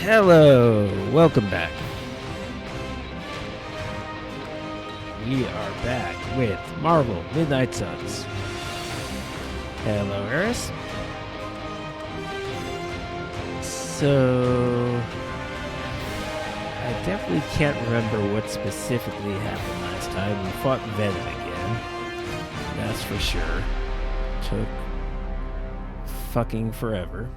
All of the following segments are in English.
Hello, welcome back. We are back with Marvel Midnight Suns. Hello, Eris. So, I definitely can't remember what specifically happened last time. We fought Venom again. That's for sure. Took fucking forever.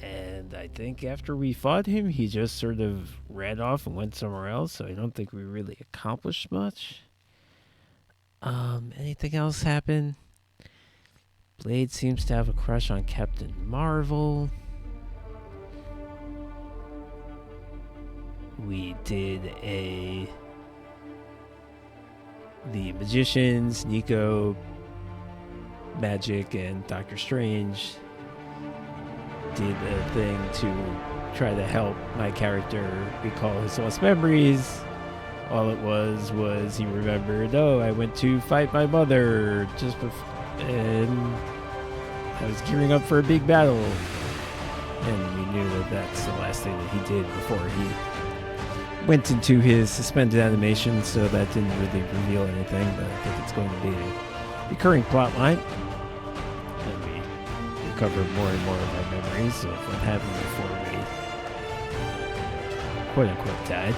And I think after we fought him, he just sort of ran off and went somewhere else, so I don't think we really accomplished much. Anything else happen? Blade seems to have a crush on Captain Marvel. We did the Magicians, Nico, Magic, and Doctor Strange did a thing to try to help my character recall his lost memories. All it was he remembered, oh, I went to fight my mother just before, and I was gearing up for a big battle. And we knew that that's the last thing that he did before he went into his suspended animation, so that didn't really reveal anything, but I think it's going to be a recurring plot line. And we recover more and more of our memories of what happened before we quote-unquote died.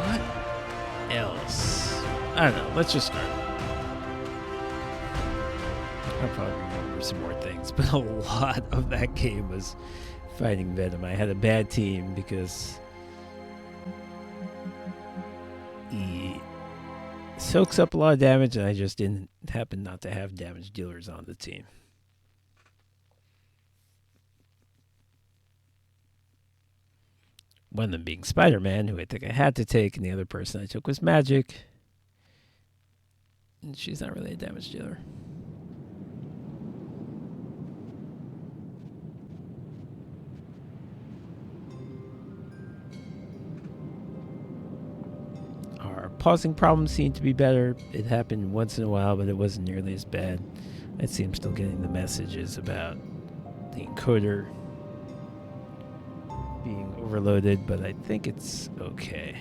What else? I don't know. Let's just start. I'll probably remember some more things, but a lot of that game was fighting Venom. I had a bad team because he soaks up a lot of damage, and I just didn't happen not to have damage dealers on the team. One of them being Spider-Man, who I think I had to take, and the other person I took was Magic. And she's not really a damage dealer. Our pausing problems seem to be better. It happened once in a while, but it wasn't nearly as bad. I see I'm still getting the messages about the encoder being overloaded, but I think it's okay.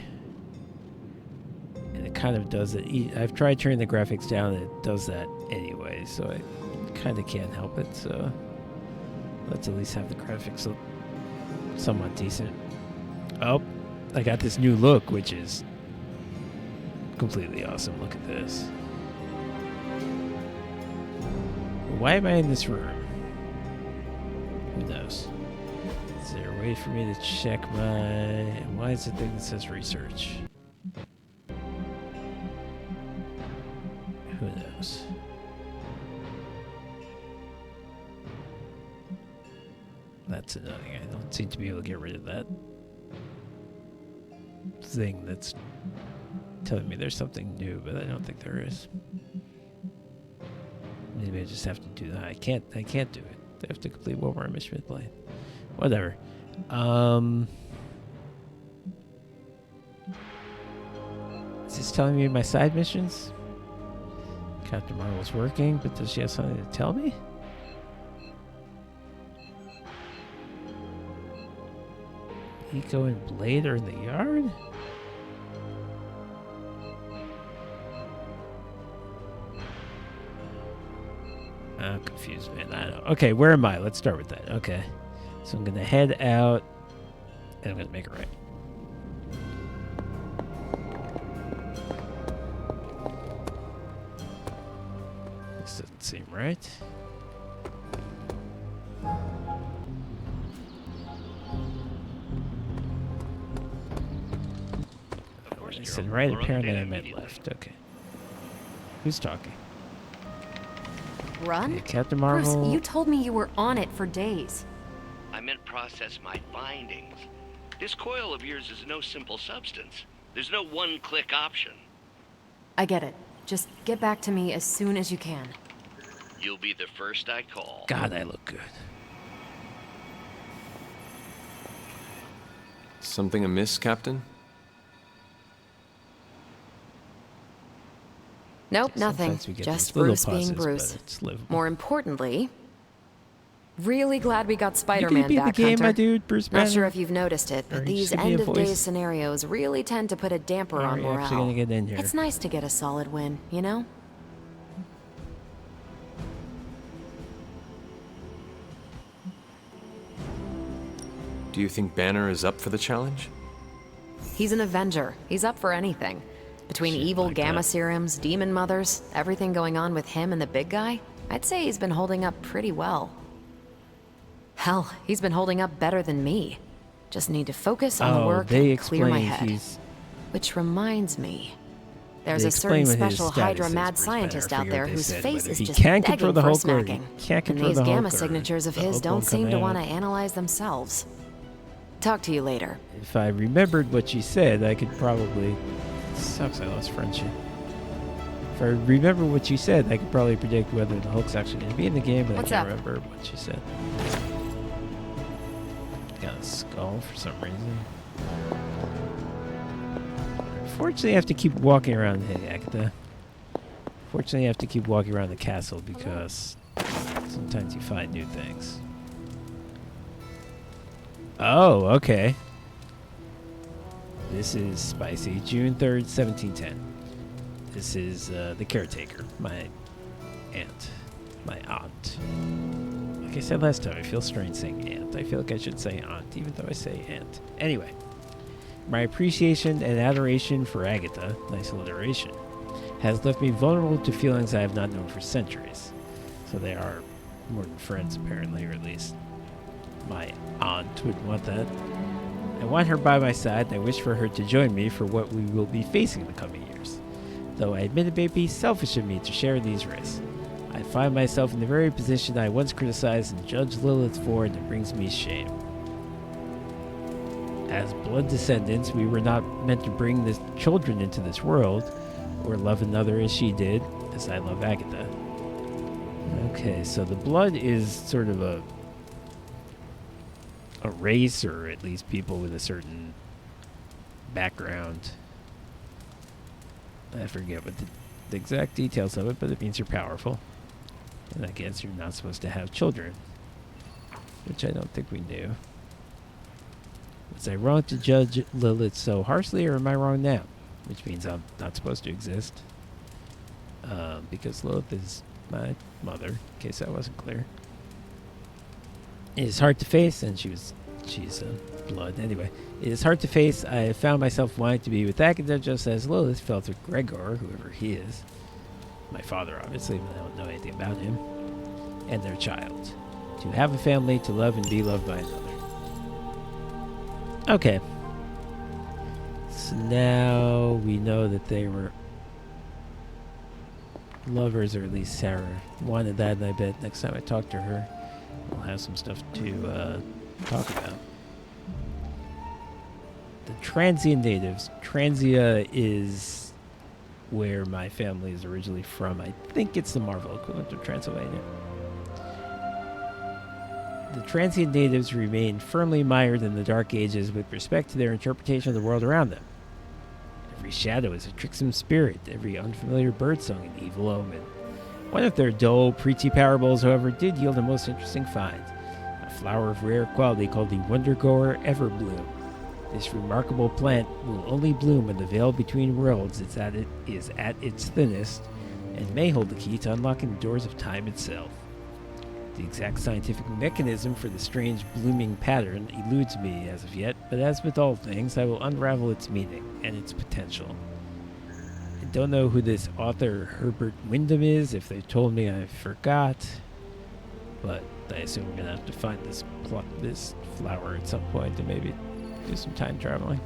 And it kind of does it. I've tried turning the graphics down, and it does that anyway, so I kind of can't help it. So let's at least have the graphics look somewhat decent. Oh, I got this new look, which is completely awesome. Look at this. Why am I in this room? Who knows? Is there a way for me to check my... Why is the thing that says research? Who knows? That's annoying. I don't seem to be able to get rid of that thing that's telling me there's something new, but I don't think there is. Maybe I just have to do that. I can't do it. I have to complete one more mission with Blade. Whatever. Is this telling me my side missions? Captain Marvel's working, but does she have something to tell me? Nico and Blade are in the yard? I'm confused, man. I don't know. Okay, where am I? Let's start with that. Okay. So I'm going to head out, and I'm going to make it right. This doesn't seem right. I said right, apparently I meant left. Okay. Who's talking? Run? Okay, Captain Marvel. Bruce, you told me you were on it for days. I meant process my findings. This coil of yours is no simple substance. There's no one-click option. I get it. Just get back to me as soon as you can. You'll be the first I call. God, I look good. Something amiss, Captain? Nope, nothing. Sometimes we get Just those little Bruce being pauses, Bruce. but it's livable. More importantly, Really glad we got You Spider-Man gonna be in the back, game, my Hunter. dude, Bruce Banner? Not sure if you've noticed it, Or but you these just give me a end-of-days voice. scenarios really tend to put a damper How on are you actually morale. gonna get in here? It's nice to get a solid win, you know? Do you think Banner is up for the challenge? He's an Avenger. He's up for anything. Between Shit evil like gamma that. serums, demon mothers, everything going on with him and the big guy, I'd say he's been holding up pretty well. Hell, he's been holding up better than me. Just need to focus on the work they and clear my explained head. he's... Which reminds me, there's They a certain explain what his special status Hydra is, mad Bruce Banner. I scientist out forget there what they whose said, face whether is he just can control begging the for Hulk or he smacking. can't And control these the gamma Hulk or signatures of the his Hulk don't won't seem come to out. want to analyze themselves. Talk to you later. If I remembered what she said, I could probably... Sucks, I lost friendship. If I remember what she said, I could probably predict whether the Hulk's actually going to be in the game, but What's I can't up? remember what she said. Got a skull for some reason. Unfortunately, I have to keep walking around. Hey, Agatha. Fortunately, I have to keep walking around the castle because sometimes you find new things. Oh, okay. This is spicy. June 3rd, 1710. This is the caretaker, my aunt. My aunt. Like I said last time, I feel strange saying aunt. I feel like I should say aunt, even though I say aunt. Anyway, my appreciation and adoration for Agatha, nice alliteration, has left me vulnerable to feelings I have not known for centuries. So they are more than friends, apparently, or at least my aunt would want that. I want her by my side, and I wish for her to join me for what we will be facing in the coming years. Though I admit it may be selfish of me to share these risks, I find myself in the very position I once criticized and judged Lilith for, and it brings me shame. As blood descendants, we were not meant to bring the children into this world, or love another as she did, as I love Agatha. Okay, so the blood is sort of a race, or at least people with a certain background. I forget what the exact details of it, but it means you're powerful. And I guess you're not supposed to have children, which I don't think we knew. Was I wrong to judge Lilith so harshly, or am I wrong now? Which means I'm not supposed to exist. Because Lilith is my mother, in case that wasn't clear. It is hard to face, and she's blood. Anyway, it is hard to face. I have found myself wanting to be with Agatha just as Lilith felt with Gregor, whoever he is. My father, obviously, but I don't know anything about him. And their child. To have a family, to love and be loved by another. Okay. So now we know that they were lovers, or at least Sarah wanted that, and I bet next time I talk to her, we'll have some stuff to talk about. The Transian natives. Transia is where my family is originally from. I think it's the Marvel equivalent of Transylvania. The Transian natives remain firmly mired in the Dark Ages with respect to their interpretation of the world around them. Every shadow is a tricksome spirit, every unfamiliar birdsong an evil omen. One of their dull, preachy parables, however, did yield a most interesting find. A flower of rare quality called the Wondergoer Everbloom. This remarkable plant will only bloom when the veil between worlds is at its thinnest, and may hold the key to unlocking the doors of time itself. The exact scientific mechanism for the strange blooming pattern eludes me as of yet, but as with all things, I will unravel its meaning and its potential. I don't know who this author Herbert Wyndham is. If they told me, I forgot. But I assume we're gonna have to find this flower at some point and maybe do some time traveling.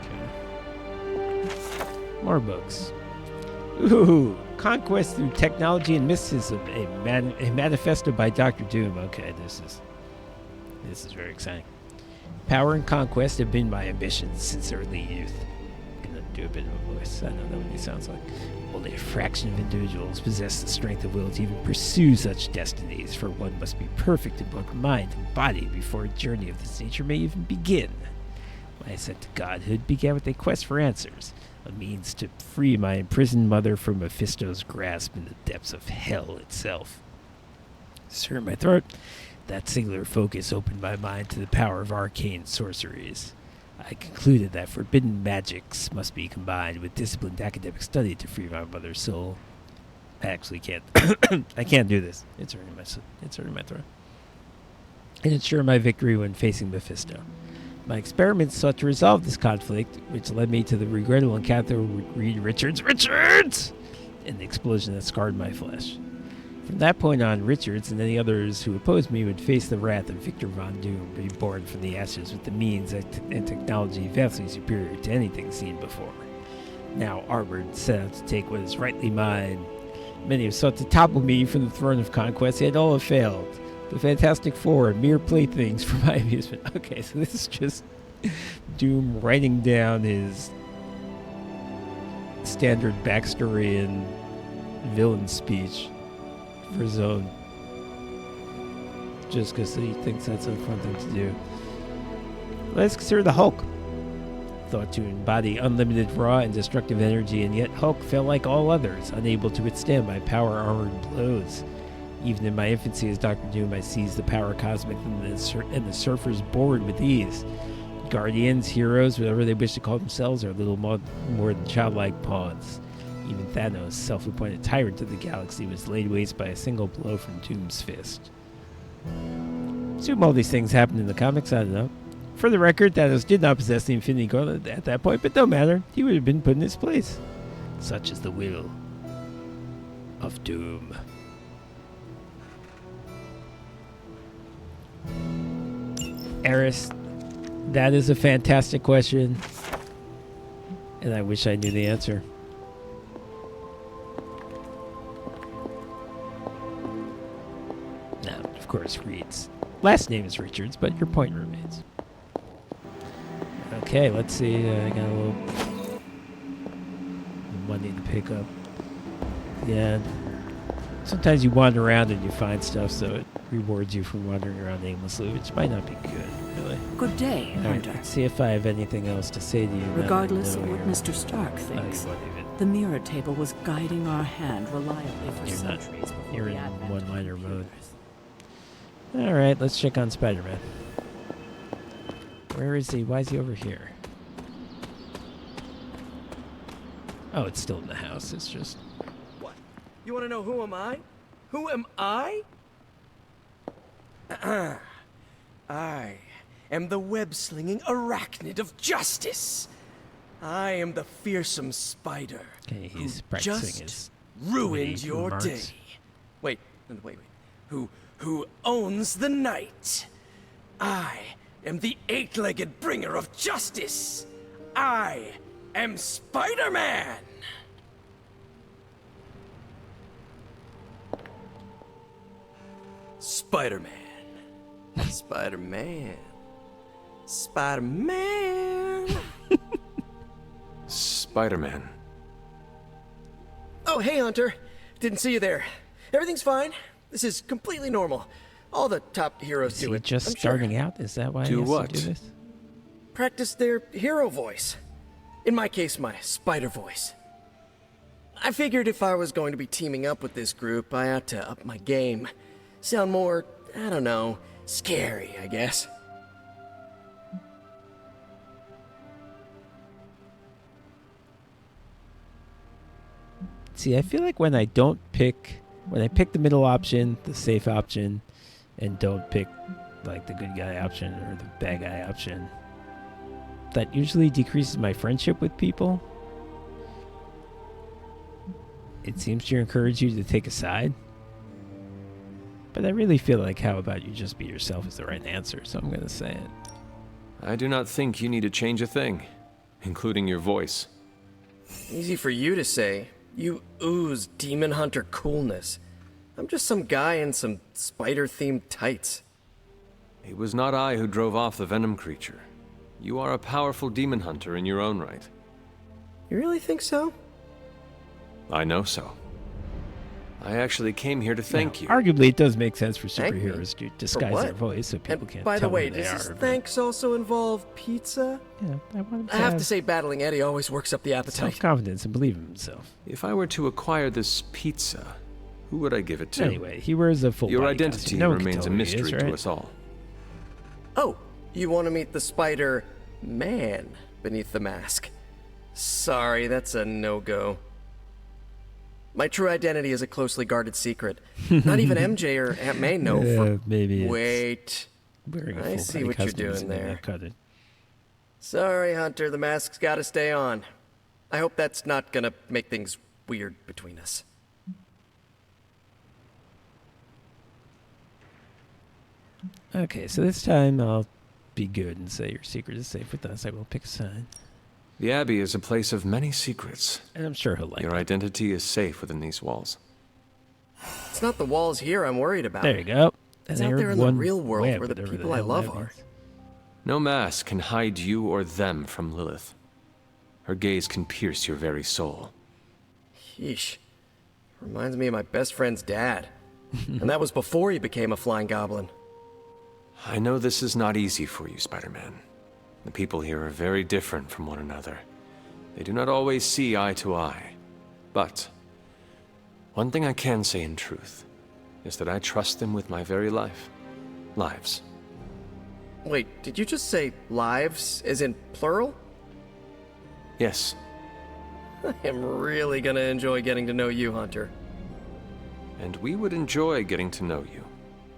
Okay. More books. Ooh, Conquest Through Technology and Mysticism, a manifesto by Dr. Doom. Okay, this is very exciting. Power and conquest have been my ambitions since early youth. I'm gonna do a bit of a voice. I don't know what he sounds like. Only a fraction of individuals possess the strength of will to even pursue such destinies, for one must be perfect in both mind and body before a journey of this nature may even begin. My ascent to godhood began with a quest for answers, a means to free my imprisoned mother from Mephisto's grasp in the depths of hell itself. Stir in my throat, that singular focus opened my mind to the power of arcane sorceries. I concluded that forbidden magics must be combined with disciplined academic study to free my mother's soul. I actually can't. I can't do this. It's hurting my throat. And ensure my victory when facing Mephisto. My experiments sought to resolve this conflict, which led me to the regrettable encounter with Reed Richards, and the explosion that scarred my flesh. From that point on, Richards and any others who opposed me would face the wrath of Victor Von Doom, reborn from the ashes with the means and technology vastly superior to anything seen before. Now armored, set out to take what is rightly mine. Many have sought to topple me from the throne of conquest, yet all have failed. The Fantastic Four, mere playthings for my amusement. Okay, so this is just Doom writing down his standard backstory and villain speech for his own, just because he thinks that's a fun thing to do. Let's consider the Hulk. Thought to embody unlimited raw and destructive energy, and yet Hulk felt like all others, unable to withstand my power-armored blows. Even in my infancy as Dr. Doom, I seized the power cosmic and the surfers bored with ease. Guardians, heroes, whatever they wish to call themselves, are little more than childlike pawns. Even Thanos, self-appointed tyrant of the galaxy, was laid waste by a single blow from Doom's fist. Assume all these things happened in the comics, I don't know. For the record, Thanos did not possess the Infinity Gauntlet at that point, but no matter, he would have been put in his place. Such is the will of Doom. Eris, that is a fantastic question, and I wish I knew the answer. Now, of course, Reed's last name is Richards, but your point remains. Okay, let's see. I got a little money to pick up. Yeah. Sometimes you wander around and you find stuff, so it rewards you for wandering around aimlessly, which might not be good, really. Good day, All right, Hunter. let's see if I have anything else to say to you. Regardless of what Mr. Stark Oh, thinks, you won't even. the mirror table was guiding our hand reliably for You're not- centuries before you're the in advent of one-liner mode. computers. All right, let's check on Spider-Man. Where is he? Why is he over here? Oh, it's still in the house. It's just... What? You want to know who am I? Who am I? I am the web-slinging arachnid of justice. I am the fearsome spider Okay, he's who practicing just his ruined witty your remarks. day. Wait. Who owns the night? I am the eight-legged bringer of justice. I am Spider-Man. Spider-Man. Spider-Man. Spider-Man. Spider-Man. Oh, hey, Hunter. Didn't see you there. Everything's fine. This is completely normal. All the top heroes Is do he it. just I'm sure. starting out? Is that why he Do has what? to do this? Practice their hero voice. In my case, my spider voice. I figured if I was going to be teaming up with this group, I ought to up my game. Sound more, I don't know, scary, I guess. See, I feel like when I pick the middle option, the safe option, and don't pick like the good guy option or the bad guy option, that usually decreases my friendship with people. It seems to encourage you to take a side. But I really feel like how about you just be yourself is the right answer, so I'm going to say it. I do not think you need to change a thing, including your voice. Easy for you to say. You ooze demon hunter coolness. I'm just some guy in some spider-themed tights. It was not I who drove off the Venom creature. You are a powerful demon hunter in your own right. You really think so? I know so. I actually came here to thank you. Arguably, it does make sense for Thank me? superheroes to disguise their what? voice so people And can't by tell the way, who they does this are. but- thanks also involve pizza? Yeah, I want him I have to say, battling Eddie always works up the appetite. self-confidence and believe in himself. If I were to acquire this pizza, who would I give it to? Anyway, he wears a full Your body identity costume. No one can remains tell a who he is, mystery right? to us all. Oh, you want to meet the Spider-Man beneath the mask? Sorry, that's a no-go. My true identity is a closely guarded secret. Not even MJ or Aunt May know. Maybe it's Wait. wearing a I full see body what you're costume doing isn't gonna there. cut it. Sorry, Hunter, the mask's gotta stay on. I hope that's not gonna make things weird between us. Okay, so this time I'll be good and say your secret is safe with us. I will pick a side. The Abbey is a place of many secrets. And I'm sure he'll like Your it. identity is safe within these walls. It's not the walls here I'm worried about. There you go. It's And I out there heard in the one real world web, where the whatever people I hell love that are. means. No mask can hide you or them from Lilith. Her gaze can pierce your very soul. Yeesh. Reminds me of my best friend's dad. And that was before he became a flying goblin. I know this is not easy for you, Spider-Man. The people here are very different from one another. They do not always see eye to eye. But one thing I can say in truth is that I trust them with my very lives. Wait, did you just say lives, as in plural? Yes, I am really gonna enjoy getting to know you, Hunter. and we would enjoy getting to know you.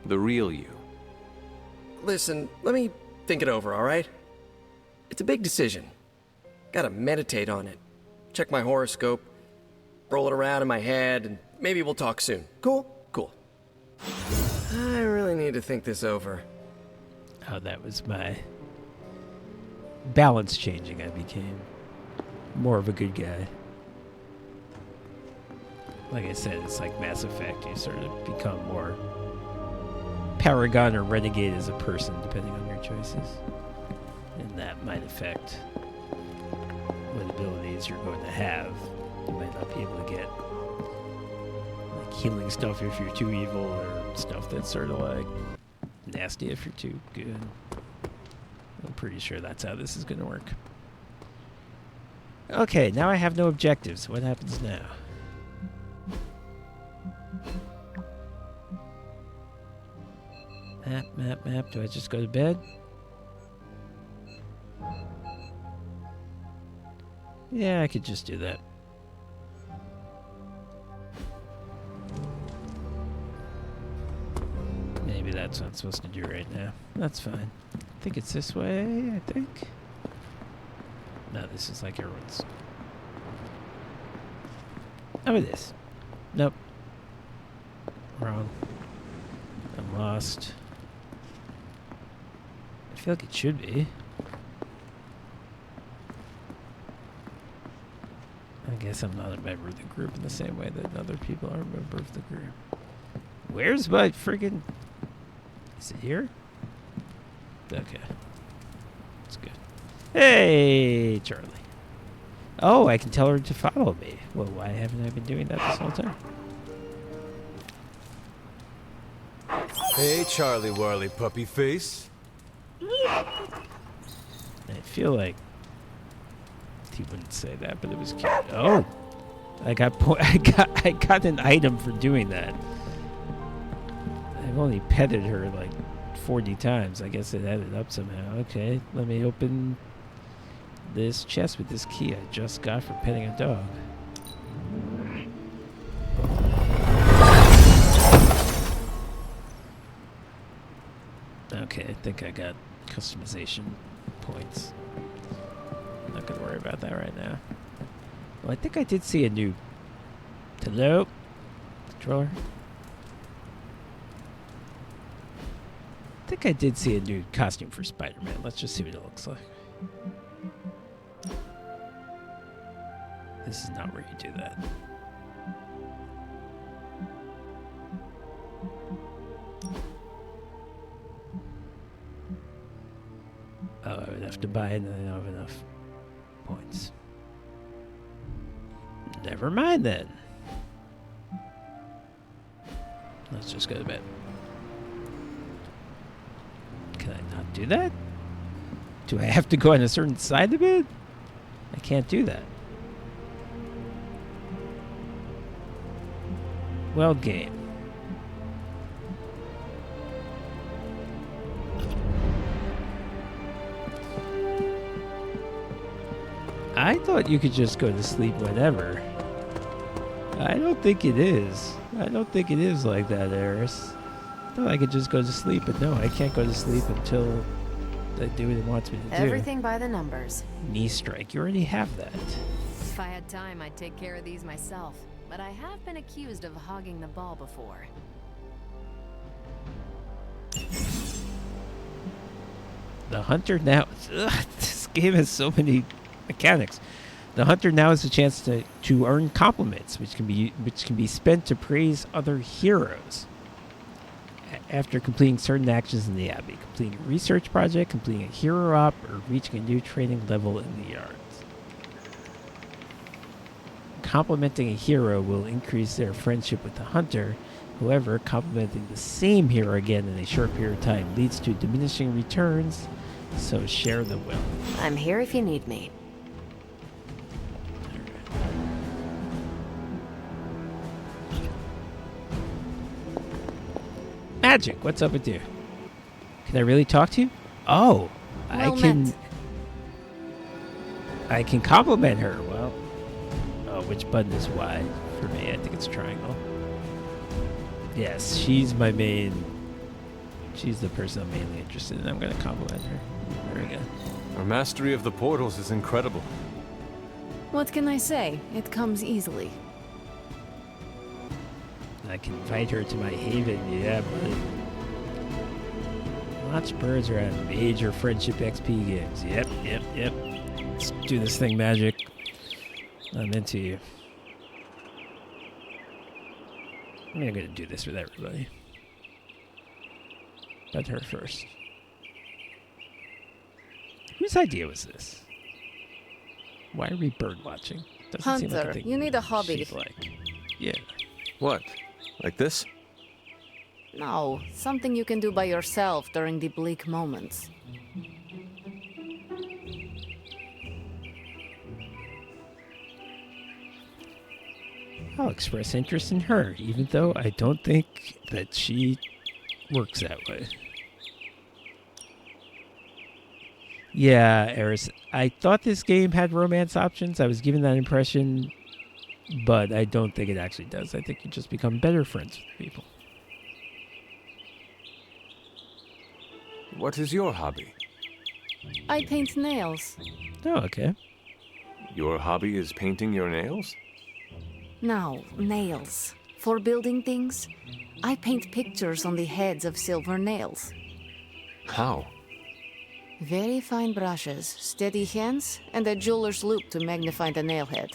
The real you. Listen, let me think it over, alright? It's a big decision. Gotta meditate on it. Check my horoscope, roll it around in my head, and maybe we'll talk soon. Cool? Cool. I really need to think this over. Oh, that was my balance changing. I became more of a good guy. Like I said, it's like Mass Effect. You sort of become more paragon or renegade as a person, depending on your choices. And that might affect what abilities you're going to have. You might not be able to get like healing stuff if you're too evil, or stuff that's sort of like nasty if you're too good. I'm pretty sure that's how this is going to work. Okay, now I have no objectives. What happens now? Map. Do I just go to bed? Yeah, I could just do that. Maybe that's what I'm supposed to do right now. That's fine. I think it's this way, I think. No, this is like everyone's. How about this? Nope. Wrong. I'm lost. I feel like it should be. I guess I'm not a member of the group in the same way that other people are a member of the group. Where's my friggin'... Is it here? Okay. That's good. Hey, Charlie. Oh, I can tell her to follow me. Well, why haven't I been doing that this whole time? Hey, Charlie Warley puppy face. I feel like he wouldn't say that, but it was cute. Oh, I got an item for doing that. I've only petted her like 40 times. I guess it added up somehow. Okay, let me open this chest with this key I just got for petting a dog. Okay, I think I got customization points. I'm not gonna worry about that right now. Well, I think I did see a new... Hello? Controller? I think I did see a new costume for Spider-Man. Let's just see what it looks like. This is not where you do that. Oh, I would have to buy it and I don't have enough points. Never mind then. Let's just go to bed. Can I not do that? Do I have to go on a certain side of the bed? I can't do that. Well, game. I thought you could just go to sleep whenever. I don't think it is. I don't think it is like that, Eris. I thought I could just go to sleep, but no, I can't go to sleep until I do what it wants me to do. Everything by the numbers. Knee strike. You already have that. If I had time, I'd take care of these myself. But I have been accused of hogging the ball before. The hunter now... Ugh, this game has so many mechanics. The hunter now has a chance to earn compliments, which can be spent to praise other heroes. After completing certain actions in the Abbey, completing a research project, completing a hero op, or reaching a new training level in the yards. Complimenting a hero will increase their friendship with the hunter. However, complimenting the same hero again in a short period of time leads to diminishing returns, so share the wealth. I'm here if you need me. Magic, what's up with you? Can I really talk to you? Oh, Well met. I can compliment her. Well, which button is Y for me? I think it's triangle. Yes, she's my main. She's the person I'm mainly interested in. I'm going to compliment her. There we go. Our mastery of the portals is incredible. What can I say? It comes easily. I can invite her to my haven, yeah, but Watch birds are at major friendship XP games. Yep. Let's do this thing, Magic. I'm into you. I'm gonna do this with everybody. But her first. Whose idea was this? Why are we bird watching? Doesn't seem like a Hunter, thing you need a hobby. she'd like. Yeah. What? Like this? No, something you can do by yourself during the bleak moments. I'll express interest in her, even though I don't think that she works that way. Yeah, Eris, I thought this game had romance options. I was given that impression, but I don't think it actually does. I think you just become better friends with people. What is your hobby? I paint nails. Oh, okay. Your hobby is painting your nails? No, nails. For building things, I paint pictures on the heads of silver nails. How? Very fine brushes, steady hands, and a jeweler's loupe to magnify the nail head.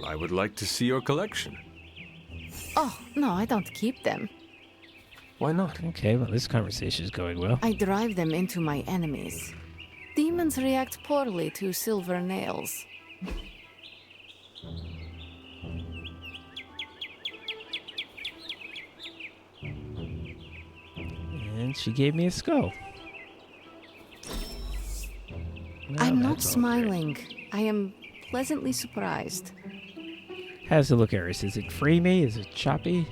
I would like to see your collection. Oh, no, I don't keep them. Why not? Okay, well, this conversation is going well. I drive them into my enemies. Demons react poorly to silver nails. And she gave me a skull. Well, I'm not that's all great. smiling. I am pleasantly surprised. How's it look, Eris? Is it framey? Is it choppy?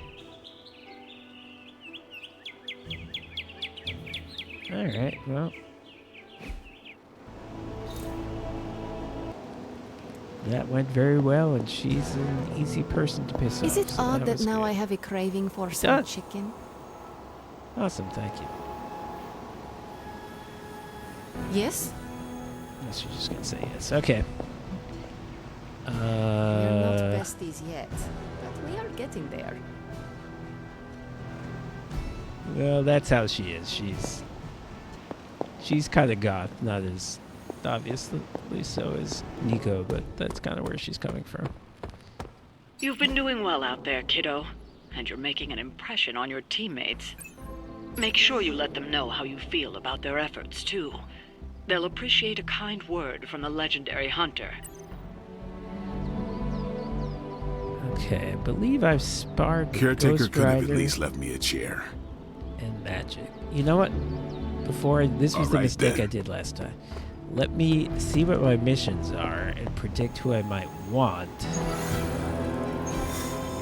Alright, well. That went very well, and she's an easy person to piss off. Is it so odd that was now good. I have a craving for some does. chicken? Awesome, thank you. Yes? Yes, you're just gonna say yes. Okay. We're not besties yet, but we are getting there. Well, that's how she is. She's kind of goth, not as obviously so as Nico, but that's kind of where she's coming from. You've been doing well out there, kiddo, and you're making an impression on your teammates. Make sure you let them know how you feel about their efforts, too. They'll appreciate a kind word from the legendary hunter. Okay, I believe I've sparred with Caretaker Ghost could have at Rider least left me a chair. and Magic. You know what? This was the Alright, mistake then. I did last time. Let me see what my missions are and predict who I might want.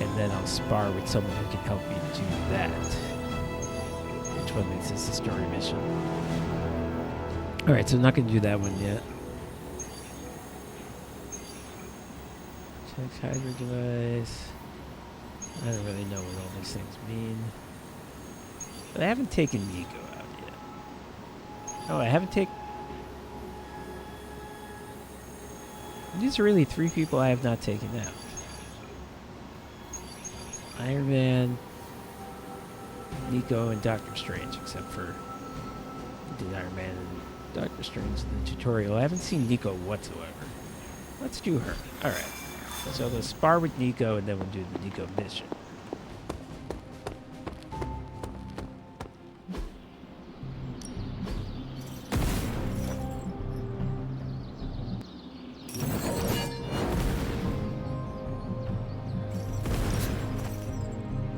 And then I'll spar with someone who can help me do that. Which one is this? A story mission. Alright, so I'm not going to do that one yet. Check Hydra device. I don't really know what all these things mean. But I haven't taken Nico out yet. Oh, I haven't taken... These are really 3 people I have not taken out. Iron Man, Nico, and Doctor Strange, except for I did Iron Man and Doctor Strange in the tutorial. I haven't seen Nico whatsoever. Let's do her. Alright. So let's spar with Nico and then we'll do the Nico mission.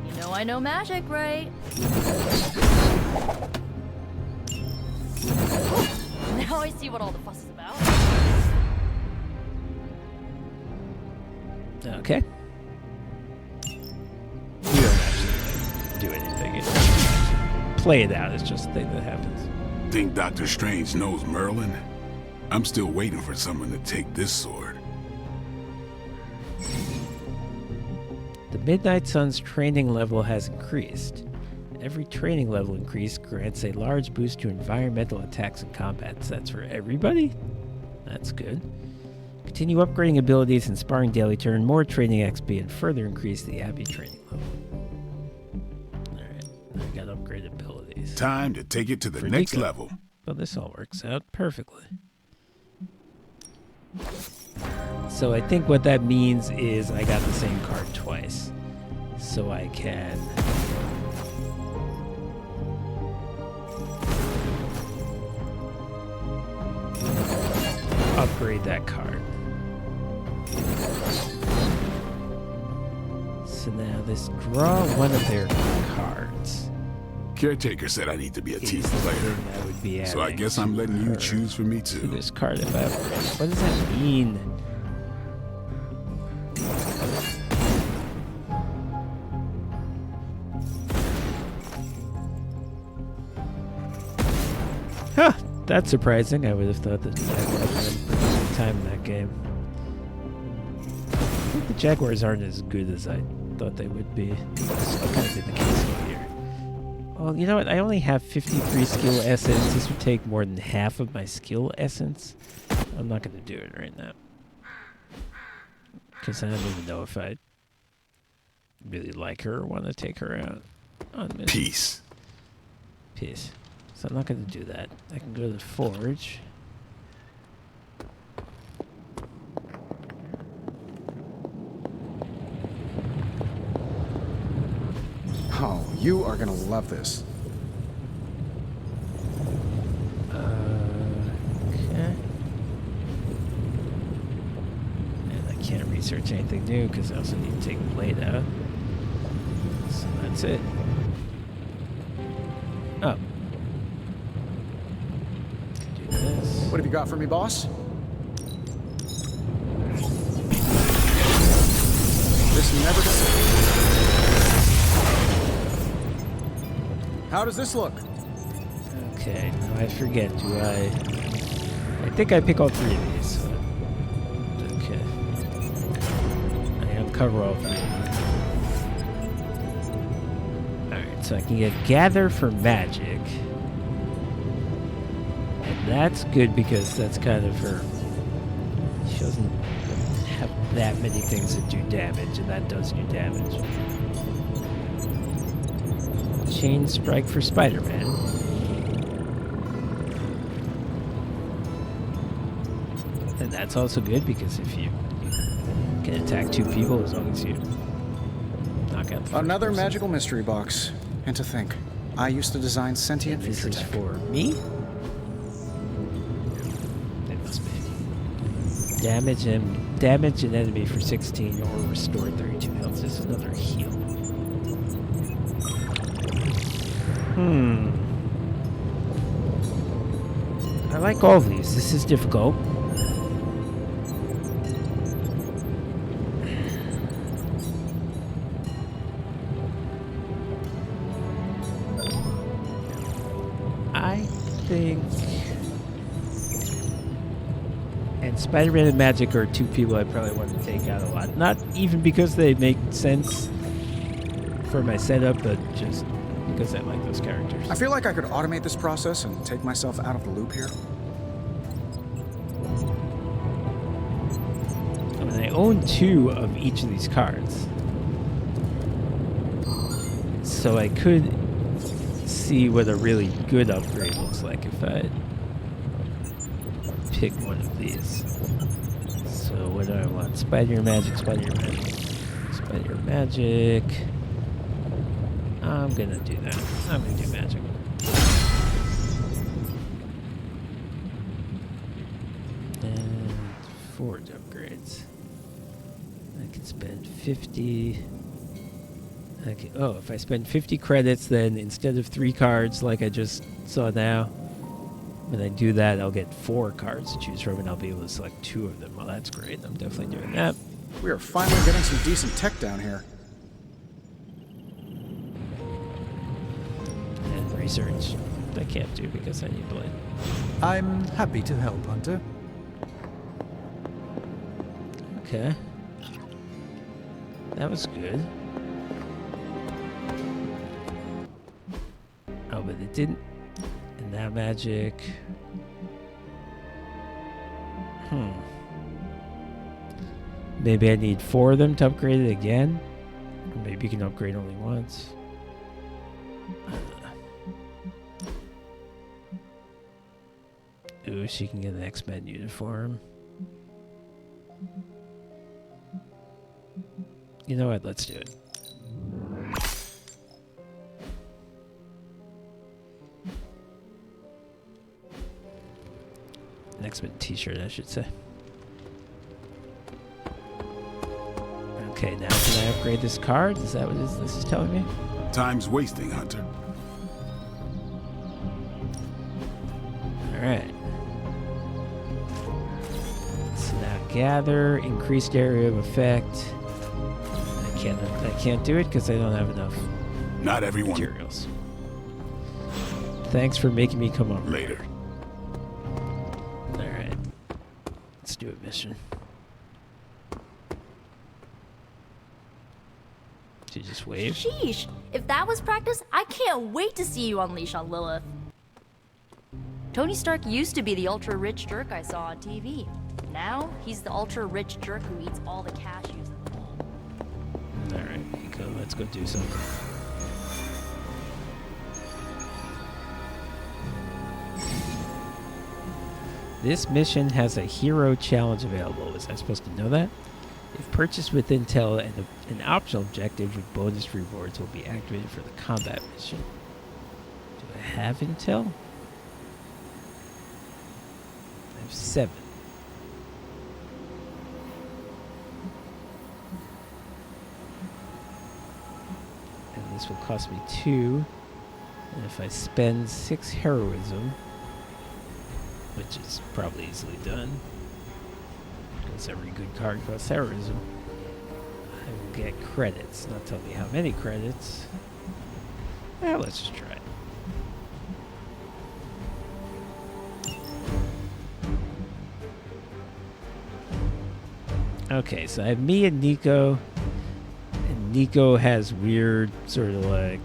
You know I know magic, right? Now I see what all the fuss is about. Okay. You don't actually do anything. It's play it out. It's just a thing that happens. Think Doctor Strange knows Merlin? I'm still waiting for someone to take this sword. The Midnight Sun's training level has increased. Every training level increase grants a large boost to environmental attacks and combats. That's for everybody? That's good. Continue upgrading abilities and sparring daily to earn more training XP and further increase the Abbey training level. Alright, I got upgrade abilities. Time to take it to the For next Nico. level. Well, this all works out perfectly. So I think what that means is I got the same card twice. So I can... upgrade that card. So now this draw one of their cards. Caretaker said I need to be a team is the player. thing I would be So I adding guess to I'm letting you her. choose for me To too. this card if I upgrade. What does that mean? Huh, that's surprising. I would have thought that the Jaguars had a pretty good time in that game. I think the Jaguars aren't as good as I thought they would be. That's kind of been the case all year. Well, you know what? I only have 53 skill essence. This would take more than half of my skill essence. I'm not going to do it right now. Because I don't even know if I really like her or want to take her out on mission. Peace. Peace. So I'm not going to do that. I can go to the forge. Oh, you are gonna love this. Okay. And I can't research anything new because I also need to take the blade out. So that's it. Oh. Do this. What have you got for me, boss? This never does. How does this look? Okay, now I forget. Do I think I pick all 3 of these. So. Okay. I uncover all 3 of them. Alright, so I can get Gather for Magic. And that's good because that's kind of her... She doesn't have that many things that do damage, and that does do damage. Chain Strike for Spider-Man. And that's also good because if you can attack 2 people as long as you knock out the first Another person. magical mystery box. And to think, I used to design sentient This future is tech. for me? It must be. Damage an enemy for 16 or restore 32 health. This is another heal. I like all of these. This is difficult. I think... And Spider-Man and Magic are two people I probably want to take out a lot. Not even because they make sense for my setup, but just because I like those characters. I feel like I could automate this process and take myself out of the loop here. I mean, I own 2 of each of these cards. So I could see what a really good upgrade looks like if I pick one of these. So what do I want? Spider Magic, Spider Magic, Spider Magic. I'm gonna do that. I'm gonna do Magic. And forge upgrades. I can spend 50. Okay. Oh, if I spend 50 credits, then instead of 3 cards like I just saw now, when I do that, I'll get 4 cards to choose from, and I'll be able to select 2 of them. Well, that's great. I'm definitely doing that. We are finally getting some decent tech down here. And research, I can't do because I need blade. I'm happy to help, Hunter. Okay. That was good. Oh, but it didn't. And now Magic. Maybe I need 4 of them to upgrade it again. Or maybe you can upgrade only once. Ooh, she can get an X-Men uniform. You know what? Let's do it. An X-Men t-shirt, I should say. Okay, now can I upgrade this card? Is that what this is telling me? Time's wasting, Hunter. Alright. So now gather, increased area of effect. I can't do it because I don't have enough Not everyone. materials. Thanks for making me come over. Later. Alright. Let's do a mission. Did you just wave? Sheesh. If that was practice, I can't wait to see you unleash on Lilith. Tony Stark used to be the ultra-rich jerk I saw on TV. Now, he's the ultra-rich jerk who eats all the cashews in the bowl. Alright, let's go do something. This mission has a hero challenge available. Was I supposed to know that? If purchased with Intel, an optional objective with bonus rewards will be activated for the combat mission. Do I have Intel? I have 7. And this will cost me 2. And if I spend 6 heroism, which is probably easily done, because every good card costs heroism, I will get credits. Not tell me how many credits. Well, let's just try it. Okay, so I have me and Nico. And Nico has weird sort of like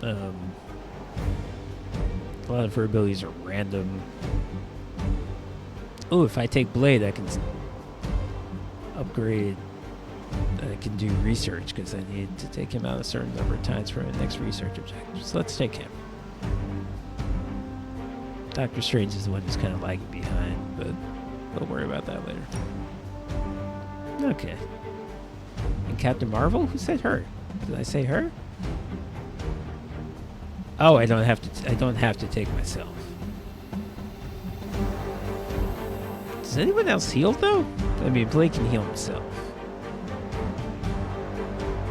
a lot of her abilities are random. Oh, if I take Blade, I can upgrade. I can do research because I need to take him out a certain number of times for my next research objective. So let's take him. Doctor Strange is the one who's kind of lagging behind, but we'll worry about that later. Okay. And Captain Marvel? Who said her? Did I say her? Oh, I don't have to take myself. Does anyone else heal, though? I mean, Blake can heal himself.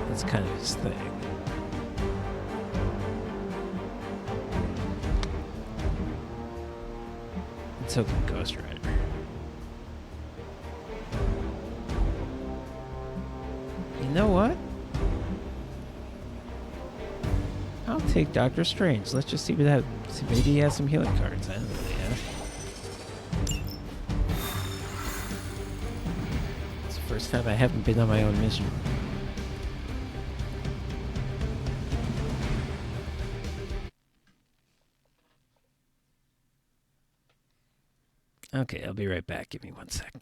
That's kind of his thing. And so can Ghost Rider. You know what? I'll take Doctor Strange. Let's just see what happens. Maybe he has some healing cards. I don't really have. It's the first time I haven't been on my own mission. Okay, I'll be right back. Give me 1 second.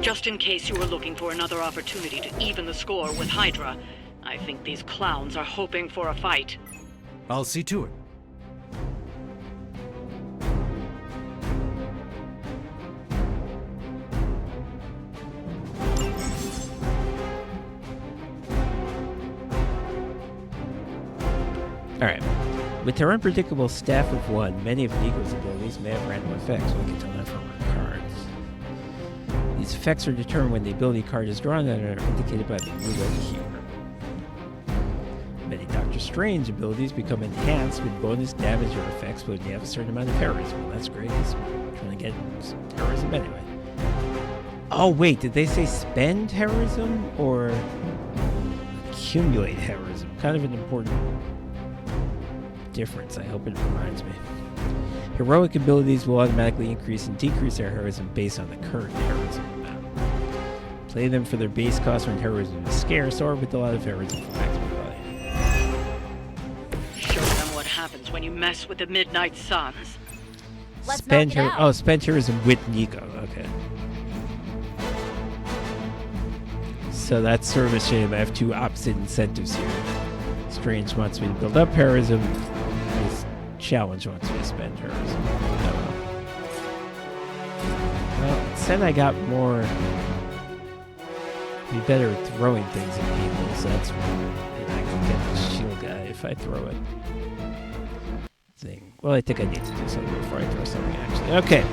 Just in case you were looking for another opportunity to even the score with Hydra, I think these clowns are hoping for a fight. I'll see to it. Alright. With their unpredictable Staff of One, many of Nico's abilities may have random effects, so I can tell that from our cards. These effects are determined when the ability card is drawn and are indicated by the ruler here. Many Doctor Strange abilities become enhanced with bonus damage or effects when you have a certain amount of heroism. Well, that's great, because I'm trying to get some heroism anyway. Oh, wait, did they say spend heroism or accumulate heroism? Kind of an important difference. I hope it reminds me. Heroic abilities will automatically increase and decrease their heroism based on the current heroism amount. Play them for their base cost when heroism is scarce or with a lot of heroism for maximum value. Show them what happens when you mess with the Midnight Suns. Spend heroism with Nico. Okay. So that's sort of a shame. I have two opposite incentives here. Strange wants me to build up heroism. This challenge wants me to spend heroism. Oh well, it said I got more. Be better at throwing things at people, so that's and I can get the shield guy if I throw it. Thing. Well, I think I need to do something before I throw something. Actually, okay.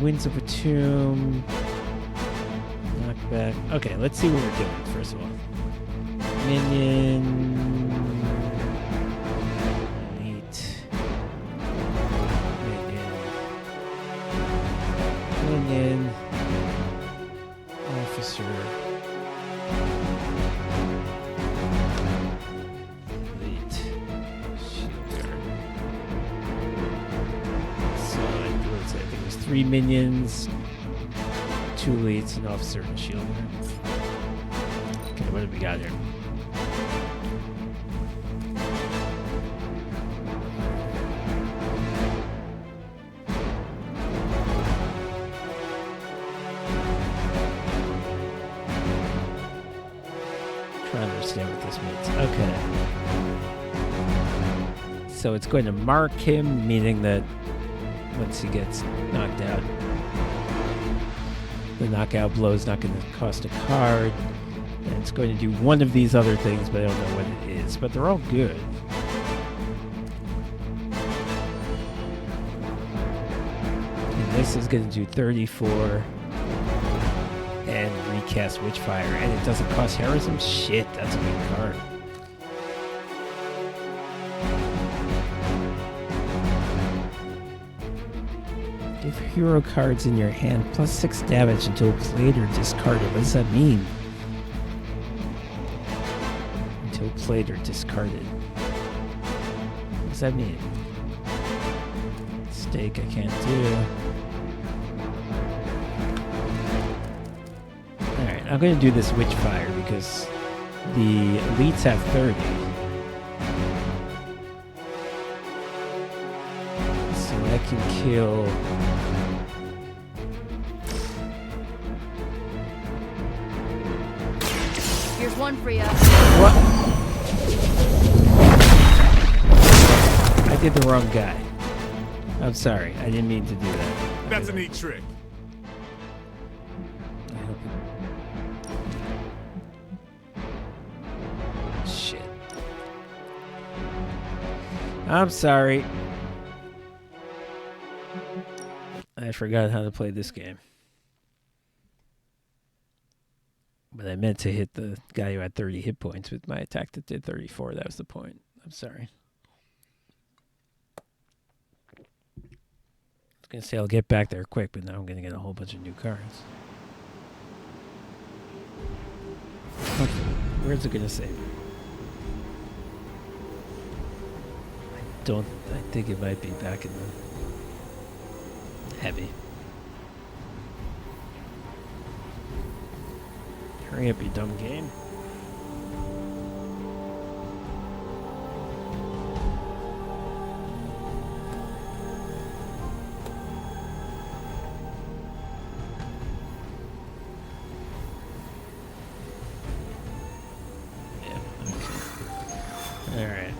Winds of a Tomb. Knockback. Okay, let's see what we're doing first of all. Minion. Elite. Minion. Officer. Elite. Shield guard. So, I think it was 3 minions, 2 elites, an officer, and a shield guard. Okay, what have we got here? Trying to understand what this means. Okay. So it's going to mark him, meaning that once he gets knocked out, the knockout blow is not going to cost a card. And it's going to do one of these other things, but I don't know what it is. But they're all good. And this is going to do 34 and recast Witchfire. And it doesn't cost heroism? Shit, that's a good card. If hero cards in your hand, plus 6 damage until played or discarded. What does that mean? Until played or discarded. What does that mean? Stake I can't do. Alright, I'm going to do this Witchfire because the elites have 30. So I can kill... Here's one for ya. What? I did the wrong guy. I'm sorry. I didn't mean to do that. That's a neat trick. I hope it... Shit. I'm sorry. I forgot how to play this game. But I meant to hit the guy who had 30 hit points with my attack that did 34. That was the point. I'm sorry. I was going to say I'll get back there quick, but now I'm going to get a whole bunch of new cards. Okay. Where's it going to save? I think it might be back in the heavy. Hurry up, you dumb game. Yeah, okay. Alright.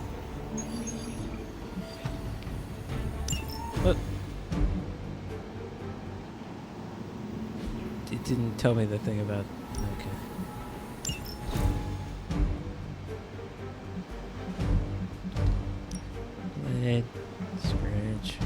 What? It didn't tell me the thing about... Okay. Blade, scratch.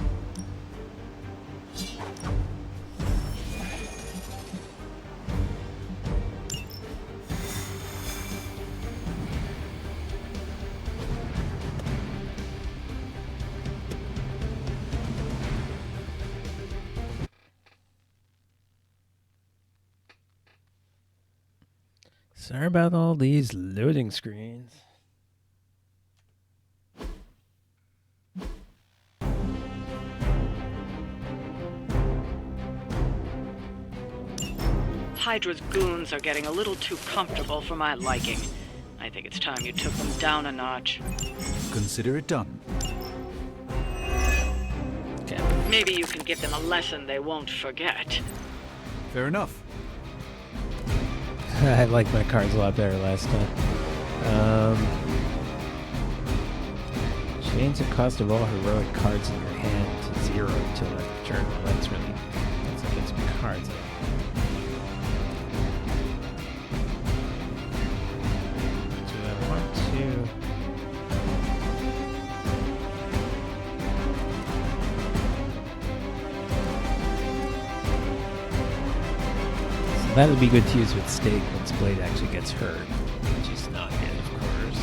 Sorry about all these loading screens. Hydra's goons are getting a little too comfortable for my liking. I think it's time you took them down a notch. Consider it done. Okay. Maybe you can give them a lesson they won't forget. Fair enough. I liked my cards a lot better last time. Change the cost of all heroic cards in your hand to 0 until that turn. Well, that's like it's some cards. Do I want to? That would be good to use with Stake once Blade actually gets hurt, which he's not yet, of course.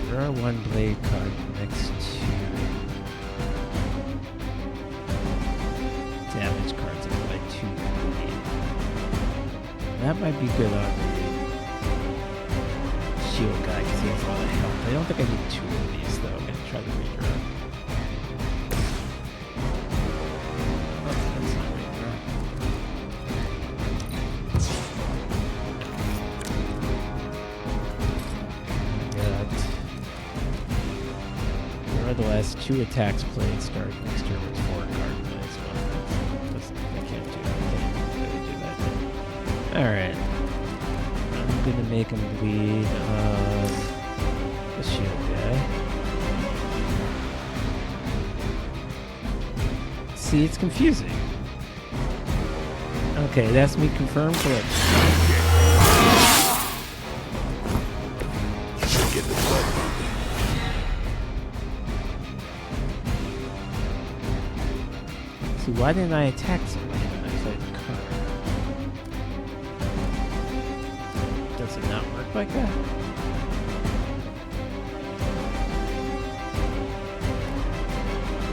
Draw one Blade card next to damage cards and play 2 Blade. That might be good on the shield guy because he has a lot of health. I don't think I need 2 of these though. I'm going to try to redraw. Oh, that's not redraw. There are the last 2 attacks played start next turn with 4 card plays. Well, I can't really do that. Alright. I'm gonna make him bleed on the shield guy. See, it's confusing. Okay, that's me confirmed. Correct. Get the blood pumping. See, why didn't I attack somebody when I played the card? Does it not work like that?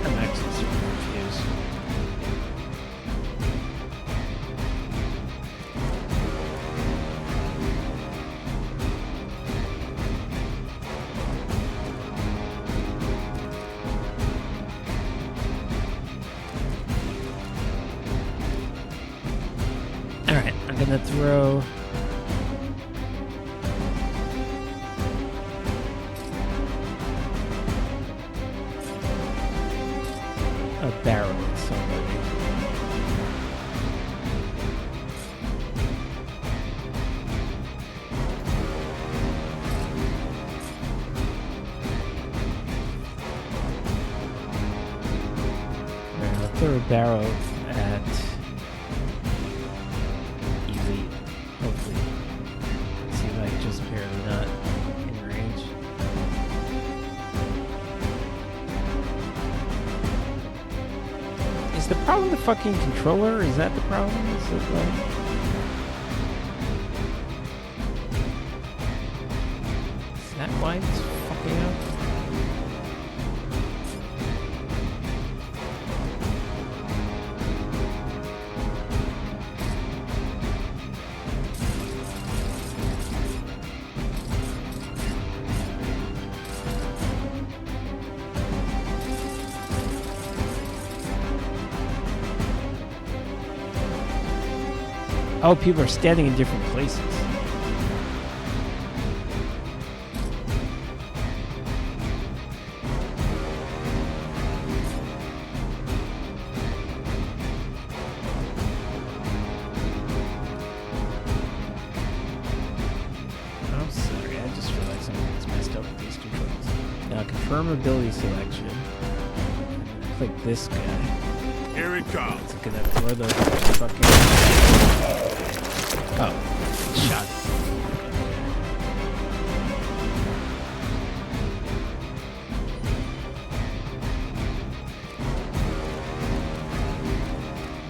I'm actually super confused. Alright, I'm gonna throw a barrel at somebody. Alright, I'll throw a barrel at Elite. Hopefully. See if I can just barely not in range. Is the problem the fucking controller? Is that the problem? Is it like... Is that why it's fucking up? Oh, people are standing in different places. I'm sorry, I just realized something's messed up with these controls. Now, confirm ability selection. Click this guy. Here it comes. It's gonna throw the fucking... Oh, shot.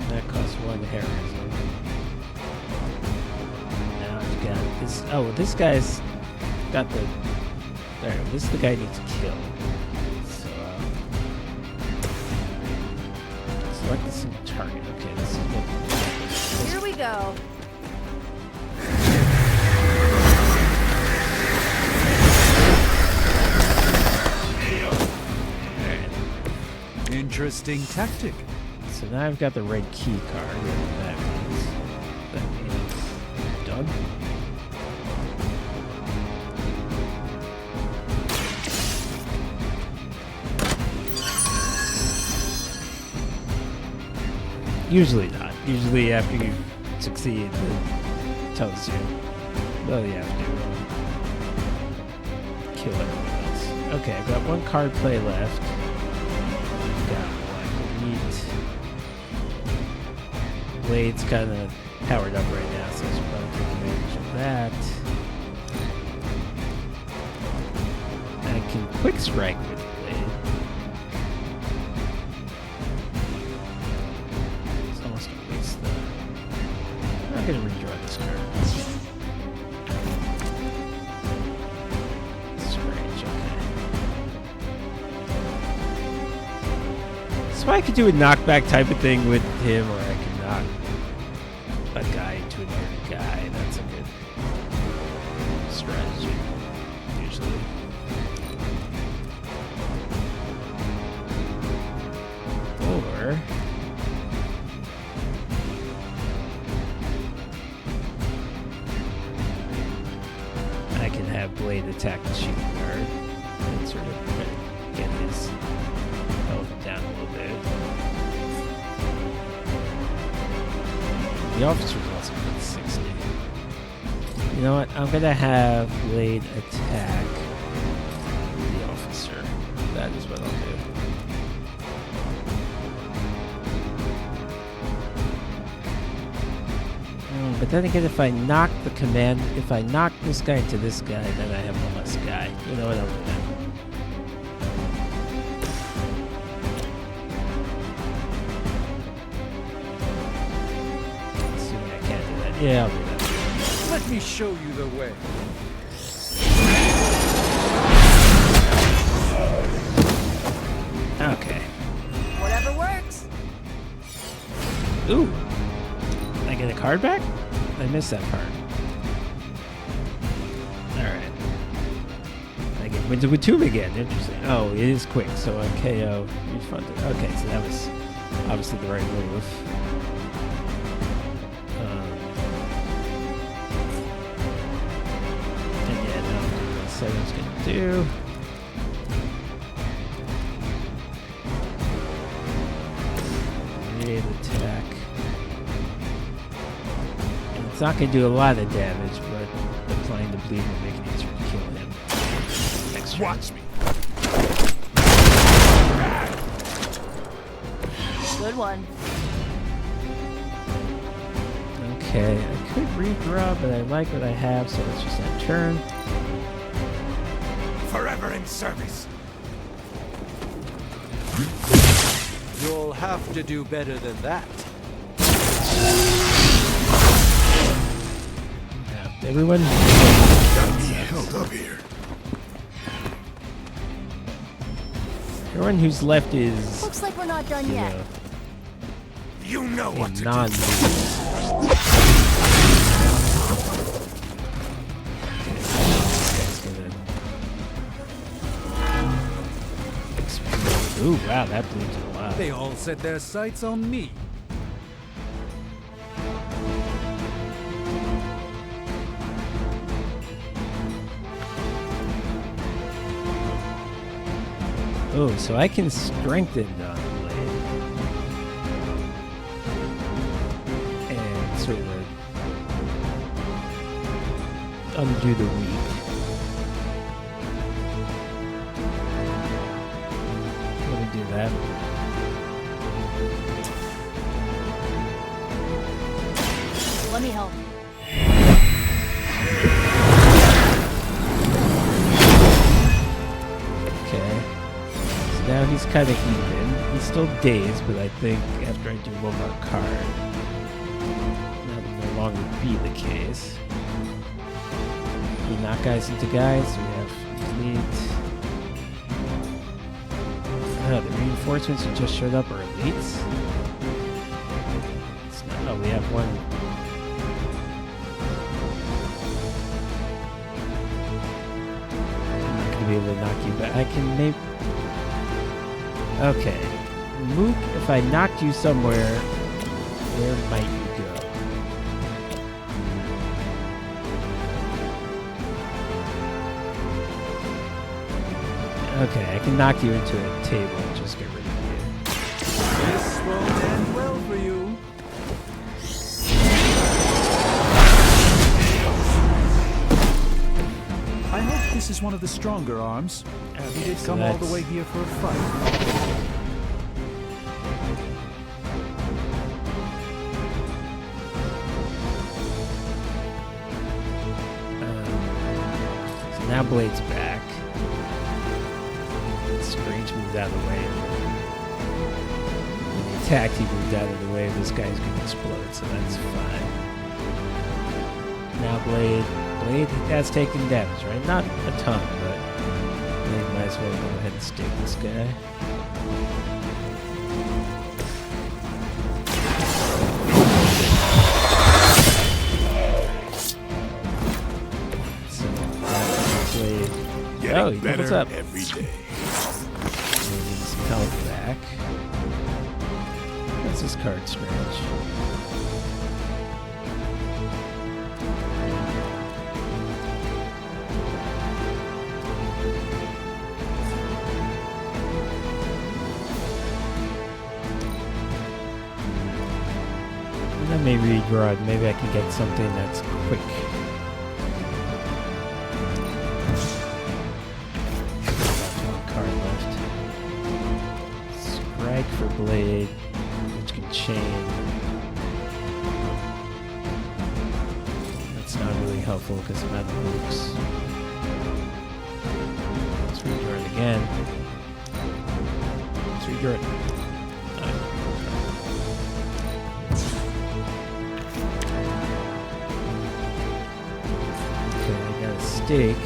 That costs 1 heroism. Now I've got this. Oh, this guy's got the. There, this is the guy needs to kill. So, select the single target. Okay, this is what. Here we go. Interesting tactic. So now I've got the red key card. That means done. Usually not. Usually after you succeed, it tells you, well, you have to kill everyone else. Okay, I've got 1 card play left. I've got one elite. Blade's kind of powered up right now, so I should probably take advantage of that. I can quick strike with Blade. It's almost a waste though. I'm gonna redraw this card. Strange, okay. So I could do a knockback type of thing with him, or I could knock a guy into another guy. That's a good strategy, usually. Or I can have Blade attack the shield guard and sort of get his health down a little bit. The officer's also got 60. You know what? I'm gonna have Blade attack the officer. That is what I'll do. But then again, if I knock if I knock this guy into this guy, then I have one less guy. You know what? I'll do that. Assuming I can't do that. Yeah, I'll do that. Let me show you the way. Okay. Whatever works. Ooh. I get a card back? I missed that part. Alright. I get Winds of Tomb again. Interesting. Oh, it is quick, so a KO refunded. Okay, so that was obviously the right move. And yeah, now I'm doing what I said I was going to do. Attack. And it's not going to do a lot of damage, but applying the bleed will make it easier to kill him. Next turn. Watch me. Good one. Okay, I could redraw, but I like what I have, so let's just end turn. Forever in service. You'll have to do better than that. Yeah, everyone. Gotta be held up here. Everyone who's left is. Looks like we're not done yet. You know what to non do. Ooh, wow, that bleeds a lot. They all set their sights on me. Oh, so I can strengthen the blade. And sort of undo the weak. Let me do that. Let me help. Okay. So now he's kind of even. He's still dazed, but I think after I do one more card, that will no longer be the case. We knock guys into guys. We have elite. Oh, the reinforcements that just showed up are elites. It's not, oh, we have one. I'm not gonna be able to knock you back. I can maybe. Okay, Mook. If I knocked you somewhere, where might you go? Okay, I can knock you into a table and just get rid of you. This won't end well for you. I hope this is one of the stronger arms. You did so come all the that's- way here for a fight. So now Blade's back. Strange moved out of the way. When he attacked, he moved out of the way. This guy's gonna explode, so that's fine. Now Blade has taken damage, right? Not a ton, but Blade might as well go ahead and stick this guy. So that's Blade. Oh, he Getting what's better up? every day. Maybe some health back. What's this card strange? Let me redraw it. Maybe I can get something that's quick. One card left. Strike for Blade, which can chain. That's not really helpful because I'm out of mooks. Let's redraw it again. Let's redraw it. steak.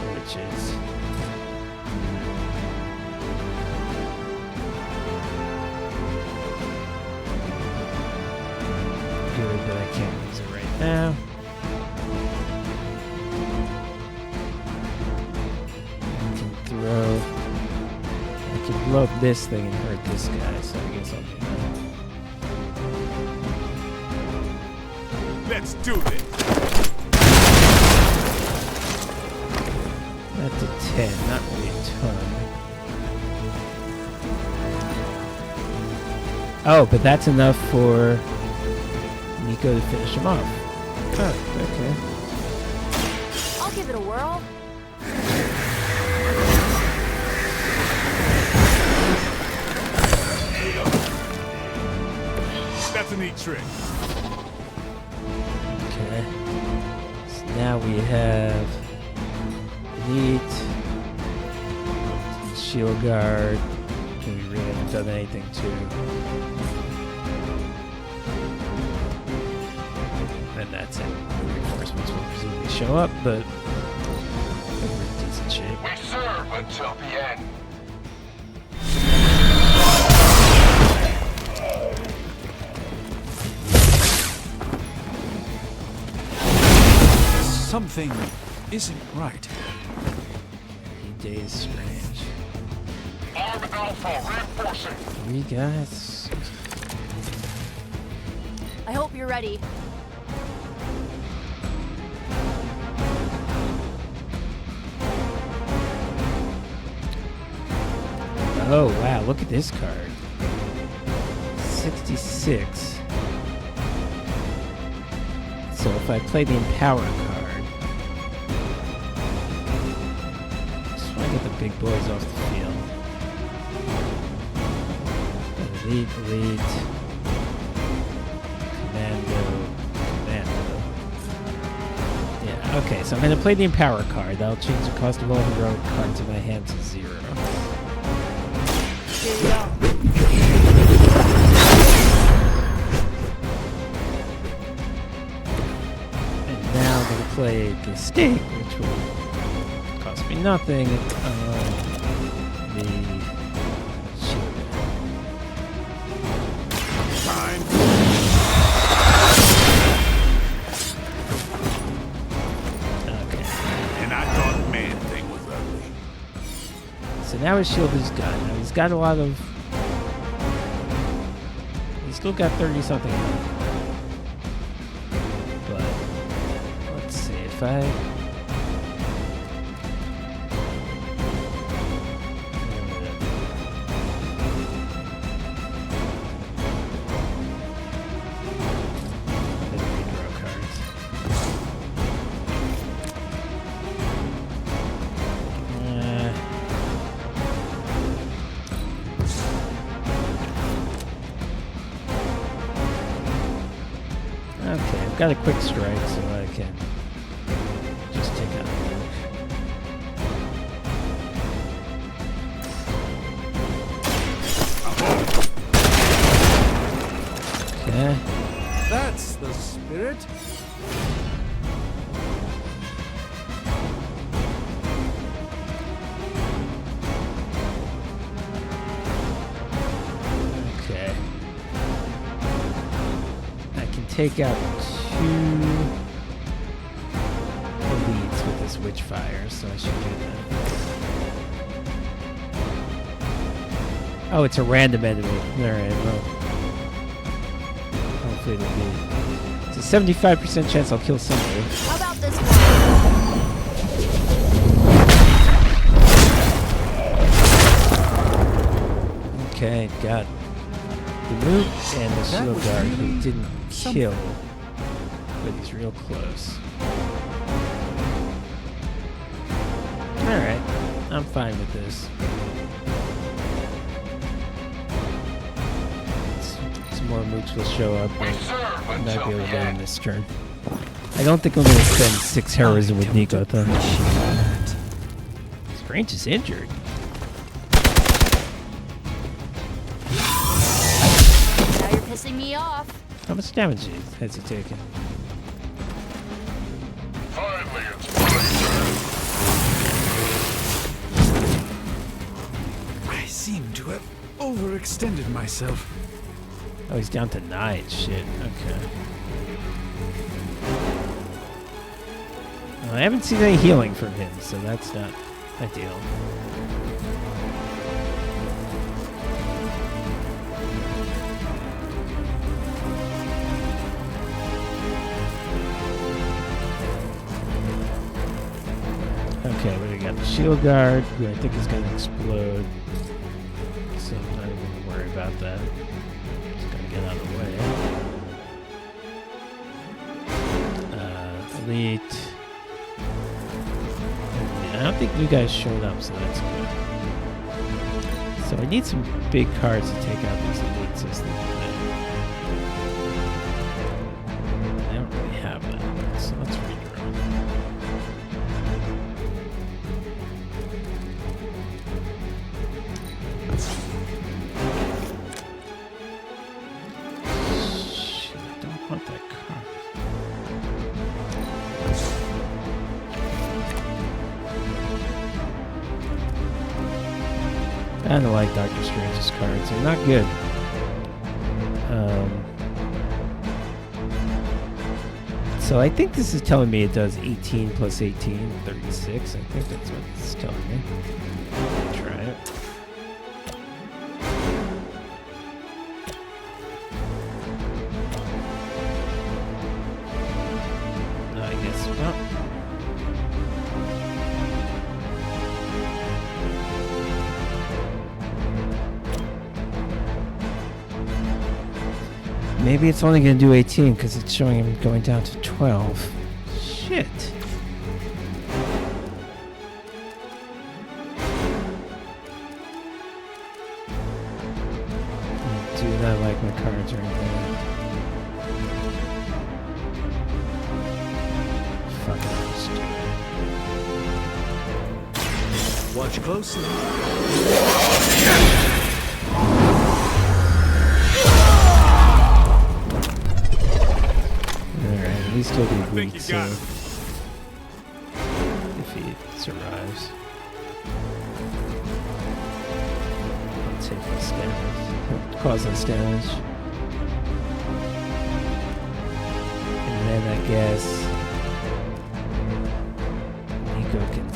Which is good, but I can't use it right now. I can blow up this thing and hurt this guy, so I guess I'll do that. Let's do this. That's a 10, not really a ton. Oh, but that's enough for Nico to finish him off. Oh, okay. I'll give it a whirl. That's a neat trick. Okay. So now we have Elite, Shield Guard, which we really haven't done anything to. And that's it. Reinforcements will presumably show up, but we're in decent shape. We serve until the end. Something isn't right. He days strange. Arm Alpha reinforcing. 3 guys. I hope you're ready. Oh wow, look at this card. 66. So if I play the Empower card, just want to get the big boys off the field. Elite, Commando. Yeah, okay, so I'm going to play the Empower card. That'll change the cost of all heroic cards in my hand to 0. Here you go. Now I'm going to play the stake, which will cost me nothing. The shield. Time. Okay. And I thought man thing was ugly. So now his shield is gone. Now he's got a lot of... He's still got 30-something health. But let's see if I... Okay, I've got a quick strike, so I can just take out the Luke. Okay. That's the spirit. Okay. I can take out 2 elites with this Witchfire, so I should do that. Oh, it's a random enemy. Alright, well. Hopefully it'll be... It's a 75% chance I'll kill somebody. How about this one? Okay, got the Moot and the Shield Guard who didn't kill, but he's real close. Alright, I'm fine with this. Some more Moots will show up, but I might be able to get him this turn. I don't think I'm going to spend 6 heroism with Nico, though. Strange is injured. Now you're pissing me off. How much damage has he taken? to have overextended myself. Oh, he's down to 9. Shit. Okay. Well, I haven't seen any healing from him, so that's not ideal. Okay, we got the shield guard, who I think is going to explode. So I'm not even going to worry about that. Just got to get out of the way. Elite. I don't think you guys showed up, so that's good. So I need some big cards to take out these elite systems. I don't really have that, so let's redraw. Shit, I don't want that card. I don't like Doctor Strange's cards. They're not good. So I think this is telling me it does 18 plus 18, 36. I think that's what it's telling me. Try it. No, I guess, well. Maybe it's only going to do 18 because it's showing him going down to 12. Shit. I do not like my cards right there. Fuck it, I'll just do it. Watch closely. Alright, at least he'll be weak, so if he survives. I'll take this damage. He'll cause us damage. And then I guess Nico can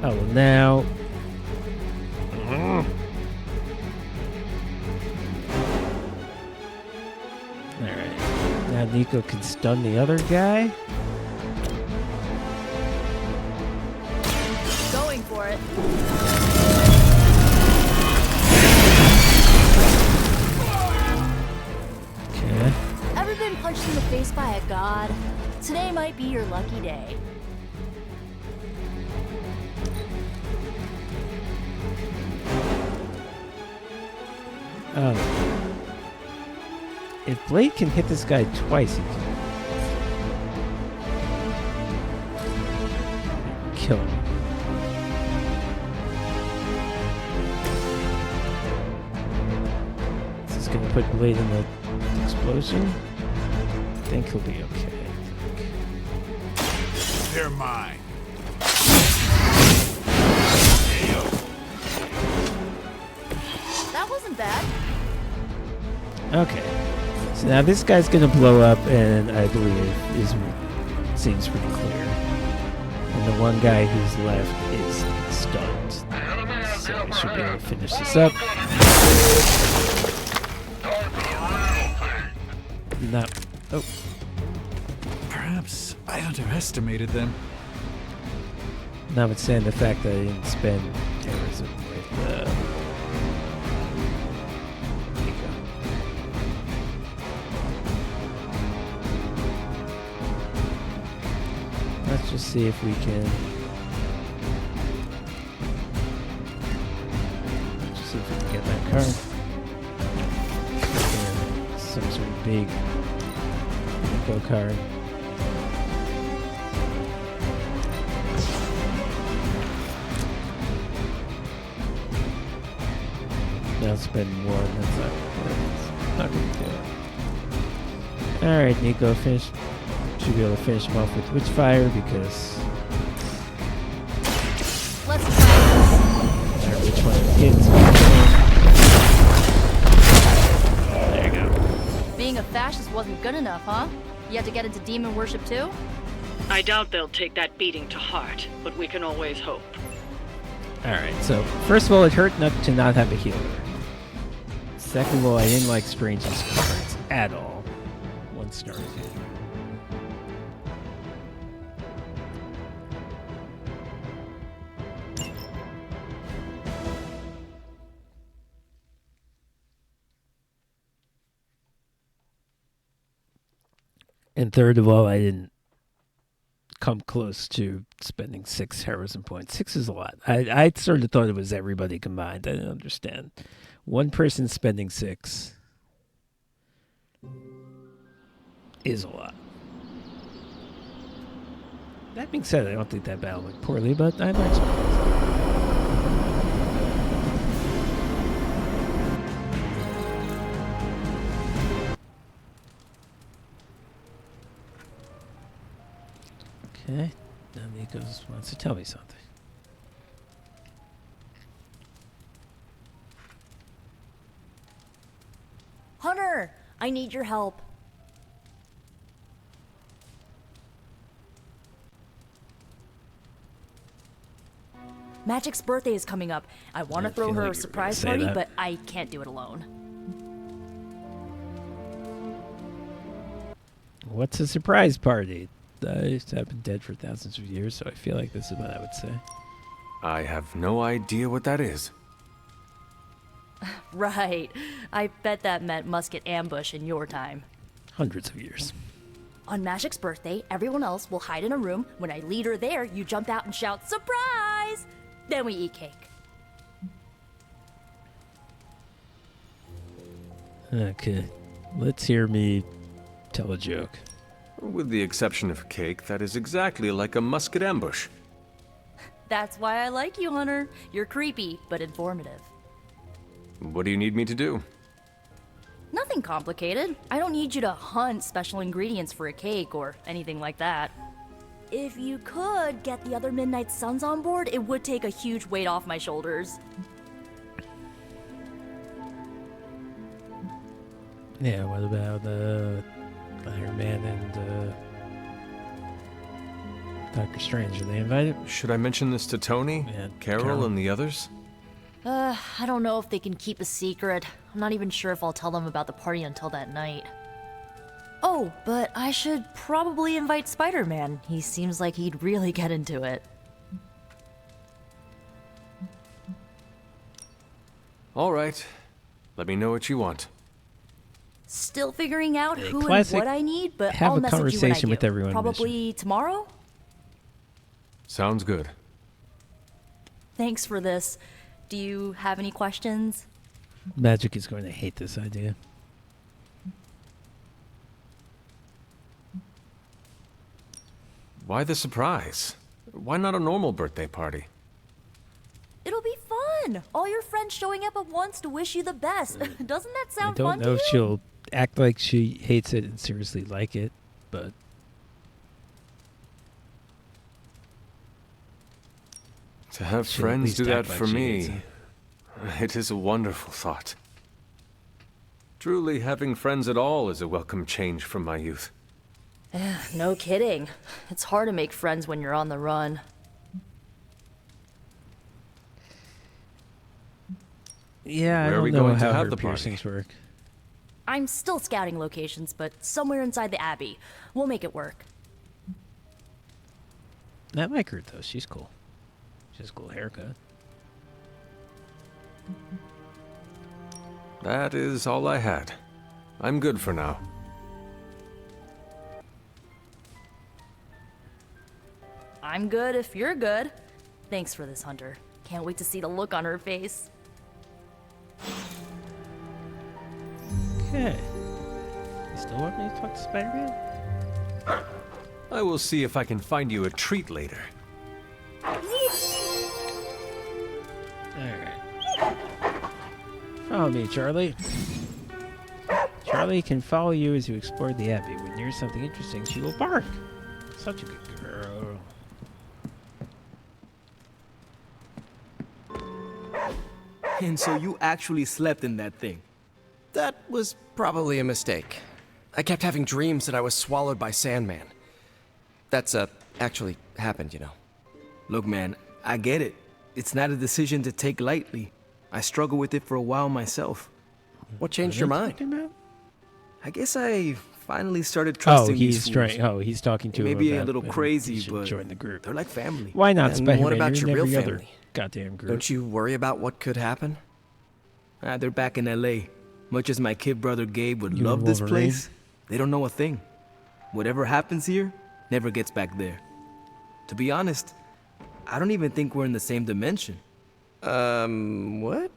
oh, well now alright. Now Nico can stun the other guy. Going for it. Okay. Ever been punched in the face by a god? Today might be your lucky day. If Blade can hit this guy twice, he can kill him. Is this gonna put Blade in the explosion? I think he'll be okay. They're mine. That wasn't bad. Okay. So now this guy's gonna blow up, and I believe seems pretty clear. And the one guy who's left is stunned. So we should be able to finish this up. Not. Oh. Perhaps I underestimated them. Notwithstanding the fact that I didn't spend terrorism with Nico. Let's just see if we can. Let's just see if we can get that card. Some sort of big Nico card. Now spend one. That's not gonna do it. Alright, Nico, finish. Should be able to finish him off with Witchfire because Let's try this. I really kids. There you go. Being a fascist wasn't good enough, huh? You had to get into demon worship too? I doubt they'll take that beating to heart, but we can always hope. Alright, so first of all, it hurt not to not have a healer. Second of all, I didn't like Strange's cards at all. 1 star. And third of all, I didn't come close to spending 6 heroism points. 6 is a lot. I sort of thought it was everybody combined. I didn't understand. One person spending 6 is a lot. That being said, I don't think that battle went poorly, but I learned some things. Okay, now Nikos wants to tell me something. Hunter, I need your help. Magic's birthday is coming up. I want to throw her a surprise party, but I can't do it alone. What's a surprise party? I've been dead for thousands of years, so I feel like this is what I would say. I have no idea what that is. Right. I bet that meant musket ambush in your time. Hundreds of years. On Magic's birthday, everyone else will hide in a room. When I lead her there, you jump out and shout, "Surprise!" Then we eat cake. Okay. Let's hear me tell a joke. With the exception of cake, that is exactly like a musket ambush. That's why I like you, Hunter. You're creepy, but informative. What do you need me to do? Nothing complicated. I don't need you to hunt special ingredients for a cake or anything like that. If you could get the other Midnight Suns on board, it would take a huge weight off my shoulders. Yeah, what about Iron Man and Doctor Strange? Are they invited? Should I mention this to Tony, Carol, and the others? I don't know if they can keep a secret. I'm not even sure if I'll tell them about the party until that night. Oh, but I should probably invite Spider-Man. He seems like he'd really get into it. All right. Let me know what you want. Still figuring out A who and classic what I need, but have I'll a message conversation you when I with do. everyone Probably tomorrow? Sounds good. Thanks for this. Do you have any questions? Magic is going to hate this idea. Why the surprise? Why not a normal birthday party? It'll be fun! All your friends showing up at once to wish you the best. Doesn't that I sound don't fun know to if you? she'll act like she hates it and seriously like it, but To have she'll at friends least do that act like for she hates me, it. it is a wonderful thought. Truly, having friends at all is a welcome change from my youth. No kidding. It's hard to make friends when you're on the run. Yeah, Where I are we don't know going to how have her the party? piercings work. I'm still scouting locations, but somewhere inside the Abbey. We'll make it work. I like her though. She's cool. She has a cool haircut. That is all I had. I'm good for now. I'm good if you're good. Thanks for this, Hunter. Can't wait to see the look on her face. Okay. You still want me to talk to Spider-Man? I will see if I can find you a treat later. Alright. Follow me, Charlie. Charlie can follow you as you explore the Abbey. When near something interesting, she will bark. Such a good girl. And so you actually slept in that thing? That was probably a mistake. I kept having dreams that I was swallowed by Sandman. That's, actually happened, you know. Look, man, I get it. It's not a decision to take lightly. I struggled with it for a while myself. What changed your mind? I guess I finally started trusting these fools. He's talking to They may him be a about little whether crazy, he should but join the group. they're like family. Why not, And Spider-Man? what about You're your in real every other family? goddamn group. Don't you worry about what could happen? They're back in L.A. Much as my kid brother Gabe would You love and this Wolverine? place, they don't know a thing. Whatever happens here never gets back there. To be honest, I don't even think we're in the same dimension. What?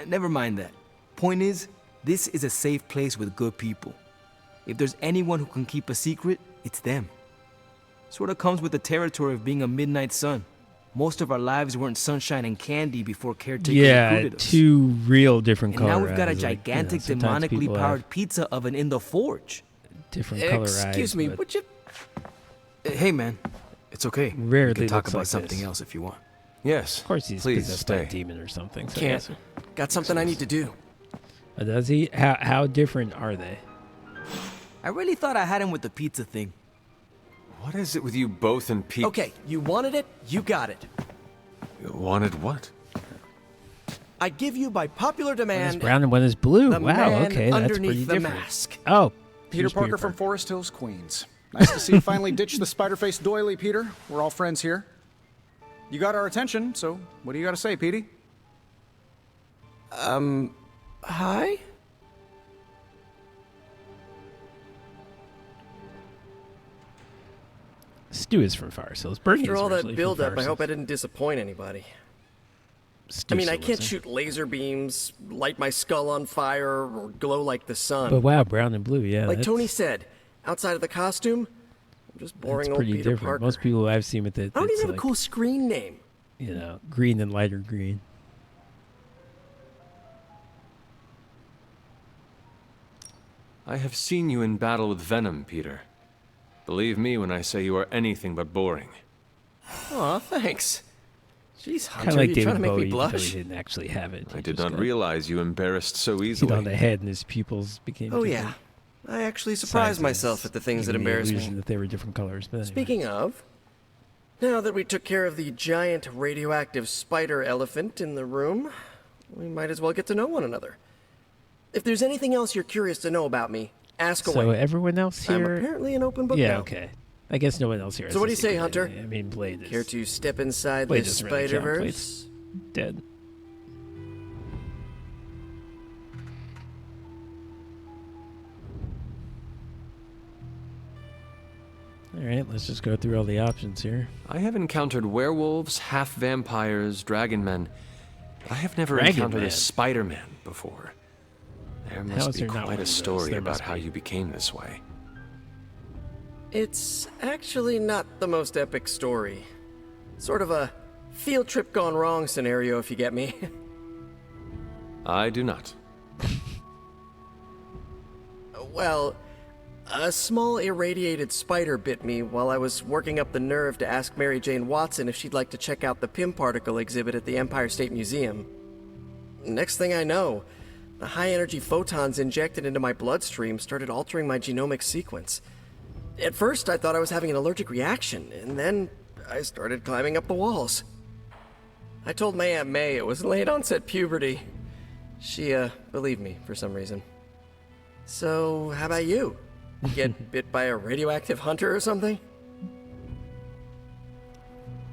Never mind that. Point is, this is a safe place with good people. If there's anyone who can keep a secret, it's them. Sort of comes with the territory of being a Midnight Sun. Most of our lives weren't sunshine and candy before Caretaker recruited us. two real different And color now we've got a eyes, gigantic, sometimes demonically people have powered pizza oven in the forge. different color eyes. Excuse me, but would you... Hey, man. It's okay. Rarely We can talk looks about like something this. else if you want. Yes. Of course, he's please possessed by stay. a demon or something. So Can't. yes. Got something I need to do. Does he? How different are they? I really thought I had him with the pizza thing. What is it with you both and Pete? Okay, you wanted it, you got it. You wanted what? I give you by popular One is demand. brown and one is blue. The Wow. man Okay, that's underneath pretty the different. mask. Oh, Peter here's Parker from Forest Hills, Queens. Nice to see you finally ditch the Spider-Face doily, Peter. We're all friends here. You got our attention, so what do you got to say, Petey? Hi? Stu is from Forest Hills. Bernie After is all that originally from build-up, I Forest hope I Hills. didn't disappoint anybody. Stu I mean, I still can't lives shoot laser beams, light my skull on fire, or glow like the there. sun. But wow, brown and blue. Yeah, like that's, Tony said, outside of the costume, I'm just boring that's old pretty Peter different. Parker. Most people I've seen with it, I don't it's even have like, a cool screen name. you know, green and lighter green. I have seen you in battle with Venom, Peter. Believe me when I say you are anything but boring. Aw, thanks. Jeez, Kind Hunter, of like you David trying to make Bowie, me even though blush? he didn't actually have it. I He did just not got realize you embarrassed so hit easily. on the head, and his pupils became. Oh different yeah, I actually surprised sizes, myself at the things that giving the embarrass illusion me. that they were different colors. But anyway. Speaking of, now that we took care of the giant radioactive spider elephant in the room, we might as well get to know one another. If there's anything else you're curious to know about me, ask So away. everyone else I'm here. apparently an open book Yeah. now. Okay. I guess no one else here. has So what do a you say, secret Hunter? identity. I mean, Blade is Care to step inside Blade this doesn't really count. Spider-Verse? Blade's dead. All right, let's just go through all the options here. I have encountered werewolves, half-vampires, dragon men. I have never Dragon encountered Man. a Spider-Man before. There How must is be there not one quite a of those? story There about must how be. you became this way. It's actually not the most epic story. Sort of a field trip gone wrong scenario, if you get me. I do not. Well, a small irradiated spider bit me while I was working up the nerve to ask Mary Jane Watson if she'd like to check out the Pym particle exhibit at the Empire State Museum. Next thing I know, the high-energy photons injected into my bloodstream started altering my genomic sequence. At first, I thought I was having an allergic reaction, and then I started climbing up the walls. I told my Aunt May it was late-onset puberty. She, believed me for some reason. So, how about you? Get bit by a radioactive hunter or something?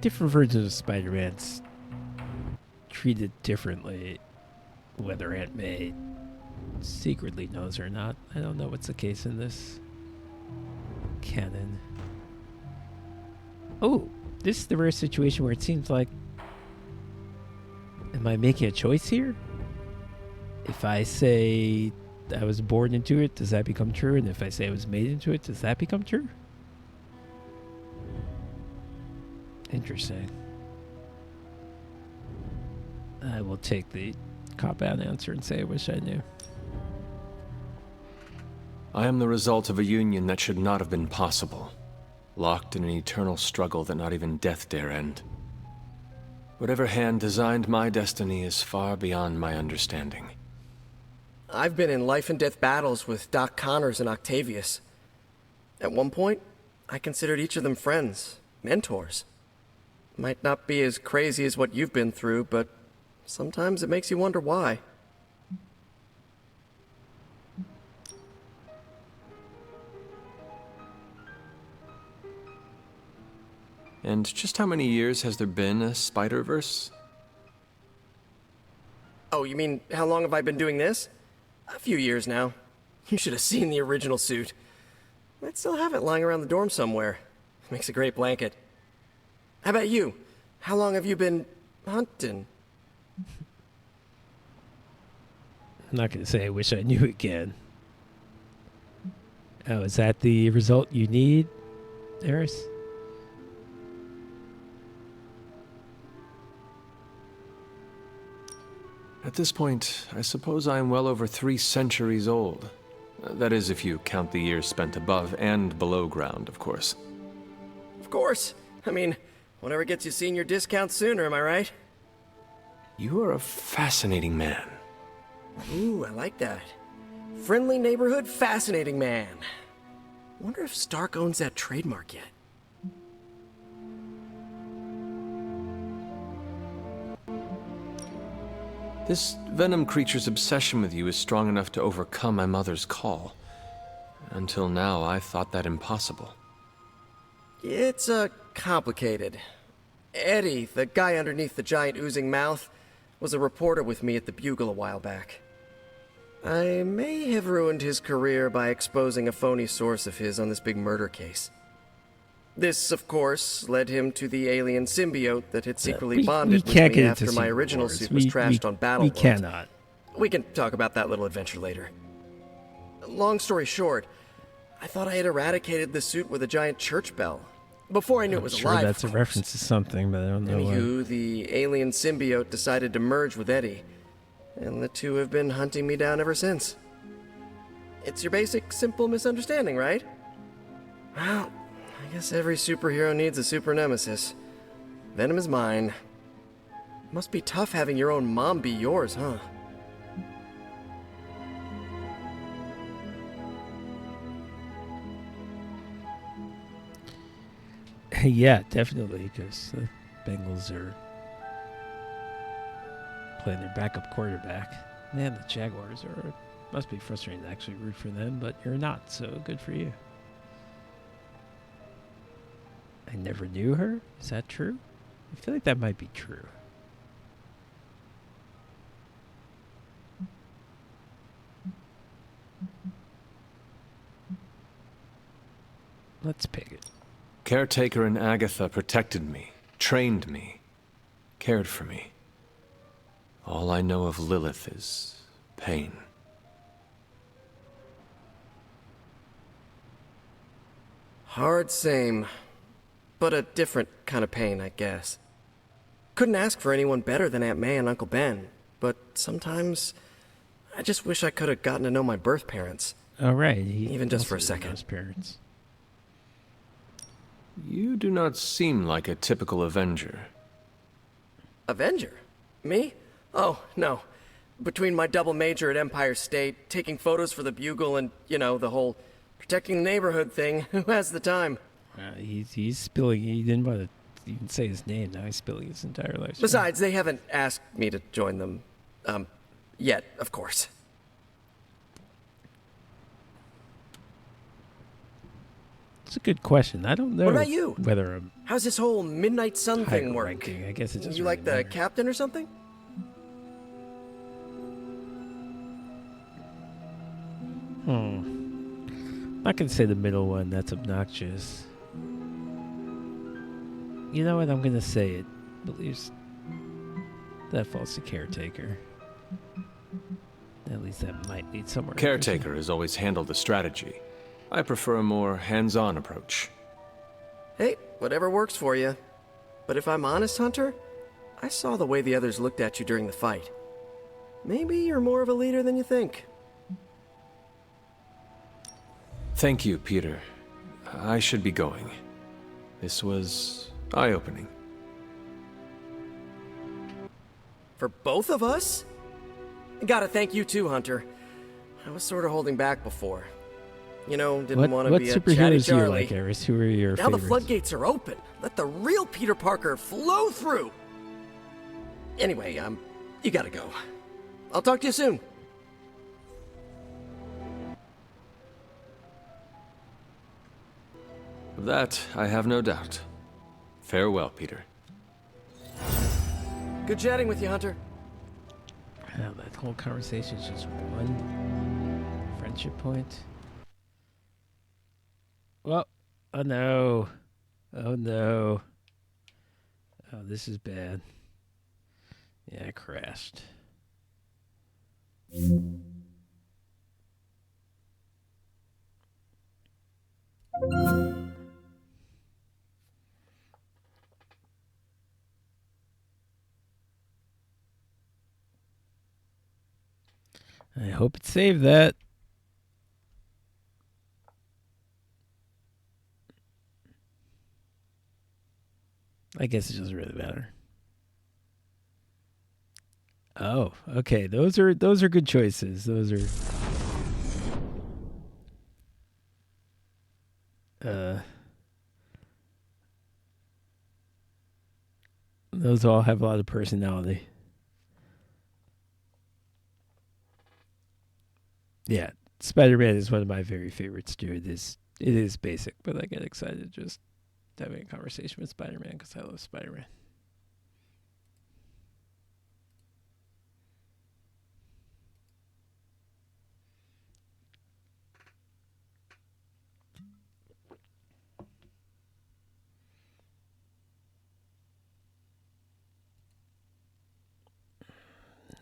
Different versions of Spider-Man's treated differently, whether Aunt May secretly knows or not. I don't know what's the case in this canon. Oh, this is the rare situation where it seems like, am I making a choice here? If I say I was born into it, does that become true? And if I say I was made into it, does that become true? Interesting. I will take the cop-out answer and say I wish I knew. I am the result of a union that should not have been possible. Locked in an eternal struggle that not even death dare end. Whatever hand designed my destiny is far beyond my understanding. I've been in life and death battles with Doc Connors and Octavius. At one point, I considered each of them friends, mentors. Might not be as crazy as what you've been through, but sometimes it makes you wonder why. And just how many years has there been a Spider-Verse? Oh, you mean how long have I been doing this? A few years now. You should have seen the original suit. I still have it lying around the dorm somewhere. Makes a great blanket. How about you? How long have you been hunting? I'm not going to say I wish I knew again. Oh, is that the result you need, Eris? At this point, I suppose I am well over 3 centuries old. That is, if you count the years spent above and below ground, of course. Of course. I mean, whatever gets you senior discount sooner, am I right? You are a fascinating man. Ooh, I like that. Friendly neighborhood, fascinating man. Wonder if Stark owns that trademark yet. This Venom creature's obsession with you is strong enough to overcome my mother's call. Until now, I thought that impossible. It's, complicated. Eddie, the guy underneath the giant oozing mouth, was a reporter with me at the Bugle a while back. I may have ruined his career by exposing a phony source of his on this big murder case. This, of course, led him to the alien symbiote that had secretly bonded with me after my original suit was trashed on Battleworld. We cannot. We can talk about that little adventure later. Long story short, I thought I had eradicated the suit with a giant church bell. Before I knew it was sure alive, that's a reference to something, but I don't know what. Anywho, the alien symbiote decided to merge with Eddie, and the two have been hunting me down ever since. It's your basic, simple misunderstanding, right? Well, I guess every superhero needs a super nemesis. Venom is mine. Must be tough having your own mom be yours, huh? Yeah, definitely, because the Bengals are playing their backup quarterback. Man, the Jaguars are... Must be frustrating to actually root for them, but you're not, so good for you. I never knew her? Is that true? I feel like that might be true. Let's pick it. Caretaker and Agatha protected me, trained me, cared for me. All I know of Lilith is pain. Hard same, but a different kind of pain, I guess. Couldn't ask for anyone better than Aunt May and Uncle Ben, but sometimes I just wish I could have gotten to know my birth parents. Oh, right. Even just for a second. His parents. You do not seem like a typical Avenger. Avenger? Me? Oh, no. Between my double major at Empire State, taking photos for the Bugle, and, you know, the whole protecting the neighborhood thing, who has the time? He's spilling. He didn't want to even say his name. Now he's spilling his entire life. Besides, they haven't asked me to join them. Yet, of course. It's a good question. I don't know. What about you? Whether I'm How's this whole Midnight Sun thing work? ranking. I guess it's just You like the captain or something? I'm not gonna say the middle one. That's obnoxious. You know what? I'm gonna say it. At least that falls to Caretaker. At least that might lead somewhere. Caretaker has always handled the strategy. I prefer a more hands-on approach. Hey, whatever works for you. But if I'm honest, Hunter, I saw the way the others looked at you during the fight. Maybe you're more of a leader than you think. Thank you, Peter. I should be going. This was eye-opening. For both of us? Gotta thank you too, Hunter. I was sort of holding back before. You know, didn't want to what be a chatty superheroes do you Charlie. like, Eris? Who are your Now the favorites? floodgates are open. Let the real Peter Parker flow through. Anyway, you gotta go. I'll talk to you soon. Of that, I have no doubt. Farewell, Peter. Good chatting with you, Hunter. Wow, that whole conversation is just one friendship point. Well, oh no. Oh no. Oh, this is bad. Yeah, I crashed. I hope it saved that. I guess it doesn't really matter. Oh, okay. Those are good choices. Those all have a lot of personality. Yeah, Spider-Man is one of my very favorites, dude. It is basic, but I get excited just having a conversation with Spider-Man because I love Spider-Man.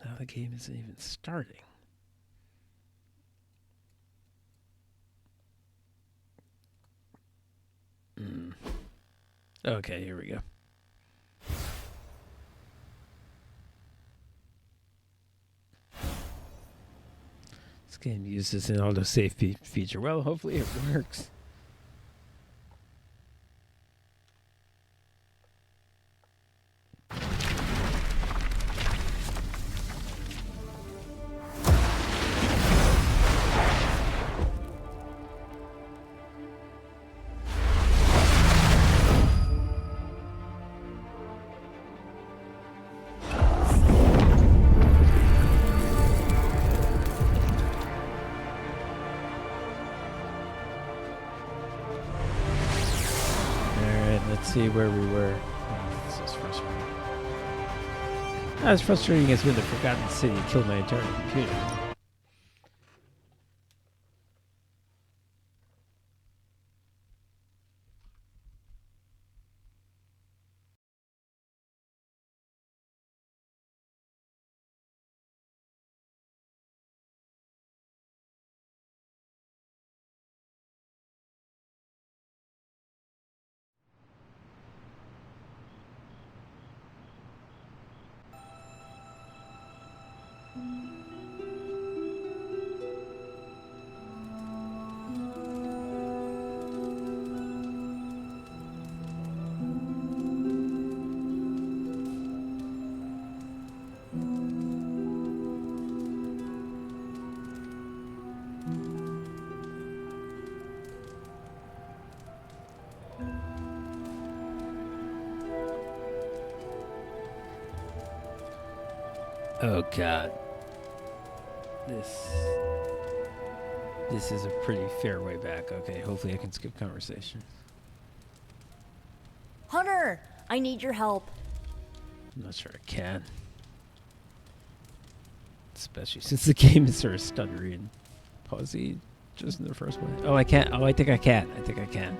Now the game isn't even starting. Okay, here we go. This game uses an autosave feature. Well, hopefully it works. See where we were. Oh, this is frustrating. Not as frustrating as when the Forgotten City killed my entire computer. Oh God. This is a pretty fair way back. Okay, hopefully I can skip conversation. Hunter, I need your help. I'm not sure I can. Especially since the game is sort of stuttery and pausey just in the first place. Oh, I can't. Oh, I think I can. I think I can.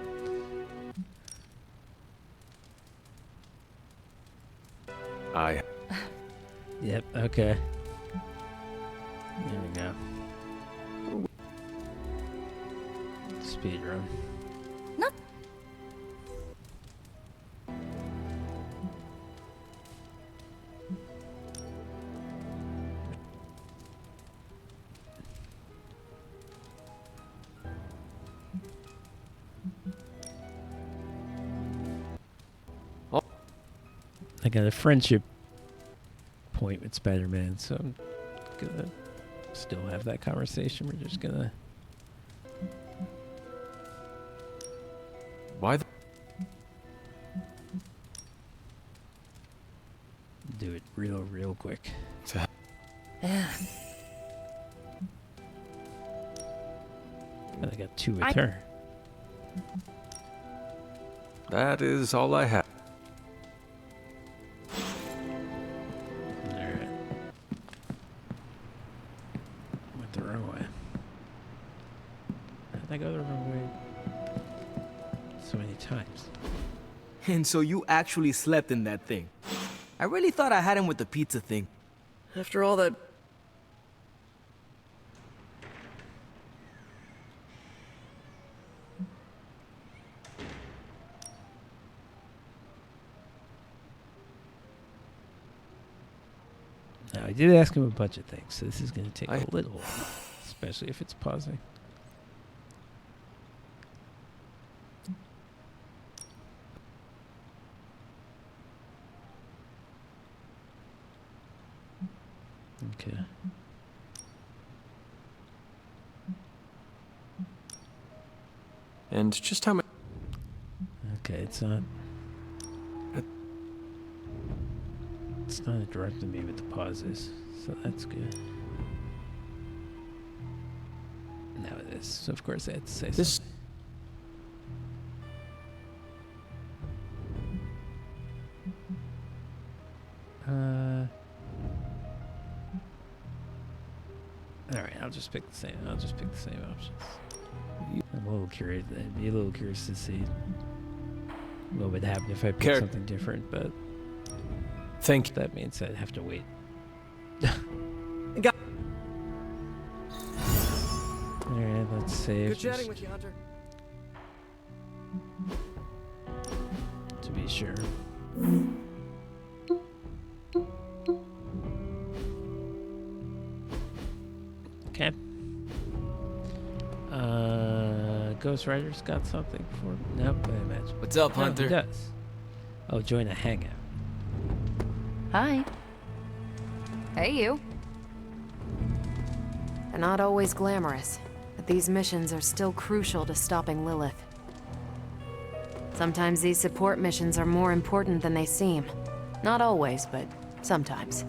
Yep, okay. There we go. Speed run. No. I got a friendship point with Spider-Man, so I'm gonna still have that conversation. We're just gonna... Why the... do it real quick. And I got 2 with her. That is all I have. Alright. Went the wrong way. How'd I go the wrong way so many times? And so you actually slept in that thing. I really thought I had him with the pizza thing. After all that... Now, I did ask him a bunch of things, so this is going to take a little while, especially if it's pausing. Okay. And just how much... Okay, it's not... It's not interrupting me with the pauses, so that's good. Now it is. So of course I had to say something. Alright, I'll just pick the same. I'll just pick the same options. I'm a little curious. I'd be a little curious to see what would happen if I picked something different, but that means I'd have to wait. Alright, let's save. Good chatting with you, Hunter. To be sure. Okay. Ghost Rider's got something for... Nope, I imagine. What's up, No, Hunter? He does. Oh, join a hangout. Hi. Hey, you. They're not always glamorous, but these missions are still crucial to stopping Lilith. Sometimes these support missions are more important than they seem. Not always, but sometimes.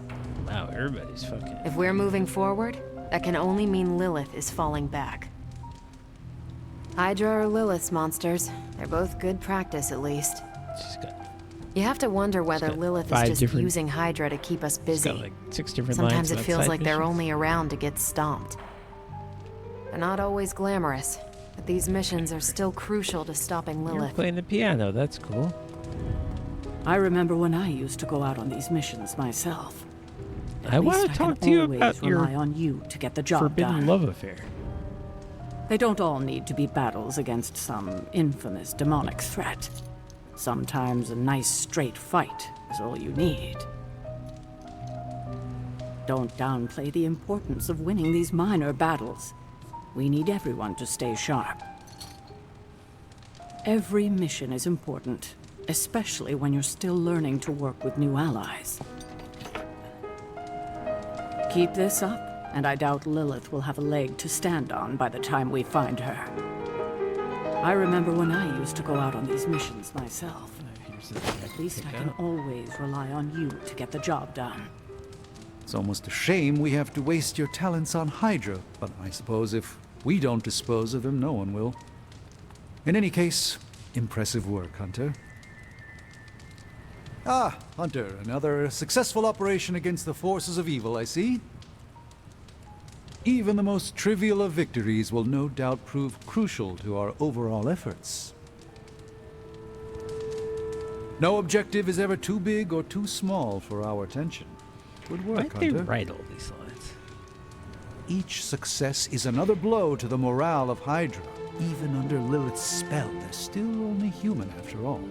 Wow, everybody's fucking... If we're moving forward, that can only mean Lilith is falling back. Hydra or Lilith's monsters. They're both good practice, at least. You have to wonder whether Lilith is just using Hydra to keep us busy. Got like 6 different Sometimes lines it feels outside like they're missions. only around to get stomped. They're not always glamorous, but these missions are still crucial to stopping You're Lilith. playing the piano, that's cool. I remember when I used to go out on these missions myself. I want to talk to you about your rely on you to get the job forbidden done. love affair. They don't all need to be battles against some infamous demonic threat. Sometimes a nice straight fight is all you need. Don't downplay the importance of winning these minor battles. We need everyone to stay sharp. Every mission is important, especially when you're still learning to work with new allies. Keep this up, and I doubt Lilith will have a leg to stand on by the time we find her. I remember when I used to go out on these missions myself. At least I can always rely on you to get the job done. It's almost a shame we have to waste your talents on Hydra, but I suppose if we don't dispose of them, no one will. In any case, impressive work, Hunter. Ah, Hunter, another successful operation against the forces of evil, I see. Even the most trivial of victories will no doubt prove crucial to our overall efforts. No objective is ever too big or too small for our attention. Good work, Why'd they Hunter. write all these lines? Each success is another blow to the morale of Hydra. Even under Lilith's spell, they're still only human after all.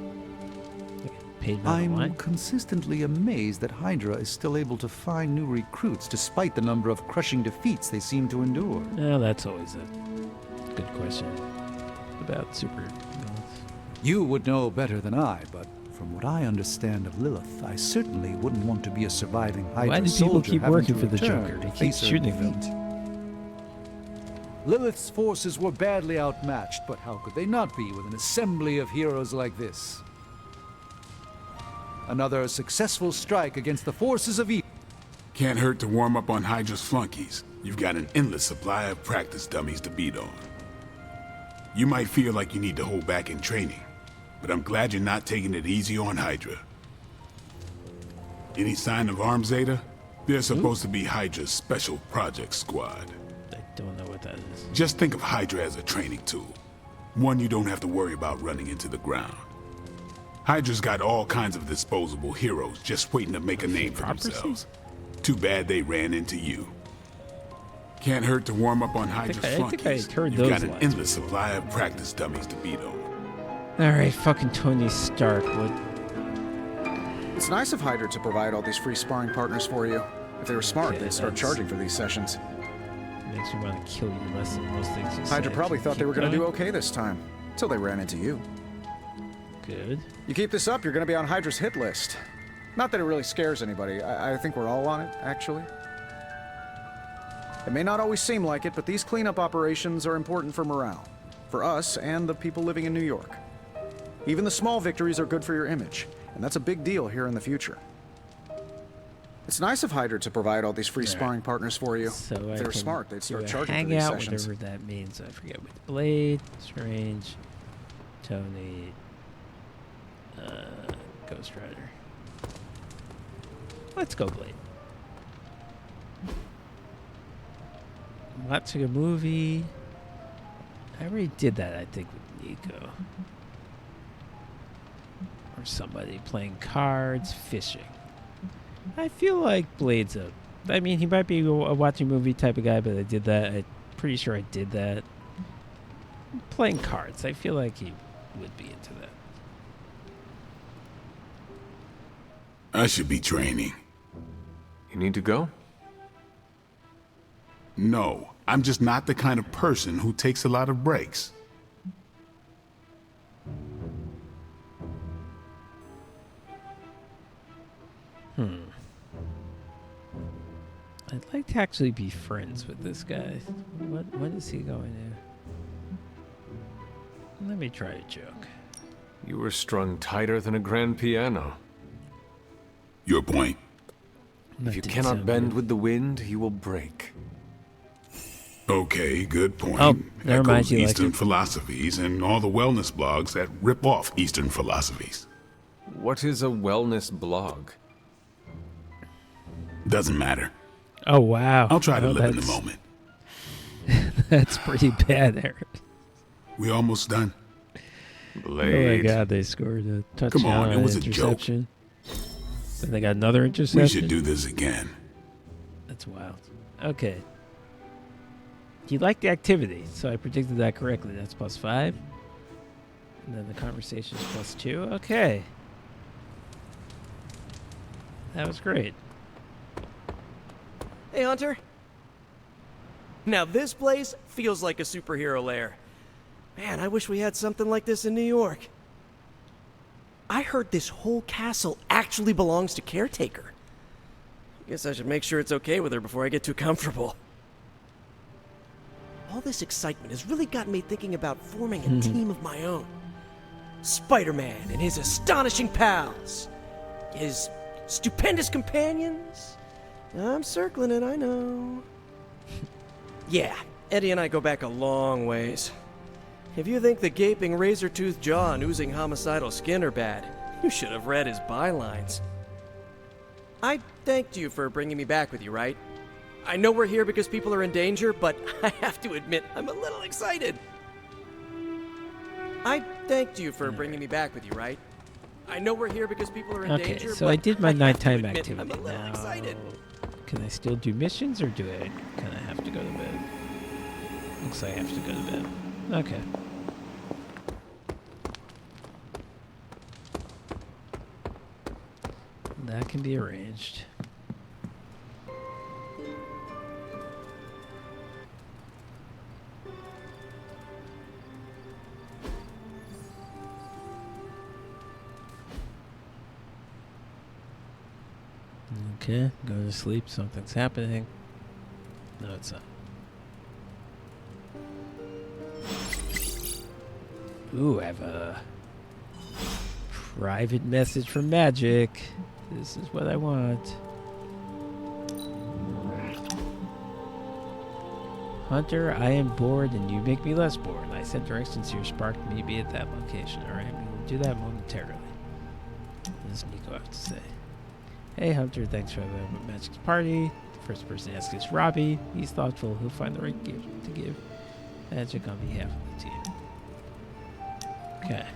I'm consistently amazed that Hydra is still able to find new recruits despite the number of crushing defeats they seem to endure. Well, that's always a good question about super villains. You would know better than I, but From what I understand of Lilith, I certainly wouldn't want to be a surviving Hydra Why do people soldier keep having working to for the return Joker? to They keep face her shooting them. defeat. Lilith's forces were badly outmatched, but how could they not be with an assembly of heroes like this? Another successful strike against the forces of evil. Can't hurt to warm up on Hydra's flunkies. You've got an endless supply of practice dummies to beat on. You might feel like you need to hold back in training, but I'm glad you're not taking it easy on Hydra. Any sign of Arm Zeta? They're supposed to be Hydra's special project squad. I don't know what that is. Just think of Hydra as a training tool. One you don't have to worry about running into the ground. Hydra's got all kinds of disposable heroes just waiting to make a name for themselves. Too bad they ran into you. Can't hurt to warm up on Hydra's flunkies. You've got an endless supply of practice dummies to beat on. Alright, fucking Tony Stark. What? It's nice of Hydra to provide all these free sparring partners for you. If they were smart, Okay, they'd start that's- charging for these sessions. Makes me want to kill you less than most things you Hydra say. probably thought they Keep were going to do going. okay this time, until they ran into you. Good. You keep this up, you're going to be on Hydra's hit list. Not that it really scares anybody. I think we're all on it, actually. It may not always seem like it, but these cleanup operations are important for morale. For us and the people living in New York. Even the small victories are good for your image, and that's a big deal here in the future. It's nice of Hydra to provide all these free sparring partners for you. So If I they were can smart, they'd do start a charging for these hangout, sessions. whatever that means. I forget. With Blade, Strange, Tony, Ghost Rider. Let's go, Blade. Watching a movie. I already did that, I think, with Nico. Or somebody playing cards, fishing. I feel like Blade's I mean, he might be a watching movie type of guy, but I did that. I'm pretty sure I did that. Playing cards. I feel like he would be into that. I should be training. You need to go? No, I'm just not the kind of person who takes a lot of breaks. I'd like to actually be friends with this guy. What is he going to? Let me try a joke. You were strung tighter than a grand piano. Your point. If you cannot bend with the wind, you will break. Okay, good point. Oh, never mind, Echoes you like Eastern it. philosophies and all the wellness blogs that rip off Eastern philosophies. What is a wellness blog? Doesn't matter. Oh, wow. I'll try to Oh, live in the that's- moment. That's pretty bad, Eric. We almost done. Oh my god, they scored a touchdown. Come on, it and was a joke. interception. Then they got another interception. We should do this again. That's wild. Okay. You like the activity, so I predicted that correctly. That's +5. And then the conversation is +2. Okay. That was great. Hey, Hunter. Now this place feels like a superhero lair. Man, I wish we had something like this in New York. I heard this whole castle actually belongs to Caretaker. Guess I should make sure it's okay with her before I get too comfortable. All this excitement has really got me thinking about forming a team of my own. Spider-Man and his astonishing pals. His stupendous companions. I'm circling it, I know. Yeah, Eddie and I go back a long ways. If you think the gaping razor-toothed jaw and oozing homicidal skin are bad, you should have read his bylines. I thanked you for bringing me back with you, right? I know we're here because people are in danger, but I have to admit, I'm a little excited. I thanked you for bringing me back with you, right? I know we're here because people are in Okay, danger, so but I did my have to nighttime admit, activity. I'm a little Now, excited. can I still do missions, or do I kind of have to go to bed? Looks like I have to go to bed. Okay. That can be arranged. Okay, go to sleep. Something's happening. No, it's not. Ooh, I have a private message from Magic. This is what I want. Hunter, I am bored and you make me less bored. I sent directions to your spark to meet me at that location. Alright, we will do that momentarily. What does Nico have to say? Hey Hunter, thanks for having a Magic's party. The first person to ask is Robbie. He's thoughtful. He'll find the right gift to give Magic on behalf of the team. Okay.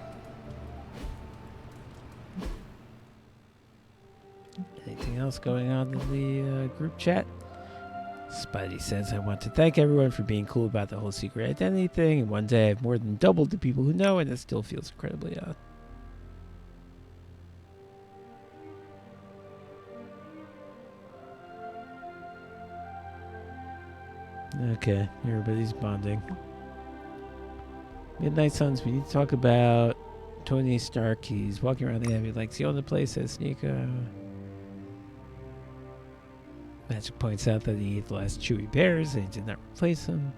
Anything else going on in the group chat? Spidey says, I want to thank everyone for being cool about the whole secret identity thing. And one day I've more than doubled the people who know, and it still feels incredibly odd. Okay, everybody's bonding. Midnight Suns, we need to talk about Tony Stark. He's walking around the Abbey like he owns the place, says Nico. Magic points out that he ate the last Chewy bears and he did not replace them.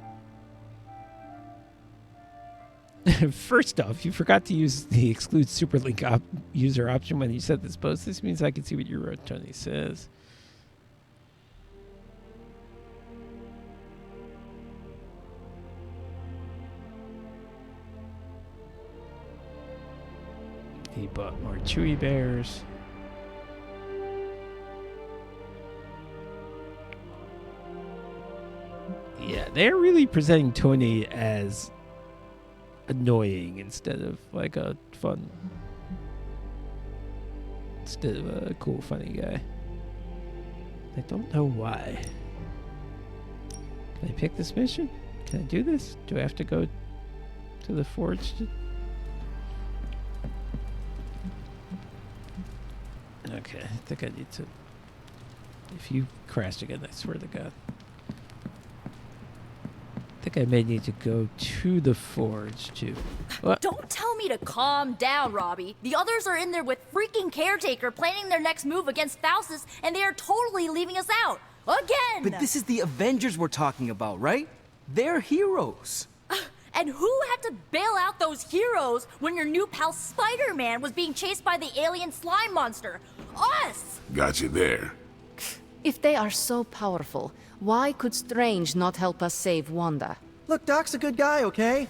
First off, you forgot to use the exclude superlink user option when you set this post. This means I can see what you wrote, Tony says. He bought more Chewy bears. Yeah, they're really presenting Tony as annoying instead of like a fun, instead of a cool, funny guy. I don't know why. Can I pick this mission? Can I do this? Do I have to go to the forge? Okay, I think I need to. If you crash again, I swear to God. I think I may need to go to the forge too. What? Don't tell me to calm down, Robbie. The others are in there with freaking Caretaker planning their next move against Faustus, and they are totally leaving us out. Again! But this is the Avengers we're talking about, right? They're heroes. And who had to bail out those heroes when your new pal Spider-Man was being chased by the alien slime monster? Us! Got you there. If they are so powerful, why could Strange not help us save Wanda? Look, Doc's a good guy, okay?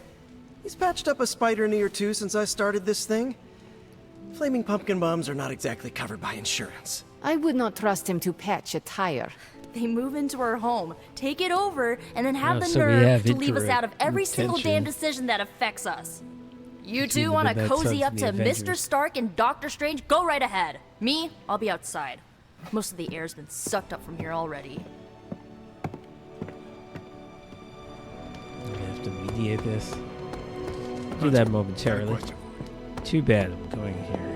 He's patched up a spider knee or two since I started this thing. Flaming pumpkin bombs are not exactly covered by insurance. I would not trust him to patch a tire. They move into our home, take it over, and then have the so we nerve have to leave us incorrect out of every single intention. damn decision that affects us. You Between two the want to Midnight cozy Suns up and to the Mr. Avengers. Stark and Doctor Strange? Go right ahead. Me, I'll be outside. Most of the air's been sucked up from here already. We have to mediate this. Do that momentarily. Too bad I'm going here.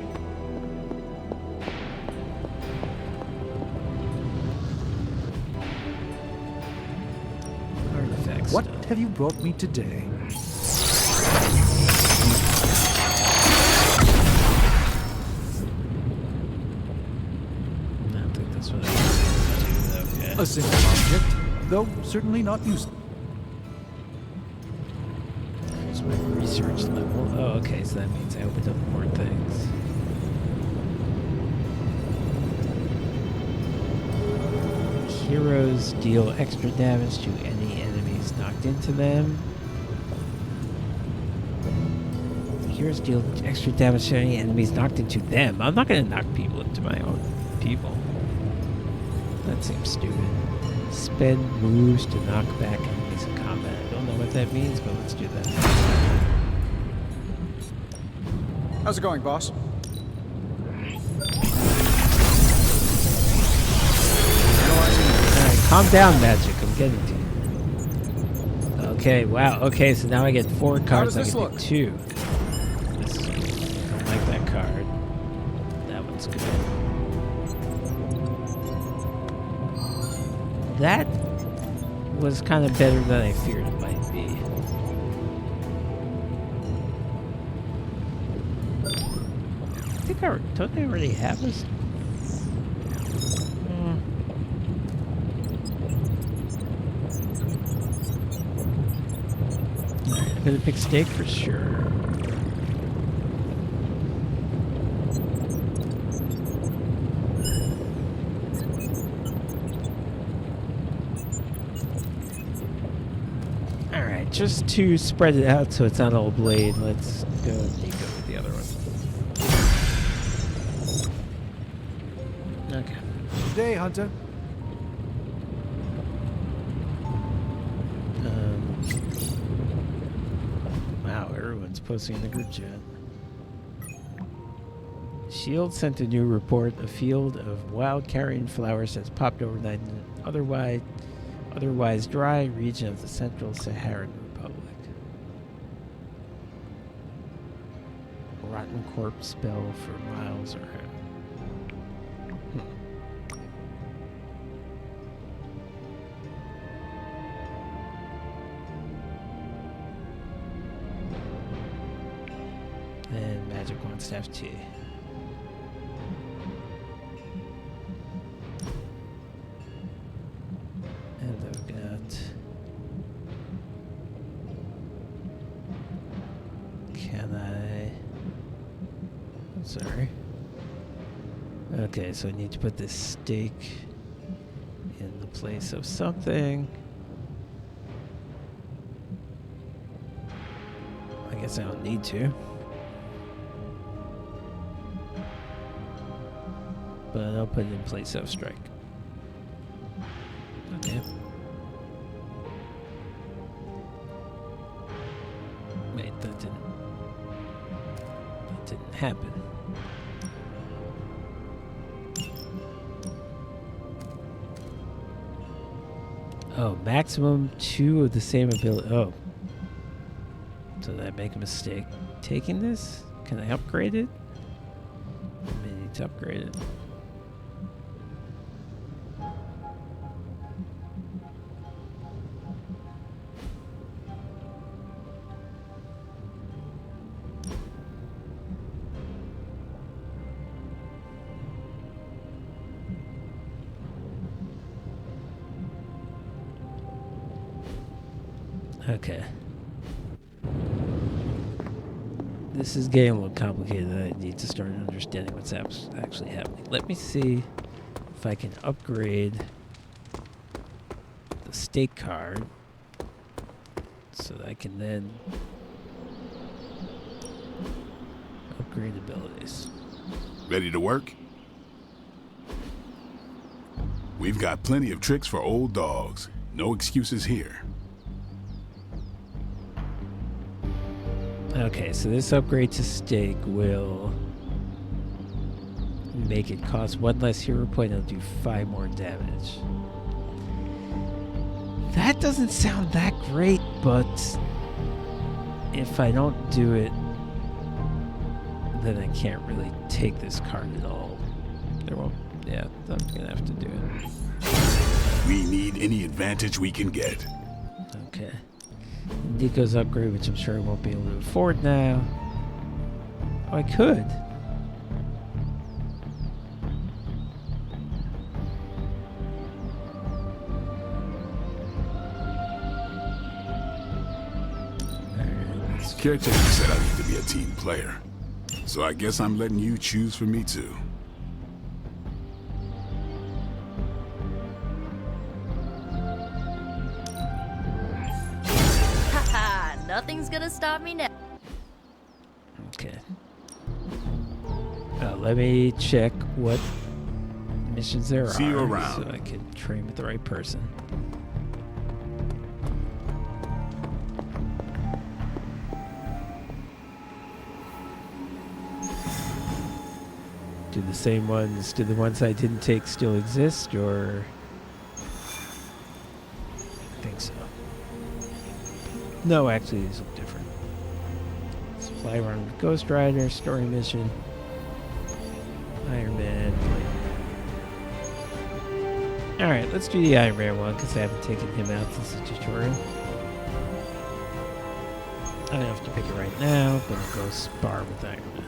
Artifacts. What have you brought me today? I don't think that's what I wanted to do, though. A simple object, though certainly not useful. Here's my research level. Oh, okay, so that means I opened up more things. Heroes deal extra damage to any enemies knocked into them. Heroes deal extra damage to any enemies knocked into them. I'm not going to knock people into my own people. That seems stupid. Spend moves to knock back enemies in combat. I don't know what that means, but let's do that. How's it going, boss? Alright, calm down, Magic. I'm getting to you. Okay, wow. Okay, so now I get 4 cards. How I does this can look? do 2. This, I don't like that card. That one's good. That was kind of better than I feared it might be. I think don't they already have this? gonna pick steak for sure. Alright, just to spread it out so it's not all blade, let's go Nico with the other one. Okay. Good day, Hunter. Wow, everyone's posting in the group chat. Shield sent a new report. A field of wild carrion flowers has popped overnight in an otherwise dry region of the Central Saharan Republic. Rotten corpse spell for miles around. And Magic wants to have tea. And I've got... Can I... I'm sorry. Okay, so I need to put this steak in the place of something. I guess I don't need to. But I'll put it in place of strike. Okay. Wait, that didn't happen. Oh, maximum 2 of the same ability. Oh. So did I make a mistake taking this? Can I upgrade it? I may need to upgrade it. Okay. This is getting a little complicated. I need to start understanding what's actually happening. Let me see if I can upgrade the stake card so that I can then upgrade abilities. Ready to work? We've got plenty of tricks for old dogs. No excuses here. Okay, so this upgrade to stake will make it cost 1 less hero point and it'll do 5 more damage. That doesn't sound that great, but if I don't do it, then I can't really take this card at all. There won't, yeah, I'm gonna have to do it. We need any advantage we can get. Okay. Nico's upgrade, which I'm sure I won't be able to afford now. Oh, I could. Caretaker said I need to be a team player. So I guess I'm letting you choose for me too. Nothing's gonna stop me now. Okay. Let me check what missions there See are you around. so I can train with the right person. Do the ones I didn't take still exist, or? I think so. No, actually, these look different. Supply run with Ghost Rider, story mission, Iron Man. Alright, let's do the Iron Man one because I haven't taken him out since the tutorial. I don't have to pick it right now, but I'll go spar with Iron Man.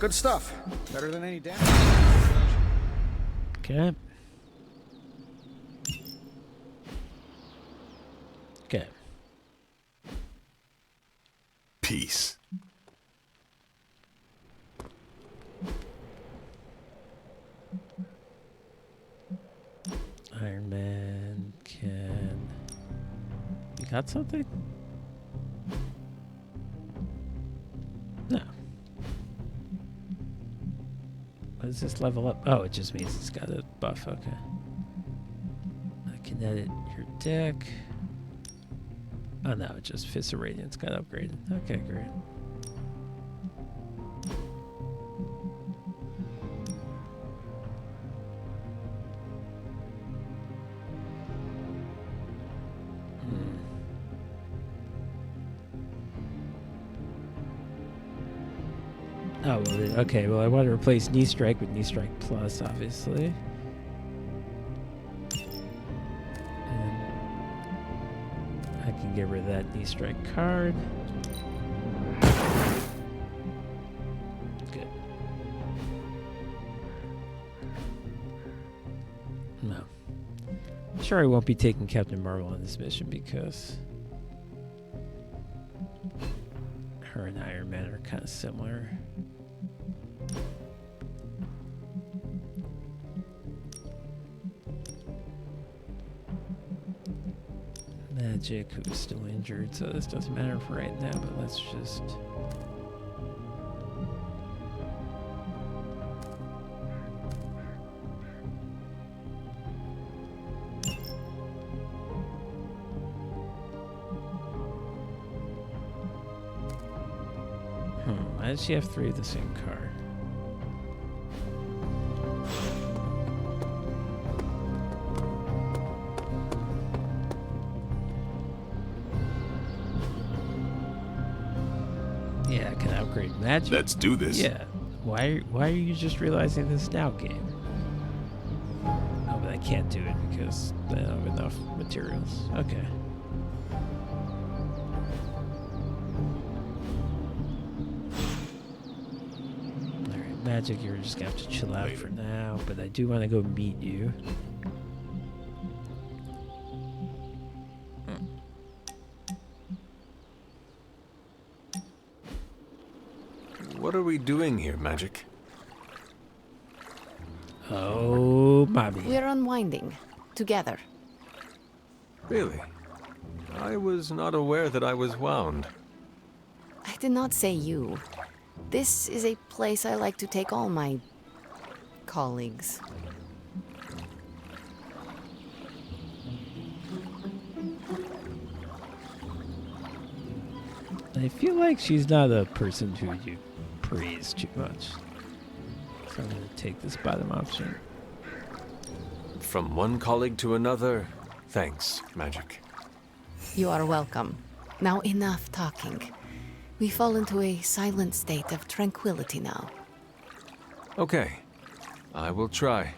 Good stuff. Better than any damage. Okay. Okay. Peace. Iron Man can... You got something? No. What does this level up? Oh, it just means it's got a buff. Okay. I can edit your deck. Oh no, it just Fist of Radiance got upgraded. Okay, great. Oh, well, okay, well I want to replace Knee Strike with Knee Strike Plus, obviously. And I can get rid of that Knee Strike card. Good. No. I'm sure I won't be taking Captain Marvel on this mission because her and Iron Man are kind of similar. Magic, who's still injured, so this doesn't matter for right now, but let's just... Why does she have 3 of the same card? Yeah, I can upgrade magic. Let's do this. Yeah. Why are you just realizing this now, game? Oh, but I can't do it because I don't have enough materials. Okay. Alright, magic, you're just gonna have to chill out for now, but I do want to go meet you. What are we doing here, Magic? Oh, mommy. We're unwinding. Together. Really? I was not aware that I was wound. I did not say you. This is a place I like to take all my... colleagues. I feel like she's not a person who you praise too much. So I'm going to take this bottom option. From one colleague to another, thanks, Magic. You are welcome. Now enough talking. We fall into a silent state of tranquility now. Okay, I will try.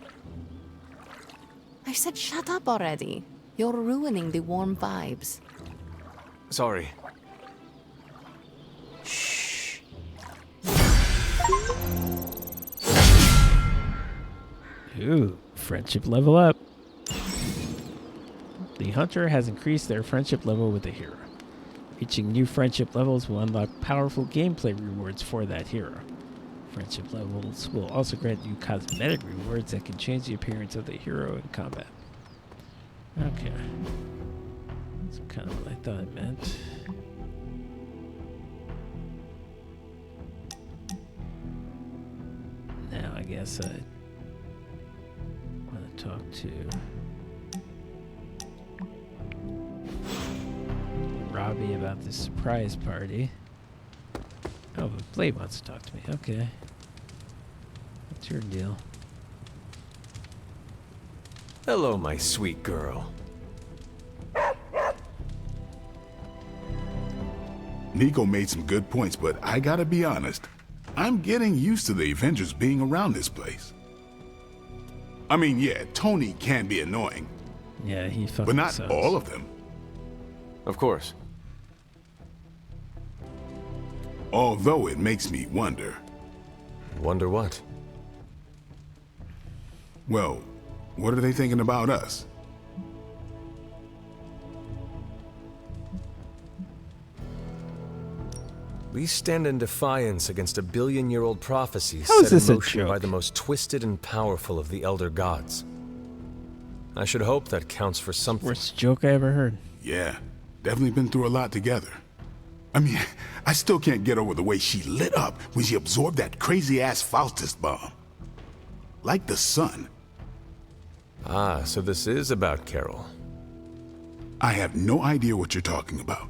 I said shut up already. You're ruining the warm vibes. Sorry. Shh. Ooh, friendship level up. The hunter has increased their friendship level with the hero. Reaching new friendship levels will unlock powerful gameplay rewards for that hero. Friendship levels will also grant you cosmetic rewards that can change the appearance of the hero in combat. Okay. That's kind of what I thought it meant. Now I guess I want to talk to Robbie about this surprise party. Oh, but Blade wants to talk to me. Okay. What's your deal? Hello, my sweet girl. Nico made some good points, but I gotta be honest. I'm getting used to the Avengers being around this place. I mean, yeah, Tony can be annoying. Yeah, he fucking But not sucks. all of them. Of course. Although it makes me wonder, Wonder what? Well, what are they thinking about us? We stand in defiance against a billion-year-old prophecy How is set this in a motion joke? by the most twisted and powerful of the Elder Gods. I should hope that counts for something. Worst joke I ever heard. Yeah, definitely been through a lot together. I mean, I still can't get over the way she lit up when she absorbed that crazy-ass Faustus bomb. Like the sun. Ah, so this is about Carol. I have no idea what you're talking about.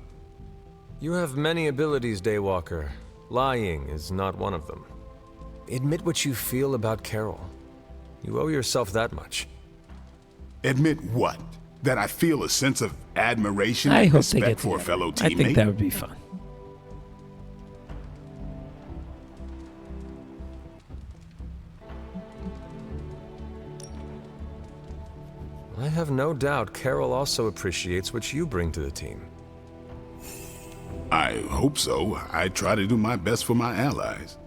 You have many abilities, Daywalker. Lying is not one of them. Admit what you feel about Carol. You owe yourself that much. Admit what? That I feel a sense of admiration I and hope they respect get for a together. fellow I teammate? think that would be fun. I have no doubt Carol also appreciates what you bring to the team. I hope so. I try to do my best for my allies.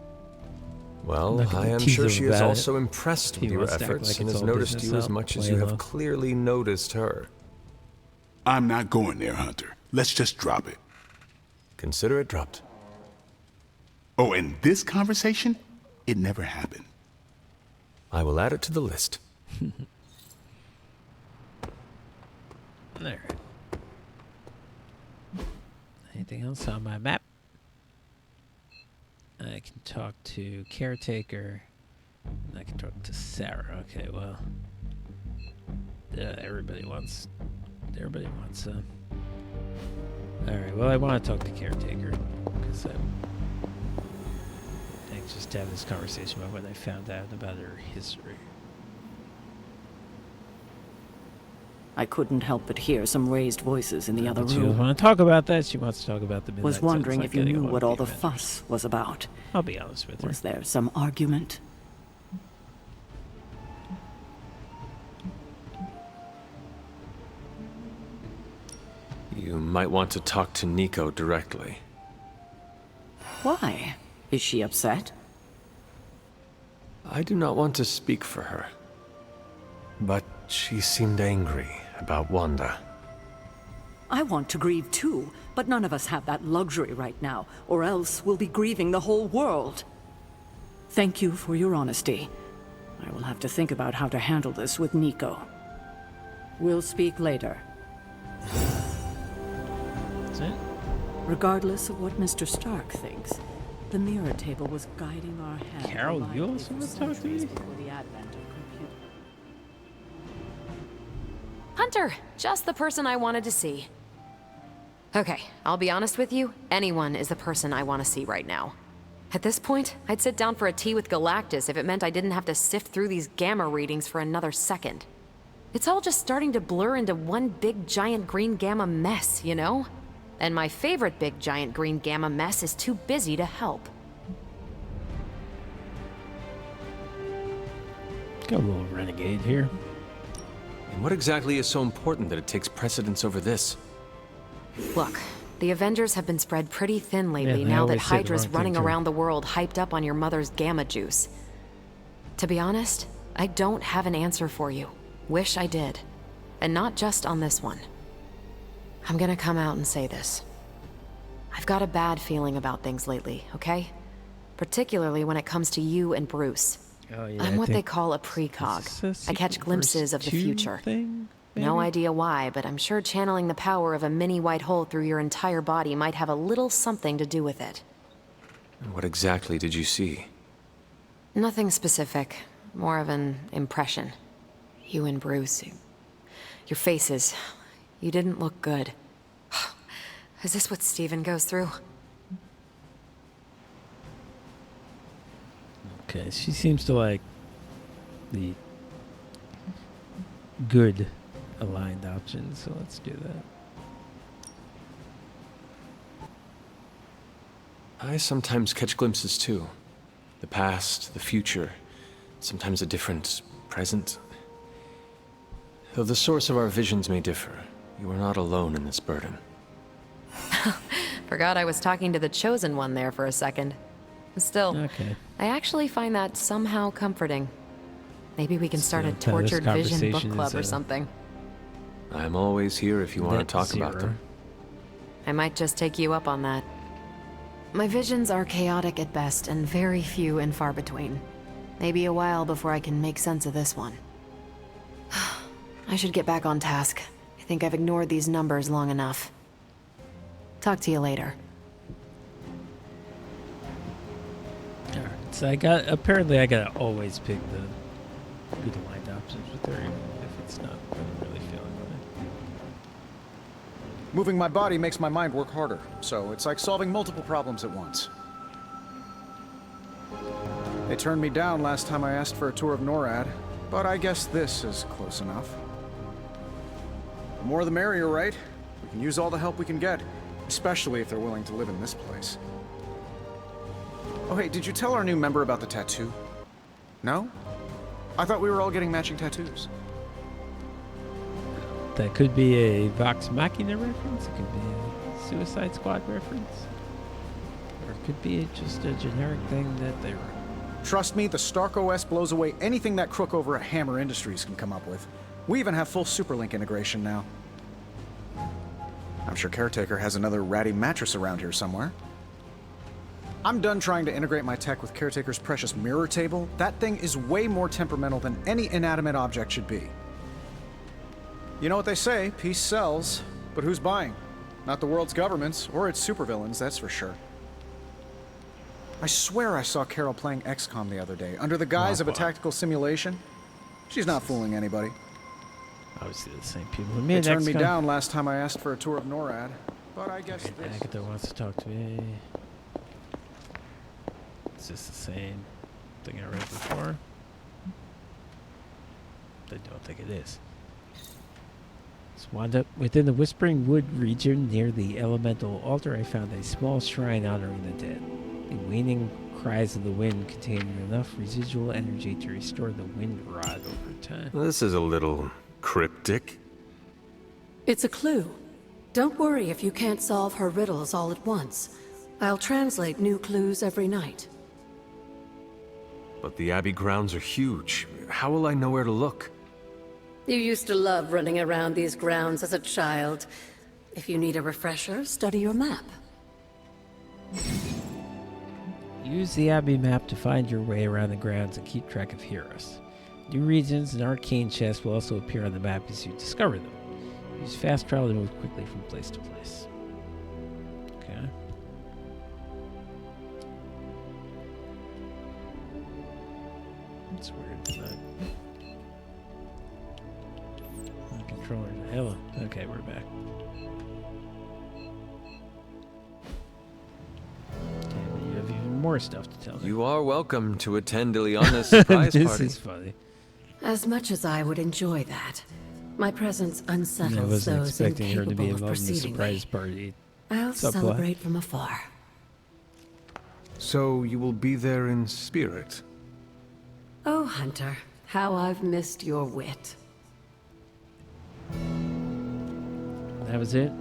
Well, Not gonna I am tease sure him she is about it. also impressed He with your wants to act efforts like and it's has all noticed business you as out, much as play you low. have clearly noticed her. I'm not going there, Hunter. Let's just drop it. Consider it dropped. Oh, and this conversation? It never happened. I will add it to the list. Alright. Anything else on my map? I can talk to Caretaker. I can talk to Sarah. Okay, well. Everybody wants. Alright, well, I want to talk to Caretaker. Because I'm anxious to have this conversation about what I found out about her history. I couldn't help but hear some raised voices in the other But she room. doesn't want to talk about that. She wants to talk about the Midnight Was Suns, wondering not if you getting knew along what with all the Avengers. fuss was about. I'll be honest with her. Was there some argument? You might want to talk to Nico directly. Why? Is she upset? I do not want to speak for her. But she seemed angry about Wanda. I want to grieve too, but none of us have that luxury right now, or else we'll be grieving the whole world. Thank you for your honesty. I will have to think about how to handle this with Nico. We'll speak later. That's it? Regardless of what Mr. Stark thinks, the mirror table was guiding our hand. Carol, you reliably also for want to talk to centuries me? before the advent of computer. Hunter, just the person I wanted to see. Okay, I'll be honest with you, anyone is the person I want to see right now. At this point, I'd sit down for a tea with Galactus if it meant I didn't have to sift through these gamma readings for another second. It's all just starting to blur into one big giant green gamma mess, you know? And my favorite big giant green gamma mess is too busy to help. Got a little renegade here. And what exactly is so important that it takes precedence over this? Look, the Avengers have been spread pretty thin lately they now that always say the Hydra's wrong thing, running too. around the world hyped up on your mother's gamma juice. To be honest, I don't have an answer for you. Wish I did. And not just on this one. I'm gonna come out and say this. I've got a bad feeling about things lately, okay? Particularly when it comes to you and Bruce. Oh, yeah, I'm I what they think call a precog. Is this a I catch Secret glimpses Verse of the 2 future. thing, No maybe? idea why, but I'm sure channeling the power of a mini white hole through your entire body might have a little something to do with it. And what exactly did you see? Nothing specific, more of an impression. You and Bruce, your faces, you didn't look good. Is this what Steven goes through? Okay, she seems to like the good aligned option, so let's do that. I sometimes catch glimpses too. The past, the future, sometimes a different present. Though the source of our visions may differ, you are not alone in this burden. Forgot I was talking to the Chosen One there for a second. Still, Okay. I actually find that somehow comforting. Maybe we can start a So, this Tortured Vision book conversation club is, or something. I'm always here if you want to Net talk about zero. them. I might just take you up on that. My visions are chaotic at best and very few and far between. Maybe a while before I can make sense of this one. I should get back on task. I think I've ignored these numbers long enough. Talk to you later. Alright, so apparently I gotta always pick the good aligned options with her, even if it's not what I'm really feeling on it. Moving my body makes my mind work harder, so it's like solving multiple problems at once. They turned me down last time I asked for a tour of NORAD, but I guess this is close enough. The more the merrier, right? We can use all the help we can get, especially if they're willing to live in this place. Oh hey, did you tell our new member about the tattoo? No? I thought we were all getting matching tattoos. That could be a Vox Machina reference, it could be a Suicide Squad reference, or it could be just a generic thing that they wrote. Trust me, the Stark OS blows away anything that crook over at Hammer Industries can come up with. We even have full Superlink integration now. I'm sure Caretaker has another ratty mattress around here somewhere. I'm done trying to integrate my tech with Caretaker's precious mirror table. That thing is way more temperamental than any inanimate object should be. You know what they say, peace sells, but who's buying? Not the world's governments, or its supervillains, that's for sure. I swear I saw Carol playing XCOM the other day, under the guise of a tactical simulation. She's not fooling anybody. Obviously the same people. They turned me down last time I asked for a tour of NORAD, but I guess this... Agatha wants to talk to me. It's just the same thing I read before. I don't think it is. It's wound up within the Whispering Wood region near the elemental altar. I found a small shrine honoring the dead. The waning cries of the wind contain enough residual energy to restore the wind rod over time. This is a little cryptic. It's a clue. Don't worry if you can't solve her riddles all at once. I'll translate new clues every night. But the Abbey grounds are huge. How will I know where to look? You used to love running around these grounds as a child. If you need a refresher, study your map. Use the Abbey map to find your way around the grounds and keep track of heroes. New regions and arcane chests will also appear on the map as you discover them. Use fast travel to move quickly from place to place. Okay. That's weird. My controller. Hello. Okay, we're back. Okay, you have even more stuff to tell me. You are welcome to attend Ileana's surprise this party. This is funny. As much as I would enjoy that, my presence unsettles I wasn't those expecting her to be incapable of involved in the perceiving surprise me. party. I'll Subplot. celebrate from afar. So you will be there in spirit? Oh, Hunter, how I've missed your wit. That was it?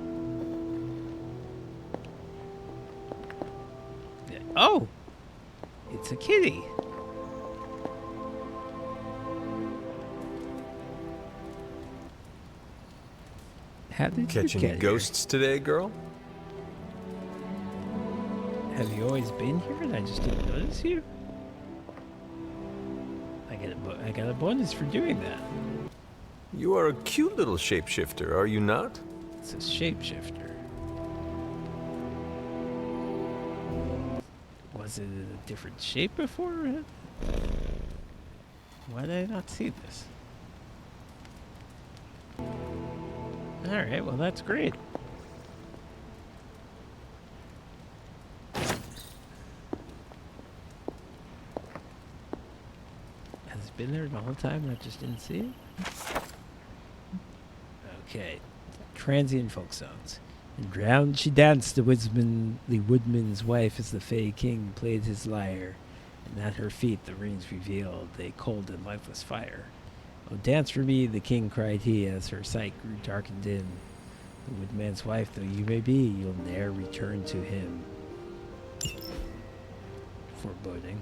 Yeah. Oh! It's a kitty. How did Catching you get ghosts today, girl? here? Have you always been here and I just didn't notice you? I got a bonus for doing that. You are a cute little shapeshifter, are you not? It's a shapeshifter. Was it in a different shape before? Why did I not see this? Alright, well that's great. Has it been there the whole time and I just didn't see it? Okay. Transient folk songs. And round she danced, the woodman's wife, as the Fey King played his lyre, and at her feet the rings revealed a cold and lifeless fire. Oh, dance for me, the king cried he, as her sight grew dark and dim. The woodman's wife though you may be, you'll ne'er return to him. foreboding.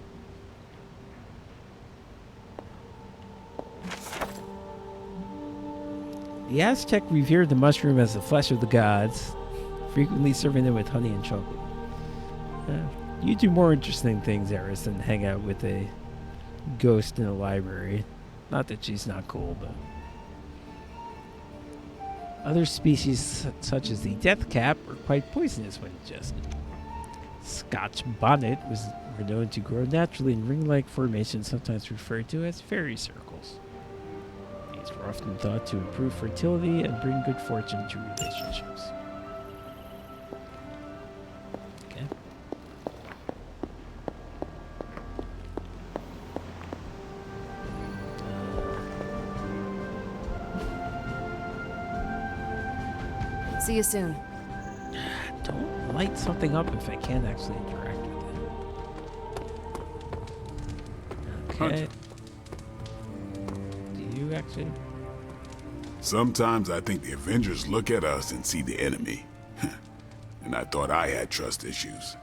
The Aztec revered the mushroom as the flesh of the gods, frequently serving them with honey and chocolate. You do more interesting things, Eris, than hang out with a ghost in a library. Not that she's not cool, but... Other species, such as the death cap, are quite poisonous when ingested. Scotch bonnet were known to grow naturally in ring-like formations, sometimes referred to as fairy circles. These were often thought to improve fertility and bring good fortune to relationships. Okay. See you soon. Don't light something up if I can't actually interact with it. Okay. Do you actually? Sometimes I think the Avengers look at us and see the enemy. And I thought I had trust issues.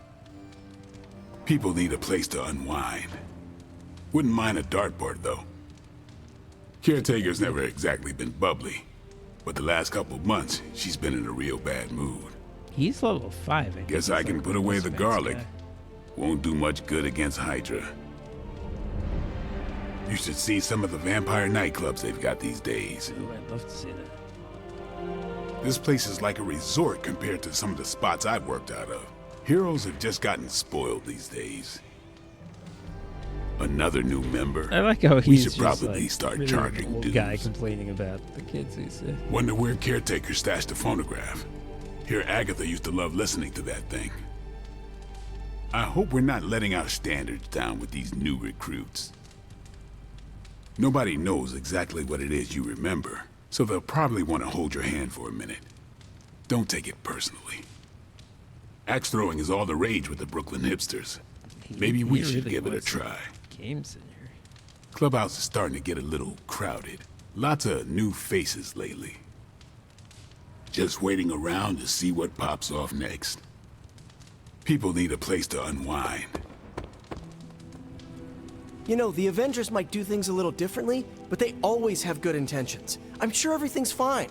People need a place to unwind. Wouldn't mind a dartboard, though. Caretaker's never exactly been bubbly. But the last couple of months, she's been in a real bad mood. He's level 5. Guess I can put away the garlic. Won't do much good against Hydra. You should see some of the vampire nightclubs they've got these days. Ooh, I'd love to see that. This place is like a resort compared to some of the spots I've worked out of. Heroes have just gotten spoiled these days. Another new member. I like how we he's should just probably like start really charging old dues. guy complaining about the kids he's Wonder where Caretaker stashed the phonograph. Here, Agatha used to love listening to that thing. I hope we're not letting our standards down with these new recruits. Nobody knows exactly what it is you remember, so they'll probably want to hold your hand for a minute. Don't take it personally. Axe throwing is all the rage with the Brooklyn hipsters. Maybe we should give it a try. Games in here. Clubhouse is starting to get a little crowded. Lots of new faces lately. Just waiting around to see what pops off next. People need a place to unwind. You know, the Avengers might do things a little differently, but they always have good intentions. I'm sure everything's fine.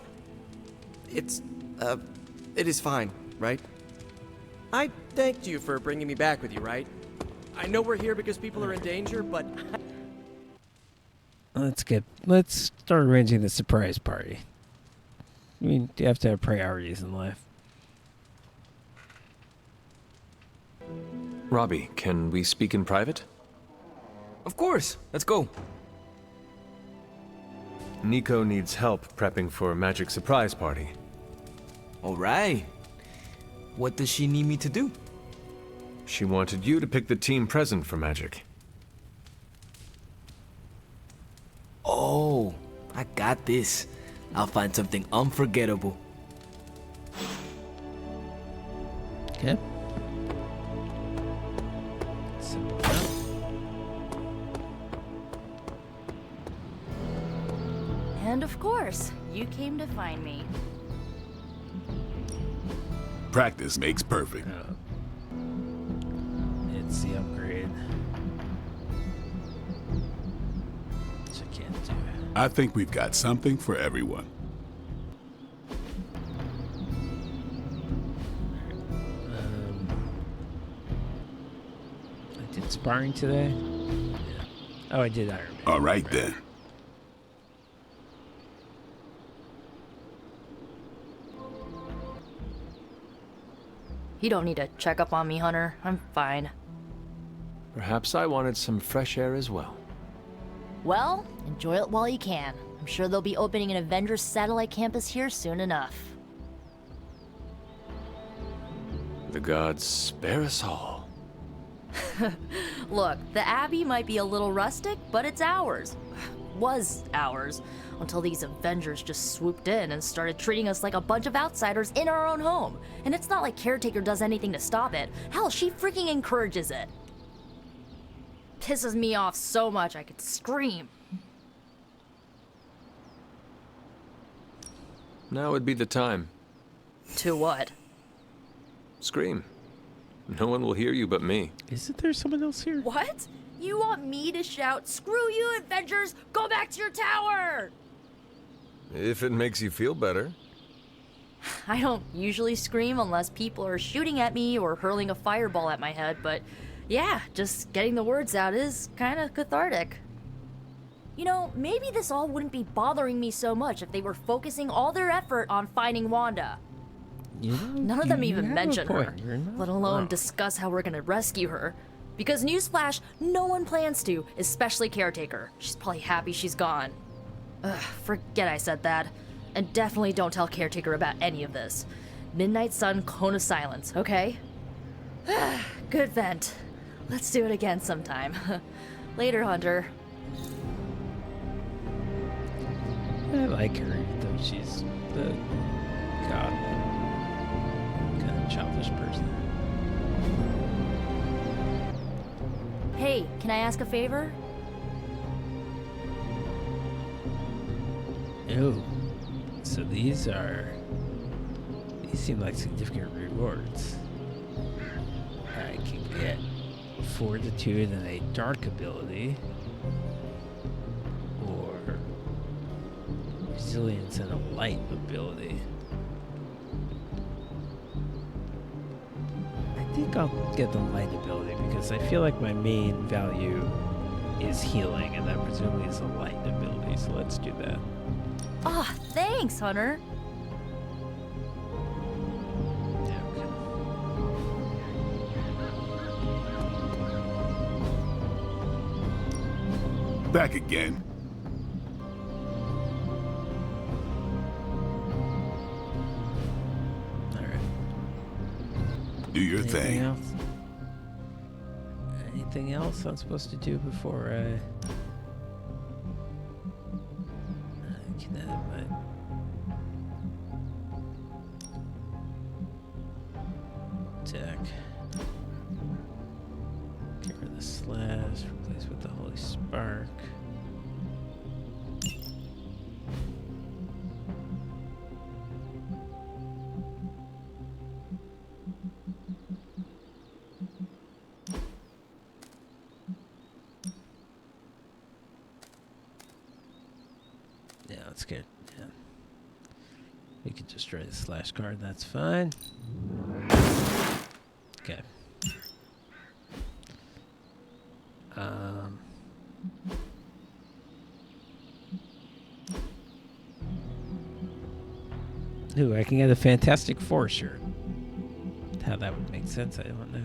It is fine, right? I thanked you for bringing me back with you, right? I know we're here because people are in danger, but... Let's start arranging the surprise party. I mean, you have to have priorities in life. Robbie, can we speak in private? Of course. Let's go. Nico needs help prepping for a magic surprise party. All right. What does she need me to do? She wanted you to pick the team present for magic. Oh, I got this. I'll find something unforgettable. Okay. And of course, you came to find me. Practice makes perfect. It's the upgrade. Which I can't do. I think we've got something for everyone. I did sparring today. Yeah. Oh, I did Iron Man. All right, then. You don't need to check up on me, Hunter. I'm fine. Perhaps I wanted some fresh air as well. Well, enjoy it while you can. I'm sure they'll be opening an Avengers satellite campus here soon enough. The gods spare us all. Look, the Abbey might be a little rustic, but it's ours. Was ours. Until these Avengers just swooped in and started treating us like a bunch of outsiders in our own home. And it's not like Caretaker does anything to stop it. Hell, she freaking encourages it. Pisses me off so much I could scream. Now would be the time. To what? Scream. No one will hear you but me. Isn't there someone else here? What? You want me to shout, "Screw you, Avengers! Go back to your tower!" If it makes you feel better. I don't usually scream unless people are shooting at me or hurling a fireball at my head, but yeah, just getting the words out is kind of cathartic. You know, maybe this all wouldn't be bothering me so much if they were focusing all their effort on finding Wanda. You know, None of them you even have a mention her, point. You're not let alone wrong. discuss how we're gonna rescue her. Because newsflash, no one plans to, especially Caretaker. She's probably happy she's gone. Ugh, forget I said that. And definitely don't tell Caretaker about any of this. Midnight Sun, Cone of Silence, okay? Good vent. Let's do it again sometime. Later, Hunter. I like her, though she's the god kind of childish person. Hey, can I ask a favor? Oh, so these seem like significant rewards. I can get Fortitude and a Dark ability, or Resilience and a Light ability. I think I'll get the Light ability because I feel like my main value is healing, and that presumably is a Light ability, so let's do that. Ah, thanks, Hunter. Back again. Do your thing. Anything else I'm supposed to do before I can edit my... Deck. Get rid of the slash, replace with the Holy Spark. Yeah, that's good. Yeah. We could just try the slash card, that's fine. Okay. Ooh, I can get a Fantastic Four shirt. How that would make sense, I don't know.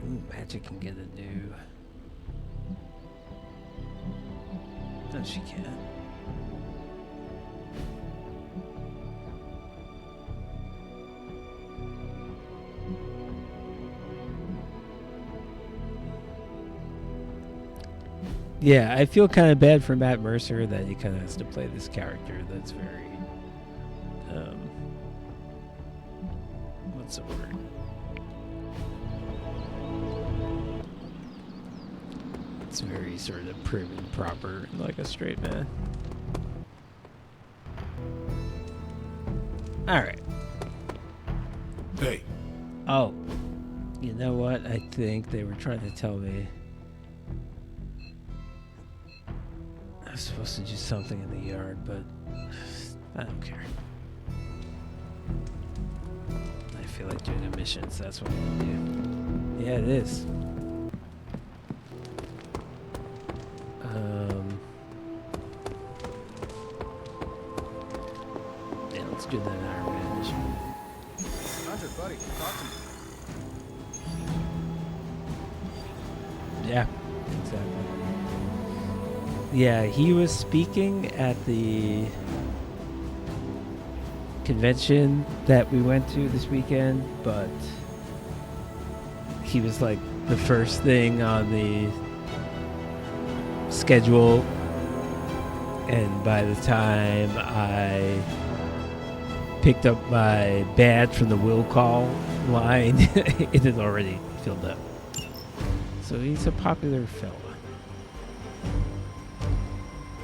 Ooh, Magic can get a new... No, she can't. Yeah, I feel kind of bad for Matt Mercer that he kind of has to play this character that's very, what's the word? It's very sort of prim and proper, like a straight man. All right. Hey. Oh, you know what? I think they were trying to tell me I was supposed to do something in the yard, but I don't care. I feel like doing a mission, so that's what I'm gonna do. Yeah, it is. Yeah, let's do that Iron Man mission. Hunter, buddy, talk to me. Yeah, exactly. Yeah, he was speaking at the convention that we went to this weekend, but he was like the first thing on the schedule And by the time I picked up my badge from the will call line, it had already filled up. So he's a popular fella.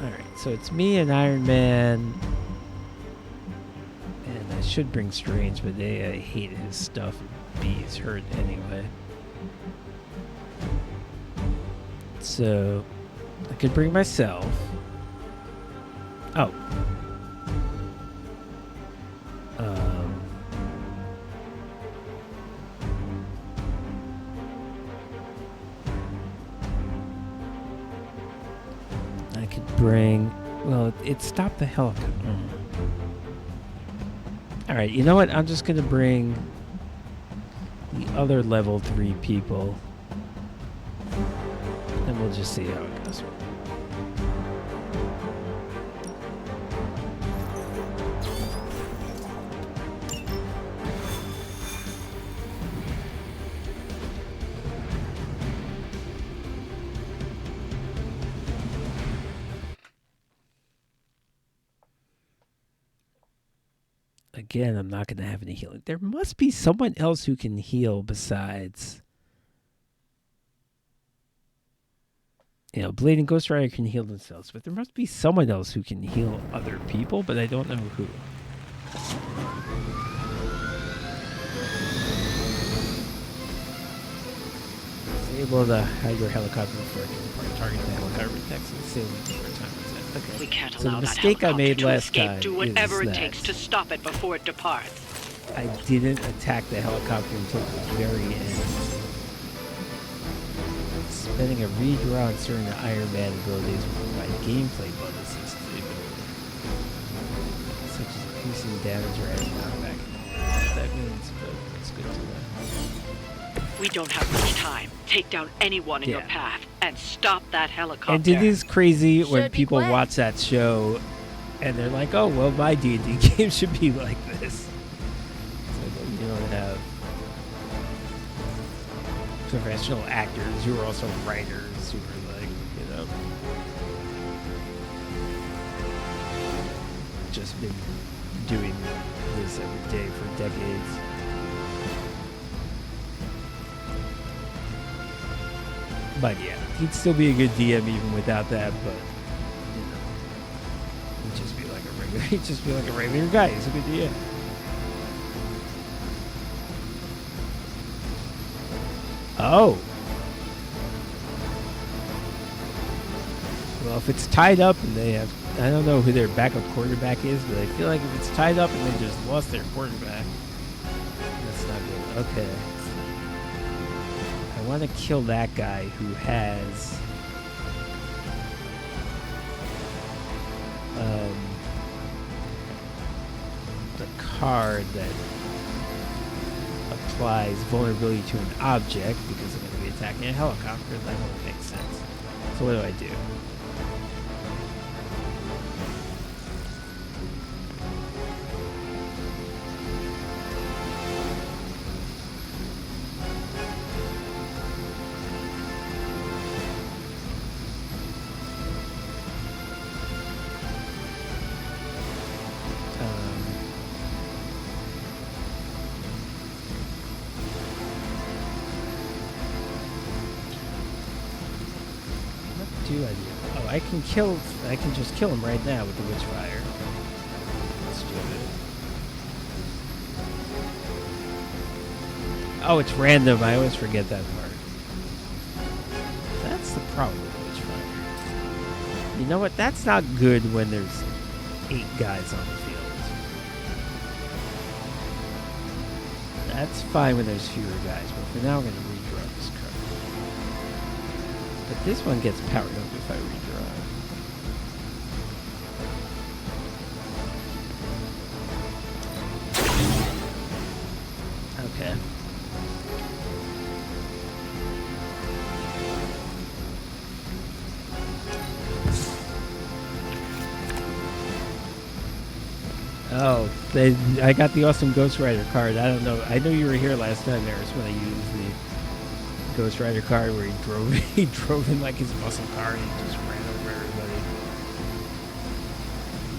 Alright, so it's me and Iron Man. And I should bring Strange, but I hate his stuff. B's hurt anyway. So I could bring myself. Oh. I could bring. Well, it stopped the helicopter. Alright, you know what? I'm just gonna bring the other level 3 people. And we'll just see how it goes. Again, I'm not going to have any healing. There must be someone else who can heal besides... You know, Blade and Ghost Rider can heal themselves, but there must be someone else who can heal other people, but I don't know who. Disable the Hydra helicopter before it can target the helicopter attacks and disable it before time is up. Okay. We can't So allow the that mistake I helicopter made to last escape. time Do whatever is it that takes to stop it before it departs. I didn't attack the helicopter until the very end. Spending a redraw on certain Iron Man abilities will provide gameplay bonuses to the ability, such as increasing damage or adding knockback. That means, but it's good to know. We don't have much time. Take down anyone in your path and stop that helicopter. And it is crazy when Should be people quick. watch that show and they're like, "Oh, well, my D&D game should be like this." So you don't have professional actors who are also writers who are like, you know, just been doing this every day for decades. But yeah, he'd still be a good DM even without that, but you know, he'd just be like a regular he'd just be like a regular guy. He's a good DM. Oh. Well, if it's tied up and they have, I don't know who their backup quarterback is, but I feel like if it's tied up and they just lost their quarterback, that's not good. Okay. I want to kill that guy who has the card that applies vulnerability to an object because I'm going to be attacking a helicopter. That won't make sense. So what do I do? Oh, I can just kill him right now with the Witchfire. Let's do it. Oh, it's random. I always forget that part. That's the problem with Witchfire. You know what? That's not good when there's 8 guys on the field. That's fine when there's fewer guys, but for now we're going to redraw this card. But this one gets powered up if I redraw. Okay. Oh, I got the awesome Ghost Rider card. I don't know. I know you were here last time, Eris, when I used the Ghost Rider card where he drove in like his muscle car and he just ran over everybody.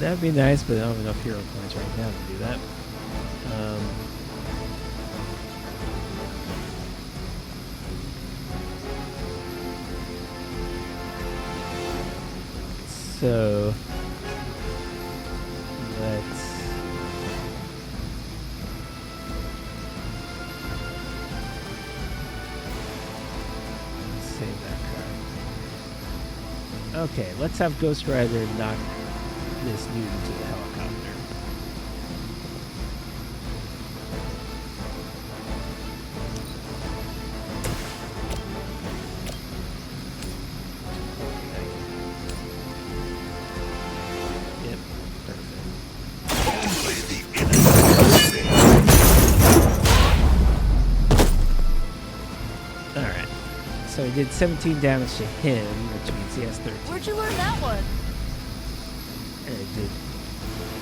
That'd be nice, but I don't have enough hero points right now to do that. So let's save that card. Okay, let's have Ghost Rider knock this dude into the helicopter. Yep, perfect. Alright. So he did 17 damage to him, which means he has 13. Where'd you learn that one? And it did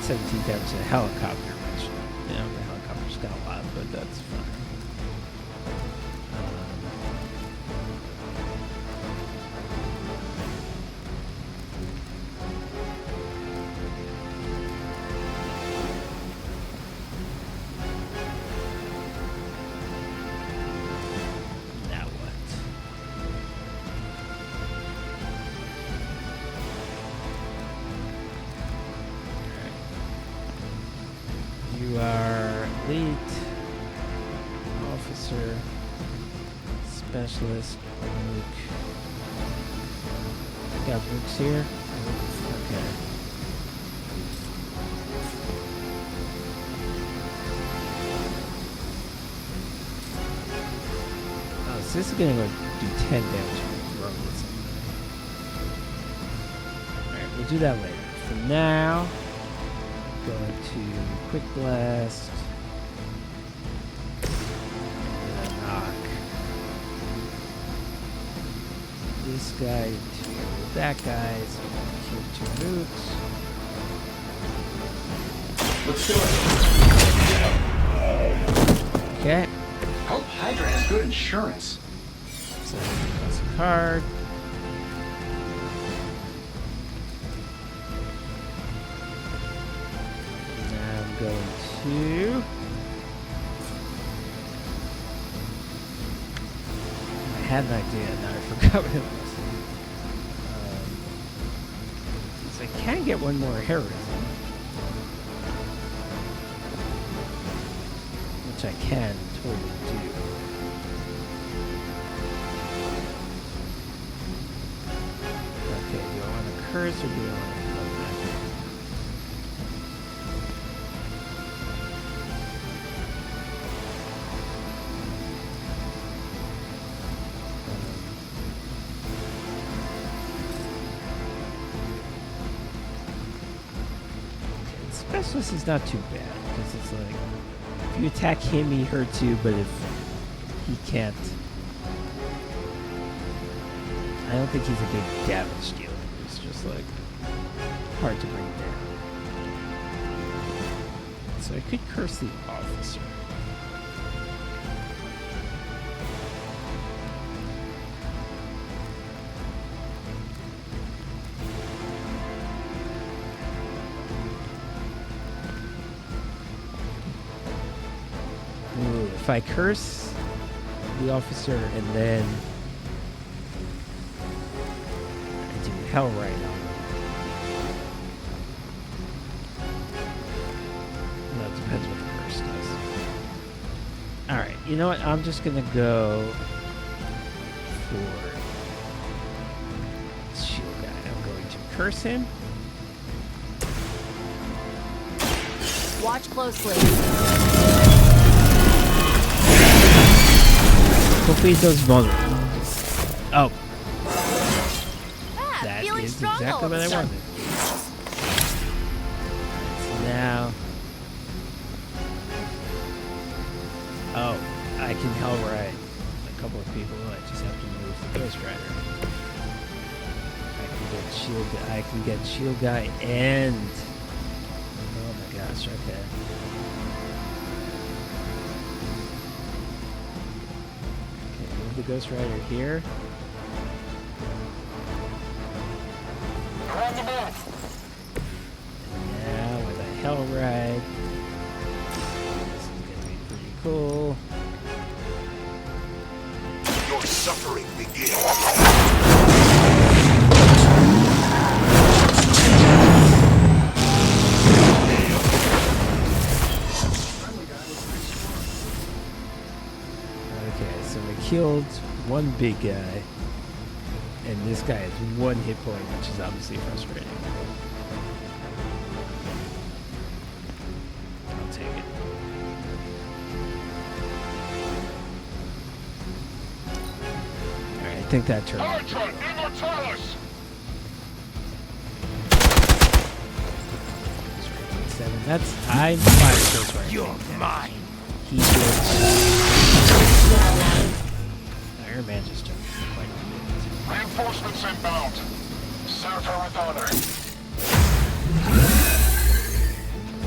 17 damage to the helicopter, which, you know, the helicopter's got a lot, but that's fine. Now what? You are elite, officer, specialist, Luke. Got Luke's here? Okay. Oh, so this is gonna go do 10 damage when it throws. Alright, we'll do that later. For now, going to Quick Blast. And knock this guy into that guy. So kill 2 nukes. Let's do it. Okay. Hope Hydra has good insurance. So that's a card. Now I'm going to. I had an idea, now I forgot what it was. So I can get one more heroism, which I can totally do. Okay, do I want a curse or do I want to blood magic? Specialist is not too bad because it's like if you attack him, he hurts you, but if he can't, I don't think he's a big damage dealer. It's just like hard to bring down. So I could curse the officer. Ooh, if I curse the officer and then I do hell right on him. Well, that depends what the curse does. Alright, you know what? I'm just gonna go for shield guy. I'm going to curse him. Watch closely. Hopefully it does vulnerable. Oh. Ah, That feeling is strong exactly all of what a I sudden. wanted. So now... Oh, I can Hellride a couple of people. I just have to move the Ghost Rider. I can get Shield Guy and... Oh my gosh, okay. The Ghost Rider here. On the move. And hell ride. This is gonna be pretty cool. Your suffering begins. Okay, so we killed one big guy, and this guy has 1 hit point, which is obviously frustrating. I'll take it. Alright, I think that turned. Hydra Immortalis! 7. That's I'm fine with those right. You're mine. He did. Iron Man just jumped quite a bit. Reinforcements inbound. Serve her with honor.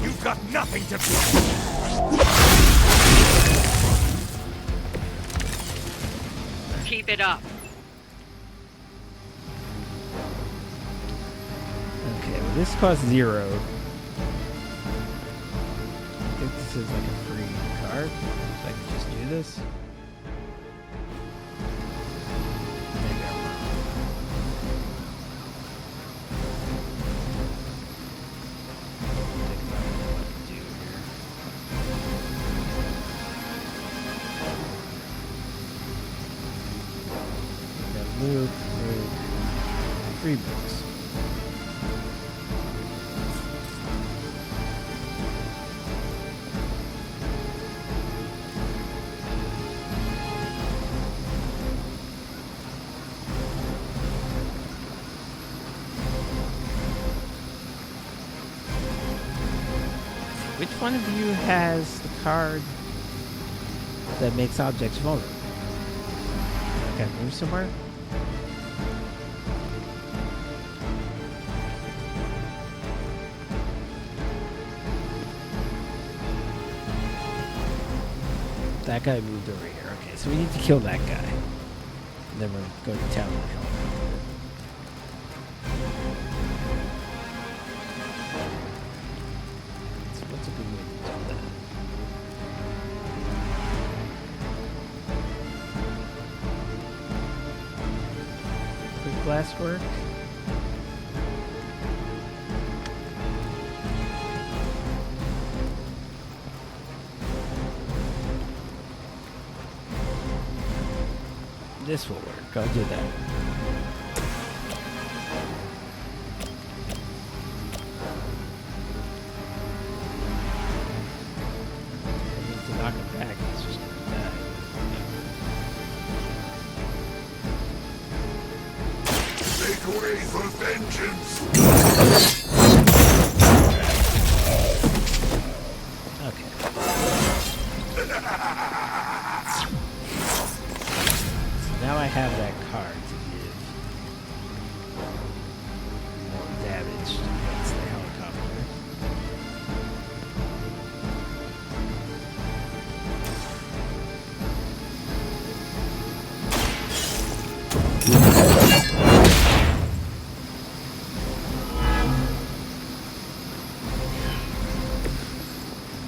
You've got nothing to fear. Keep it up. Okay, well this costs 0. I think this is like a free card. If I can just do this. Maybe I'm wrong. Think about what to do here. We got Luke, 3 books. Which one of you has the card that makes objects vulnerable? Can I move somewhere? That guy moved over here. Okay, so we need to kill that guy. And then we'll go to town and kill him. So what's a good way to do that? Quick blast work. This will work. I'll do that. I need to knock him back. He's just gonna die. Make way for vengeance. Okay. Now I have that card to give more damage against the helicopter.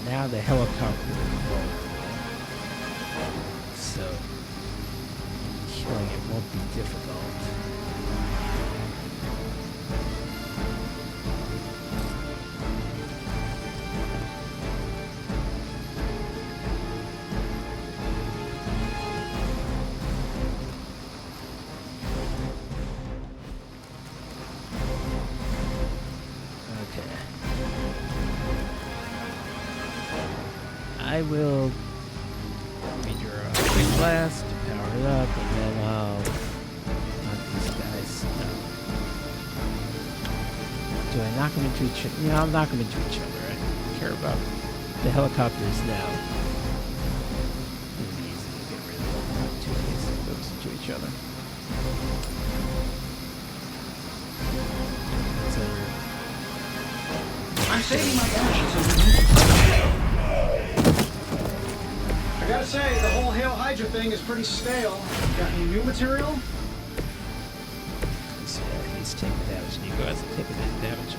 Now the helicopter is vulnerable. So killing it won't be difficult. Okay. I will redraw a quick blast to power it up, and then I'll knock these guys out. Do I knock them into each other? Yeah, I'll knock them into each other. I don't care about the helicopters now. It's easy to get rid of them. Not too easy to those into each other. I'm saving my ashes. I gotta say, the whole Hail Hydra thing is pretty stale. Got any new material? He's taking damage. Nico hasn't taken any damage.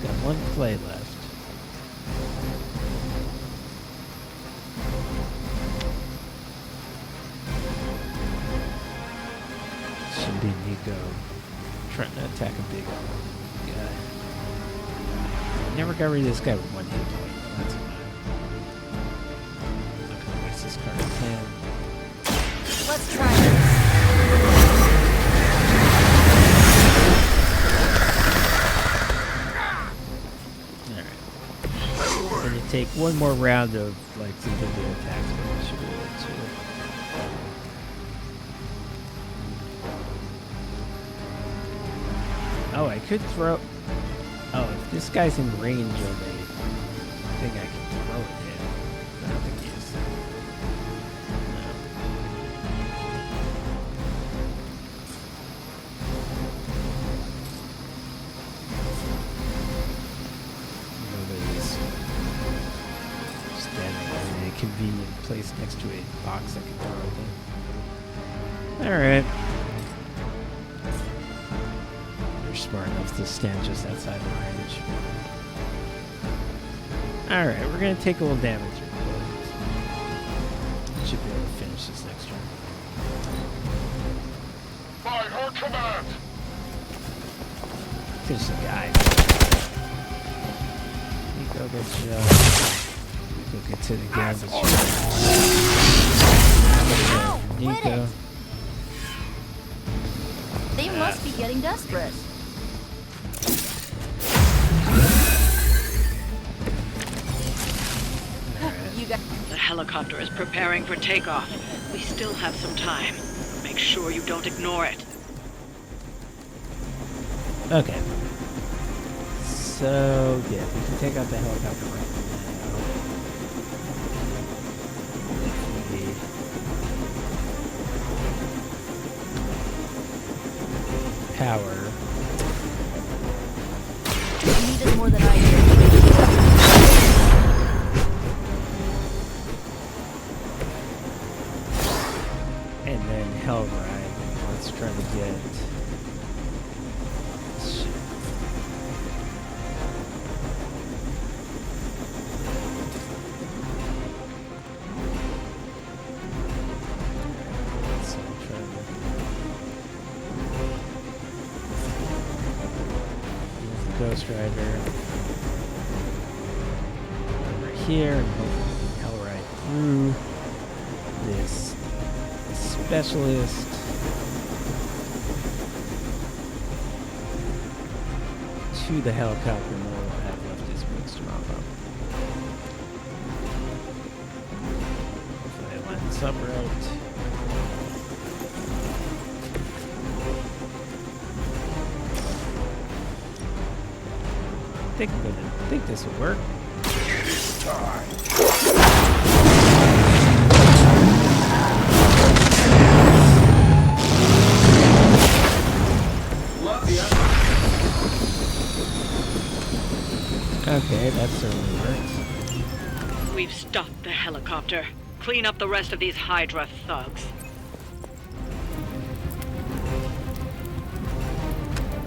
Got one play left. Should be Nico trying to attack a big guy. Never got rid of this guy with one hit point. That's annoying. Not gonna waste this card in hand. Let's try this. Alright. We're gonna take one more round of like single attacks, but we should be able to. Oh, I could throw. Oh, if this guy's in range of a thing, I can throw it in. I don't think he is. No. Nobody's standing in a convenient place next to a box I can throw it in. Alright. Smart enough to stand just outside the range. Alright, we're gonna take a little damage. Should be able to finish this next turn. By her command! Finish the guy. Nico gets Nico gets hit again. Nico. They must be getting desperate. The helicopter is preparing for takeoff. We still have some time. Make sure you don't ignore it. Okay. So, yeah, we can take out the helicopter right now. Power. You need it more than I do. And then Hellride. Let's try to get. Shit. So I'm trying to. Use the Ghost Rider. Over here and hopefully Hellride through this specialist to the helicopter, and all we'll have left is wings to mop up. Hopefully I line this up right. I think this will work. It is time. Okay, that certainly works. We've stopped the helicopter. Clean up the rest of these Hydra thugs.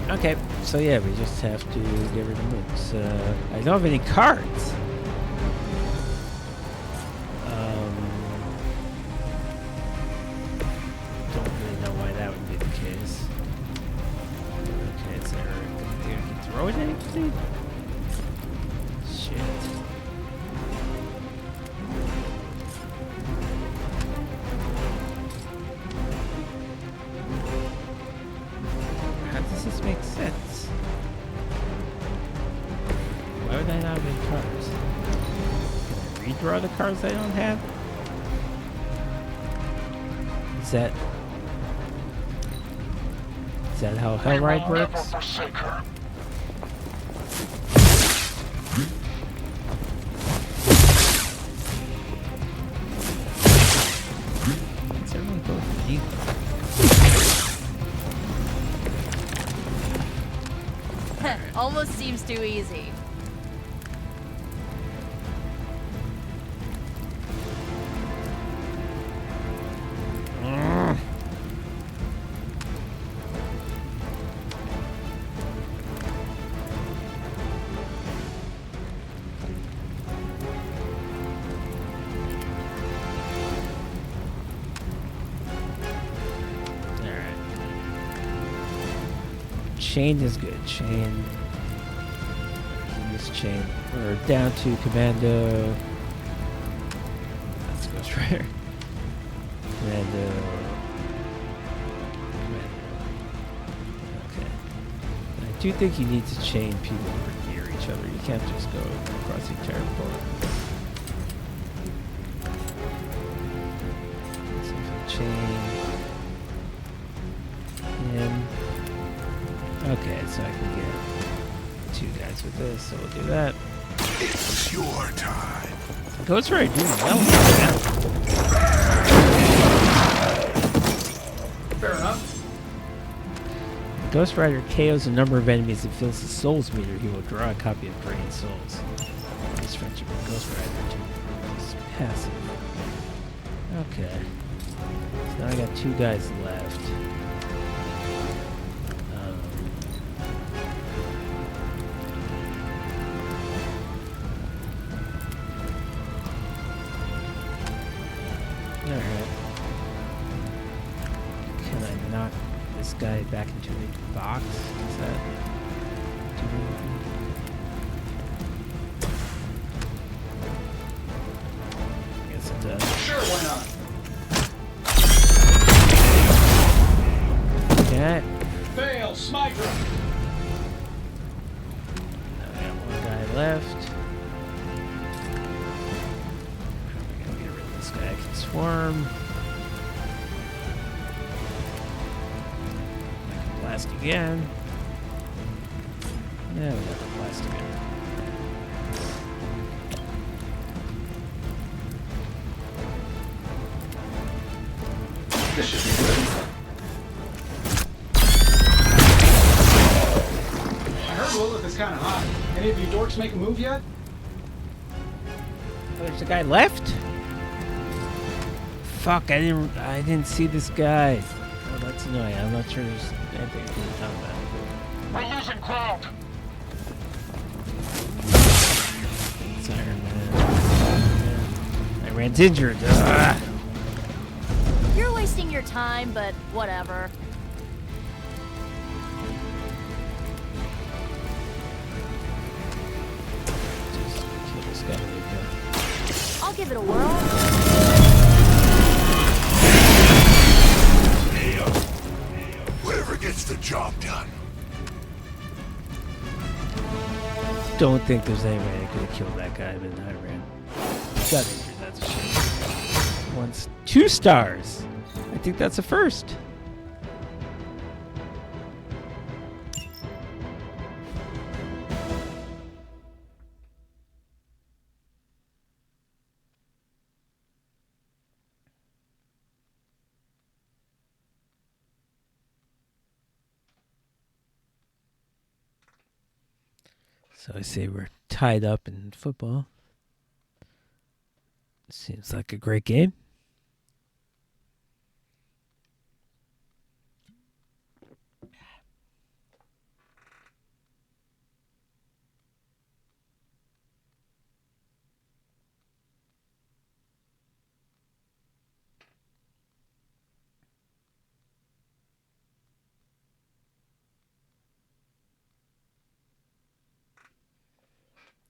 Okay, so yeah, we just have to get rid of moves. I don't have any cards. Don't really know why that would be the case. Okay, is there anything I can throw at anything? Shit. How does this make sense? Why would I not have any cards? Can I redraw the cards I don't have? Is that how Hellride works? Forsake her. Let's everyone go with Nico. Almost seems too easy. chain is good. Chain. Use chain. We're down to Commando. That's Ghost Rider. Commando. Okay. I do think you need to chain people near each other. You can't just go across the entire board. So chain. Him. Okay, so I can get 2 guys with this, so we'll do that. It's your time. Ghost Rider doing well. Fair enough. Ghost Rider KOs a number of enemies and fills the souls meter. He will draw a copy of Drained Souls. His friendship with Ghost Rider is passive. Okay. So now I got 2 guys left. Alright. Can I knock this guy back into the box? Is that... I guess it does. Sure, why not? Okay. Fail, Smiter. Now we got 1 guy left. We're gonna get rid of this guy. I can swarm. I can blast again. Yeah, we got the blast again. This should be good. I heard Lilith is kind of hot. Any of you dorks make a move yet? Oh, there's a guy left? Fuck, I didn't see this guy. Oh, that's annoying. I'm not sure there's anything to do with that. We're losing ground. It's Iron Man. Iron Man's injured. Ugh. You're wasting your time, but whatever. Just kill this guy right there. I'll give it a whirl. Whatever gets the job done. Don't think there's any way I could have killed that guy, but I ran. Got injured, that's a shame. 2 stars! I think that's a first. So I say we're tied up in football. Seems like a great game.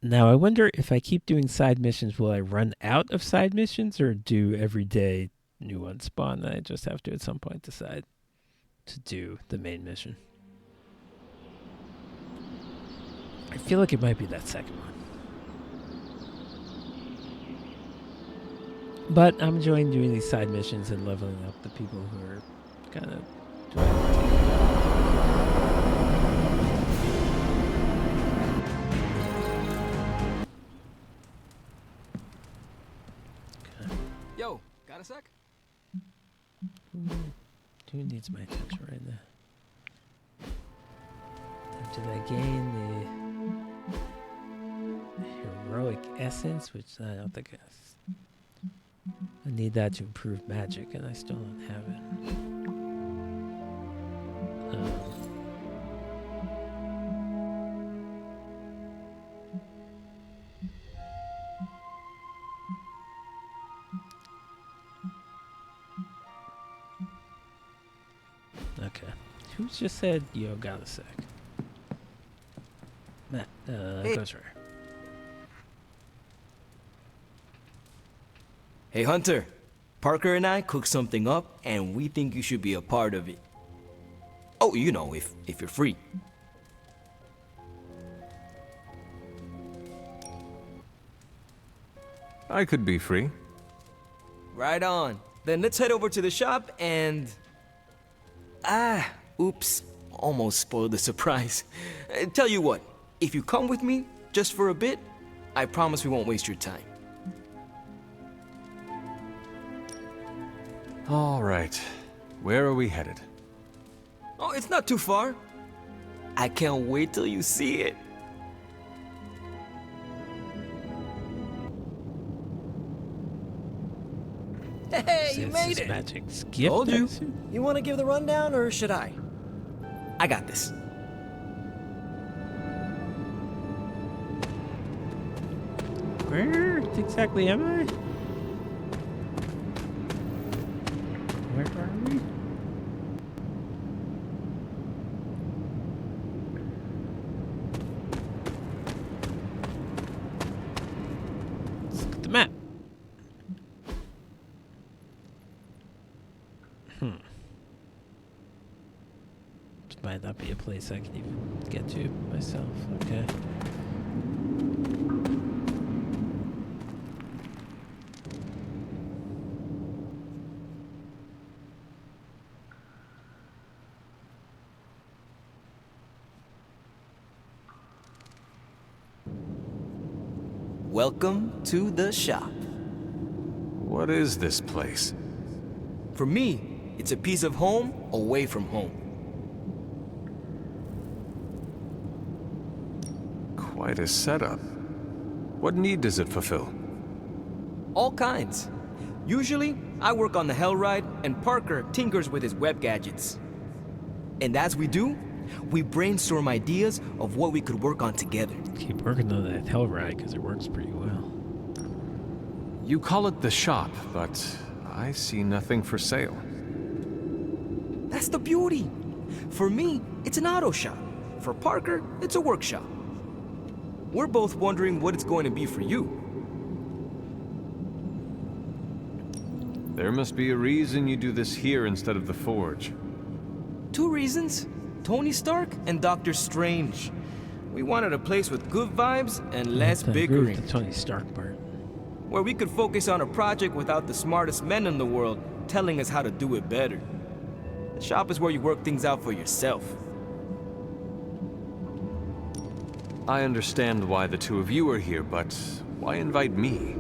Now, I wonder if I keep doing side missions, will I run out of side missions or do every day new ones spawn that I just have to at some point decide to do the main mission? I feel like it might be that second one. But I'm enjoying doing these side missions and leveling up the people who are kind of doing it. Yo, got a sec? Who needs my attention right now? Did I gain the heroic essence, which I don't think I need that to improve magic, and I still don't have it. Okay. Who just said, yo, got a sec? Matt, Hey. Ghost Rider. Hey, Hunter. Parker and I cooked something up, and we think you should be a part of it. Oh, you know, if you're free. I could be free. Right on. Then let's head over to the shop and... oops. Almost spoiled the surprise. Tell you what, if you come with me, just for a bit, I promise we won't waste your time. All right. Where are we headed? Oh, it's not too far. I can't wait till you see it. Hey, you This made is it! Magic's gift. Told you. You want to give the rundown, or should I? I got this. Where exactly am I? Where are we? Let's look at the map. This might not be a place I can even get to myself. Okay. Welcome to the shop. What is this place? For me, it's a piece of home away from home. Quite a setup. What need does it fulfill? All kinds. Usually, I work on the Hellride, and Parker tinkers with his web gadgets. And as we do, we brainstorm ideas of what we could work on together. Keep working on that Hellride because it works pretty well. You call it the shop, but I see nothing for sale. That's the beauty. For me, it's an auto shop. For Parker, it's a workshop. We're both wondering what it's going to be for you. There must be a reason you do this here instead of the Forge. 2 reasons. Tony Stark and Doctor Strange. We wanted a place with good vibes and less I agree with bickering. the Tony Stark part. Where we could focus on a project without the smartest men in the world telling us how to do it better. The shop is where you work things out for yourself. I understand why the two of you are here, but why invite me?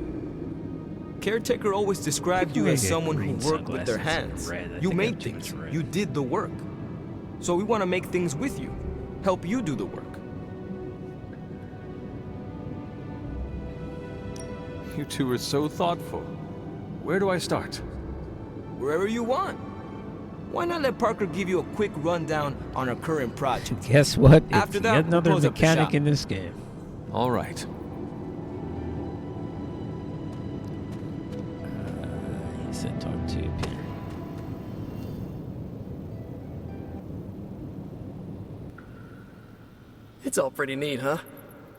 Caretaker always described you I as get someone who green worked with their sunglasses hands. and red. I You think I made have too much things. red. You did the work. So we want to make things with you. Help you do the work. You two are so thoughtful. Where do I start? Wherever you want. Why not let Parker give you a quick rundown on our current project? Guess what? After It's that, yet another we'll close up the mechanic shop. in this game. All right. He said talk to Peter. It's all pretty neat, huh?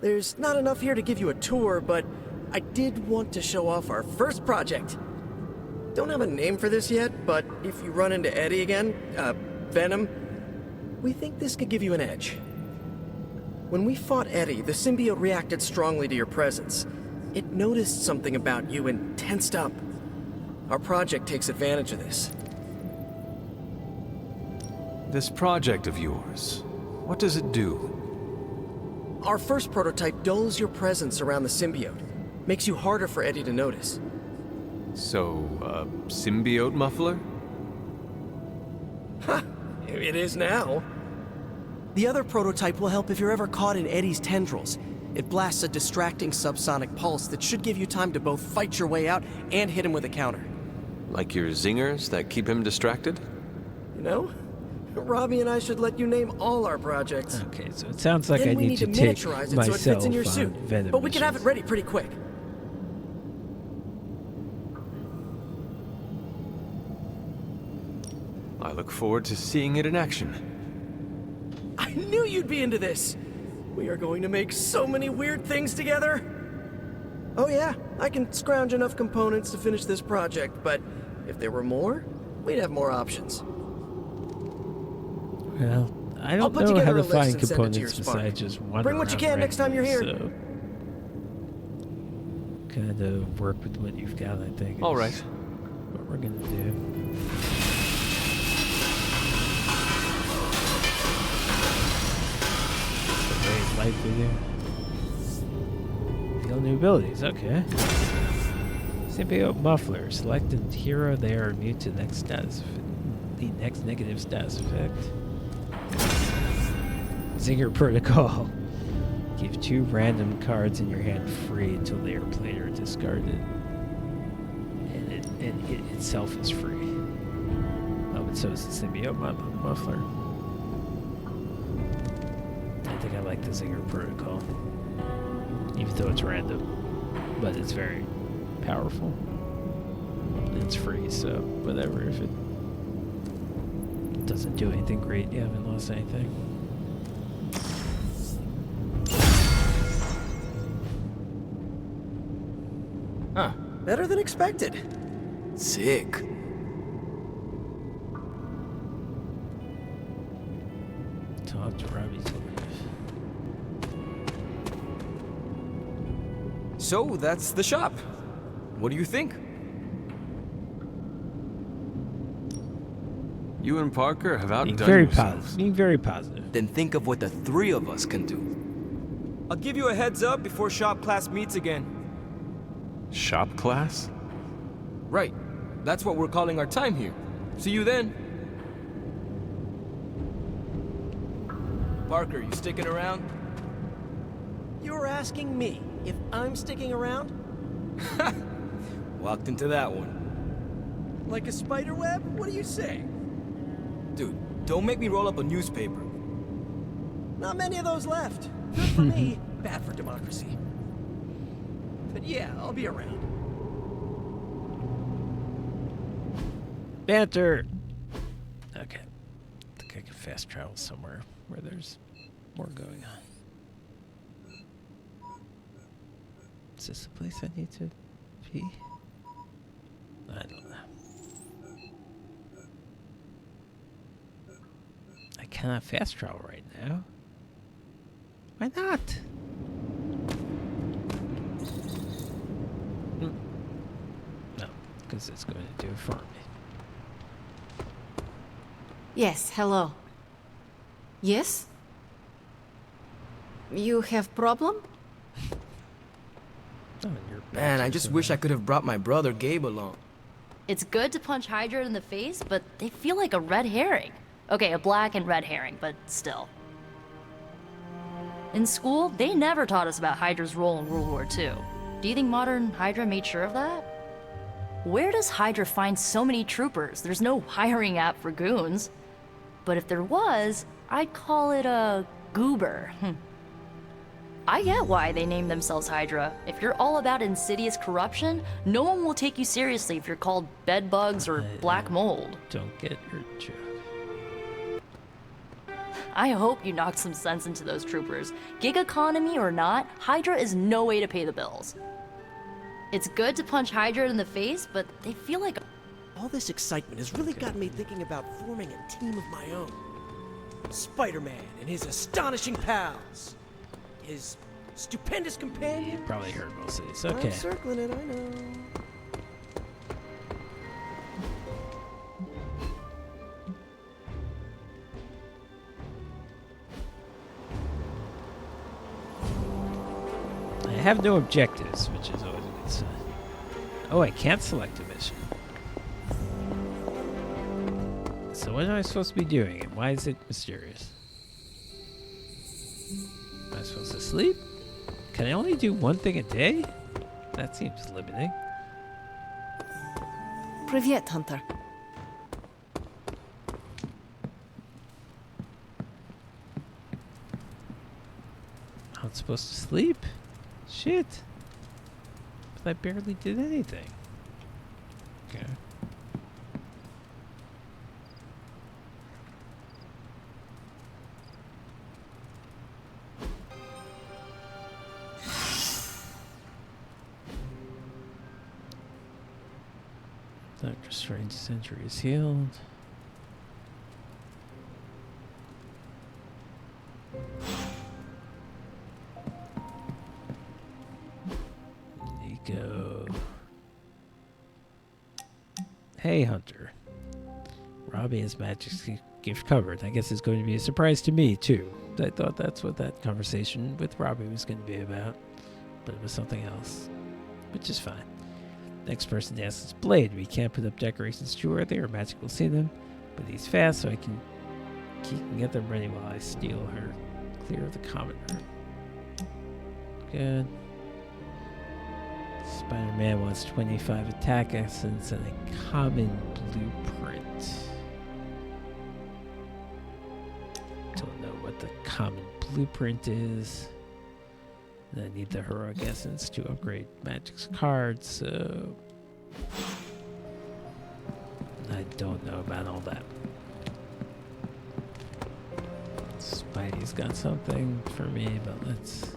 There's not enough here to give you a tour, but I did want to show off our first project. Don't have a name for this yet, but if you run into Eddie again, Venom, we think this could give you an edge. When we fought Eddie, the symbiote reacted strongly to your presence. It noticed something about you and tensed up. Our project takes advantage of this. This project of yours, what does it do? Our first prototype dulls your presence around the symbiote. Makes you harder for Eddie to notice. So, symbiote muffler? Ha! It is now. The other prototype will help if you're ever caught in Eddie's tendrils. It blasts a distracting subsonic pulse that should give you time to both fight your way out and hit him with a counter. Like your zingers that keep him distracted? You know? Robbie and I should let you name all our projects. Okay, so it sounds like Then I we need to to take miniaturize it so myself it fits in your on suit. Venom But we can have it missions. ready pretty quick. I look forward to seeing it in action. knew you'd be into this. We are going to make so many weird things together. Oh yeah, I can scrounge enough components to finish this project, but if there were more, we'd have more options. Well, I don't know how to find components besides just wandering. Bring what you can next time you're here. So kind of work with what you've got, I think. All right. What we're gonna do. Light video. Feel new abilities, okay. Symbiote Muffler. Select a hero, they are immune to the next negative status effect. Zinger Protocol. Give 2 random cards in your hand free until they are played or discarded. And it itself is free. Oh, but so is the Symbiote Muffler. I think I like the Zinger Protocol. Even though it's random. But it's very powerful. It's free, so whatever. If it doesn't do anything great, you haven't lost anything. Huh. Better than expected. Sick. Talk to Robbie. So, that's the shop. What do you think? You and Parker have outdone yourselves. Being very positive. Then think of what the 3 of us can do. I'll give you a heads up before shop class meets again. Shop class? Right. That's what we're calling our time here. See you then. Parker, you sticking around? You're asking me if I'm sticking around? Walked into that one. Like a spider web? What do you say? Dude, don't make me roll up a newspaper. Not many of those left. Good for me, bad for democracy. But yeah, I'll be around. Banter! Okay. I think I can fast travel somewhere where there's more going on. Is this the place I need to be? I don't know. I cannot fast travel right now. Why not? No, because it's going to do it for me. Yes, hello. Yes? You have problem? Man, I just wish I could have brought my brother Gabe along. It's good to punch Hydra in the face, but they feel like a red herring. Okay, a black and red herring, but still. In school, they never taught us about Hydra's role in World War II. Do you think modern Hydra made sure of that? Where does Hydra find so many troopers? There's no hiring app for goons. But if there was, I'd call it a goober. I get why they named themselves Hydra. If you're all about insidious corruption, no one will take you seriously if you're called bedbugs or black mold. Don't get your joke. I hope you knocked some sense into those troopers. Gig economy or not, Hydra is no way to pay the bills. It's good to punch Hydra in the face, but they feel like... All this excitement has really got me thinking about forming a team of my own. Spider-Man and his astonishing pals. His stupendous companion. You probably heard most of these. Okay. I'm circling it, I know. I have no objectives, which is always a good sign. Oh, I can't select a mission. So what am I supposed to be doing, and why is it mysterious? Am I supposed to sleep? Can I only do one thing a day? That seems limiting. Привет, Hunter. I'm supposed to sleep? Shit. But I barely did anything. Okay. Dr. Strange's injury is healed. Nico. Hey, Hunter. Robbie has Magic's gift covered. I guess it's going to be a surprise to me, too. I thought that's what that conversation with Robbie was going to be about. But it was something else. Which is fine. Next person to ask is Blade. We can't put up decorations too early or Magic will see them. But he's fast, so he can get them ready while I steal her. Clear of the commoner. Good. Spider-Man wants 25 attack essence and a common blueprint. Don't know what the common blueprint is. And I need the heroic essence to upgrade Magic's cards, so I don't know about all that. Spidey's got something for me, but let's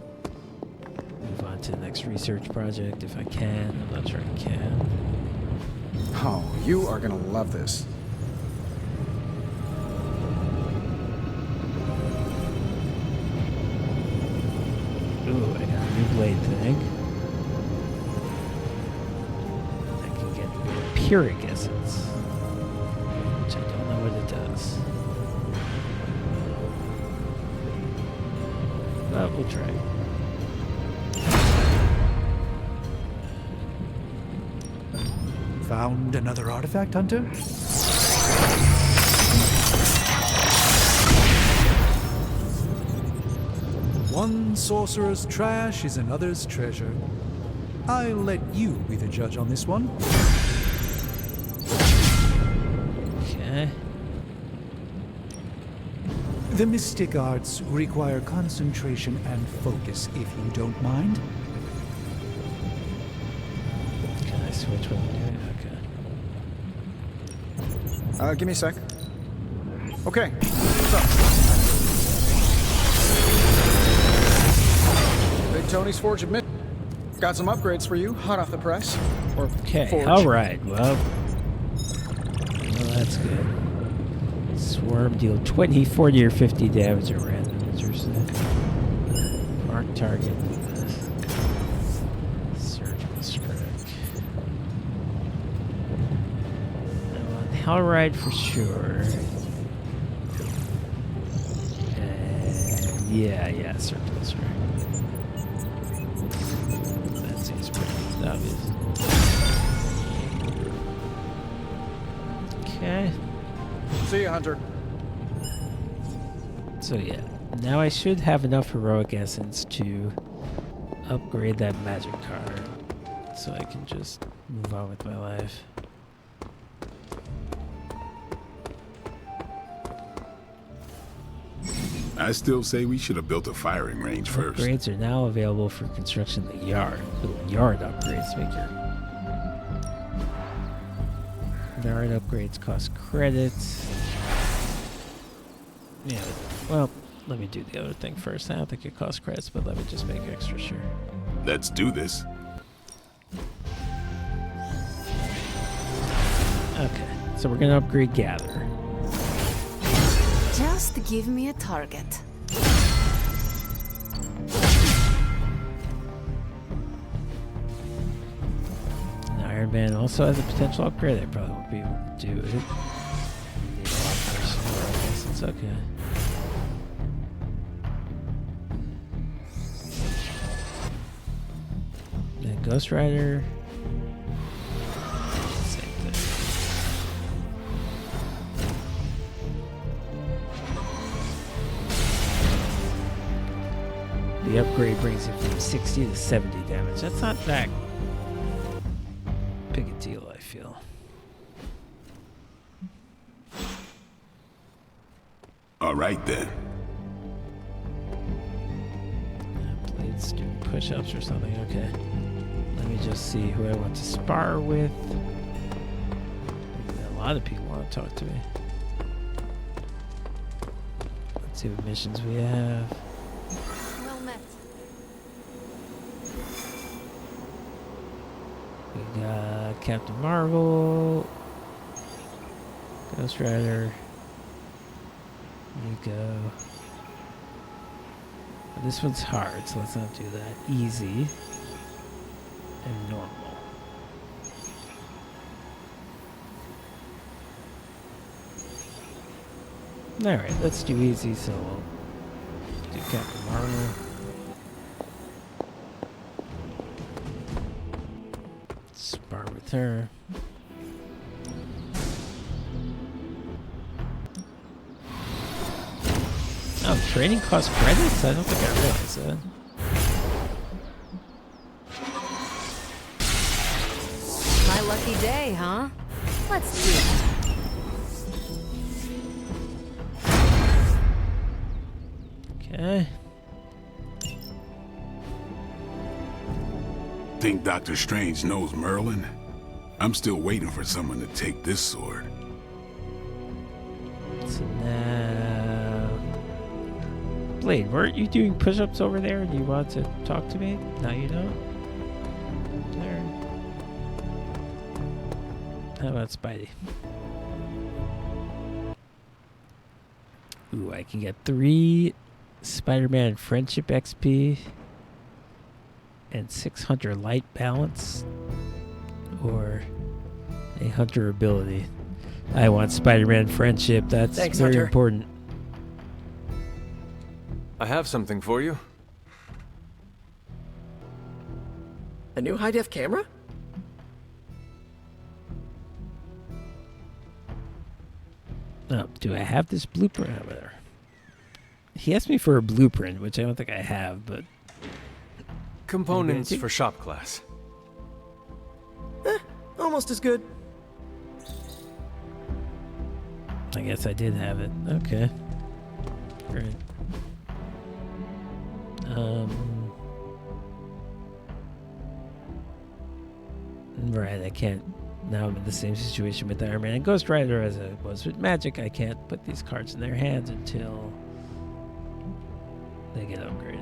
move on to the next research project if I can. I'm not sure I can. Oh, you are gonna love this. Ooh, I got a new blade thing. I can get Vampiric Essence, which I don't know what it does. But we'll try. Found another artifact, Hunter? One sorcerer's trash is another's treasure. I'll let you be the judge on this one. Okay. The mystic arts require concentration and focus, if you don't mind. Can I switch what I'm doing? Okay. Give me a sec. Okay, what's up? Big Tony's Forge admit. Got some upgrades for you, hot off the press. Or okay, forge. alright, well, that's good. Swarm deal 20, 40, or 50 damage at random. Mark target. Surgical strike. I want Hellride for sure. And yeah, surgical strike. That seems pretty obvious. Okay. See you, Hunter. So yeah, now I should have enough heroic essence to upgrade that magic card, so I can just move on with my life. I still say we should have built a firing range first. Upgrades are now available for construction in the yard. Little yard upgrades figure. Yard upgrades cost credits. Yeah, well, let me do the other thing first. I don't think it costs credits, but let me just make extra sure. Let's do this. Okay, so we're gonna upgrade Gather. Just give me a target. And Iron Man also has a potential upgrade. I probably won't be able to do it. Need a lot more, I guess it's okay. Then Ghost Rider. Same thing. The upgrade brings it from 60 to 70 damage. That's not that big a deal, I feel. All right then. Blade's doing push-ups or something. Okay. Let me just see who I want to spar with. A lot of people want to talk to me. Let's see what missions we have. Well met. We got Captain Marvel. Ghost Rider. Nico. This one's hard, so let's not do that. Easy. And normal. Alright, let's do easy, so we'll do Captain Marvel. Spar with her. Oh, training costs credits? I don't think I realized that. My lucky day, huh? Let's do it. Okay. Think Dr. Strange knows Merlin? I'm still waiting for someone to take this sword. So now... Blade, weren't you doing push-ups over there? Do you want to talk to me? No, you don't? There. How about Spidey? Ooh, I can get 3 Spider-Man Friendship XP and 600 light balance, or a hunter ability. I want Spider-Man Friendship. That's Thanks, very Hunter. important. I have something for you. A new high-def camera? Oh, do I have this blueprint over there? He asked me for a blueprint, which I don't think I have, but... Components for shop class. Almost as good. I guess I did have it. Okay. Great. Right, I can't. Now I'm in the same situation with Iron Man and Ghost Rider as I was with Magic. I can't put these cards in their hands until they get upgraded.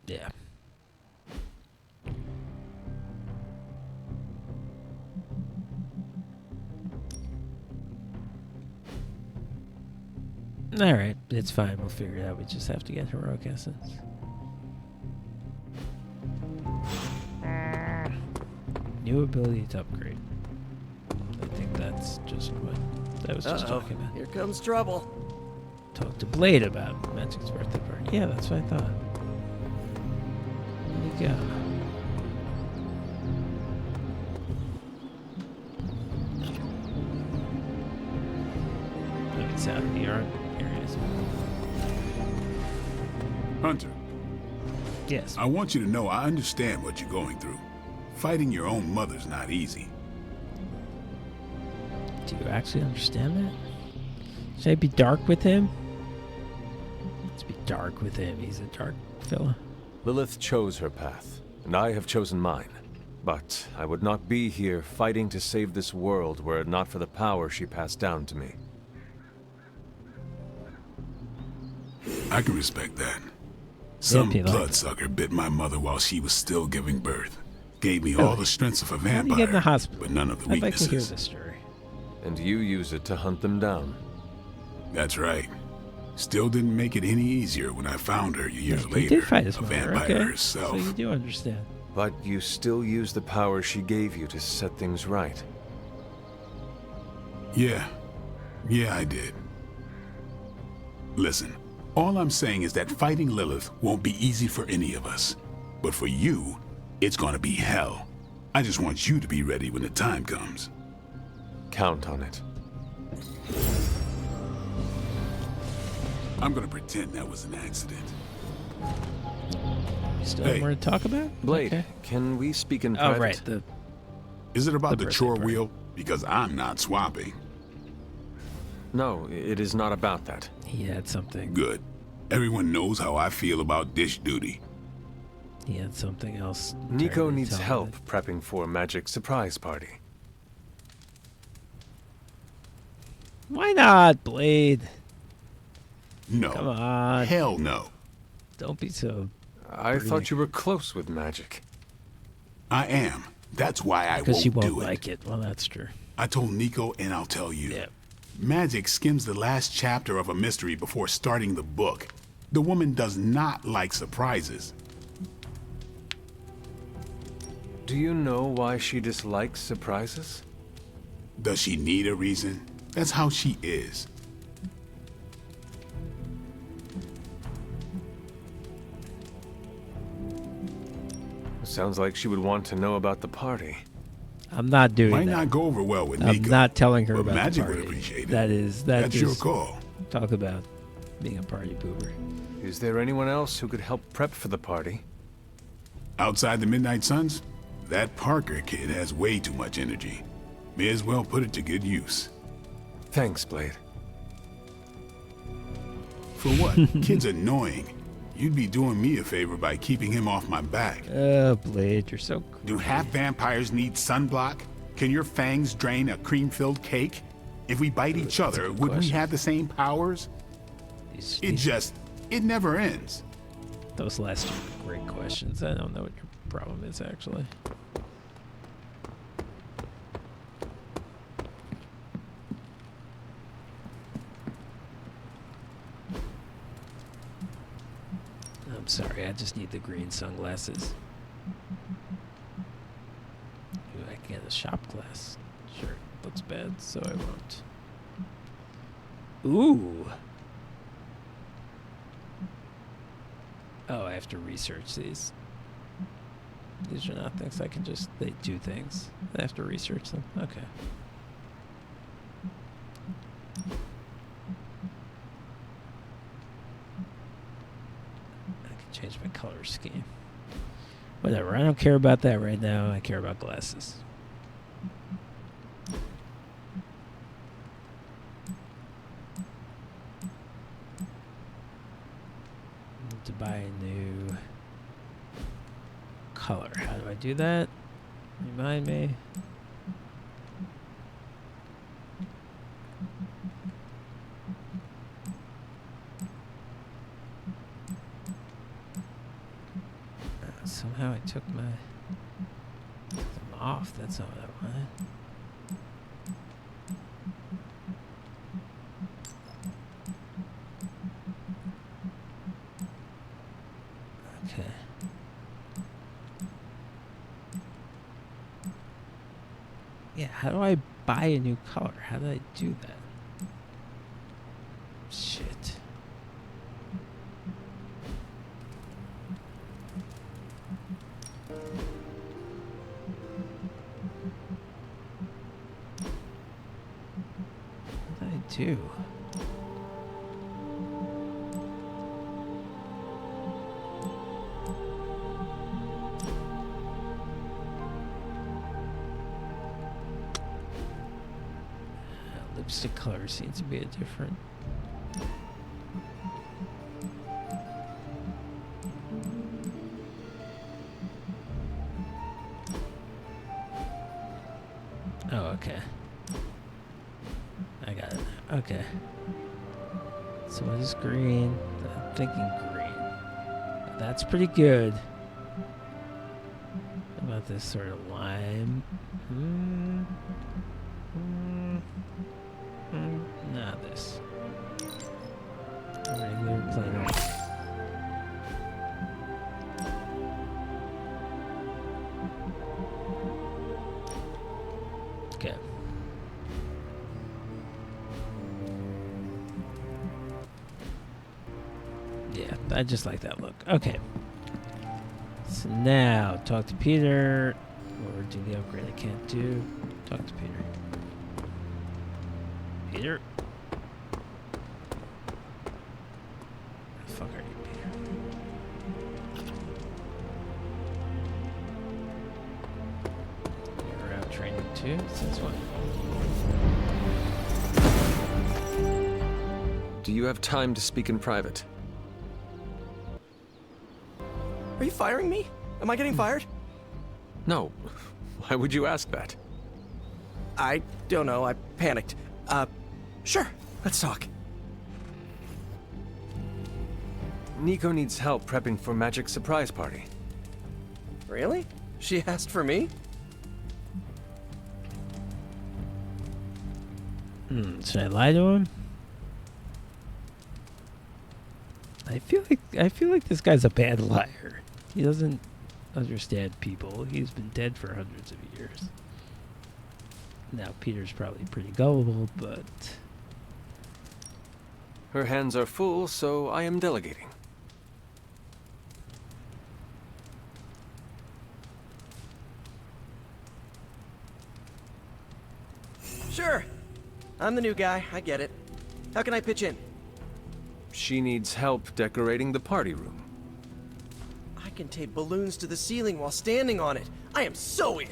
Yeah. Alright, it's fine. We'll figure it out. We just have to get heroic essence. New ability to upgrade. I think that's just what I was just talking about. Here comes trouble. Talk to Blade about Magic's birthday party. Yeah, that's what I thought. There you go. Look, it's out of the yard. Here it is. Hunter. Yes. I want you to know I understand what you're going through. Fighting your own mother's not easy. Do you actually understand that? Should I be dark with him? Let's be dark with him. He's a dark fella. Lilith chose her path, and I have chosen mine. But I would not be here fighting to save this world were it not for the power she passed down to me. I can respect that. Some bloodsucker bit my mother while she was still giving birth. Gave me all the strength of a How do you vampire, get in the hospital? but none of the I'd like weaknesses. to hear this story. And you use it to hunt them down. That's right. Still didn't make it any easier when I found her years He later. did fight his a mother, vampire okay? herself. So you do understand. But you still use the power she gave you to set things right. Yeah, I did. Listen, all I'm saying is that fighting Lilith won't be easy for any of us. But for you, it's gonna be hell. I just want you to be ready when the time comes. Count on it. I'm gonna pretend that was an accident. Still have more to talk about? Blade, Okay. can we speak in Oh, private? right. Is it about the birthday chore party. wheel? Because I'm not swapping. No, it is not about that. He had something. Good. Everyone knows how I feel about dish duty. He had something else. Nico entirely needs to tell help me. prepping for a magic surprise party. Why not, Blade? No. Come on. Hell no. Don't be so. I thought you were close with magic. I am. That's why I Because won't you won't do it. like it. Well, that's true. I told Nico, and I'll tell you. Yeah. Magic skims the last chapter of a mystery before starting the book. The woman does not like surprises. Do you know why she dislikes surprises? Does she need a reason? That's how she is. Sounds like she would want to know about the party. I'm not doing Might that. not go over well with I'm Nico. not telling her but about Magic the would party. appreciate it. That's That's your just- call. Talk about being a party pooper. Is there anyone else who could help prep for the party? Outside the Midnight Suns, that Parker kid has way too much energy. May as well put it to good use. Thanks, Blade. For what? Kid's annoying. You'd be doing me a favor by keeping him off my back. Oh, Blade, you're so Do half vampires need sunblock? Can your fangs drain a cream-filled cake? If we bite each other, would we have the same powers? It never ends. Those last two are great questions. I don't know what your problem is, actually. I'm sorry, I just need the green sunglasses. Ooh, I can get a shop glass. Sure, looks bad, so I won't. Ooh. Oh, I have to research these. These are not things I can just, they do things. I have to research them. Okay. I can change my color scheme. Whatever, I don't care about that right now. I care about glasses. To buy a new color. How do I do that? Remind me. Somehow I took them off. That's not what I wanted. Okay. Yeah, how do I buy a new color? How do I do that? Shit. What did I do? Lipstick color seems to be a different. Oh, okay. I got it. Okay. So what is green? I'm thinking green. That's pretty good. How about this sort of lime? Not this. Regular plain white. Okay. Yeah, I just like that look. Okay. So now, talk to Peter. Or do the upgrade I can't do. Talk to Peter. Peter? The fuck are you, Peter? to. Since when? Do you have time to speak in private? Are you firing me? Am I getting fired? No. Why would you ask that? I don't know. I panicked. Sure. Let's talk. Nico needs help prepping for Magic's surprise party. Really? She asked for me? Should I lie to him? I feel like this guy's a bad liar. He doesn't understand people. He's been dead for hundreds of years. Now Peter's probably pretty gullible, but Her hands are full, so I am delegating. Sure. I'm the new guy. I get it. How can I pitch in? She needs help decorating the party room. I can tape balloons to the ceiling while standing on it. I am so in.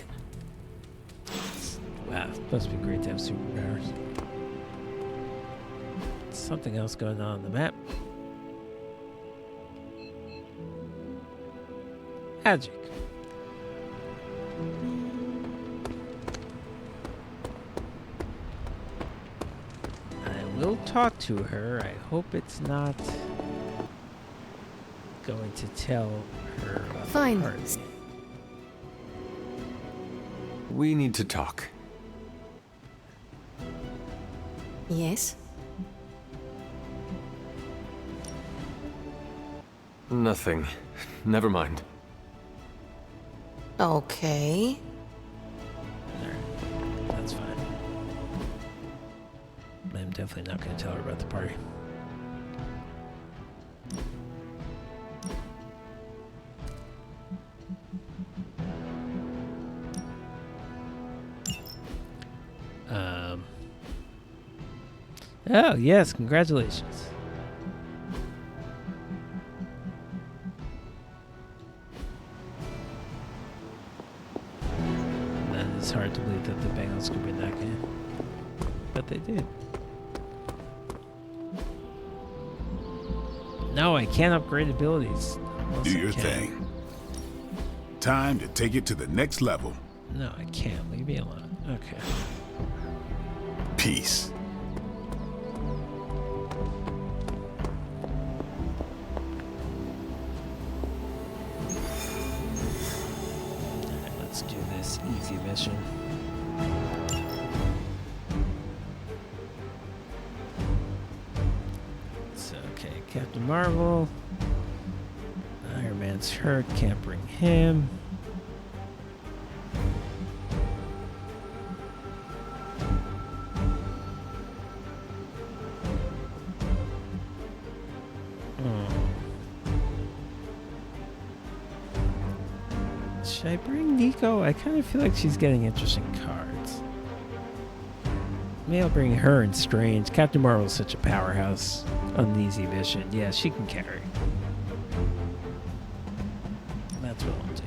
wow, must be great to have superpowers. Something else going on the map. Magic. I will talk to her. I hope it's not going to tell her about Fine. the party. We need to talk. Yes? Nothing. Never mind. Okay. That's fine. I'm definitely not going to tell her about the party. Oh, yes, congratulations. That is hard to believe that the Bengals could win that game. But they did. No, I can't upgrade abilities. Do your thing. Time to take it to the next level. No, I can't. Leave me alone. Okay. Peace. Let's do this easy mission. It's okay. Captain Marvel. Iron Man's hurt. Can't bring him. Should I bring Nico? I kind of feel like she's getting interesting cards. Maybe I'll bring her and Strange. Captain Marvel's such a powerhouse on the easy mission. Yeah, she can carry. That's what I'll do.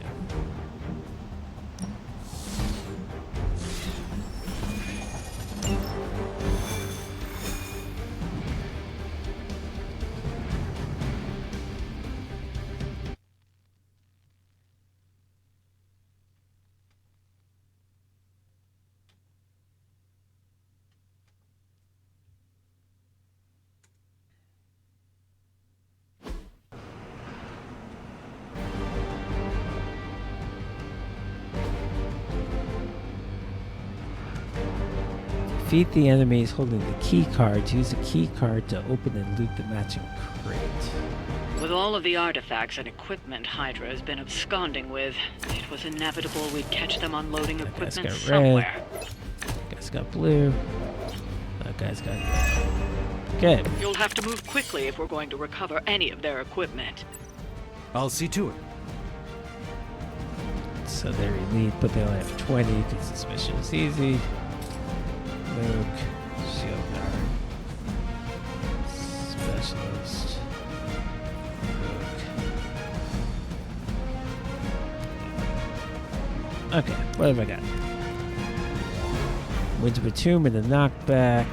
Defeat the enemies holding the key card. Use the key card to open and loot the matching crate. With all of the artifacts and equipment Hydra has been absconding with, it was inevitable we'd catch them unloading That guy's equipment got somewhere. red. That guy's got blue. That guy's got red. Okay. You'll have to move quickly if we're going to recover any of their equipment. I'll see to it. So they're elite, but they only have 20 because this mission is easy. Luke, shield guard, specialist, Luke. Okay, what have I got? Winds of a Tomb and the knockback.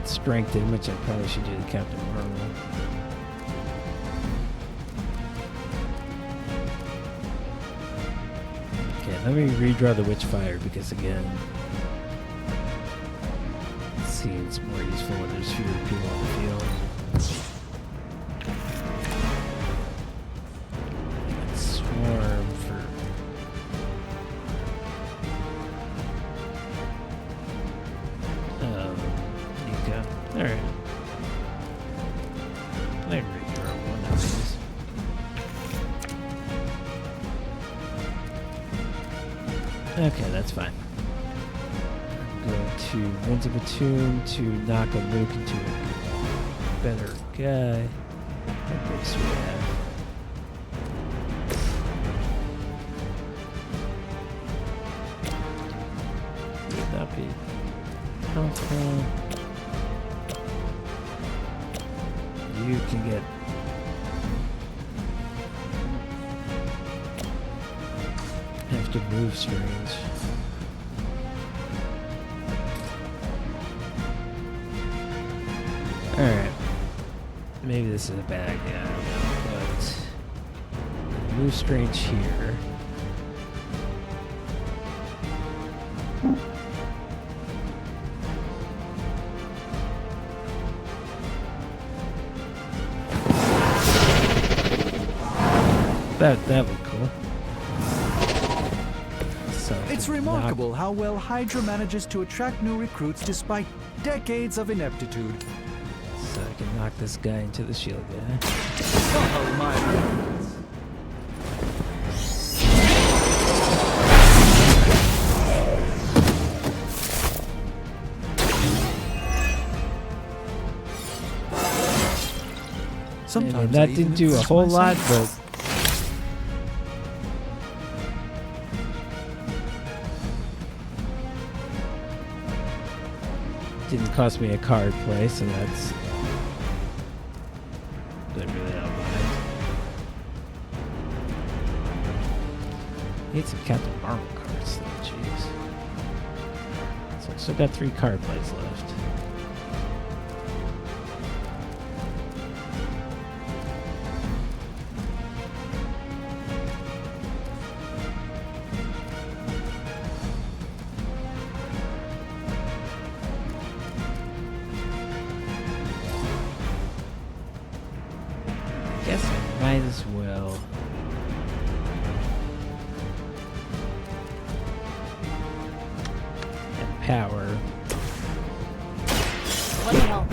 Strengthen, which I probably should do the Captain Marvel. Okay, let me redraw the Witchfire because again, it seems more useful when there's fewer people on the field. Let's Swarm for Nika. Alright. I can redraw one of these. Okay, that's fine. I'm going to Winds of a Tomb to knock a Luke into a better guy. What base do we have? Would not be helpful. You can get have to move strings. Alright. Maybe this is a bad idea, I don't know, but move strange here. That would cool. So It's remarkable how well Hydra manages to attract new recruits despite decades of ineptitude. So I can knock this guy into the shield guy. Oh my. Sometimes that didn't do a whole lot, but didn't cost me a card play, so that's really don't mind. Need some Captain Marvel cards though, jeez. So I still got 3 card plays left. Guess I might as well. And power. What the hell?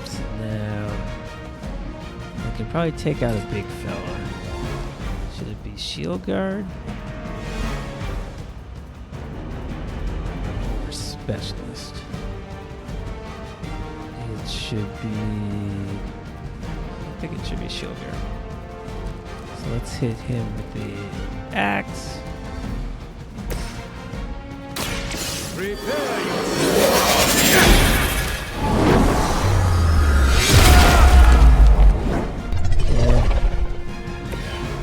So now I can probably take out a big fella. Should it be Shield Guard? Or Specialist? It should be... I think it should be Shield Guard. So let's hit him with the axe. Prepare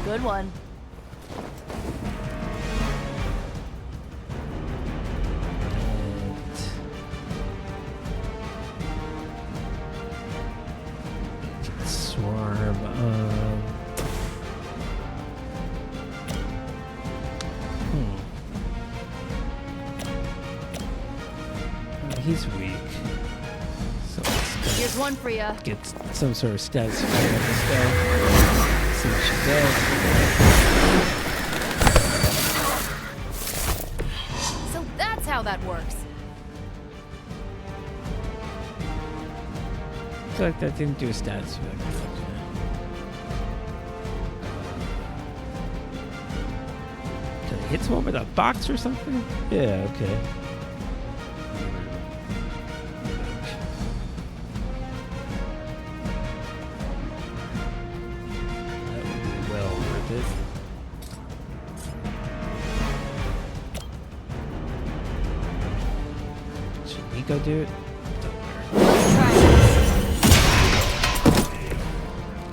Good one. Swarm. He's weak. So let's Here's one for ya. get some sort of stats on this guy. See what she does. So that's how that works. I feel like that didn't do a stats effect. Can I hit someone with a box or something? Yeah, okay. That would be well worth it. go do it?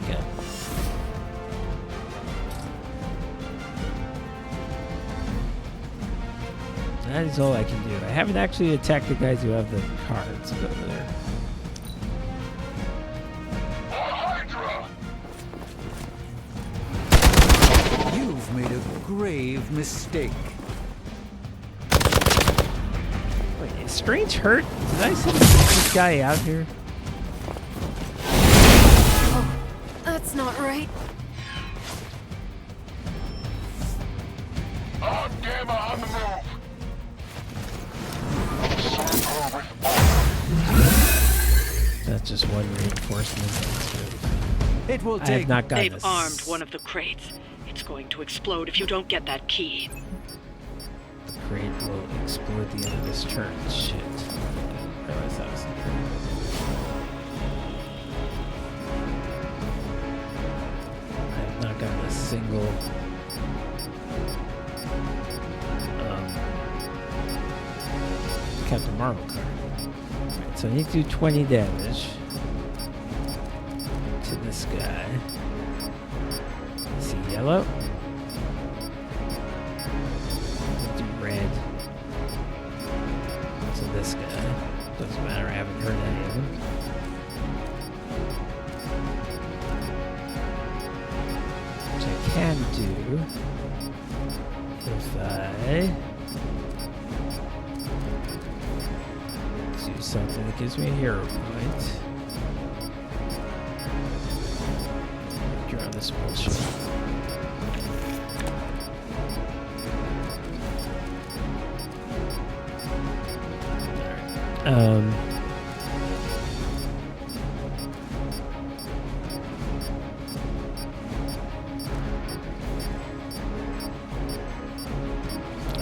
Okay. That is all I can do. I haven't actually attacked the guys who have the cards over there. You've made a grave mistake. Wait, is Strange hurt? Did I send this guy out here? Oh, that's not right. Gamma on the move. That's just one reinforcement. It will I have not gotten They've armed one of the crates. It's going to explode if you don't get that key. The crate will explode at the end of this turn. Shit. I realized that was the crate. I have not gotten a single Captain Marvel card. Right, so I need to do 20 damage to this guy. Is he yellow? Do red to this guy. Doesn't matter, I haven't heard any of them. Which I can do if I do something that gives me a hero point. Draw this bullshit.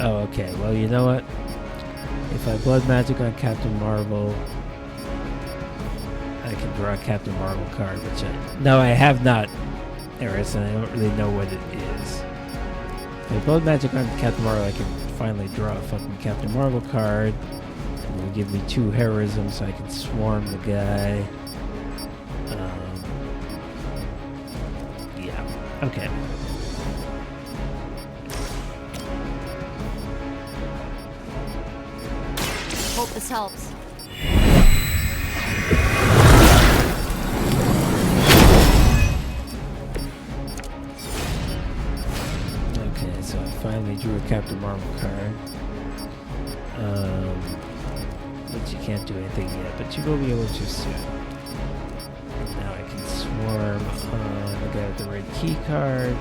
Oh, okay. Well, you know what? If I blood magic on Captain Marvel, I can draw a Captain Marvel card, which I have not, Eris, and I don't really know what it is. If I blood magic on Captain Marvel, I can finally draw a fucking Captain Marvel card. And it will give me 2 heroism so I can swarm the guy. Yeah. Okay. Hope this helps. Okay, so I finally drew a Captain Marvel card. But you can't do anything yet, but you will be able to soon. And now I can swarm on the guy with the red key card,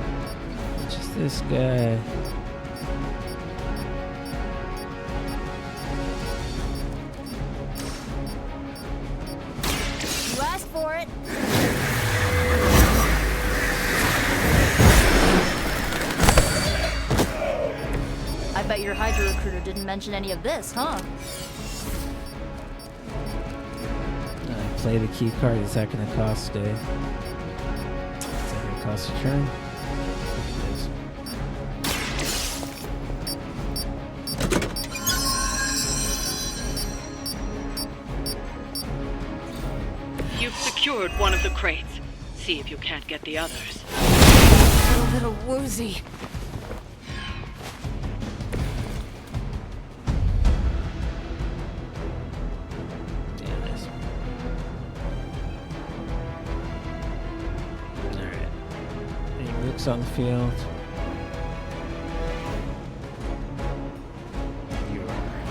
which is this guy. You asked for it. I bet your Hydra recruiter didn't mention any of this, huh? Play the key card. Is that going to cost a... Is that going to cost a turn? You've secured one of the crates. See if you can't get the others. A little woozy. On the field. You are. I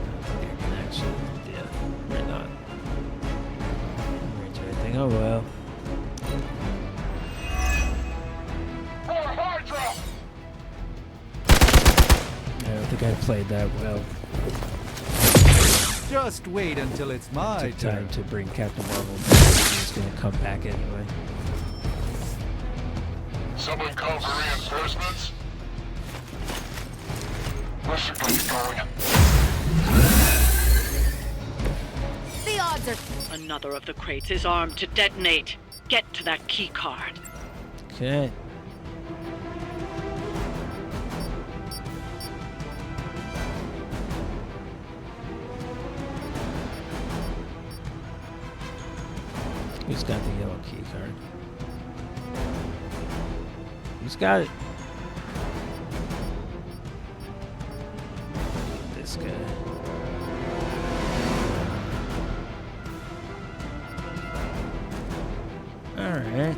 don't think I can actually. Yeah, we're not. We're into anything. Oh well. I don't think I played that well. Just wait until it's my Took turn time to bring Captain Marvel back. He's gonna come back anyway. Someone call for reinforcements? Let's get going. The odds are... Another of the crates is armed to detonate. Get to that key card. Okay. Who's got the yellow key card? Who's got it? This guy. All right.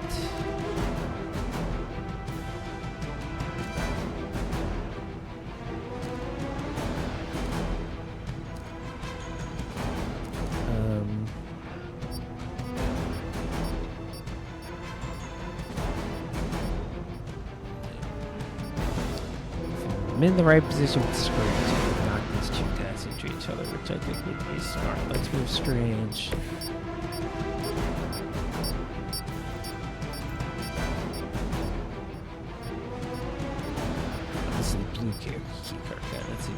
I'm in the right position with Strange. I knock these two guys into each other, which I think would be smart. Let's move Strange. This is the blue key card guy. That's it.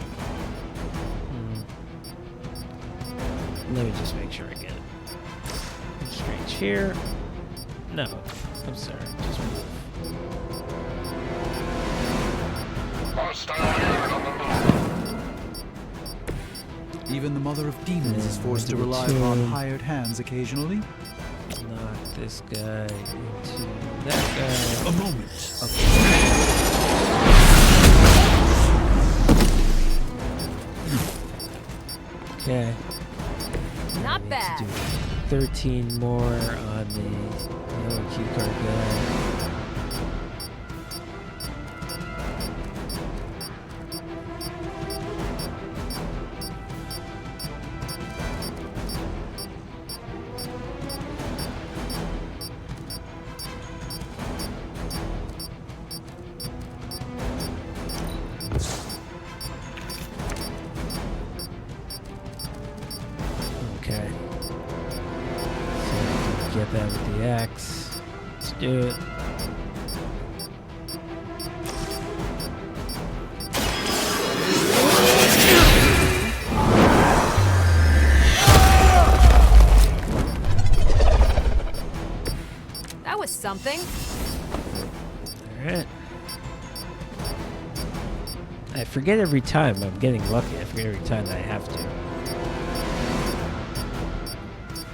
Let me just make sure I get it. Strange here. No, I'm sorry. Just move. Even the Mother of Demons is forced to rely upon hired hands occasionally. Knock this guy into that guy. A moment of okay. Not bad. 13 more on the yellow key card guy. Okay. So get that with the axe. Let's do it. That was something. Alright. I forget every time I'm getting lucky. I forget every time that I have to.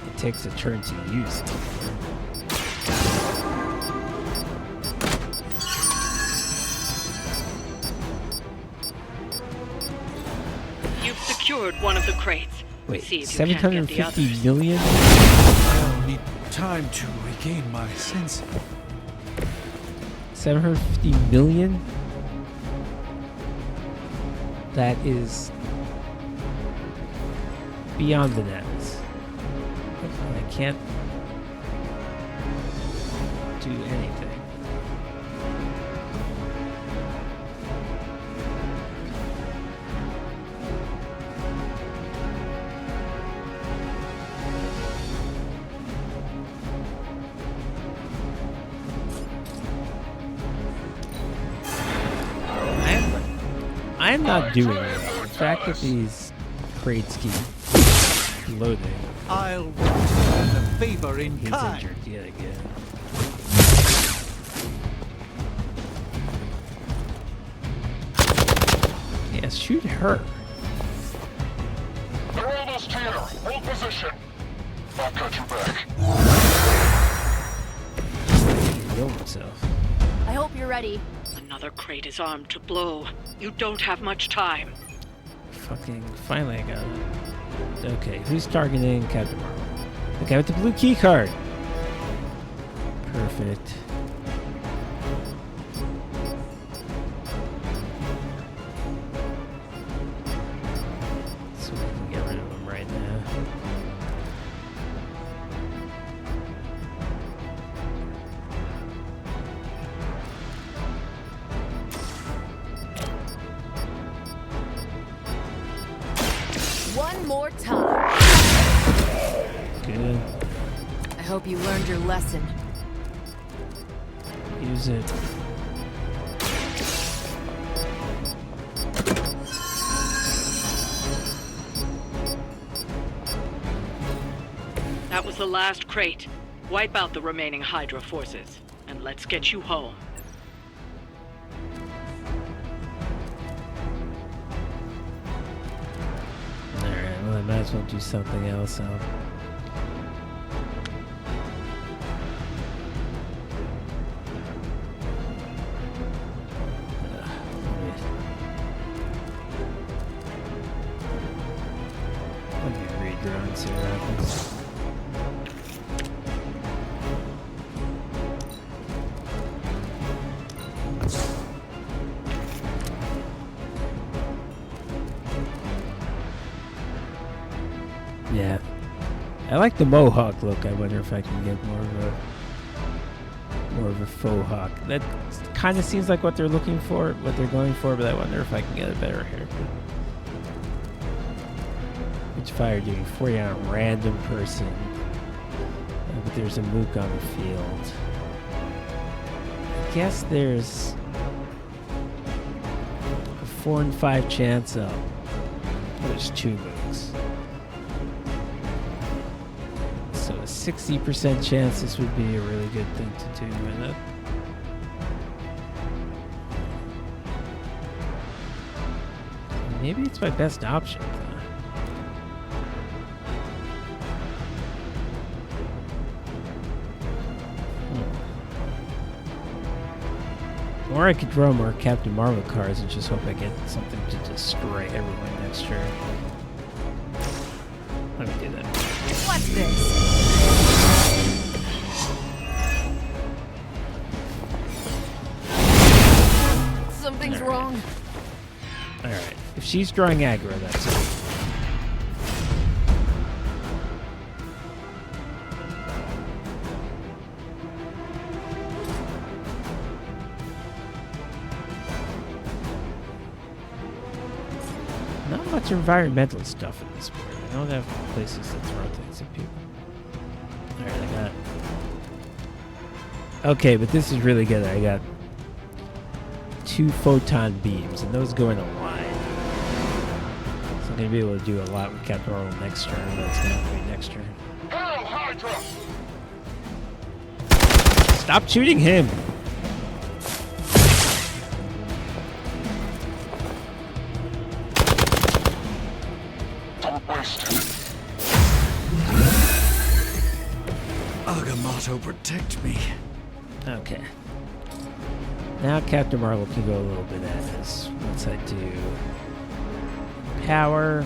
It takes a turn to use it. You've secured one of the crates. Wait, See if you can't get the 750 others. million? I'll need time to regain my senses. 750 million? That is beyond bananas. I can't do anything. I'm not doing it. The fact that these crates keep loading. I'll return the favor in He's kind. injured yet again. Yeah, shoot her. They're almost here. Hold position. I've got your back. He killed himself. I hope you're ready. Another crate is armed to blow. You don't have much time. Fucking finally I got it. Okay, who's targeting Captain Marvel? The guy with the blue key card. Perfect. So we can get rid of him right now. One more time. Good. I hope you learned your lesson. Use it. That was the last crate. Wipe out the remaining Hydra forces, and let's get you home. Alright, well I might as well do something else. see what happens. Yeah. I like the mohawk look. I wonder if I can get more of a faux hawk. That kind of seems like what they're looking for, what they're going for, but I wonder if I can get a better haircut. Which fire doing 40 on a random person. But there's a mook on the field. I guess there's a 4 in 5 chance of there's 2 mooks. So a 60% chance this would be a really good thing to do. And maybe it's my best option. Or I could draw more Captain Marvel cards and just hope I get something to destroy everyone next turn. Let me do that. What's this? Something's wrong. Alright. If she's drawing aggro, that's it. Not much environmental stuff in this board. I don't have places to throw things at people. Alright, I got it. Okay, but this is really good. I got 2 photon beams, and those go in a line. So I'm going to be able to do a lot with Captain Marvel next turn, but it's going to be next turn. Hail Hydra! Stop shooting him! Agamotto, protect me. Okay. Now Captain Marvel can go a little bit at this. Once I do power.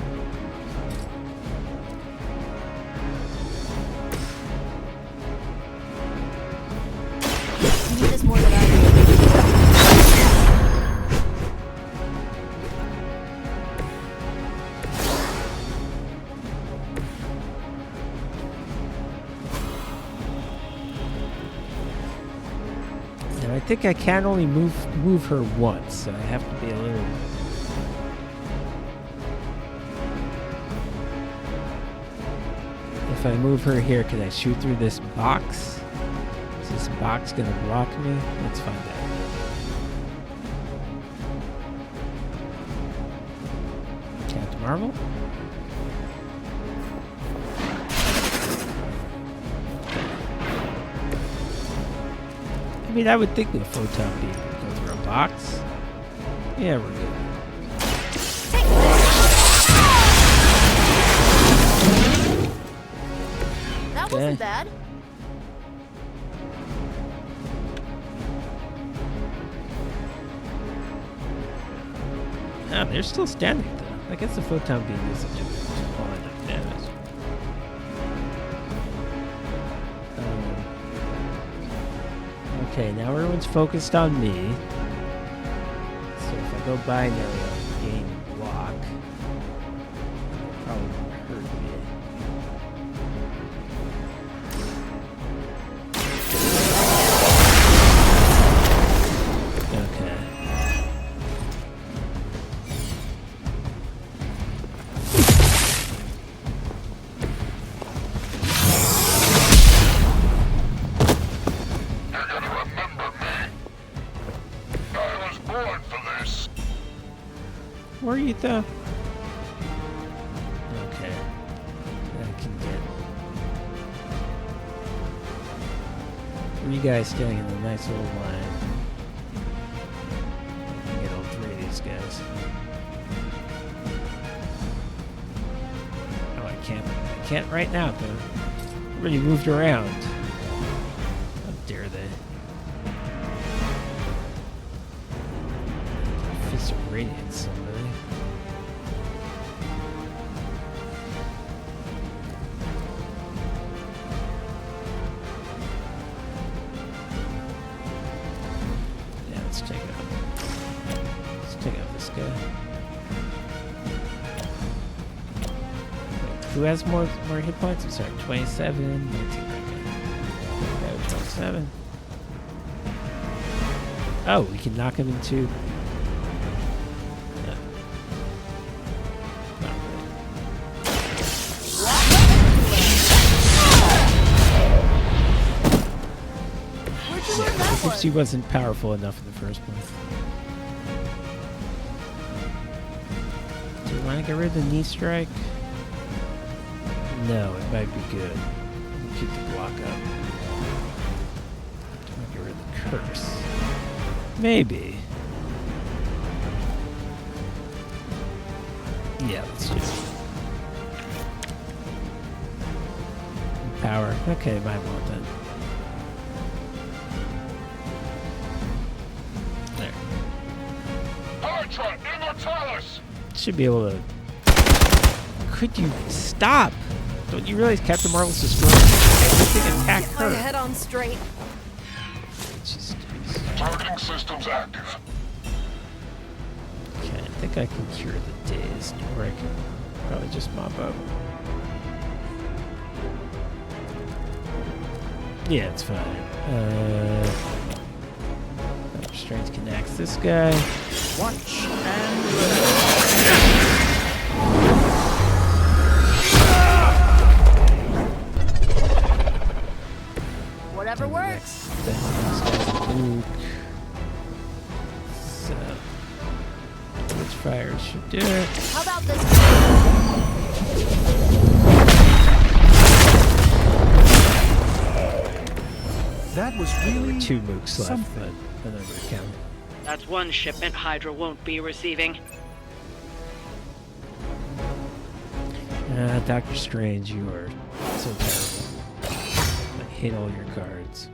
You need this more than I do. And I think I can only move her once, so I have to be a little... If I move her here, can I shoot through this box? Is this box gonna block me? Let's find out. Captain Marvel? I mean, I would think the photon beam would go through a box. Yeah, we're good. That wasn't bad. Oh, they're still standing though. I guess the photon beam isn't doing a lot of damage. Okay, now everyone's focused on me. So if I go binary, I'll gain block. Probably won't hurt me. Okay. Where are you though? Okay. I can get 3 guys standing in a nice little line. I can get all 3 of these guys. Oh, I can't right now though. Everybody moved around. How dare they? Fist of Radiance, somebody. this guy. Wait, who has more hit points? I'm sorry, 27, 19. Okay, 27. Oh, we can knock him into. If she wasn't powerful enough in the first place. Do you want to get rid of the knee strike? No, it might be good. We'll keep the block up. Do you want to get rid of the curse? Maybe. Yeah, let's do it. Power. Okay, might want that. Should be able to. Could you stop? Don't you realize Captain Marvel's destroying? This thing attacked her. My head on straight. Targeting systems active. Okay, I think I can cure the dazed, or I can probably just mop up. Yeah, it's fine. Strength connects this guy. Watch and learn. Whatever works. Luke. So, which fire should do it? How about this? That was really 2 mooks left, but I never count. That's one shipment Hydra won't be receiving. Doctor Strange, you are so terrible. I hate all your cards.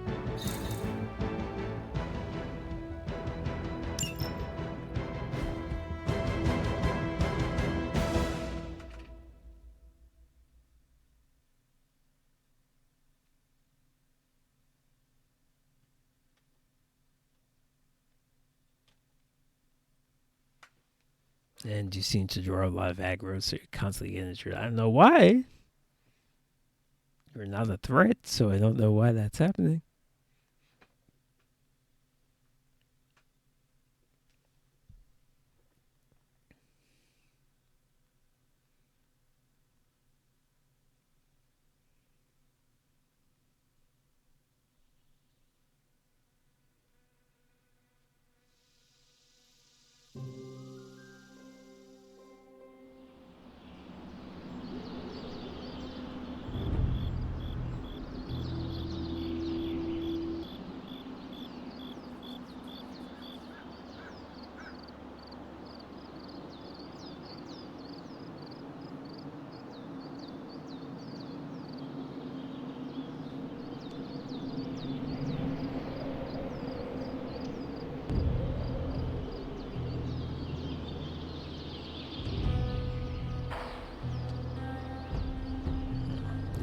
And you seem to draw a lot of aggro, so you're constantly getting injured. I don't know why. You're not a threat, so I don't know why that's happening.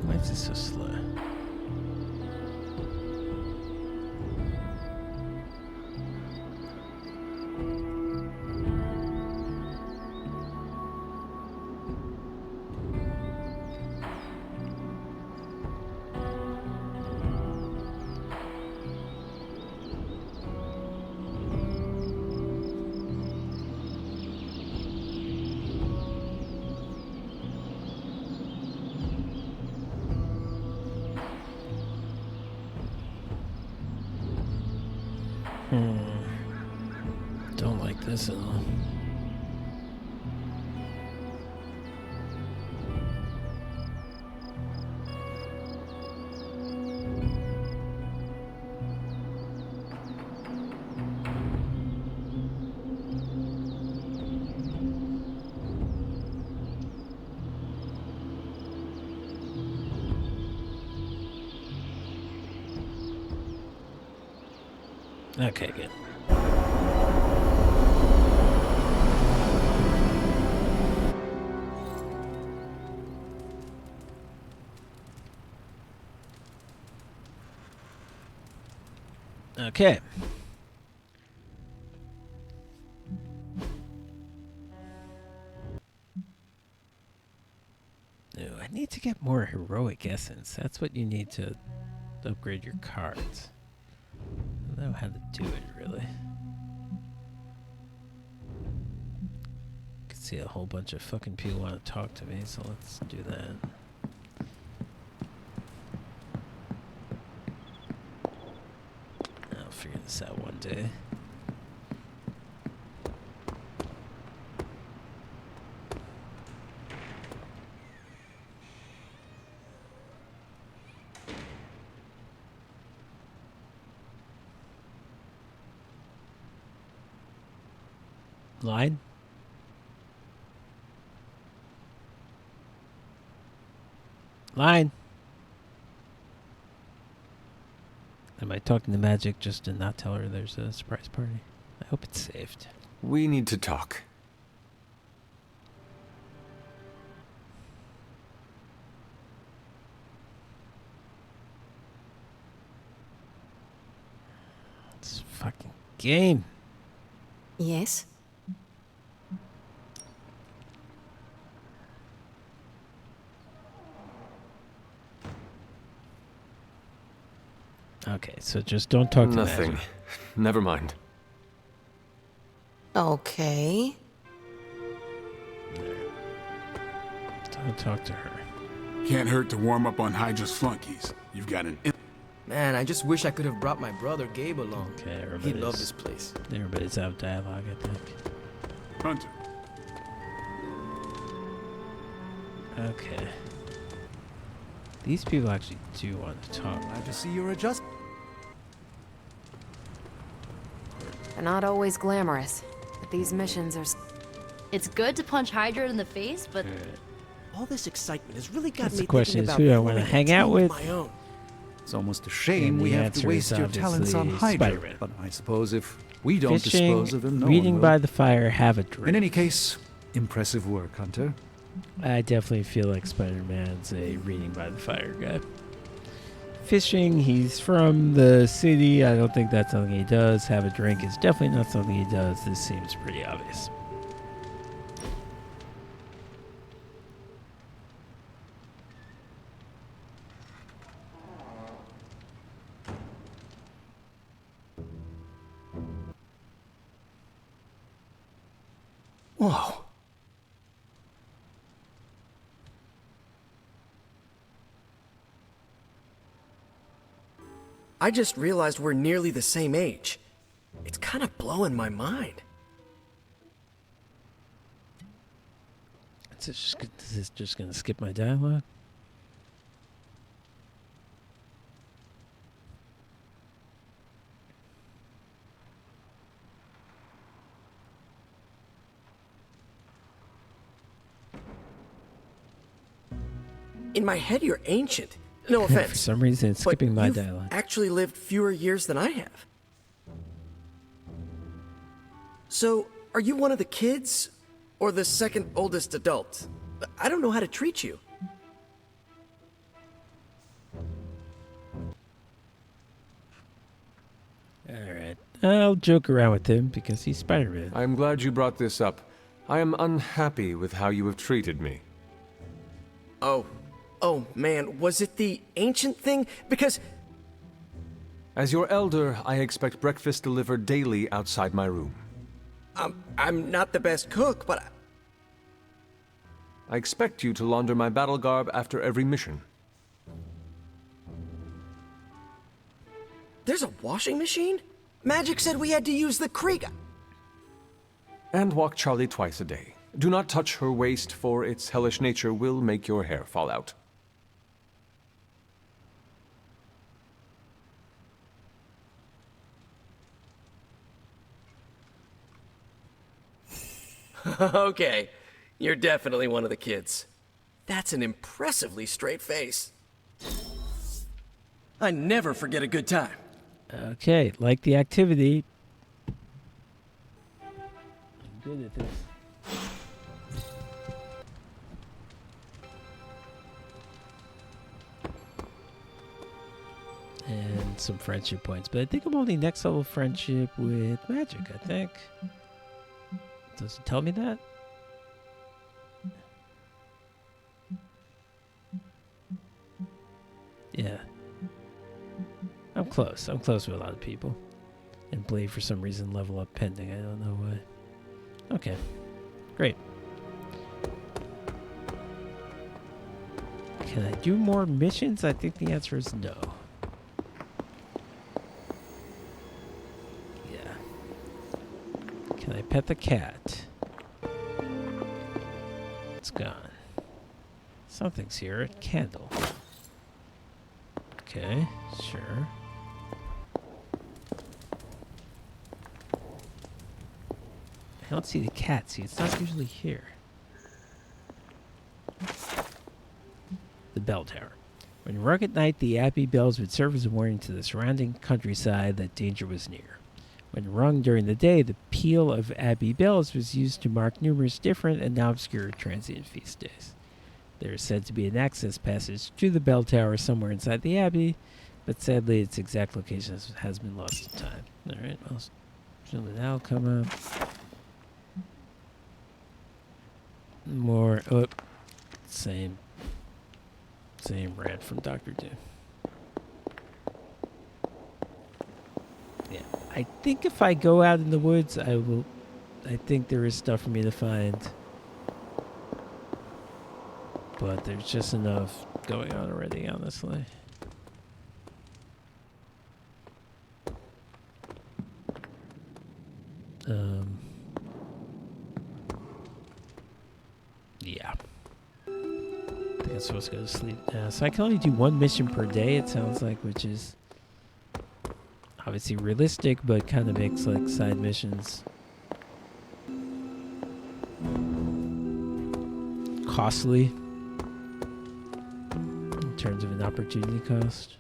Why is this so slow? Don't like this at all. Okay, good. Okay. Ooh, I need to get more heroic essence. That's what you need to upgrade your cards. I don't know how to do it, really. I can see a whole bunch of fucking people want to talk to me, so let's do that. I'll figure this out one day. Line? Line? Am I talking to Magic just to not tell her there's a surprise party? I hope it's saved. We need to talk. This fucking game. Yes? Okay, so just don't talk to Nothing. Magic. Never mind. Okay. Don't talk to her. Can't hurt to warm up on Hydra's flunkies. You've got an... Man, I just wish I could have brought my brother Gabe along. Okay, He'd love this place. Everybody's out of dialogue, I think. Hunter. Okay. These people actually do want to talk. Glad to see you're adjusting. They're not always glamorous, but these missions are... It's good to punch Hydra in the face, but... All this excitement has really got That's me the question, thinking is about who do I want to forming a hang out team of with? my own. It's almost a shame And we the have answer to waste is your talents on obviously Hydra. Spider-Man. But I suppose if we don't Fishing, dispose of them, no reading one by will. the fire, have a drink. In any case, impressive work, Hunter. I definitely feel like Spider-Man's a reading by the fire guy. Fishing, he's from the city. I don't think that's something he does. Have a drink is definitely not something he does. This seems pretty obvious. Whoa. I just realized we're nearly the same age. It's kind of blowing my mind. Is this just going to skip my dialogue? In my head, you're ancient. No offense. For some reason, it's but skipping my you've dialogue. actually lived fewer years than I have. So, are you one of the kids? Or the second oldest adult? I don't know how to treat you. Alright. I'll joke around with him because he's Spider-Man. I'm glad you brought this up. I am unhappy with how you have treated me. Oh man, was it the ancient thing? Because... As your elder, I expect breakfast delivered daily outside my room. I'm not the best cook, but... I expect you to launder my battle garb after every mission. There's a washing machine? Magic said we had to use the creek. And walk Charlie twice a day. Do not touch her waist, for its hellish nature will make your hair fall out. Okay, you're definitely one of the kids. That's an impressively straight face. I never forget a good time. Okay, like the activity. I'm good at this. And some friendship points, but I think I'm only next level friendship with Magic, I think. Does it tell me that? close. I'm close with a lot of people. And Blade, for some reason, level up pending. I don't know why. Okay. Great. Can I do more missions? I think the answer is no. Yeah. Can I pet the cat? It's gone. Something's here. A candle. Okay, sure. I don't see the cat. See, it's not usually here. The bell tower. When rung at night, the Abbey bells would serve as a warning to the surrounding countryside that danger was near. When rung during the day, the peal of Abbey bells was used to mark numerous different and now obscure transient feast days. There is said to be an access passage to the bell tower somewhere inside the Abbey, but sadly its exact location has been lost to time. Alright, well, presumably that'll come up. More, oh, same rant from Dr. Doom. Yeah, I think if I go out in the woods, I think there is stuff for me to find. But there's just enough going on already, honestly. Yeah. I think I'm supposed to go to sleep now. So I can only do one mission per day, it sounds like, which is obviously realistic, but kind of makes like side missions costly in terms of an opportunity cost.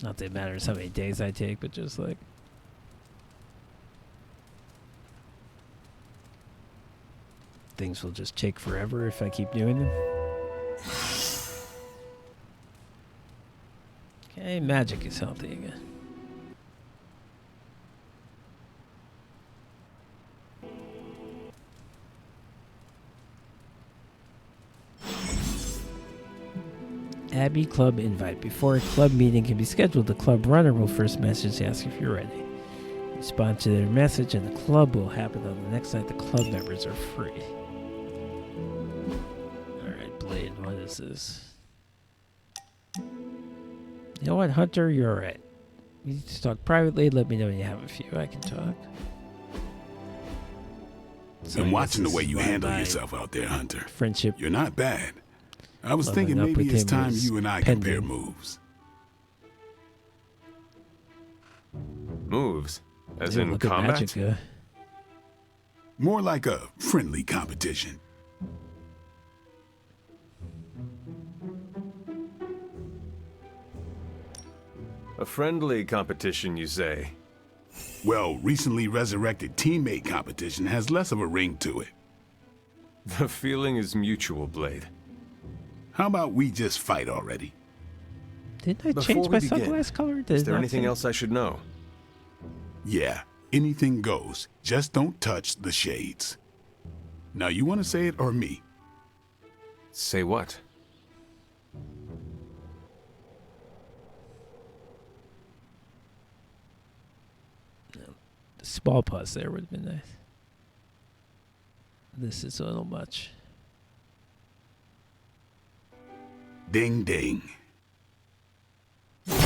Not that it matters how many days I take, but just like things will just take forever if I keep doing them. Okay, magic is healthy again. Abbey Club invite. Before a club meeting can be scheduled, the club runner will first message to ask if you're ready. Respond to their message and the club will happen on the next night the club members are free. Alright, Blade, what is this? You know what, Hunter, you're alright. You need to talk privately, let me know when you have a few. I can talk. So I'm watching the way you handle yourself out there, Hunter. Friendship. You're not bad. I was thinking maybe it's time you and I compare moves. Moves? As in combat? More like a friendly competition. A friendly competition, you say? Well, recently resurrected teammate competition has less of a ring to it. The feeling is mutual, Blade. How about we just fight already? Didn't I change my sunglass color? Is there anything else I should know? Yeah, anything goes. Just don't touch the shades. Now, you want to say it or me? Say what? The small pause there would have been nice. This is a little much. Ding ding. Okay.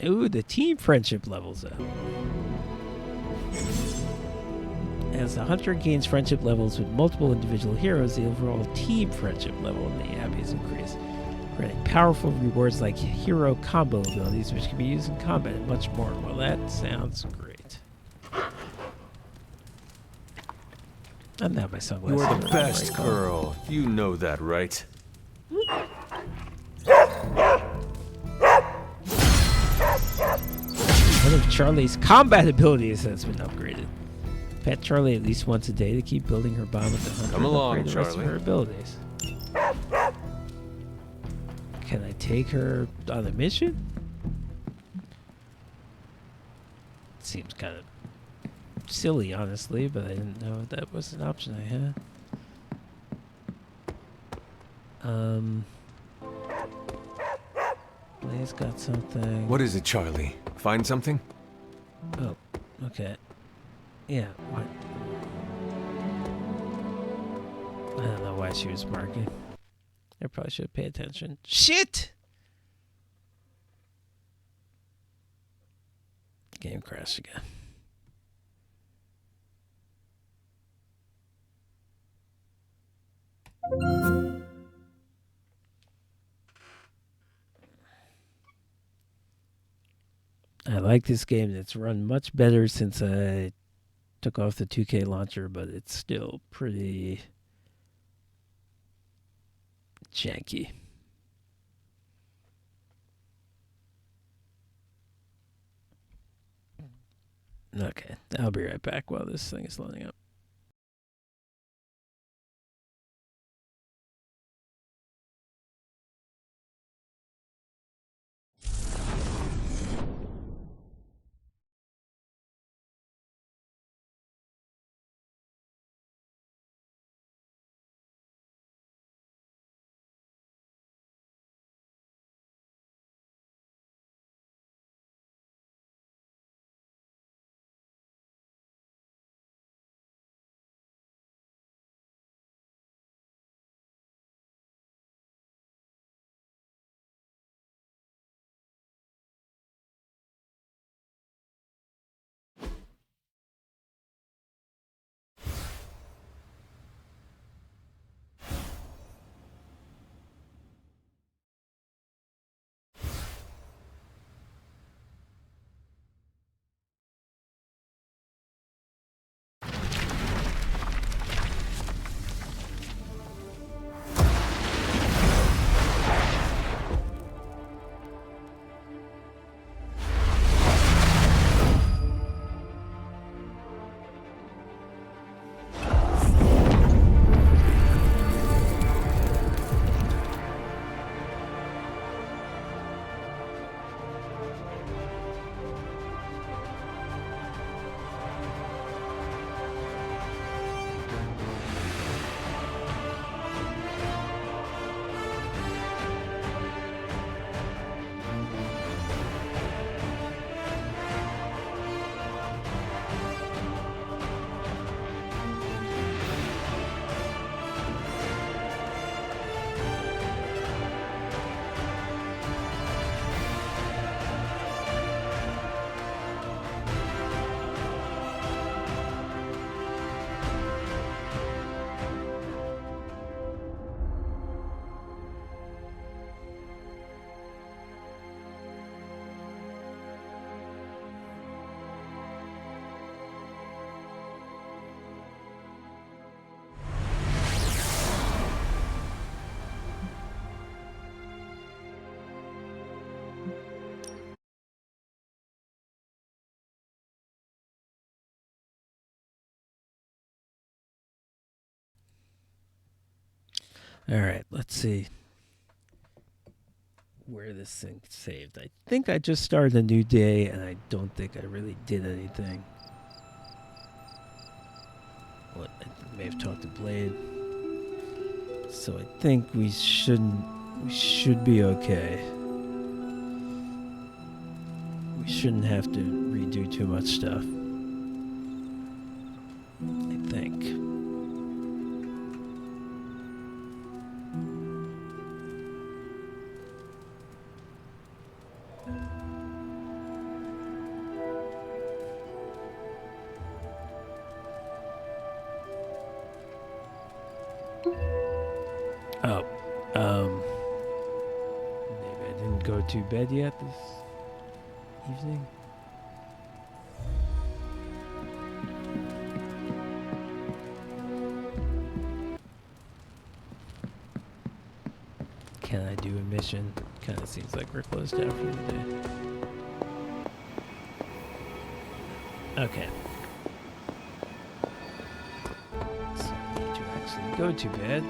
Ooh, the team friendship levels up. As the hunter gains friendship levels with multiple individual heroes, the overall team friendship level in the Abbey is increased, granting powerful rewards like hero combo abilities, which can be used in combat and much more. Well, that sounds great. I'm not my sunglasses. You are the best girl. You know that, right? One of Charlie's combat abilities has been upgraded. Pet Charlie at least once a day to keep building her bond with the hunter. Come along, and upgrade the rest of her abilities. Can I take her on a mission? Seems kind of silly, honestly, but I didn't know that was an option I had. Blaze got something. What is it, Charlie? Find something? Oh, okay. Yeah, what? I don't know why she was marking. I probably should pay attention. Shit! Game crashed again. I like this game. It's run much better since I took off the 2K launcher, but it's still pretty janky. Okay, I'll be right back while this thing is loading up. All right, let's see where this thing saved. I think I just started a new day, and I don't think I really did anything. What? I may have talked to Blade. So I think we should be okay. We shouldn't have to redo too much stuff. I think. Maybe I didn't go to bed yet this evening. Can I do a mission? Kind of seems like we're closed out for the day. Okay. So I need to actually go to bed.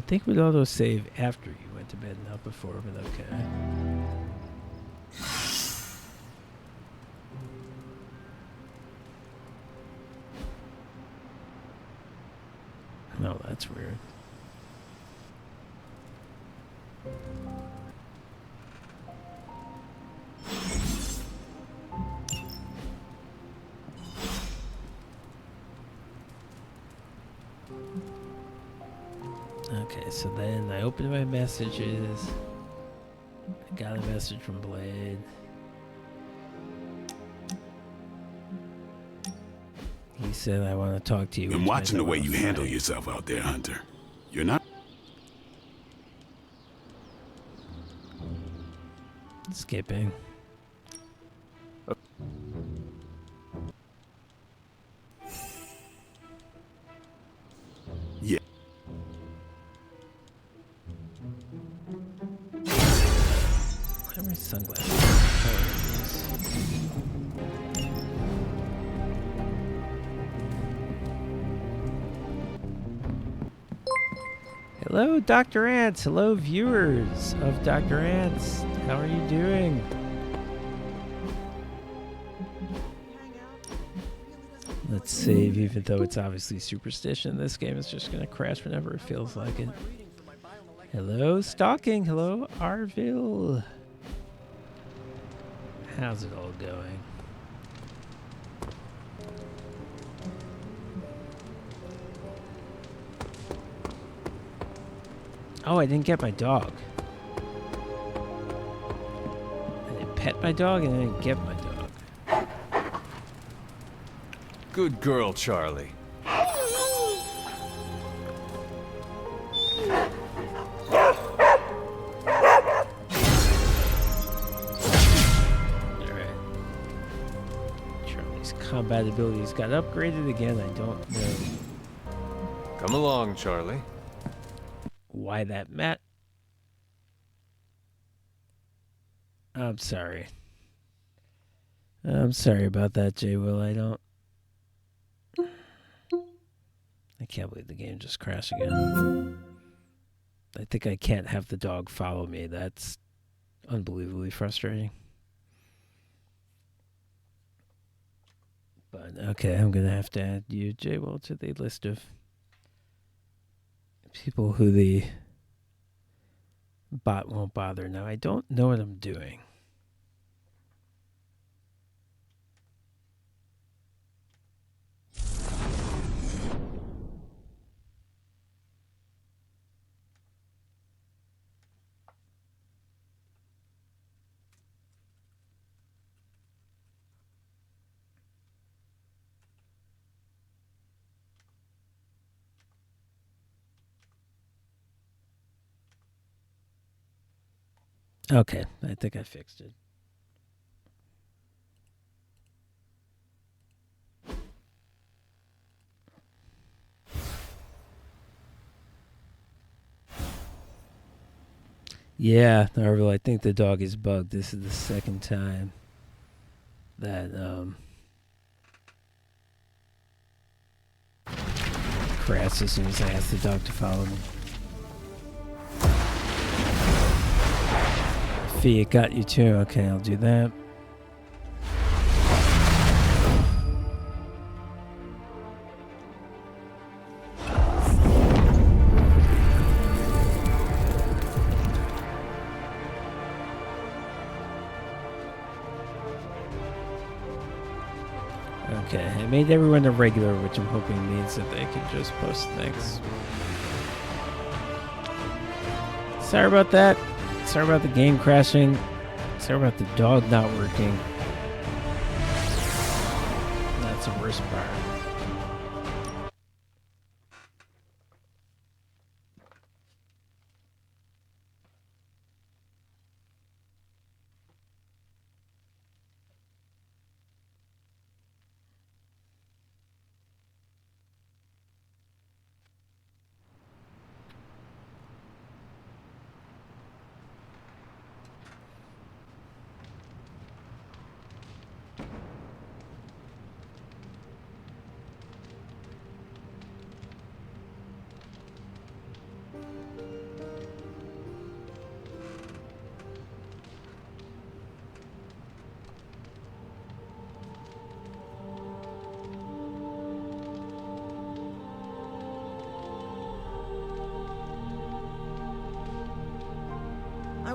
think it would auto-save after you went to bed, not before, but okay. No, that's weird. Okay, so then I opened my messages. I got a message from Blade. He said, I want to talk to you. I'm watching the way you handle yourself out there, Hunter. You're not... Skipping. Yeah. Why are my sunglasses? Hello, Dr. Ants. Hello, viewers of Dr. Ants. How are you doing? Let's save, even though it's obviously superstition. This game is just going to crash whenever it feels like it. Hello, Stalking. Hello, Arville. How's it all going? Oh, I didn't get my dog. I didn't pet my dog and I didn't get my dog. Good girl, Charlie. Charlie's combat abilities got upgraded again. I don't know. Come along, Charlie. Why that Matt? I'm sorry. I'm sorry about that, J. Will. I can't believe the game just crashed again. I think I can't have the dog follow me. That's unbelievably frustrating. But okay, I'm gonna have to add you, J. Will, to the list of people who the bot won't bother. Now, I don't know what I'm doing. Okay, I think I fixed it. Yeah, Narvel, I think the dog is bugged. This is the second time that crashed as soon as I asked the dog to follow me. Fee, it got you too. Okay, I'll do that. Okay, I made everyone a regular, which I'm hoping means that they can just post things. Sorry about that. Sorry about the game crashing. Sorry about the dog not working. That's the worst part.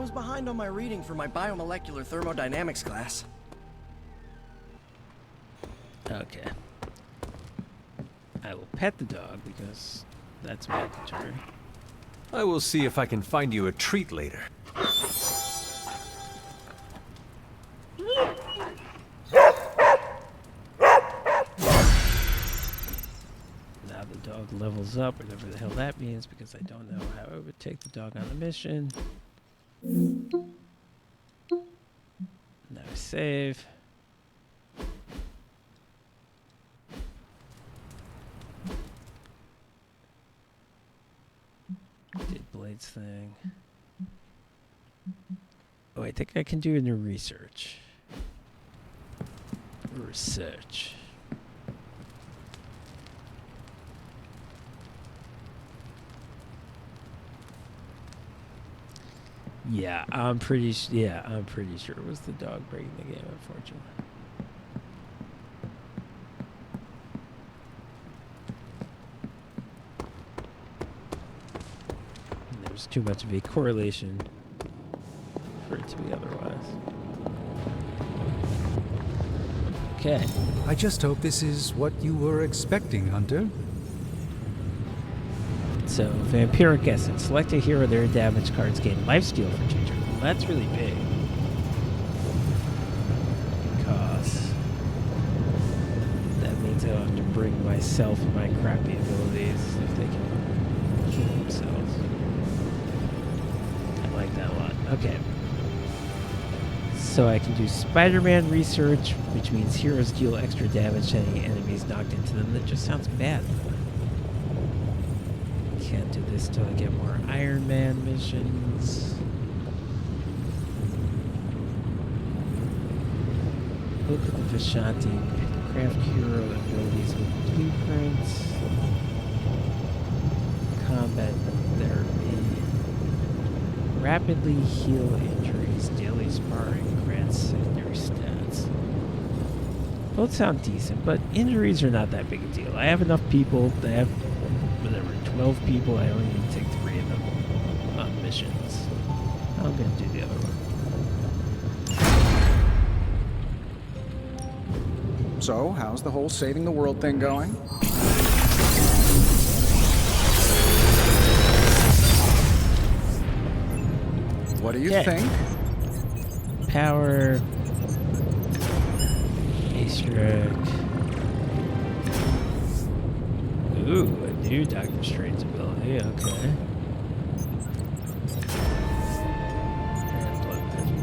was behind on my reading for my biomolecular thermodynamics class. Okay. I will pet the dog because that's mandatory. I will see if I can find you a treat later. Now the dog levels up, whatever the hell that means, because I don't know how I would take the dog on the mission. Now save. Did Blade's thing. Oh, I think I can do it in research. Research. Yeah, I'm pretty sure it was the dog breaking the game, unfortunately. There's too much of a correlation for it to be otherwise. Okay. I just hope this is what you were expecting, Hunter. So, Vampiric Essence. Select a hero, their damage cards gain lifesteal for 2 turns. Well, that's really big. Because that means I don't have to bring myself and my crappy abilities if they can heal themselves. I like that a lot. Okay. So I can do Spider-Man research, which means heroes deal extra damage to any enemies knocked into them. That just sounds bad. Can't do this till I get more Iron Man missions. Look at the Vishanti. Craft hero abilities with blueprints. Combat therapy. Rapidly heal injuries. Daily sparring grants secondary stats. Both sound decent, but injuries are not that big a deal. I have enough people that have, whatever, 12 people. I only need to take 3 of them on missions. I'm going to do the other one. So, how's the whole saving the world thing going? What do you think? Power. Asterix. Ooh, a new Doctor Strange ability. Okay. And bloodthirsty.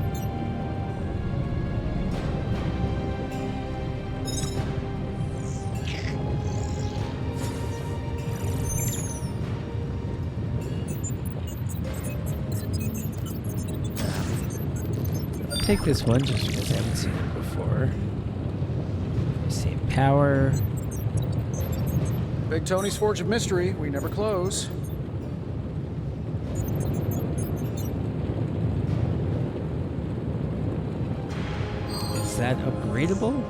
I'll take this one just because I haven't seen it before. Same power. Big Tony's Forge of Mystery. We never close. Is that upgradable?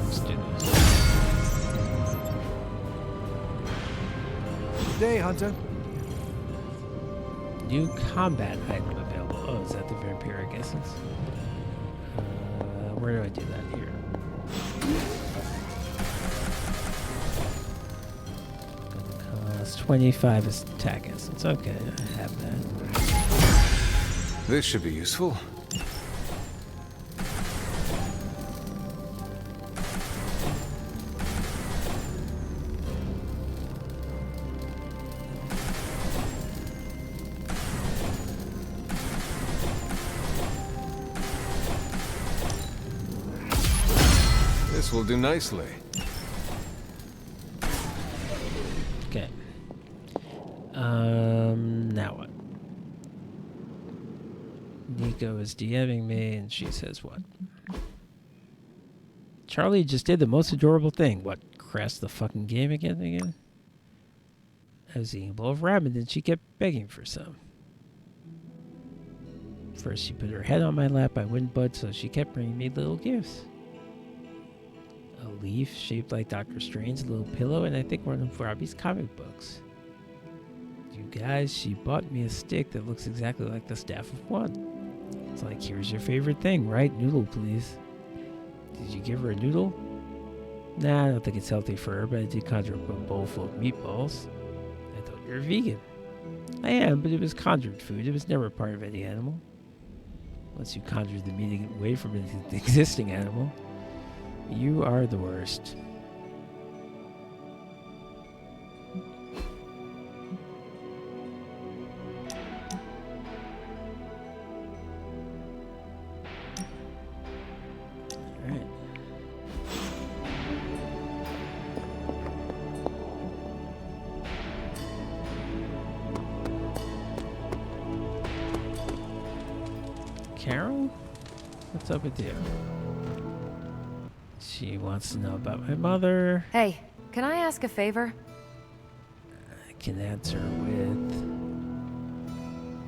Let's do this. Good day, Hunter. New combat item available. Oh, is that the Vampiric Essence? Where do I do that here? Gonna cost 25 attack essence. Okay, I have that. This should be useful. This will do nicely. Okay. Now what? Nico is DMing me, and she says what? Charlie just did the most adorable thing. What? Crash the fucking game again? I was eating a bowl of ramen, and she kept begging for some. First she put her head on my lap, I wouldn't budge, so she kept bringing me little gifts. A leaf shaped like Doctor Strange, a little pillow, and I think one of Robbie's comic books. You guys, she bought me a stick that looks exactly like the Staff of One. It's like, here's your favorite thing, right? Noodle, please. Did you give her a noodle? Nah, I don't think it's healthy for her, but I did conjure up a bowl full of meatballs. I thought you were vegan. I am, but it was conjured food. It was never part of any animal. Once you conjured the meat away from an existing animal, you are the worst. Alright. Carol? What's up with you? She wants to know about my mother. Hey, can I ask a favor? I can answer with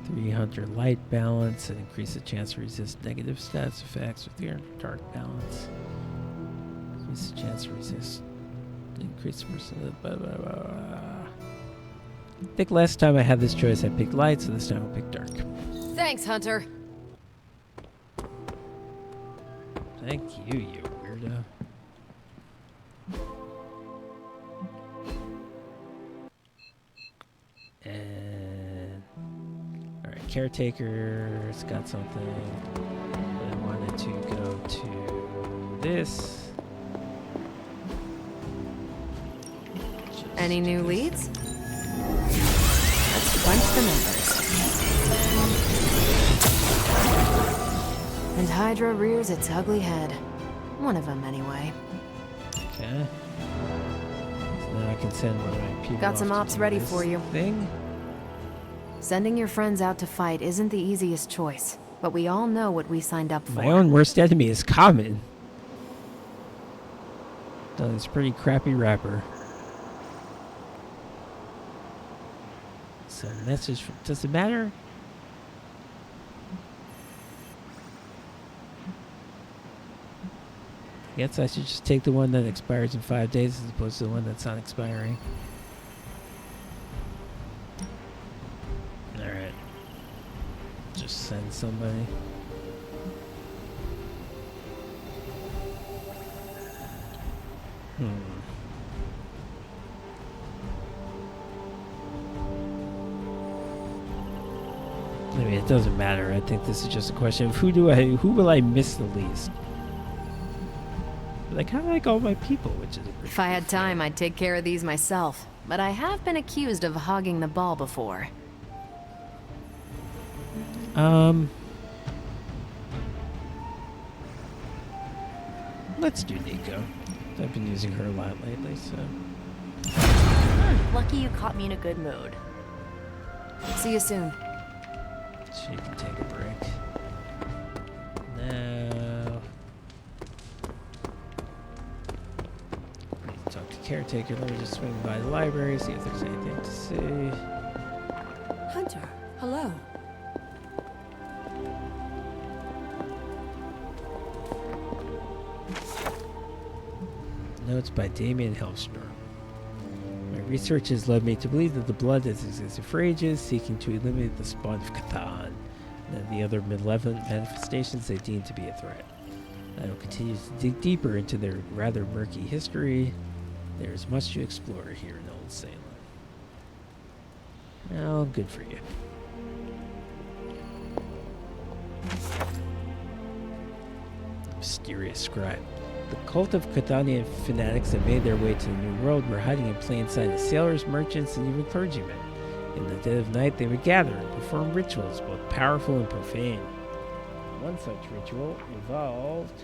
300 light balance and increase the chance to resist negative stats effects with your dark balance. Increase the chance to resist. Increase percent. Blah, blah, blah. I think last time I had this choice I picked light, so this time I'll pick dark. Thanks, Hunter. Thank you, you weirdo. And alright, caretaker's got something. I wanted to go to this. Any new leads? Let's crunch the numbers. And Hydra rears its ugly head. One of them, anyway. Okay. So now I can send one of my people. Got some off to ops do ready this for you. Thing. Sending your friends out to fight isn't the easiest choice, but we all know what we signed up for. My own worst enemy is Common. Done this pretty crappy rapper. So message from, does it matter? I guess I should just take the one that expires in 5 days as opposed to the one that's not expiring. Alright. Just send somebody. I mean, it doesn't matter. I think this is just a question of who will I miss the least? Like, how do I like all my people, which is If I had time, I'd take care of these myself. But I have been accused of hogging the ball before. Let's do Nico. I've been using her a lot lately, so. Lucky you caught me in a good mood. See you soon. She can take a break. Now. Need to talk to caretaker. Let me just swing by the library, see if there's anything to see. Hunter, hello. Notes by Damien Hellstrom. My research has led me to believe that the blood has existed for ages, seeking to eliminate the spawn of Cthulhu and the other malevolent manifestations they deem to be a threat. I will continue to dig deeper into their rather murky history. There is much to explore here in Old Salem. Well, good for you. Mysterious scribe. The cult of Cthulhu fanatics that made their way to the New World were hiding in plain sight of sailors, merchants, and even clergymen. In the dead of night, they would gather and perform rituals, both powerful and profane. One such ritual involved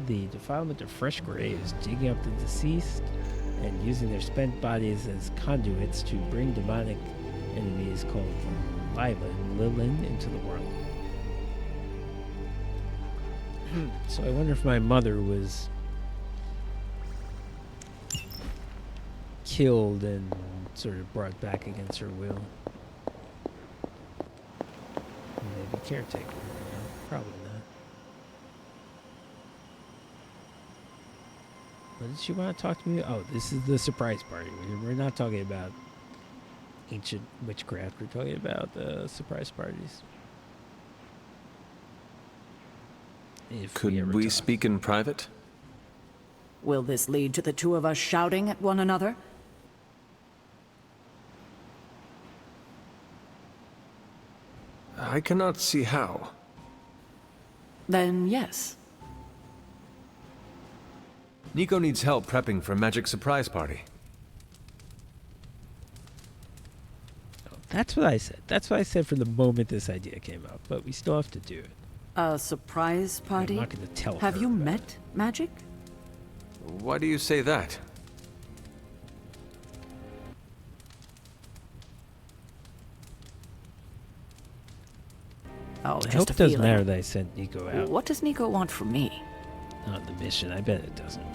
the defilement of fresh graves, digging up the deceased, and using their spent bodies as conduits to bring demonic enemies called Lilin into the world. So I wonder if my mother was killed and sort of brought back against her will. Maybe caretaker. Probably not. What did she want to talk to me? Oh, this is the surprise party. We're not talking about ancient witchcraft. We're talking about surprise parties. Could we speak in private? Will this lead to the two of us shouting at one another? I cannot see how. Then yes. Nico needs help prepping for a magic surprise party. That's what I said. That's what I said from the moment this idea came up. But we still have to do it. A surprise party? I'm not going to tell Have her you about met Magic? Why do you say that? Oh, I just hope a it doesn't feeling. matter that I sent Nico out. What does Nico want from me? On the mission. I bet it doesn't.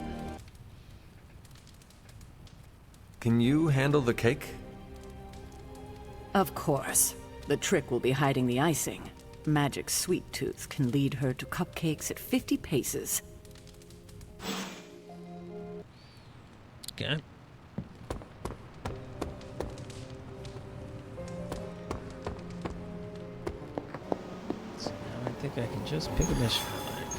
Can you handle the cake? Of course. The trick will be hiding the icing. Magic's sweet tooth can lead her to cupcakes at 50 paces. Okay. So now I think I can just pick a mission I like.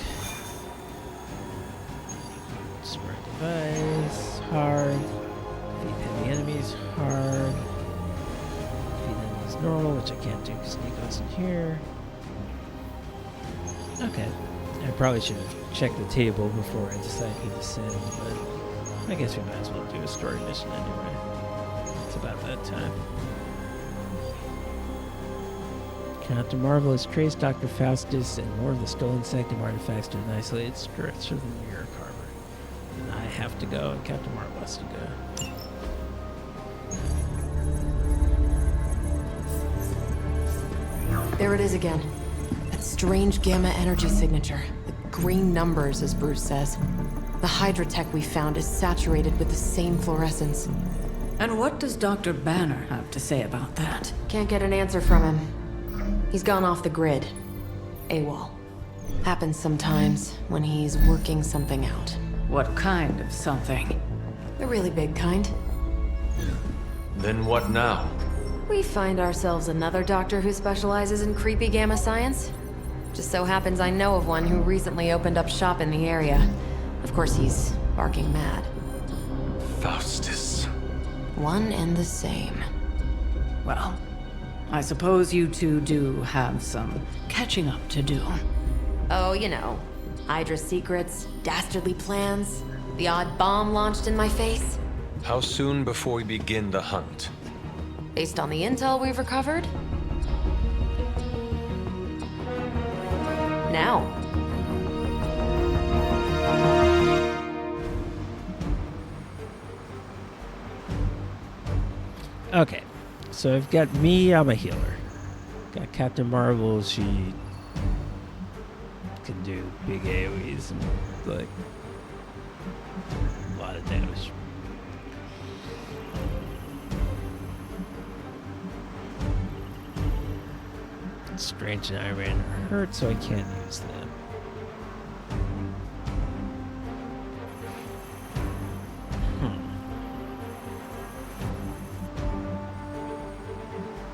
Smart device, hard. Defeat heavy enemies, hard. Defeat enemies normal, which I can't do because Nico's in here. Okay. I probably should have checked the table before I decided who to send, but I guess we might as well do a story mission anyway. It's about that time. Captain Marvel has traced Dr. Faustus and more of the stolen Sanctum artifacts to an isolated stretch of the New York Harbor. And I have to go, and Captain Marvel has to go. There it is again. That strange gamma energy signature. The green numbers, as Bruce says. The Hydra tech we found is saturated with the same fluorescence. And what does Dr. Banner have to say about that? Can't get an answer from him. He's gone off the grid. AWOL. Happens sometimes when he's working something out. What kind of something? The really big kind. Then what now? We find ourselves another doctor who specializes in creepy gamma science. Just so happens I know of one who recently opened up shop in the area. Of course, he's barking mad. Faustus. One and the same. Well, I suppose you two do have some catching up to do. Oh, you know. Hydra secrets, dastardly plans, the odd bomb launched in my face. How soon before we begin the hunt? Based on the intel we've recovered? Now. Okay, so I've got me, I'm a healer. Got Captain Marvel, she can do big AoEs and like a lot of damage. Strange and Iron Man are hurt, so I can't use them.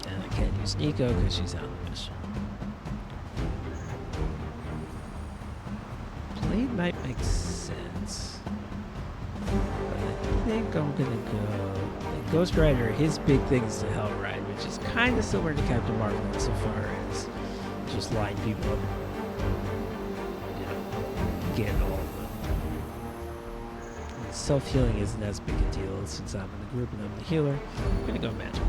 And I can't use Nico because she's out of mission. Blade might make sense. But I think I'm gonna go. Like Ghost Rider, his big thing is the Hell Ride, which is kind of similar to Captain Marvel insofar as just line people up, you know, get all of them. Self-healing isn't as big a deal since I'm in the group and I'm the healer. I'm gonna go magic.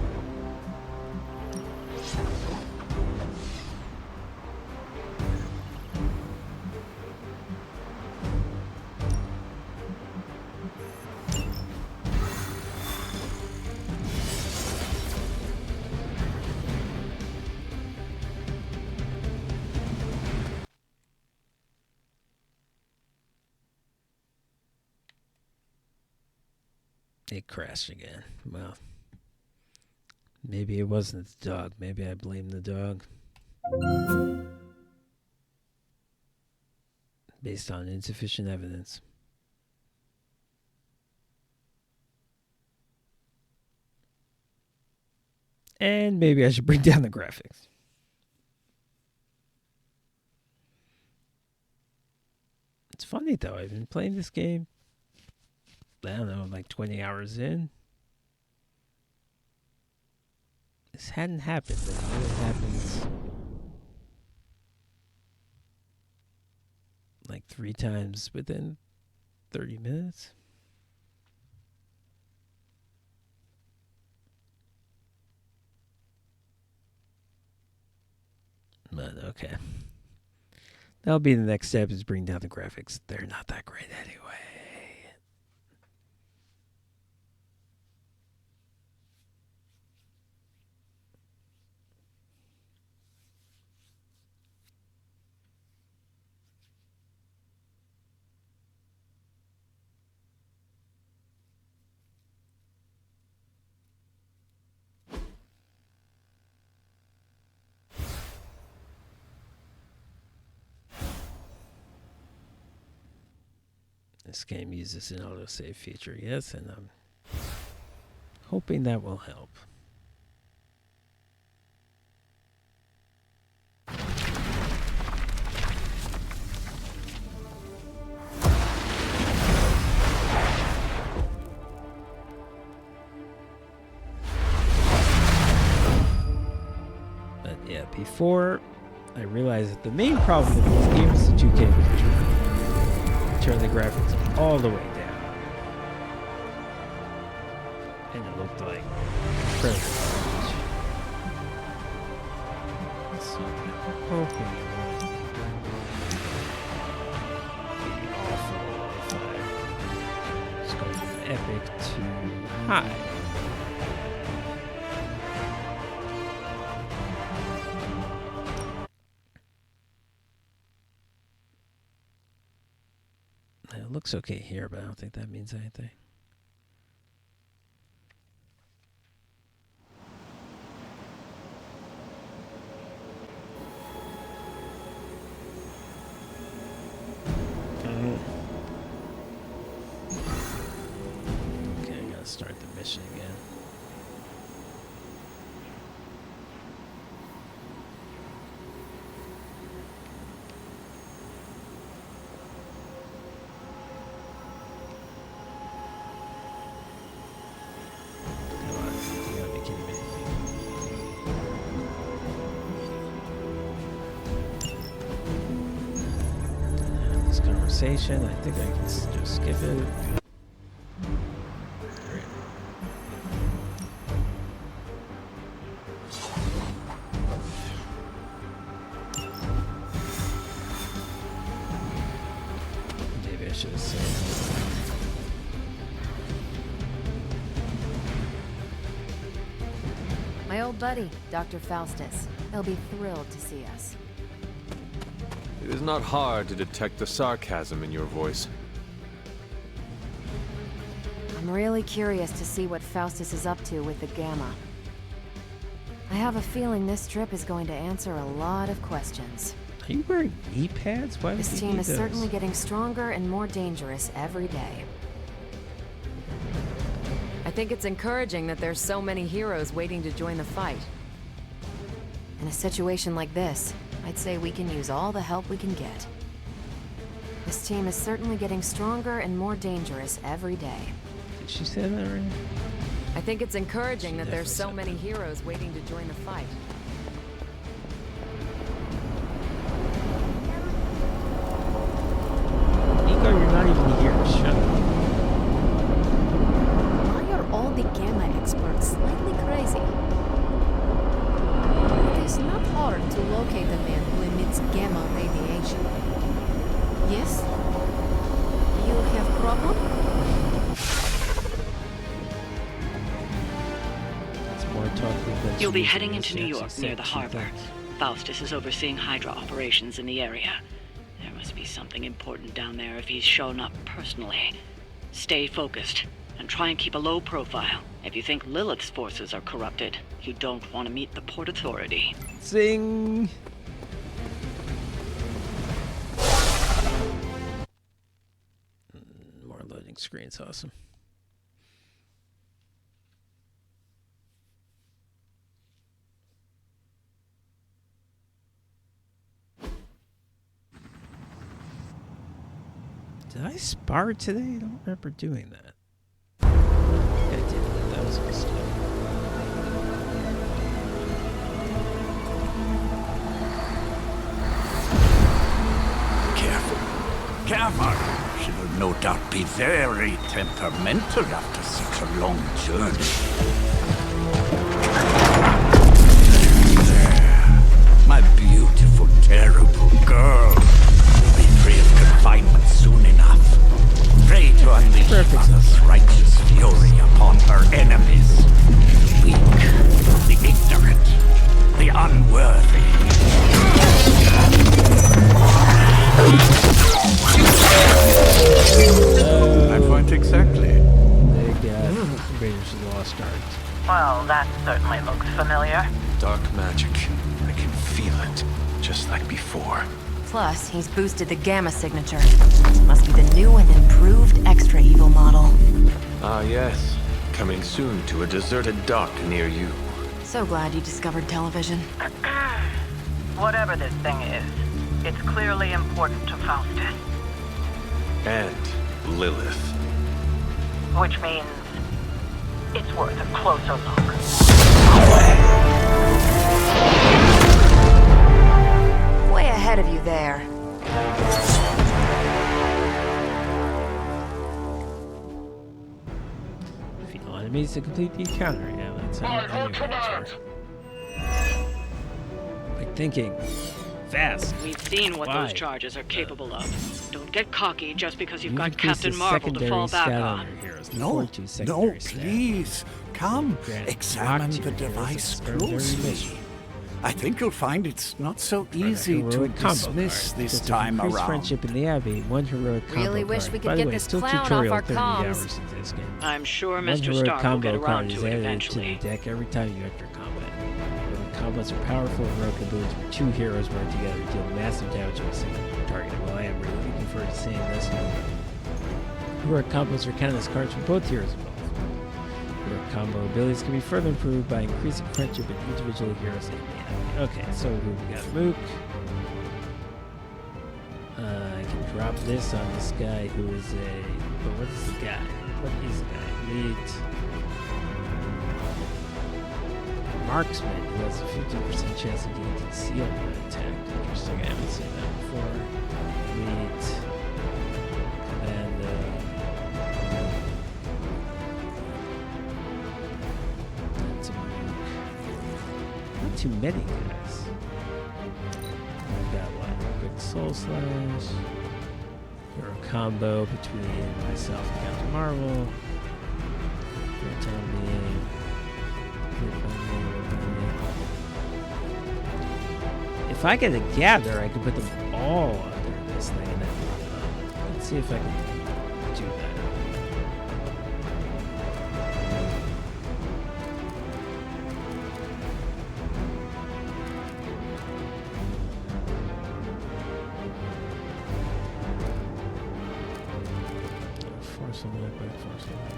It crashed again. Well, maybe it wasn't the dog. Maybe I blame the dog. based on insufficient evidence. And maybe I should bring down the graphics. It's funny though, I've been playing this game, I don't know, like 20 hours in. This hadn't happened, but now it happens like 3 times within 30 minutes. But okay. That'll be the next step, is bring down the graphics. They're not that great anyway. This game uses an autosave feature, yes, and I'm hoping that will help. But yeah, before I realized that the main problem with this game is the 2K version. Turn the graphics all the way down, and it looked like incredible garbage. So I'm hoping it won't be awful if I just go from epic to high. It looks okay here, but I don't think that means anything. Okay, I gotta start the mission again. Conversation. I think I can just skip it. Maybe I should have said. My old buddy, Dr. Faustus. They'll be thrilled to see us. It is not hard to detect the sarcasm in your voice. I'm really curious to see what Faustus is up to with the Gamma. I have a feeling this trip is going to answer a lot of questions. Are you wearing knee pads? Why would This you team need is those? certainly getting stronger and more dangerous every day. I think it's encouraging that there's so many heroes waiting to join the fight. In a situation like this, I'd say we can use all the help we can get. This team is certainly getting stronger and more dangerous every day. Did she say that already? I think it's encouraging that there's so many heroes waiting to join the fight. Nico, you're not even here. Shut up. Why are all the Gamma experts slightly crazy? It is not hard to locate the man who emits Gamma radiation. Yes? You have problem? You'll be heading into New York near the harbor. Faustus is overseeing Hydra operations in the area. There must be something important down there if he's shown up personally. Stay focused and try and keep a low profile. If you think Lilith's forces are corrupted, you don't want to meet the Port Authority. Zing! screen's awesome. Did I spar today? I don't remember doing that. I did that. That was a mistake. Careful. She will no doubt be very temperamental after such a long journey. There. My beautiful, terrible girl will be free of confinement soon enough. Pray to unleash Mother's righteous fury upon her enemies. The weak, the ignorant, the unworthy. That point exactly. They got Raiders of the Lost Ark. Well, that certainly looks familiar. Dark magic. I can feel it, just like before. Plus, he's boosted the Gamma signature. Must be the new and improved Extra Evil model. Ah, yes. Coming soon to a deserted dock near you. So glad you discovered television. Whatever this thing is, it's clearly important to Faustus. And Lilith. Which means it's worth a closer look. Way ahead of you there. Feel enemies to complete the encounter. Yeah, that's how I knew it. Quick thinking. Fast. We've seen what those charges are capable of. Don't get cocky just because you've got Captain Marvel to fall back on. No, please. Come, examine the device closely. I think you'll find it's not so easy to dismiss this time around. Friendship in the Abbey, one heroic combo Really wish card. we could By the get way, this still clown tutorial, off our 30 comms. hours into this game. I'm sure One Mr. heroic Stark will combo get card around is to it added eventually. to the deck every time you enter combat. Heroic combos are powerful heroic abilities where two heroes work together to deal massive damage to a single target. Well, I am really looking forward to seeing this. Heroic combos are counted as cards for both heroes involved. Heroic combo abilities can be further improved by increasing friendship with individual heroes in the enemy. Okay, so we got Mook. I can drop this on this guy who is a... But what is the guy? What is the guy? Elite marksman who has a 50% chance of getting concealed when attacked. Interesting, I haven't seen that before. Elite commando. That's a Mook. Not too many guys. I've got what? Quick Soul Slash. Or a combo between myself and Captain Marvel. If I get a gather, I can put them all under this thing and then let's see if I can do that. Force on that, quick force on that.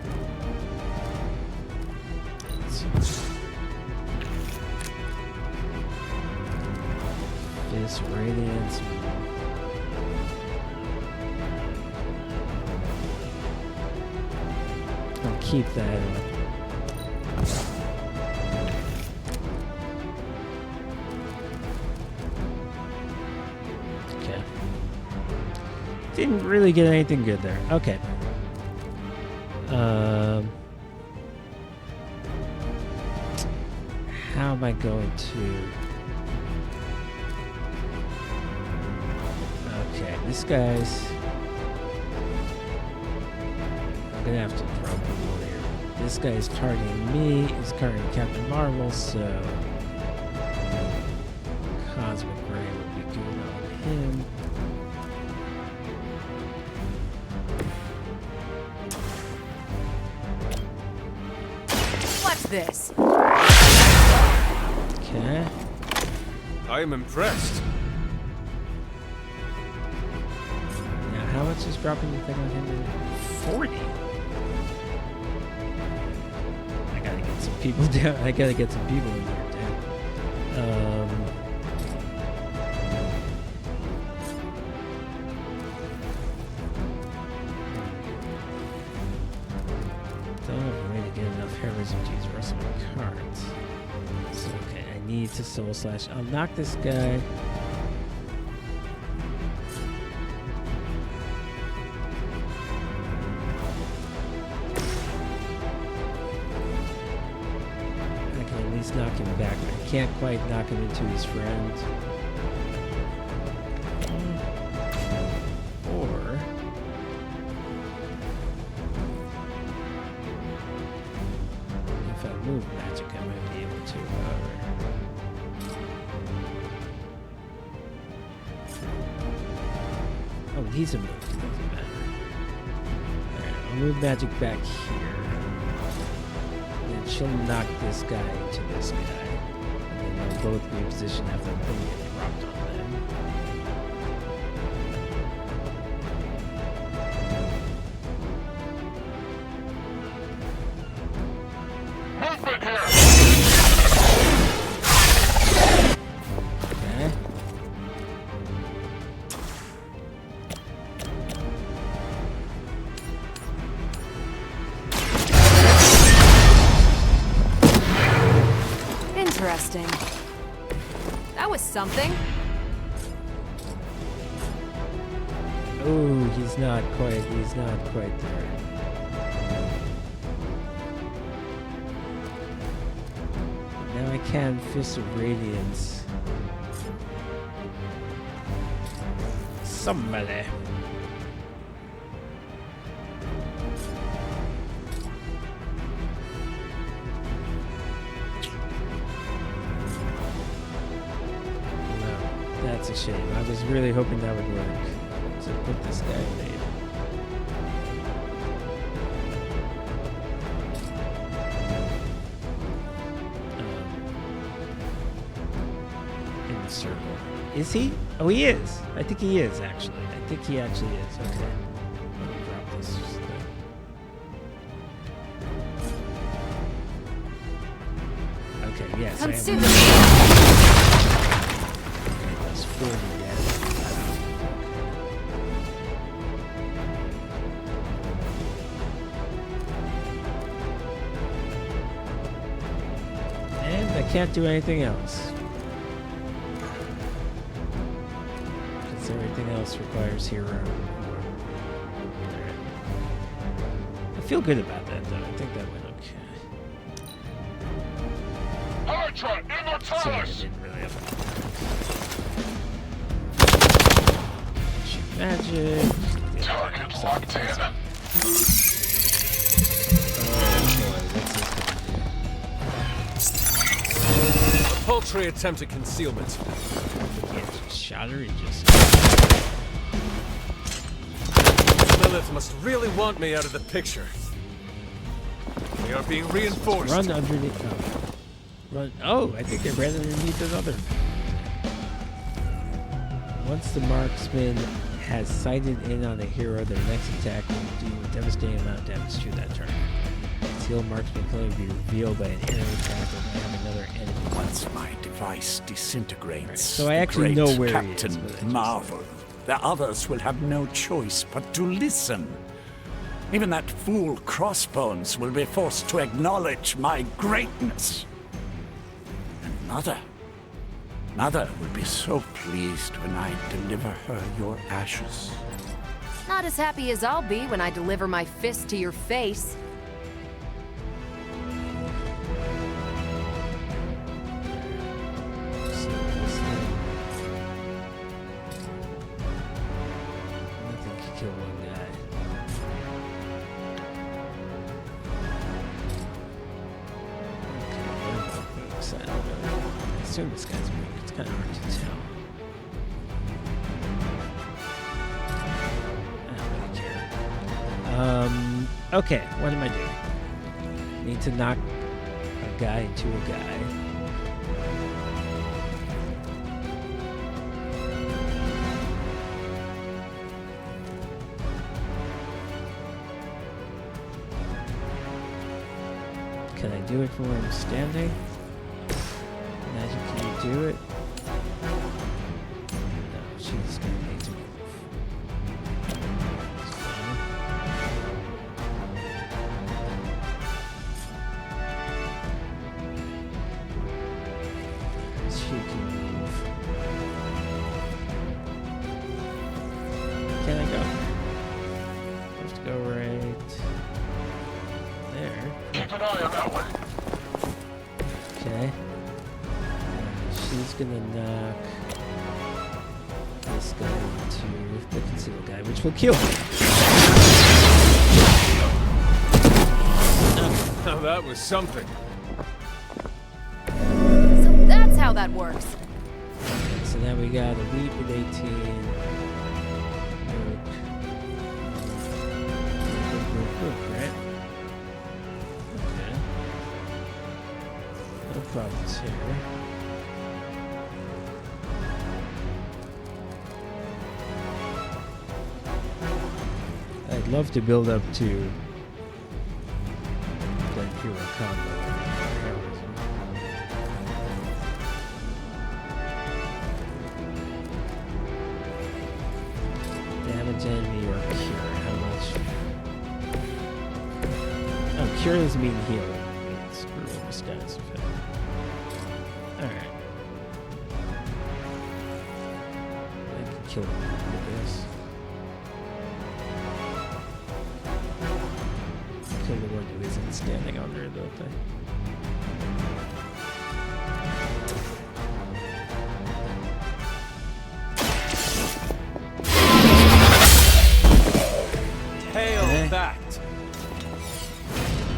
Fist Radiance. I'll keep that. Okay. Didn't really get anything good there. Okay. How am I going to... Okay, this guy's... I'm gonna have to drop him over here. This guy's targeting me, he's targeting Captain Marvel, so... Cosmic Ray would be good on him. What's this? Okay. I am impressed. Now, how much is dropping the thing on him? 40. people down. I gotta get some people in there down. Don't have a way to get enough heroism to use the rest of my cards. So, okay, I need to soul slash. I'll knock this guy. Knock him back, but I can't quite knock him into his friend. Or if I move magic, I might be able to. Oh, he's a move. It doesn't matter. Alright, I'll move magic back here. She'll knock this guy into this guy. And then they'll both be in position after the thing gets dropped on them. Movement here! Okay. Interesting. That was something. Oh, he's not quite there. Now I can Fist of Radiance. Somebody. That's a shame. I was really hoping that would work. So put this guy in there. In the circle. Is he? Oh, he is. I think he is, actually. I think he actually is. Okay. Let me drop this thing. Okay, yes. Consume That's 40 damage. And I can't do anything else. Because everything else requires hero. Alright. I feel good about that, though. I think that went okay. Hydra, Sorry, I Immortalis! didn't really have shoot magic. Target locked in. A paltry attempt at concealment. Shot her, he just... Lilith must really want me out of the picture. We are being reinforced. Run underneath. Oh. Run. Oh, I think they ran underneath another. Once the marksman has sighted in on a hero, their next attack will do a devastating amount of damage to that turn. Concealed marksman can only be revealed by an enemy attack or by having another enemy. Once my device disintegrates, right, so I actually know where Captain he is. Marvel, the others will have no choice but to listen. Even that fool Crossbones will be forced to acknowledge my greatness. And Mother will be so pleased when I deliver her your ashes. Not as happy as I'll be when I deliver my fist to your face. Nothing can kill one guy. Okay, what about folks? I don't know. I assume this guy's weak. It's kind of hard to tell. I don't really care. Okay, what am I doing? Need to knock a guy into a guy. Can I do it from where I'm standing? Magic, can you do it? No, she's gonna need to move. She can move. Can I go? Have to go right there. Keep an eye on that one. Okay. She's gonna knock this guy into the concealed guy, which will kill him. Now that was something. So that's how that works. Okay, so now we got a lead with 18. Rook, right? Okay. No problems here. I'd love to build up to the hero combo. Damage enemy or cure. How much? Oh, cure doesn't mean heal. It means screw over status effect. Alright. I can kill him with this. Kill the one who isn't standing on there, don't they? Hail that!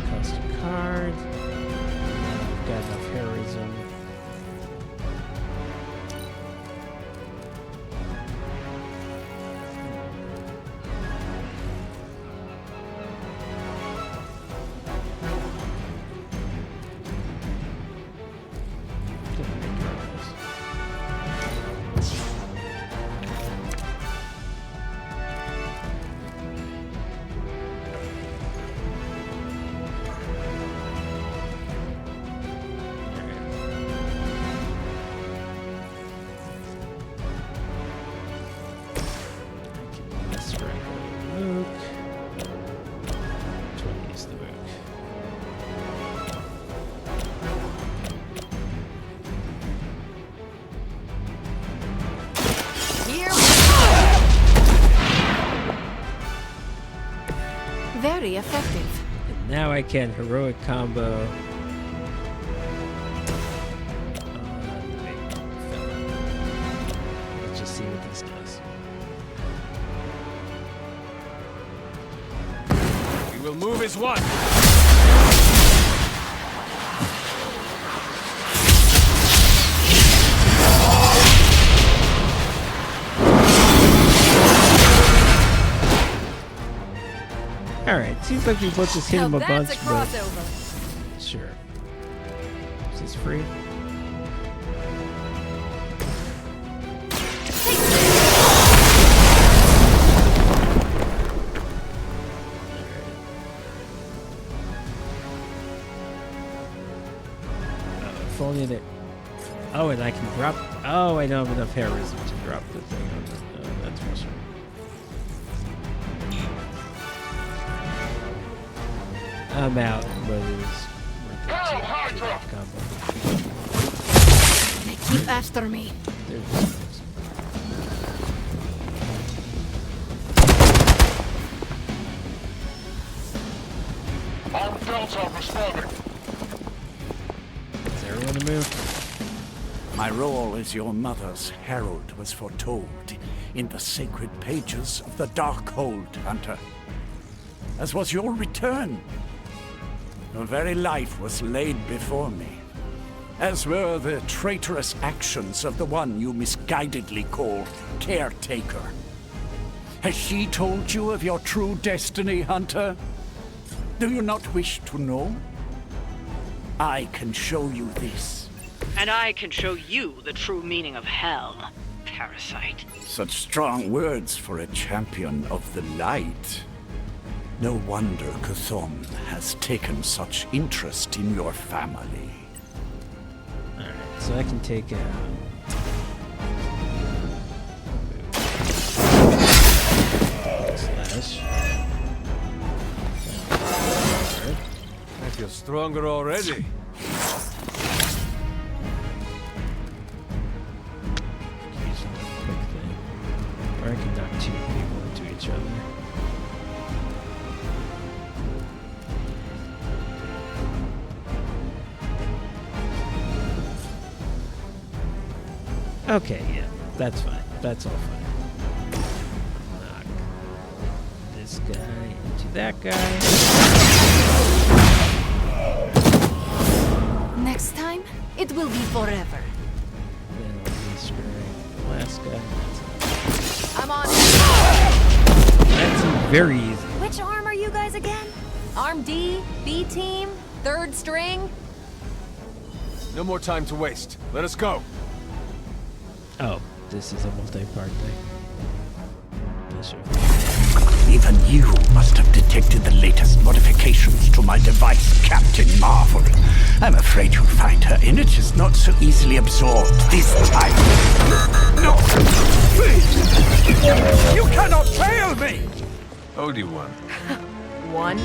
Cost a card. Got enough heroism. Very effective. And now I can heroic combo. Let's just see what this does. We will move as one. Alright, seems like we both just hit him a bunch, that's a but crossover. sure. Is this free? If only that. Oh, and I can drop. Oh, I don't have enough heroism to drop the thing on the. Oh, that's frustrating. I'm out, but it was worth it. Combo. They keep after me. Armed Delta responding. Is everyone to move? My role as your mother's herald was foretold in the sacred pages of the Darkhold, Hunter. As was your return. Your very life was laid before me, as were the traitorous actions of the one you misguidedly call Caretaker. Has she told you of your true destiny, Hunter? Do you not wish to know? I can show you this. And I can show you the true meaning of hell, parasite. Such strong words for a champion of the light. No wonder Kuthon has taken such interest in your family. Alright, so I can take out... Slash. I feel stronger already. Or I can knock two people into each other. Okay, yeah, that's fine. That's all fine. Knock this guy into that guy. Next time, it will be forever. Then I'll destroy the last guy. I'm on. That's very easy. Which arm are you guys again? Arm D, B team, third string? No more time to waste. Let us go. Oh, this is a multi-part thing. Even you must have detected the latest modifications to my device, Captain Marvel. I'm afraid you'll find her energies not so easily absorbed this time. No! Please! You cannot fail me! Obi-Wan. One.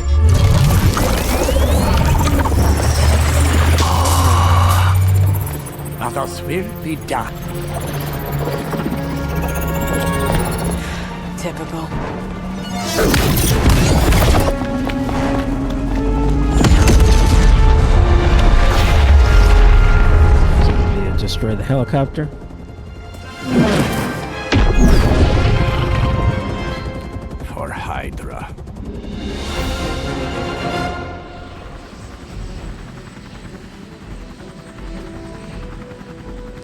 Others will be done. Typical. Destroy the helicopter. For Hydra.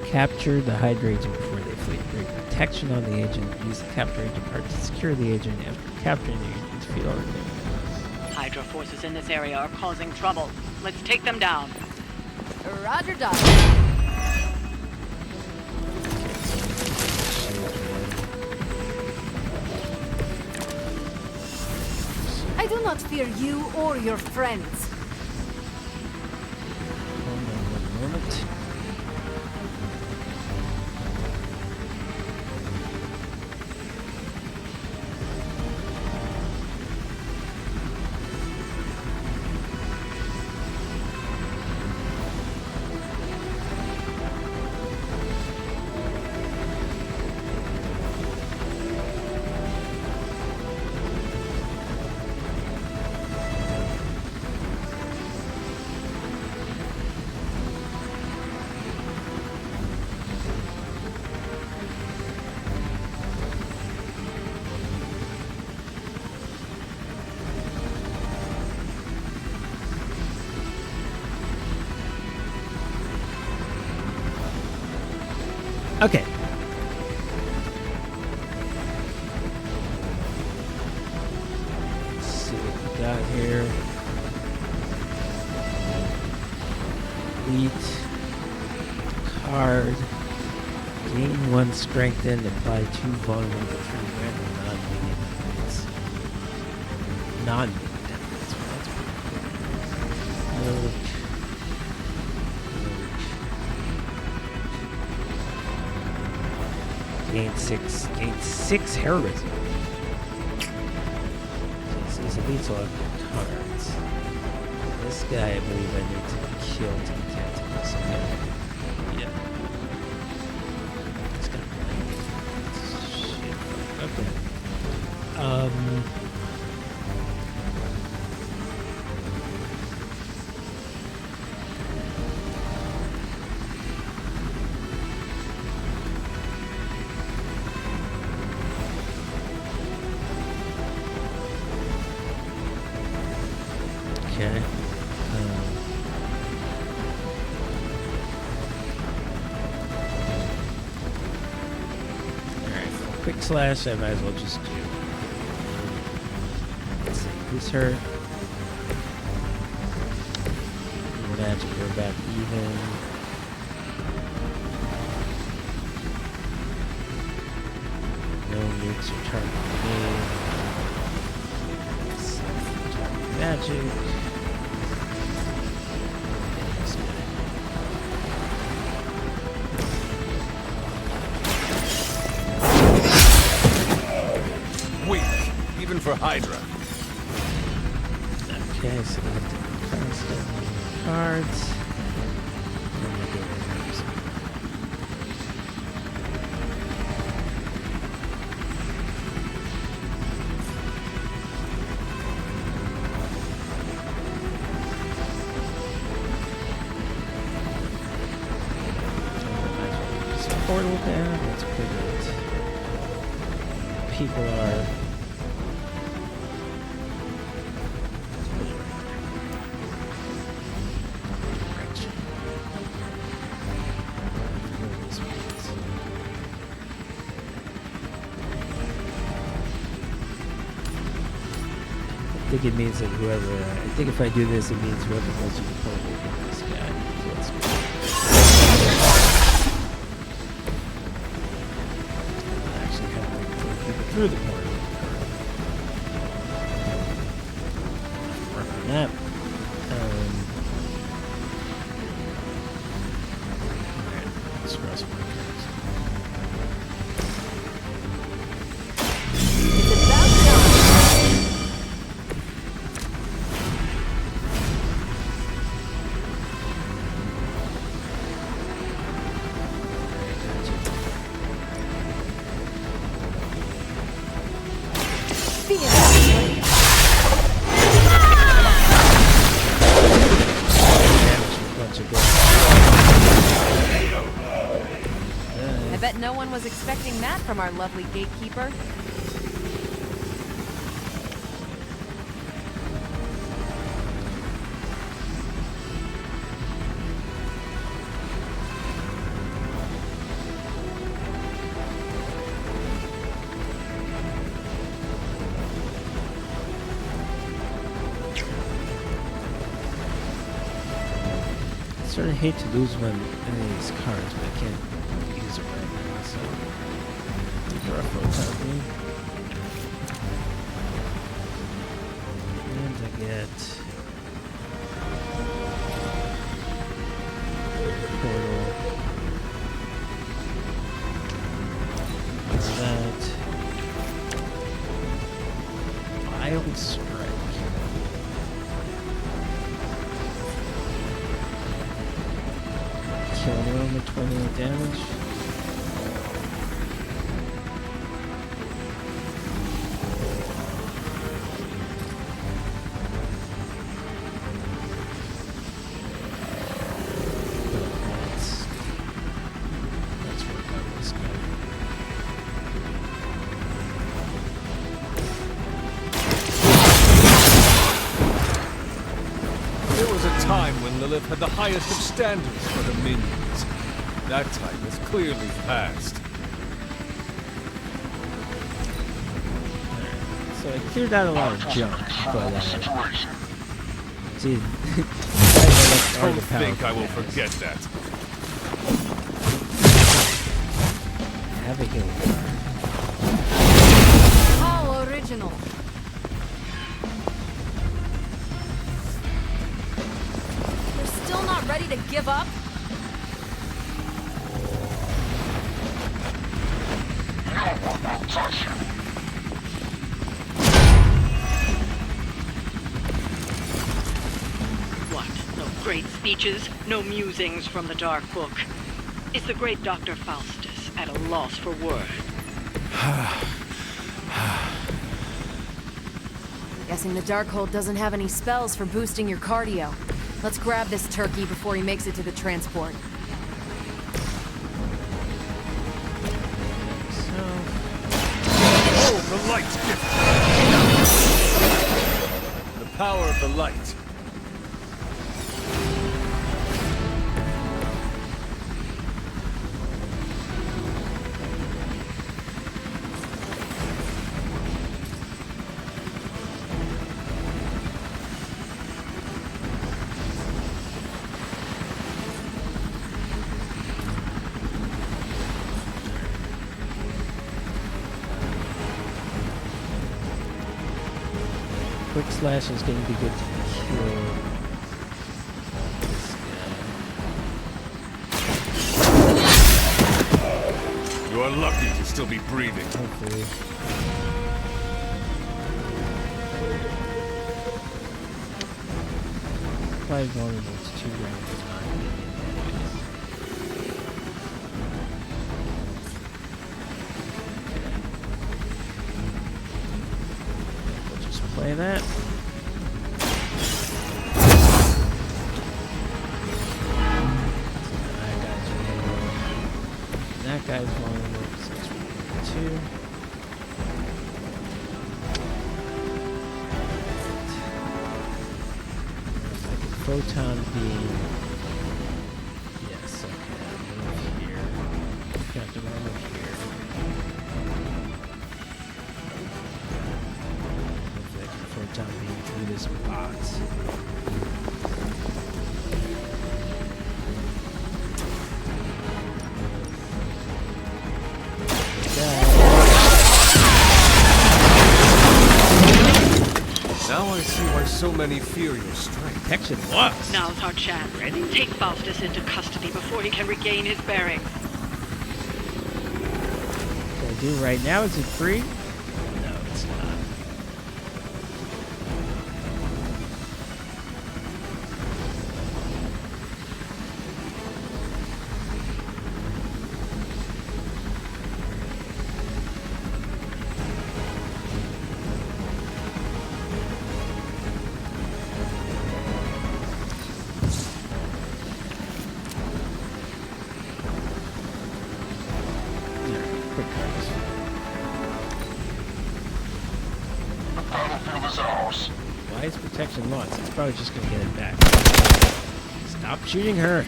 Capture the Hydra agent before they flee. Break protection on the agent. Use the capture agent card to secure the agent. After capturing the agent, defeat all remaining. Hydra forces in this area are causing trouble. Let's take them down. Roger, Doc. I do not fear you or your friends. Hold on one moment. Okay. Let's see what we got here. Elite card. Gain 1 strength and apply 2 vulnerable to 3 random non-medium enemies. Non-medium enemies. Well, that's pretty cool. Gain 6 heroism. So these elites will have good cards. This guy, I believe I need to kill to be tactical. So yeah. This guy shit. Okay. Okay. Alright, for quick slash, I might as well just do. Let's see, who's hurt? Magic, we're back even. No nukes are targeting me. magic. Weak, even for Hydra. Okay, so we have to cast cards. Portal down. Let's put it. People are. I think it means that whoever. I think if I do this, it means whoever goes to the portal will get this guy. So let's go. Through the portal. Work on that. Let's cross my cards. I bet no one was expecting that from our lovely gatekeeper. I sort of hate to lose any of these cards, but I can't use it right now, so draw a photon me. And I get portal. That wild strike. Kill anyone with 28 damage. Let's work on this guy. There was a time when Lilith had the highest of standards for the minions. That time is clearly past. So I cleared out a lot of junk, but see, Don't think I will forget that. Have a healing card. How original. They're still not ready to give up? What? No great speeches? No musings from the Dark Book? Is the great Dr. Faustus at a loss for words? Guessing the Darkhold doesn't have any spells for boosting your cardio. Let's grab this turkey before he makes it to the transport. Oh, the light gift! The power of the light. Quick slash is going to be good to kill this guy. You are lucky to still be breathing. Hopefully. 5 vulnerable to 2 rounds is fine. We'll just play that. That guy's vulnerable to 2. Photon beam. Yes, okay, move here. Got to move here. Hopefully I can photon beam through this box. Now I see why so many fear your strength. Protection lost. Now's our chance. Ready? Take Faustus into custody before he can regain his bearings. What I do right now, is it free? No, it's not. Why is protection lost? It's probably just gonna get it back. Stop shooting her.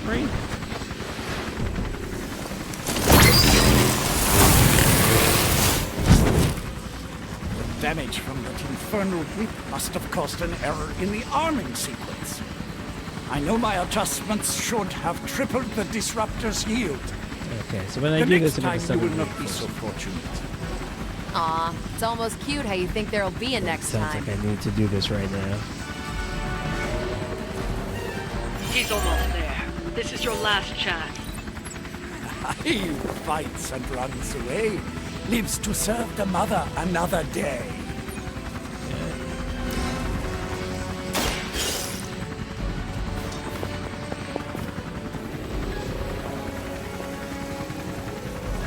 Right. Damage from that infernal whip must have caused an error in the arming sequence. I know my adjustments should have tripled the disruptor's yield. Okay, so when I do this, the next time you will not be so fortunate. Aw, it's almost cute how you think there'll be a next Sounds time. like I need to do this right now. He's almost there. This is your last chance. He fights and runs away, lives to serve the mother another day.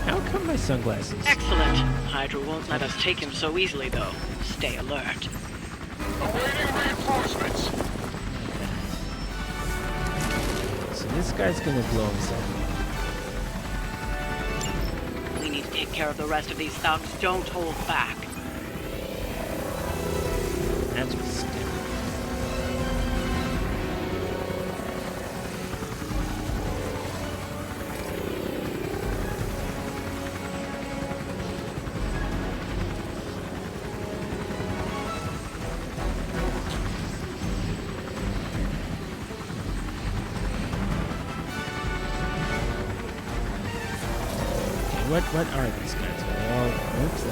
How come my sunglasses? Excellent. Hydra won't let us take him so easily, though. Stay alert. Awaiting reinforcements. So this guy's gonna blow himself up. We need to take care of the rest of these thugs. Don't hold back. That's what's stupid. What are these guys? Are they all groups?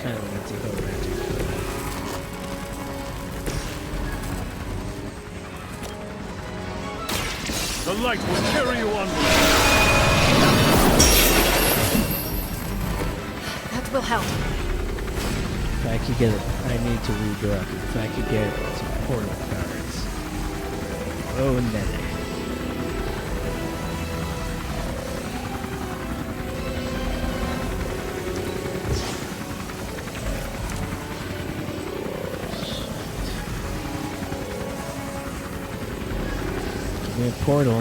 Kind of want to go magic. The light will carry you onward. That will help. If I could get it, I need to redirect it. If I could get some portal cards. Oh, Nene. Give me a portal.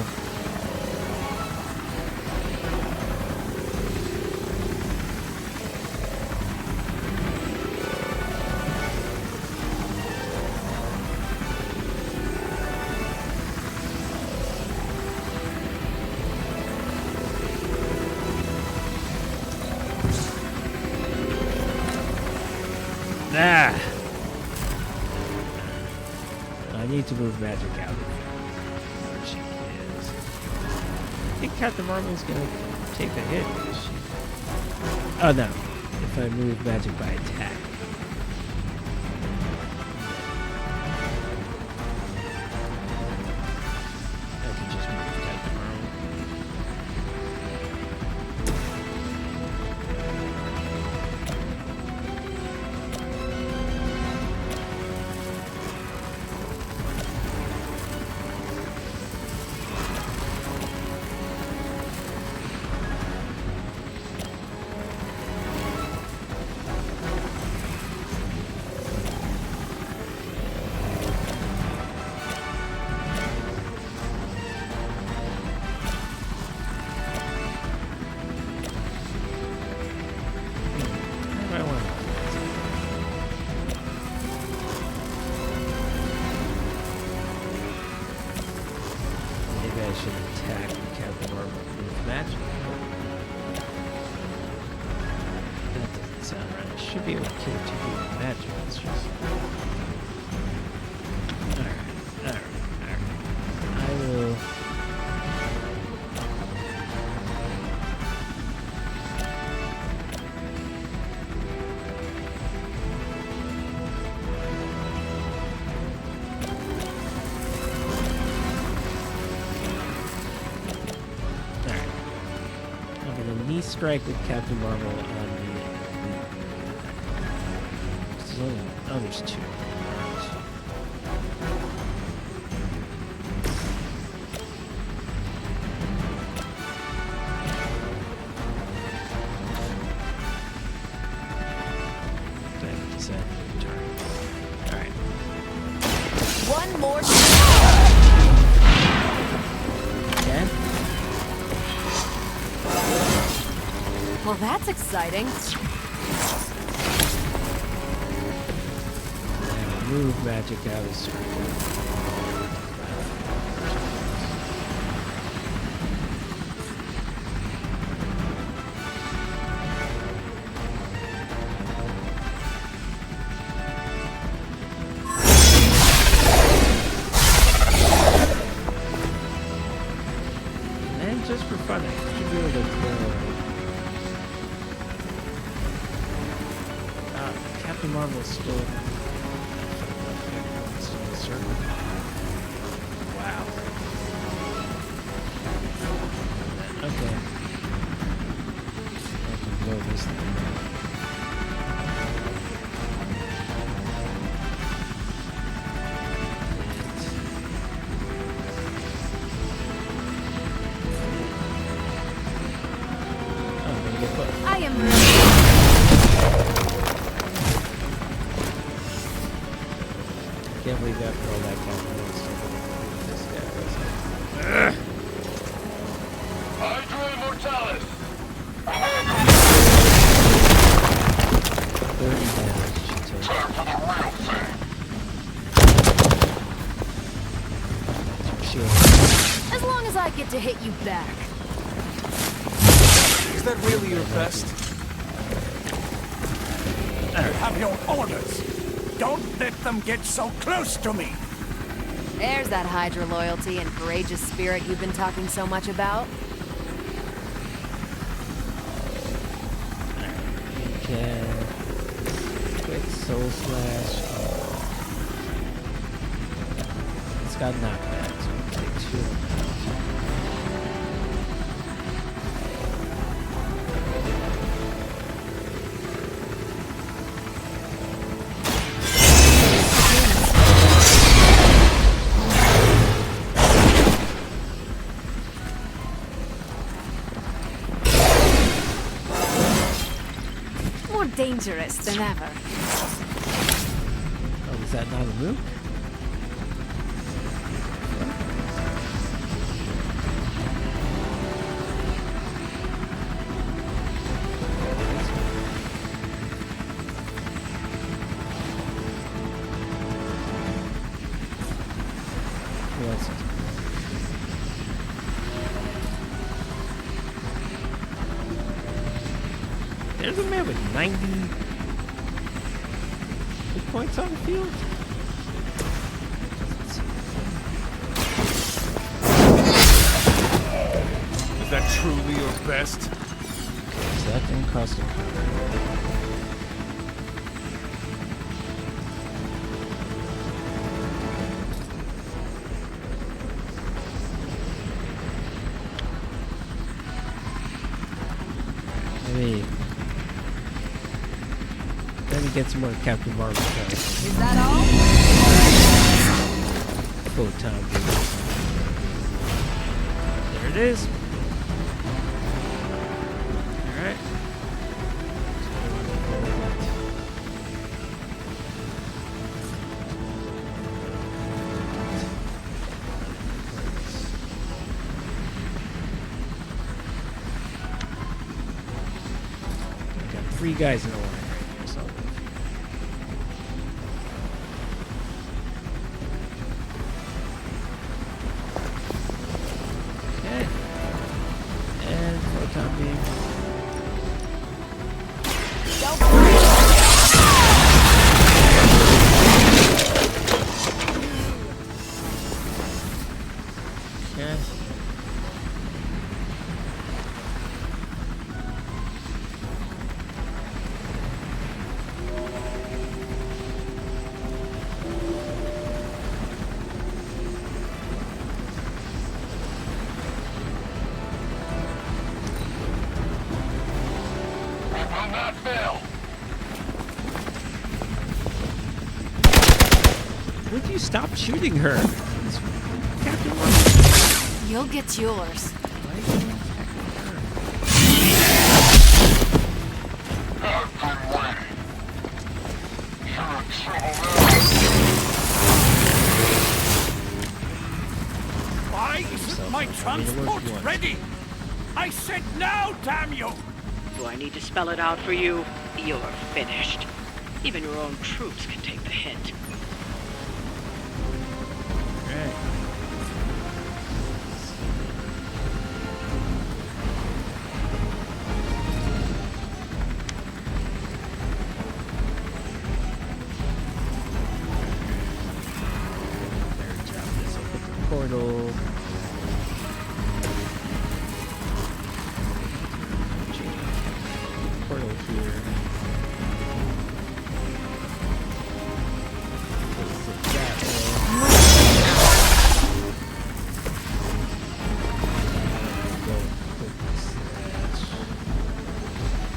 Ah! I need to move magic out of where she is. I think Captain Marvel's gonna take the hit. Oh no. If I move magic by attack. I can just move Captain Marvel. Strike with Captain Marvel on the oh, there's two. Alright. One more. Again? Well, that's exciting. Move magic out of circle. And just for fun, I should be able to throw. Captain Marvel still. Wow. Okay. I can blow this thing. Oh, I'm gonna get put. I am Can't believe after all that confidence, this guy was Hydra Immortalis! 30 damage she took. Time for the real thing! As long as I get to hit you back. Is that really your best? You have your orders. Don't let them get so close to me. There's that Hydra loyalty and courageous spirit you've been talking so much about. You can quick soul slash. It's got knockback, so we can take 2 of them. Dangerous than ever. Oh, is that not a move? There's a man with 90. points on the field? Is that truly your best? So that thing cost a car. Let me get some more Captain Marvel cards. Is that all? Photon video. There it is. Alright. Got 3 guys in a line. Would you stop shooting her? It's Captain Marvel. You'll get yours. Why isn't my transport ready? I said now, damn you! Do I need to spell it out for you? You're finished. Even your own troops can take the hint. Portal. Portal here.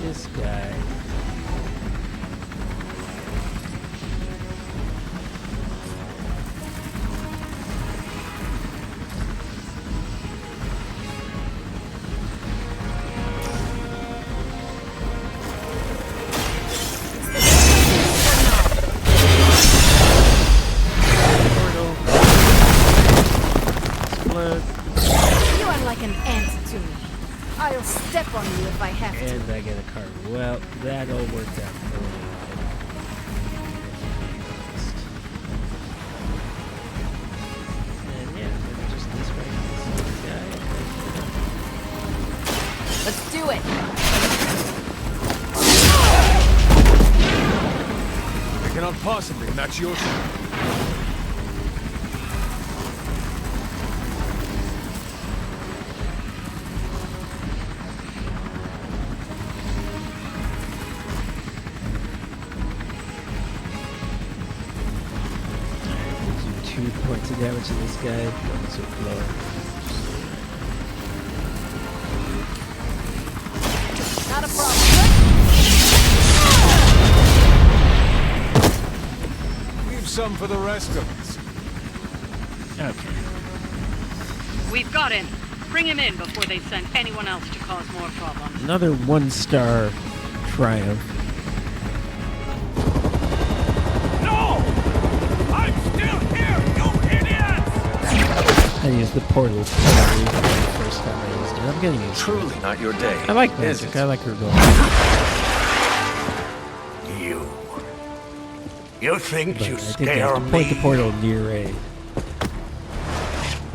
This guy. You are like an ant to me. I'll step on you if I have to. And I get a card. Well, that all worked out for me. And yeah, maybe just this way. This guy. Let's do it. I cannot possibly match your strength. Points of damage to this guy. Don't so low. Not a problem. Leave some for the rest of us. Okay. We've got him. Bring him in before they send anyone else to cause more problems. Another 1-star triumph. I used the portal for the first time I used it. I'm getting used to it. Truly not your day. I like magic. I like her going. You think But you I think you scare have to point the me? portal near a.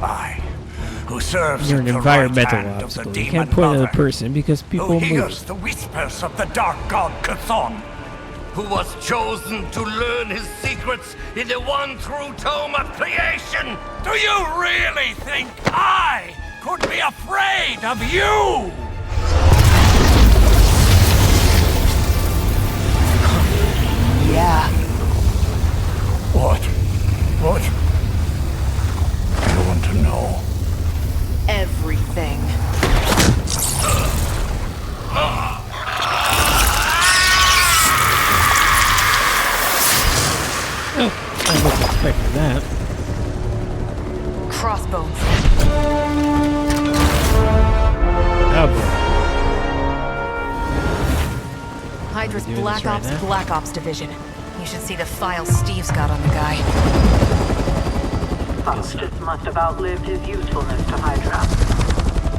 I, who serves Near at an the environmental right hand of the obstacle. You demon can't point at mother, a person because people who move. hears the whispers of the dark god Chthon. who was chosen to learn his secrets in the one true tome of creation. Do you really think I could be afraid of you? Yeah. What? I want to know. Everything. Oh, I wasn't expecting that. Crossbones. Oh boy. Hydra's doing this Black right Ops now? Black Ops Division. You should see the file Steve's got on the guy. Faustus must have outlived his usefulness to Hydra.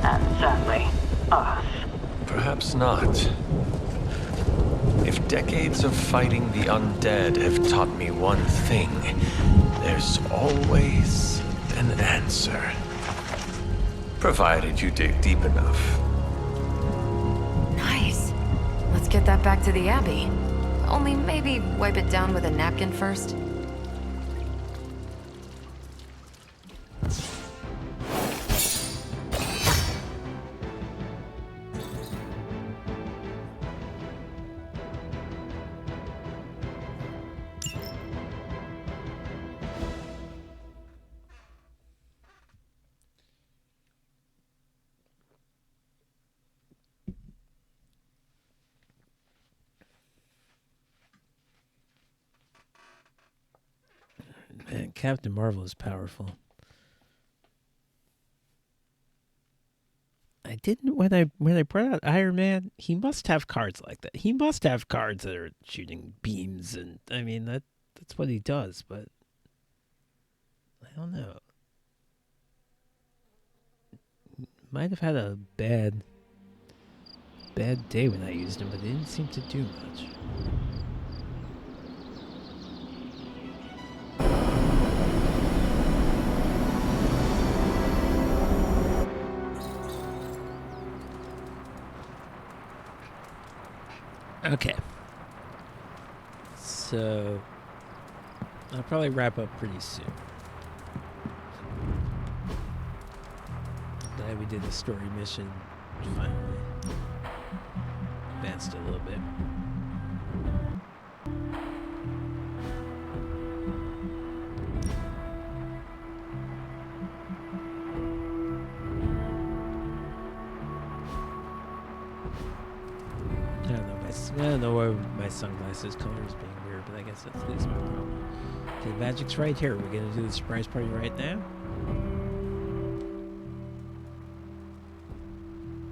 And sadly, us. Perhaps not. If decades of fighting the undead have taught me one thing, there's always an answer. Provided you dig deep enough. Nice. Let's get that back to the Abbey. Only maybe wipe it down with a napkin first. Man, Captain Marvel is powerful. I didn't when I brought out Iron Man. He must have cards like that. He must have cards that are shooting beams, and I mean that's what he does. But I don't know. Might have had a bad day when I used him, but it didn't seem to do much. Okay. So I'll probably wrap up pretty soon. Glad we did the story mission finally. Advanced it a little bit. I don't know why my sunglasses color is being weird, but I guess that's at least my problem. Okay, the magic's right here. We're gonna do the surprise party right now.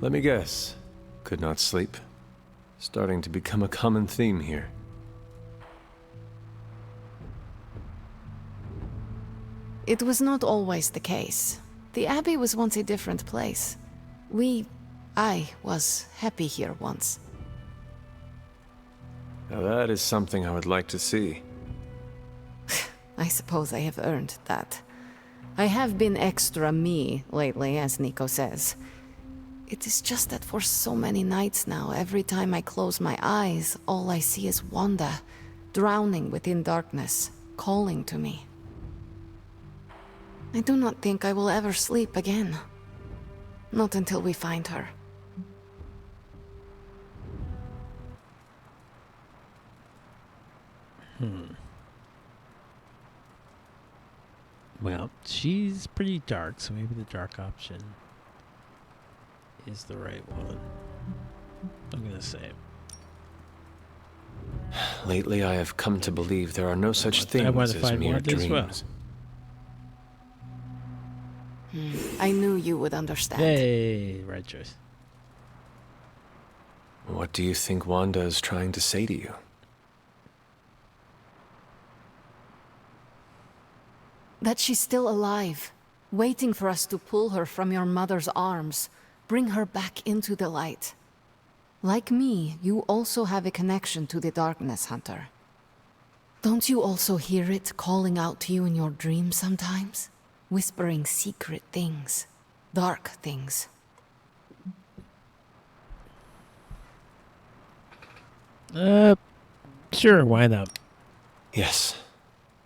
Let me guess. Could not sleep. Starting to become a common theme here. It was not always the case. The Abbey was once a different place. I was happy here once. Now that is something I would like to see. I suppose I have earned that. I have been extra me lately, as Nico says. It is just that for so many nights now, every time I close my eyes, all I see is Wanda, drowning within darkness, calling to me. I do not think I will ever sleep again. Not until we find her. Well, she's pretty dark, so maybe the dark option is the right one. I'm gonna say it. Lately, I have come to believe there are no such things as mere dreams. I knew you would understand. Hey, right choice. What do you think Wanda is trying to say to you? That she's still alive, waiting for us to pull her from your mother's arms, bring her back into the light. Like me, you also have a connection to the darkness, Hunter. Don't you also hear it calling out to you in your dreams sometimes? Whispering secret things, dark things. Sure, why not? Yes.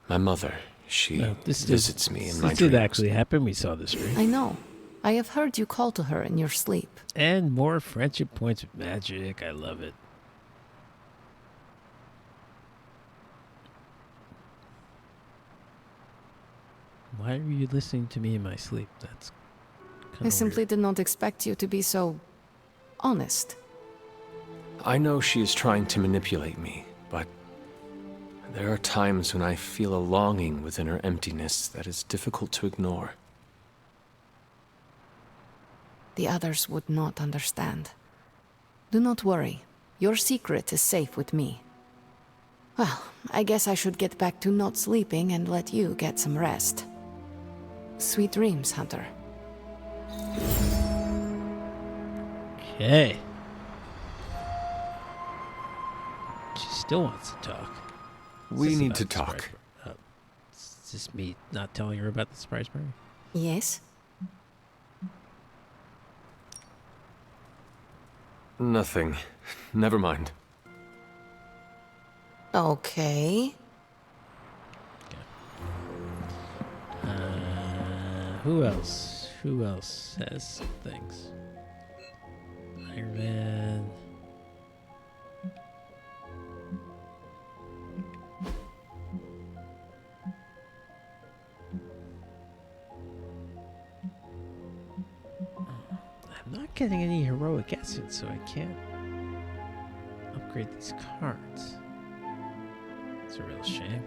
My mother, she This visits me in my This did dreams. actually happen. We saw this, right? I know. I have heard you call to her in your sleep. And more friendship points with magic. I love it. Why are you listening to me in my sleep? That's I simply did not expect you to be so honest. I know she is trying to manipulate me, but there are times when I feel a longing within her emptiness that is difficult to ignore. The others would not understand. Do not worry. Your secret is safe with me. Well, I guess I should get back to not sleeping and let you get some rest. Sweet dreams, Hunter. Okay. She still wants to talk. We Is this need about to the surprise talk. party? Is this me not telling her about the surprise party? Yes? Nothing. Never mind. Okay. Who else? Who else says some things? Iron Man. I'm not getting any heroic essence, so I can't upgrade these cards. It's a real shame.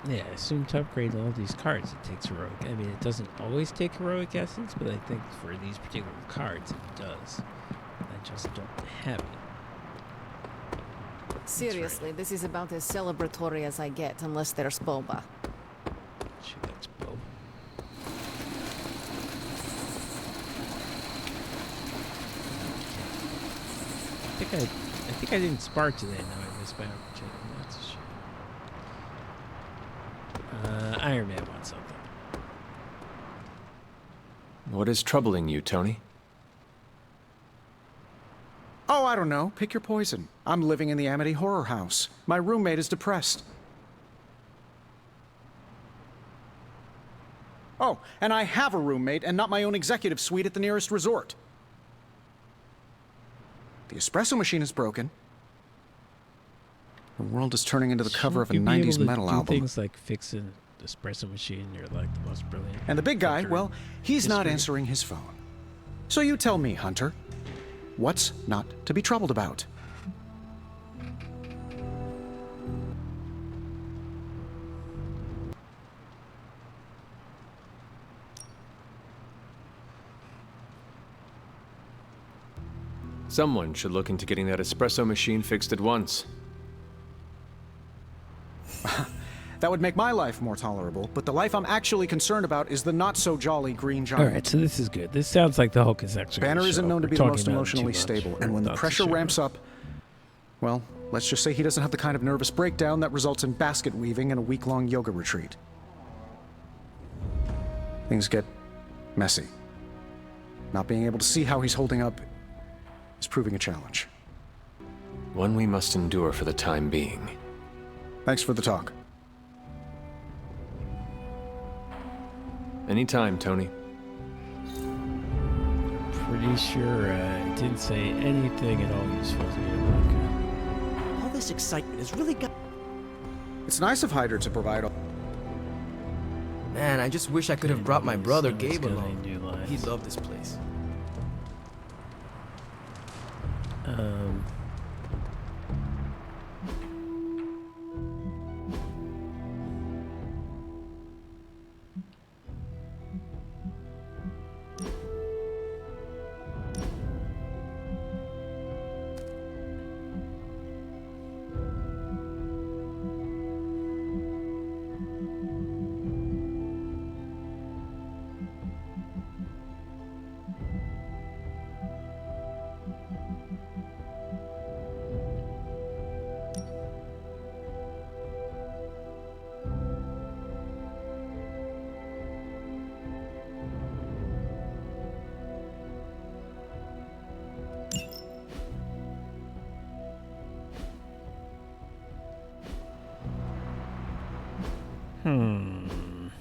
Yeah, I assume to upgrade all these cards it takes heroic. I mean, it doesn't always take heroic essence, but I think for these particular cards it does. I just don't have it. Seriously, this is about as celebratory as I get, unless there's boba. She likes boba. I think I didn't spar today. Now I missed my opportunity. That's a shame. Iron Man wants something. What is troubling you, Tony? Oh, I don't know. Pick your poison. I'm living in the Amity Horror House. My roommate is depressed. Oh, and I have a roommate and not my own executive suite at the nearest resort. The espresso machine is broken. The world is turning into the cover of a Shouldn't you be 90s able to metal do album. Things like fixing the espresso machine. You're like the most brilliant. And the big guy, fucker well, in he's not history. answering his phone. So you tell me, Hunter, what's not to be troubled about? Someone should look into getting that espresso machine fixed at once. That would make my life more tolerable, but the life I'm actually concerned about is the not-so-jolly Green Giant. All right, so this is good. This sounds like the Hulk is actually. Banner gonna isn't show known up. to be We're the talking most about him emotionally too much stable, for and when the not to pressure show ramps up, well, let's just say he doesn't have the kind of nervous breakdown that results in basket weaving and a week-long yoga retreat. Things get messy. Not being able to see how he's holding up is proving a challenge. One we must endure for the time being. Thanks for the talk. Anytime, Tony. Pretty sure I didn't say anything at all useful to me about All this excitement has really got. It's nice of Hyder to provide all. Man, I just wish I could have brought my brother Gabe got along. any new lines. He loved this place. Can't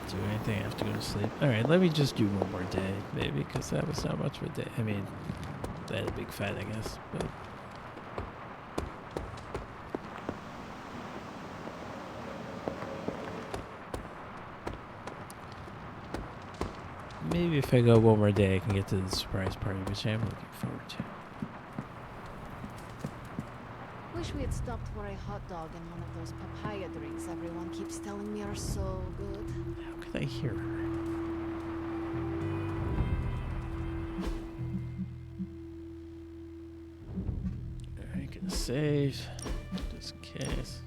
do anything. I have to go to sleep. Alright, let me just do one more day, maybe, because that was not much of a day. I mean, I had a big fight, I guess, but... Maybe if I go one more day, I can get to the surprise party, which I am looking forward to. Wish we had stopped for a hot dog and one of those papaya drinks everyone keeps telling me are so good. How can I hear her? Alright, gonna save. Just in case.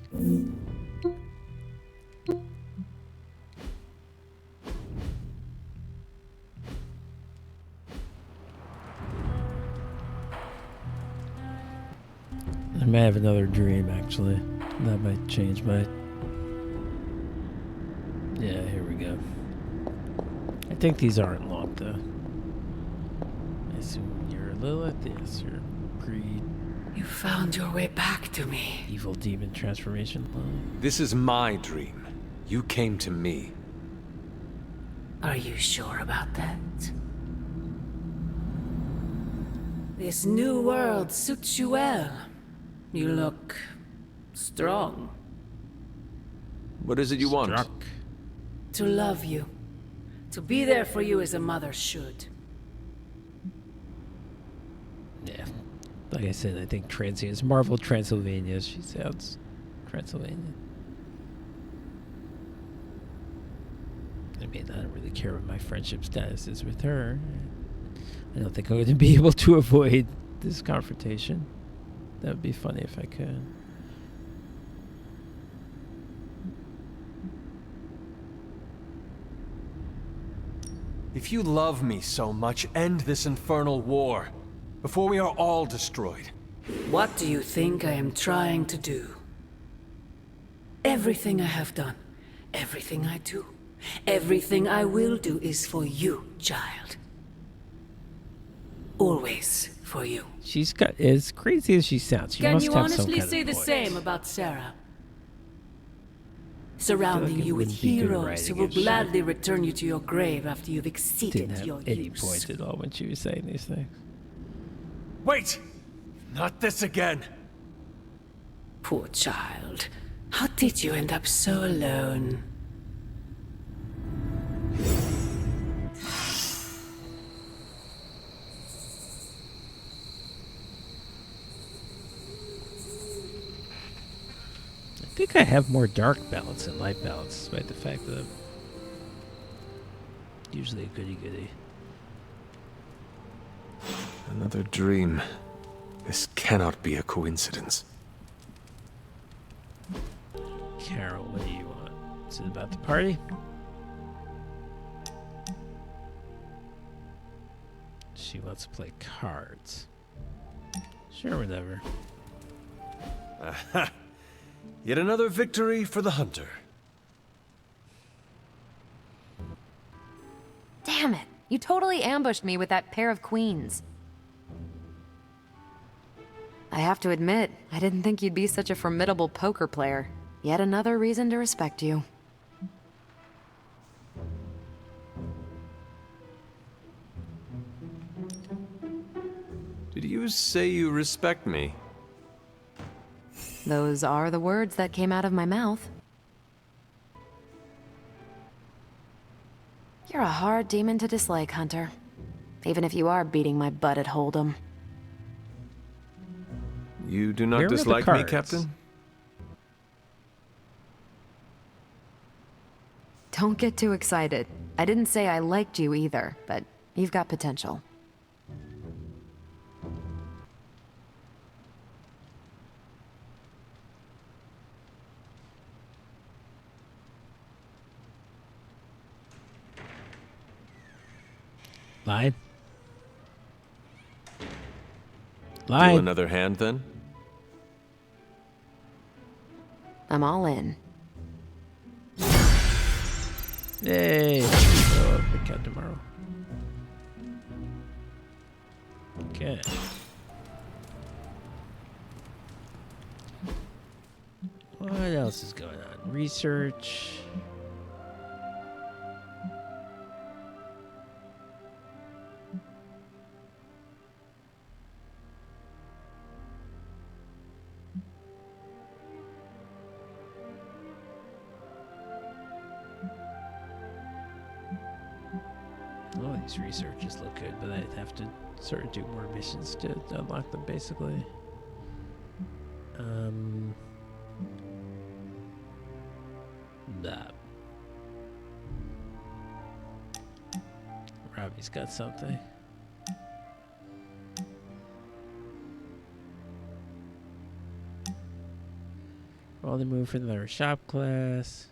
I may have another dream, actually. That might change my... Yeah, here we go. I think these aren't locked, though. I assume you're Lilith. Yes, you're Greed. You found your way back to me. Evil demon transformation. This is my dream. You came to me. Are you sure about that? This new world suits you well. You look strong. What is it you want? To love you. To be there for you as a mother should. Yeah. Like I said, I think Transience. Marvel Transylvania. She sounds Transylvanian. I mean, I don't really care what my friendship status is with her. I don't think I'm going to be able to avoid this confrontation. That would be funny if I could. If you love me so much, end this infernal war before we are all destroyed. What do you think I am trying to do? Everything I have done, everything I do, everything I will do is for you, child. Always for you. She's got, as crazy as she sounds, she Can must you have some honestly kind say of the voice. same about Sarah? Surrounding it you with wouldn't be good heroes writing who will if she gladly return you to your grave after you've Didn't exceeded have your any use. point at all when she was saying these things. Wait! Not this again! Poor child. How did you end up so alone? I think I have more dark balance than light balance, despite the fact that I'm usually a goody-goody. Another dream. This cannot be a coincidence. Carol, what do you want? Is it about the party? She wants to play cards. Sure, whatever. Aha! Yet another victory for the hunter. Damn it! You totally ambushed me with that pair of queens. I have to admit, I didn't think you'd be such a formidable poker player. Yet another reason to respect you. Did you say you respect me? Those are the words that came out of my mouth. You're a hard demon to dislike, Hunter. Even if you are beating my butt at Hold'em. You do not Where are the dislike me, cards? Captain? Don't get too excited. I didn't say I liked you either, but you've got potential. Lied? Do Lied. another hand, then? I'm all in. Yay! Show up and cut tomorrow. Okay. What else is going on? Research. All these researches look good, but I'd have to sort of do more missions to unlock them, basically. Nah. Robbie's got something. All the move for another shop class.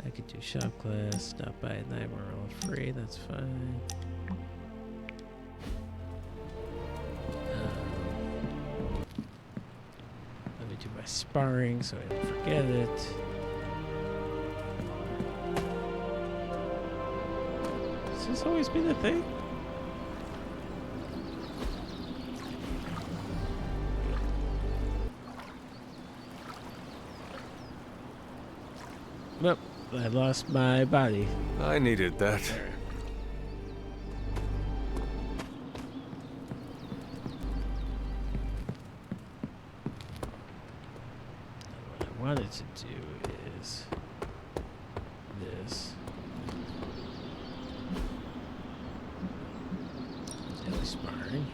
I could do shop class, stop by at night, we're all free, that's fine. Let me do my sparring so I don't forget it. Has this always been a thing? Nope. I lost my body. I needed that. What I wanted to do is this. Daily sparring.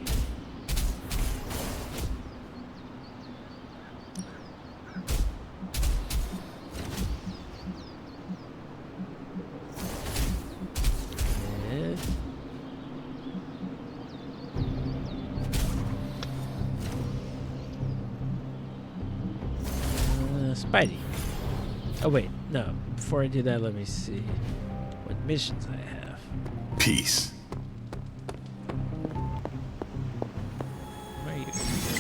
Spidey. Oh wait, no. Before I do that, let me see what missions I have. Peace.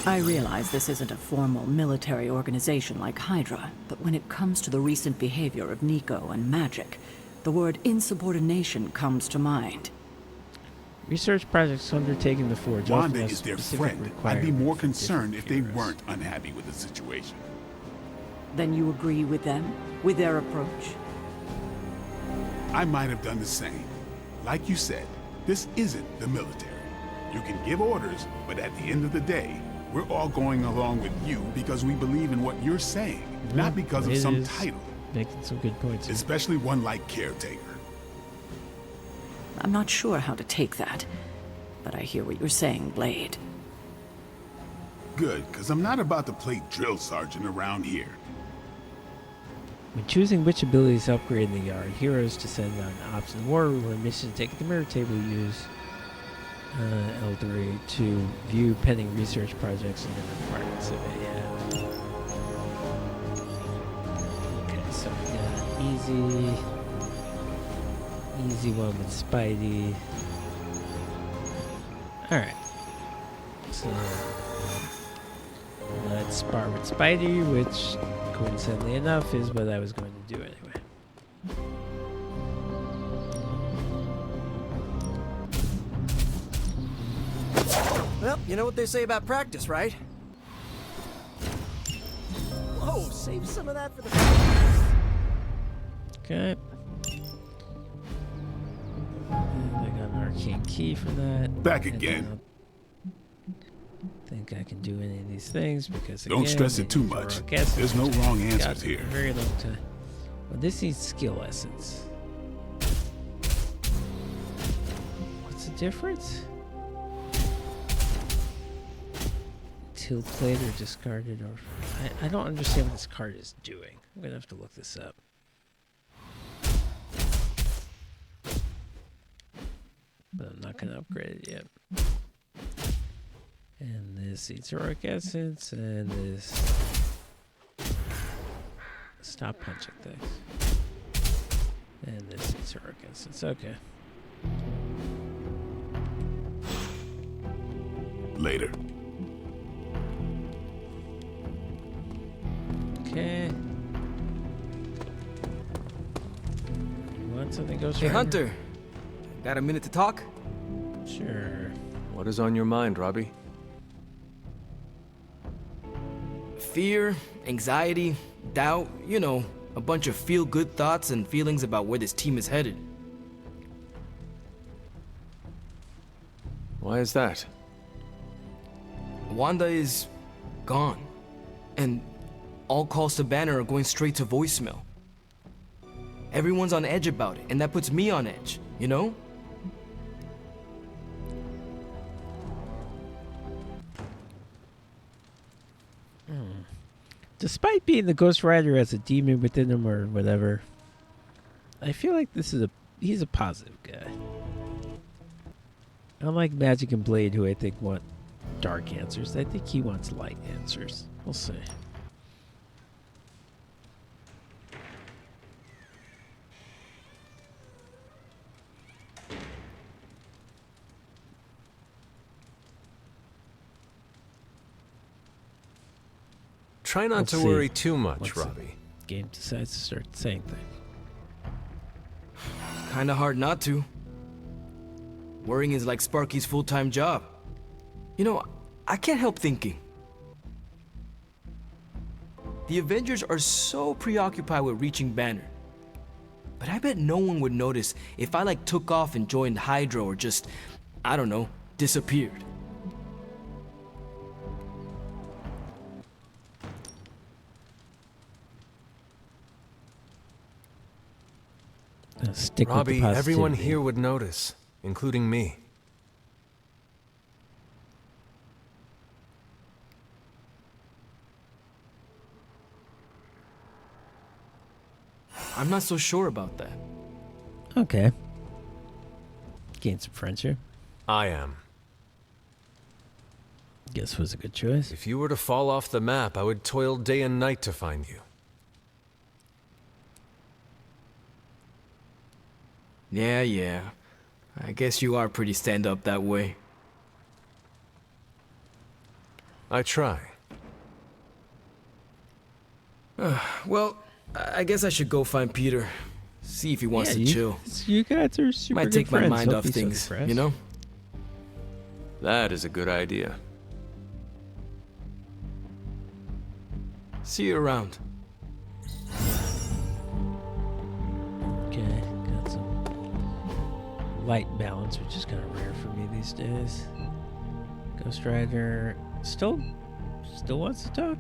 I realize this isn't a formal military organization like Hydra, but when it comes to the recent behavior of Nico and Magic, the word insubordination comes to mind. Research projects undertaken to forge. Wanda is their friend. I'd be more concerned if they weren't unhappy with the situation. Then you agree with them? With their approach? I might have done the same. Like you said, this isn't the military. You can give orders, but at the end of the day, we're all going along with you because we believe in what you're saying, not because of some title. Making some good points. Especially one like Caretaker. I'm not sure how to take that, but I hear what you're saying, Blade. Good, because I'm not about to play drill sergeant around here. When choosing which abilities to upgrade in the yard, heroes to send on ops and war or missions take the mirror table use L3 to view pending research projects and the requirements of it. Yeah. Okay, so we got easy one with Spidey. Alright. So let's spar with Spidey, which coincidentally enough is what I was going to do anyway. Well, you know what they say about practice, right? Whoa, save some of that for the... Okay. And I got an arcane key for that. Back again. Think I can do any of these things because don't stress it too much. There's no wrong answers here. A very long time. Well, this needs skill essence. What's the difference? Till played or discarded, or I don't understand what this card is doing. I'm gonna have to look this up. But I'm not gonna upgrade it yet. And this eats heroic essence, and this stop punching things. And this eats heroic essence. Okay. Later. Okay. You want something, Ghost Hey, Rider? Hunter. Got a minute to talk? Sure. What is on your mind, Robbie? Fear, anxiety, doubt, you know, a bunch of feel-good thoughts and feelings about where this team is headed. Why is that? Wanda is gone. And all calls to Banner are going straight to voicemail. Everyone's on edge about it, and that puts me on edge, you know? Despite being the Ghost Rider as a demon within him or whatever, I feel like he's a positive guy. Unlike Magic and Blade, who I think want dark answers, I think he wants light answers. We'll see. Try not to We'll worry see. too much, Once the Robbie. game decides to start saying things. Kinda hard not to. Worrying is like Sparky's full-time job. You know, I can't help thinking. The Avengers are so preoccupied with reaching Banner. But I bet no one would notice if I like took off and joined Hydra or just, I don't know, disappeared. Stick Robbie, with the everyone positivity. here would notice, including me. I'm not so sure about that. Okay. Gain some friendship. I am. Guess was a good choice. If you were to fall off the map, I would toil day and night to find you. Yeah. I guess you are pretty stand-up that way. I try. Well, I guess I should go find Peter. See if he wants to chill. You guys are super Might good take my friends. mind Don't off be so things, depressed. you know? That is a good idea. See you around. Okay, got some light balance, which is kind of rare for me these days. Ghost Rider still wants to talk.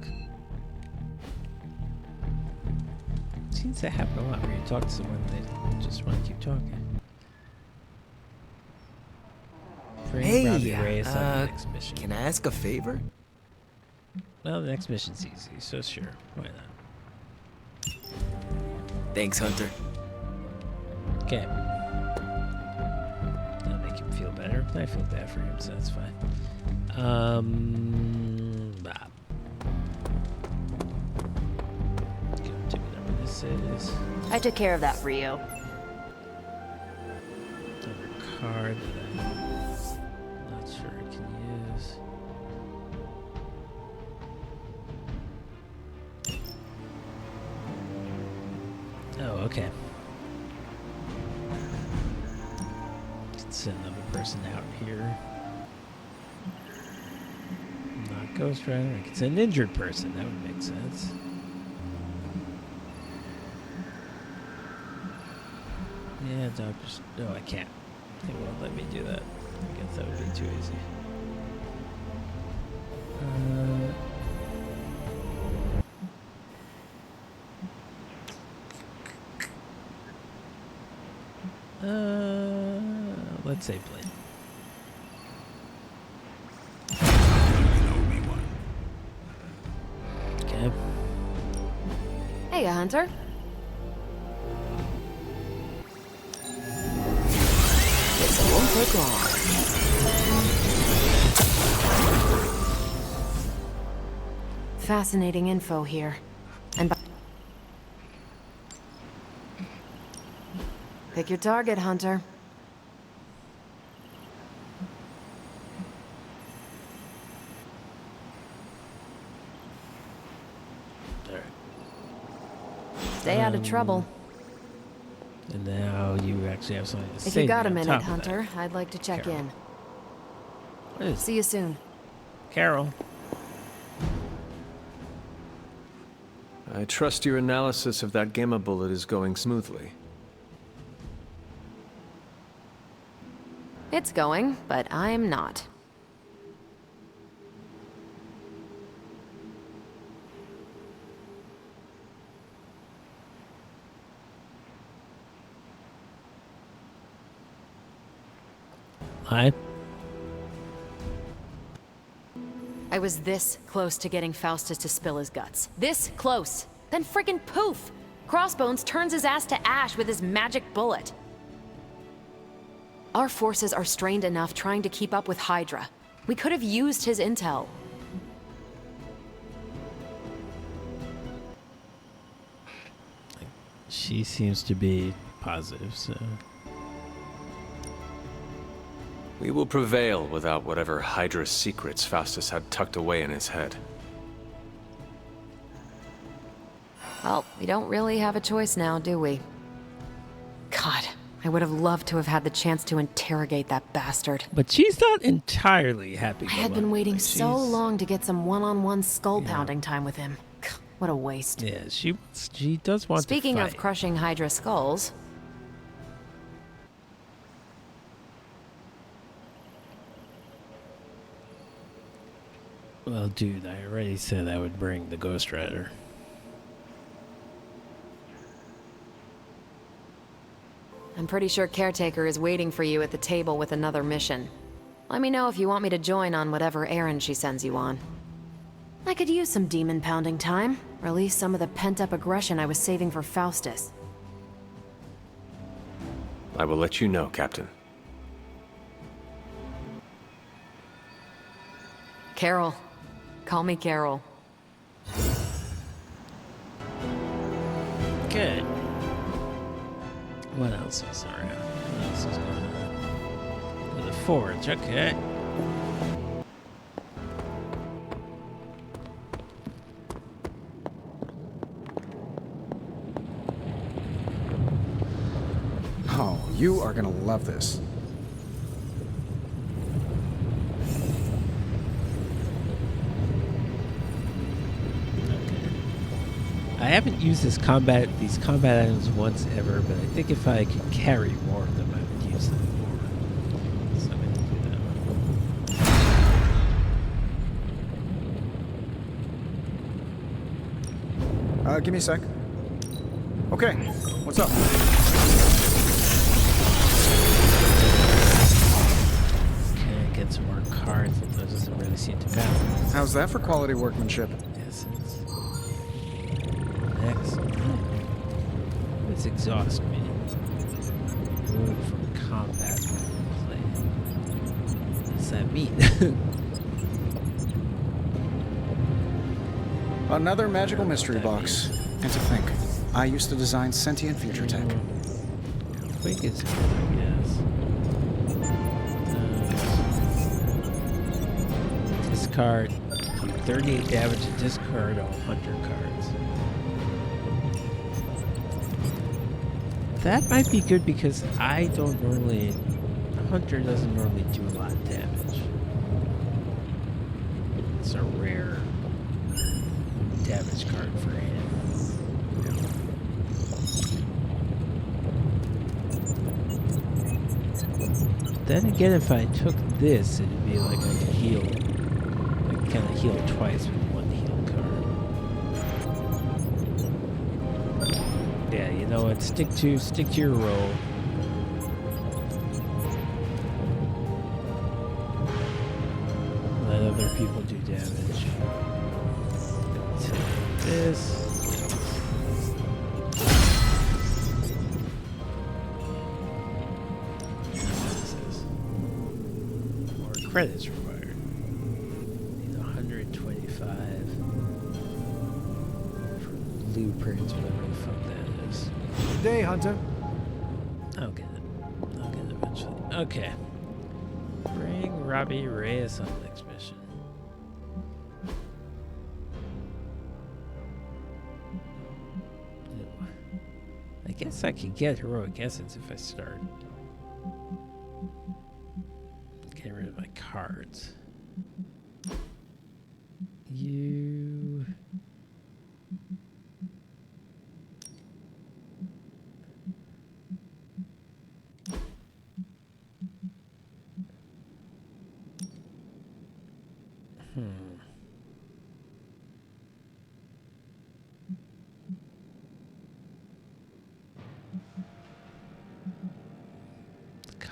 Seems to happen a lot where you talk to someone they just want to keep talking. Bring Robbie Reyes on the next mission. Can I ask a favor? Well, the next mission's easy, so sure, why not? Thanks, Hunter. Okay. That'll make him feel better. I feel bad for him, so that's fine. Bob. Go to whatever this is. I took care of that for you. Another card that I'm not sure I can use. Oh, okay. Let's send another person out here. Not Ghost Rider. I could send an injured person. That would make sense. Yeah, doctors. No, I can't. They won't let me do that. I guess that would be too easy. Let's say Blade. Okay. Hey, Hunter. This won't take long. Fascinating info here. And pick your target, Hunter. Alright. Stay out of trouble. And now you actually have something to say. If you got to a me on minute, top of that. Hunter, I'd like to check Carol. in. What is See you soon. Carol? I trust your analysis of that gamma bullet is going smoothly. It's going, but I'm not. Hi. I was this close to getting Faustus to spill his guts. This close. Then friggin' poof! Crossbones turns his ass to ash with his magic bullet. Our forces are strained enough trying to keep up with Hydra. We could have used his intel. She seems to be positive, so... We will prevail without whatever Hydra secrets Faustus had tucked away in his head. Well, we don't really have a choice now, do we? God, I would have loved to have had the chance to interrogate that bastard. But she's not entirely happy. I had been waiting so long to get some one-on-one skull-pounding time with him. What a waste. Yeah, she does want Speaking to of fight. crushing Hydra skulls... Well, dude, I already said I would bring the Ghost Rider. I'm pretty sure Caretaker is waiting for you at the table with another mission. Let me know if you want me to join on whatever errand she sends you on. I could use some demon pounding time. Release some of the pent-up aggression I was saving for Faustus. I will let you know, Captain. Carol. Call me Carol. Good. What else is around? What else is going on? The forge, okay. Oh, you are gonna love this. I haven't used these combat items once ever, but I think if I could carry more of them, I would use them more. So I'm going to do that. Give me a sec. Okay, what's up? Okay, get some more cards. That doesn't really seem to matter. How's that for quality workmanship? Yes, excellent. What's exhaust mean? Remove from combat play. What does that mean? Another magical mystery box. And to think, I used to design sentient future tech. Quick is good, I guess. Discard 38 damage and discard all hunter cards. That might be good because I don't normally... Hunter doesn't normally do a lot of damage. It's a rare damage card for him. Then again, if I took this, it'd be like I could heal. I could kind of heal twice with one heal card. Yeah, you know what? Stick to your roll. Let other people do damage. Take this. Credits required. Need 125 for blueprints, whatever the fuck that is. Good day, Hunter. I'll get it. I'll get it eventually. Okay. Bring Robbie Reyes on the next mission. I guess I could get heroic essence if I start getting rid of my cards. You...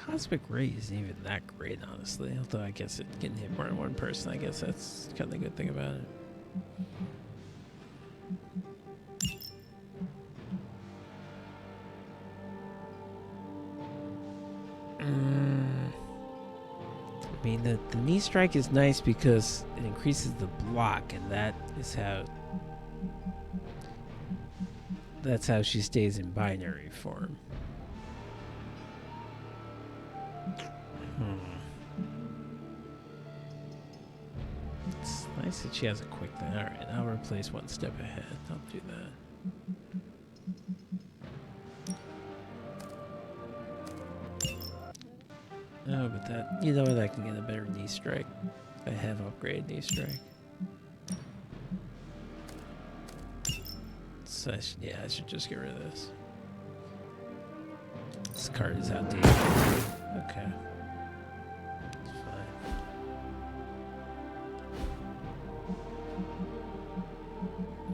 Cosmic Ray isn't even that great, honestly. Although I guess it can hit more than one person. I guess that's kind of the good thing about it. I mean, the knee strike is nice because it increases the block, and that is how... That's how she stays in binary form. It's nice that she has a quick thing. Alright, I'll replace one step ahead. I'll do that. Oh, but that... You know what? I can get a better knee strike. I have upgraded knee strike. So I should just get rid of this. This card is outdated. Okay. It's fine.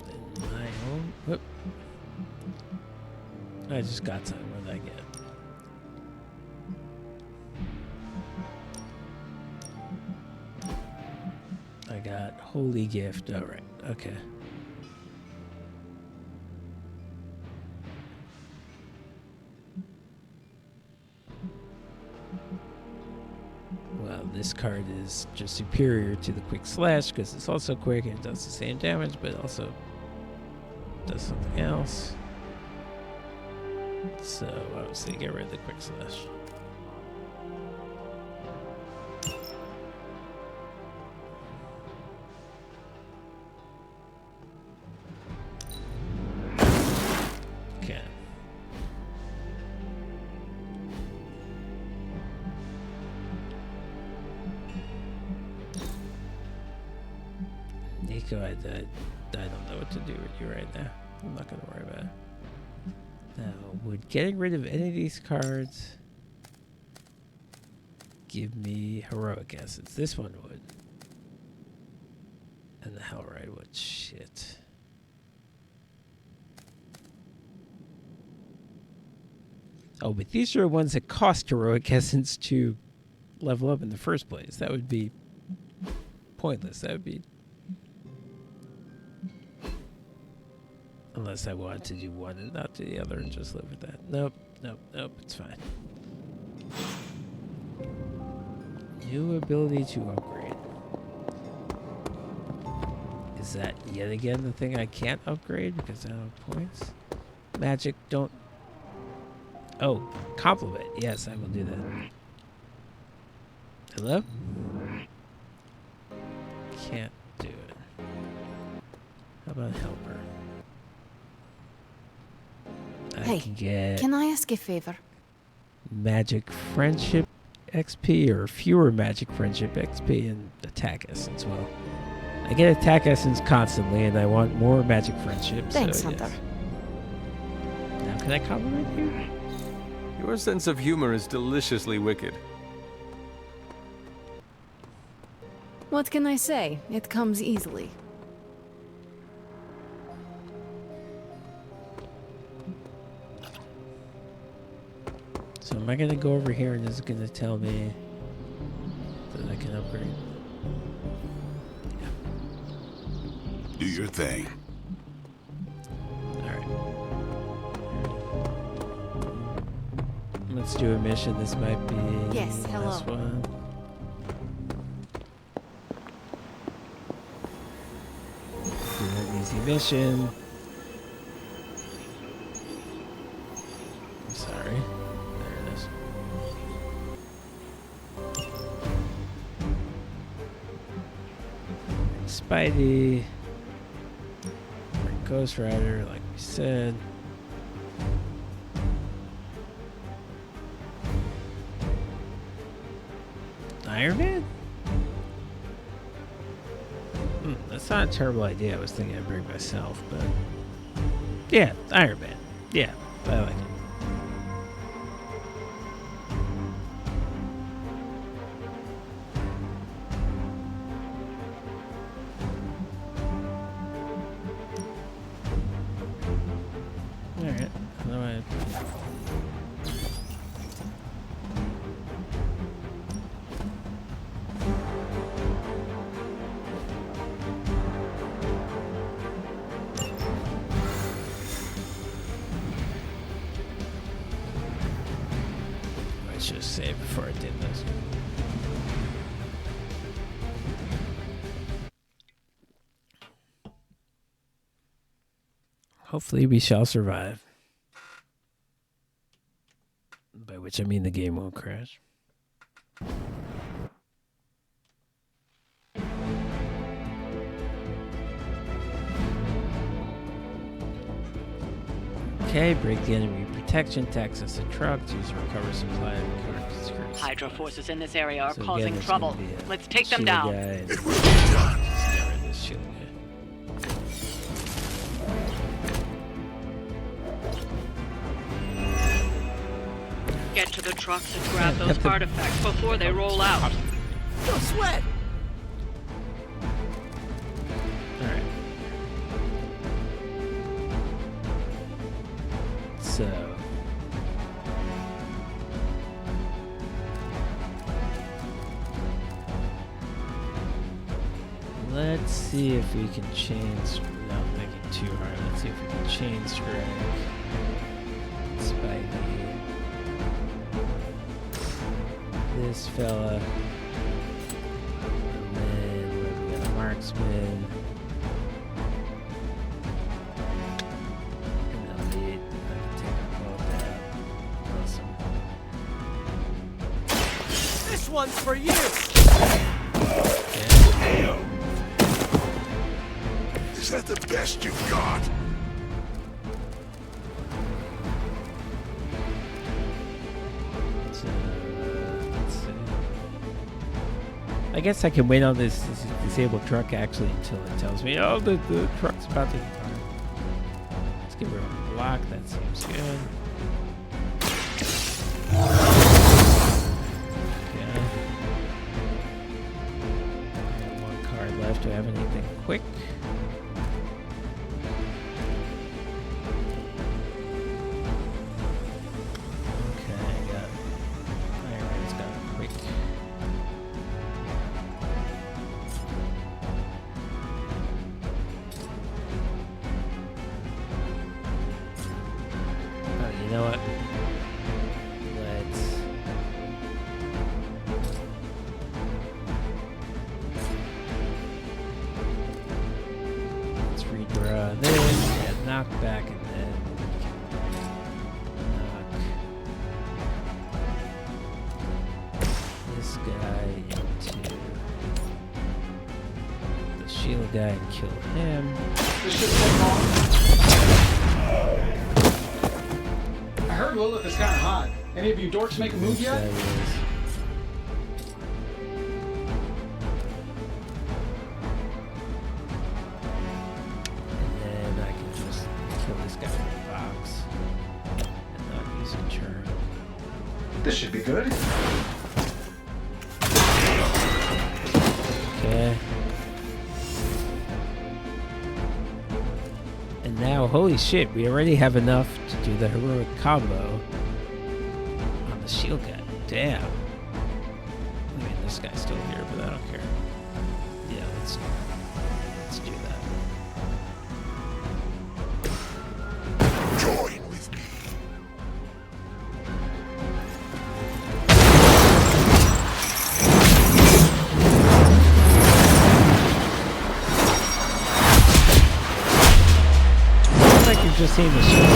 Then my own... Whoop. I just got time. What did I get? I got Holy Gift. Oh, right. Okay. Well, this card is just superior to the Quick Slash because it's also quick and it does the same damage, but it also does something else. So I would say get rid of the Quick Slash. Okay. Nico, I don't know what to do with you right now. I'm not going to worry about it. Now, would getting rid of any of these cards give me heroic essence? This one would. And the Hellride would. Shit. Oh, but these are ones that cost heroic essence to level up in the first place. That would be pointless. That would be... Unless I wanted to do one and not do the other and just live with that. Nope, nope, nope, it's fine. New ability to upgrade. Is that yet again the thing I can't upgrade because I don't have points? Magic, don't... Oh, compliment. Yes, I will do that. Hello? Can't do it. How about helper? Hey, can I ask a favor? Magic Friendship XP or fewer Magic Friendship XP and Attack Essence. Well, I get Attack Essence constantly and I want more Magic Friendship. Thanks, so, Hunter. Yes. Now, can I compliment you? Your sense of humor is deliciously wicked. What can I say? It comes easily. So am I going to go over here and it's going to tell me that I can upgrade? Yeah. Do your thing. Alright. Let's do a mission. This might be yes, the hello. last one. Do an easy mission. I'm sorry. Spidey, Ghost Rider, like we said. Iron Man? That's not a terrible idea. I was thinking I'd bring myself, but yeah, Iron Man. Yeah, I like it. Alright, otherwise. I should have saved before I did this. Hopefully we shall survive. By which I mean the game won't crash. Okay, break the enemy protection, to access the truck, to use recover supply and Hydra forces in this area are So causing again, it's trouble. gonna be a Let's take them shield down. guy and- Get rid of this shield guy. Get to the trucks and grab those artifacts before they roll out. No sweat! Alright. So. Let's see if we can chain. Without thinking too hard. Let's see if we can chain strike Spidey. This fella. And then we got a marksman. And then lead. I can take them both out. Awesome. This one's for you! Okay. Is that the best you've got? Let's see. I guess I can wait on this disabled truck actually until it tells me, oh, the truck's about to fire. Let's give her a block. That seems good. Okay. I have one card left. Do I have anything quick? Okay, I got Iron Man's got a quick. Oh, you know what? Let's redraw this. Yeah, knock back and then we can knock this guy into the shield guy and kill him. This should take long. I heard Lilith is kind of hot. Any of you dorks make a move yet? That is- And then I can just kill this guy with a box and not use a churn. This should be good. Okay. And now, holy shit, we already have enough to do the heroic combo on the shield guy. Damn. I mean, this guy's still here, but I don't care. Yeah, let's do that. Join with me. Looks like you're just seeing the shield.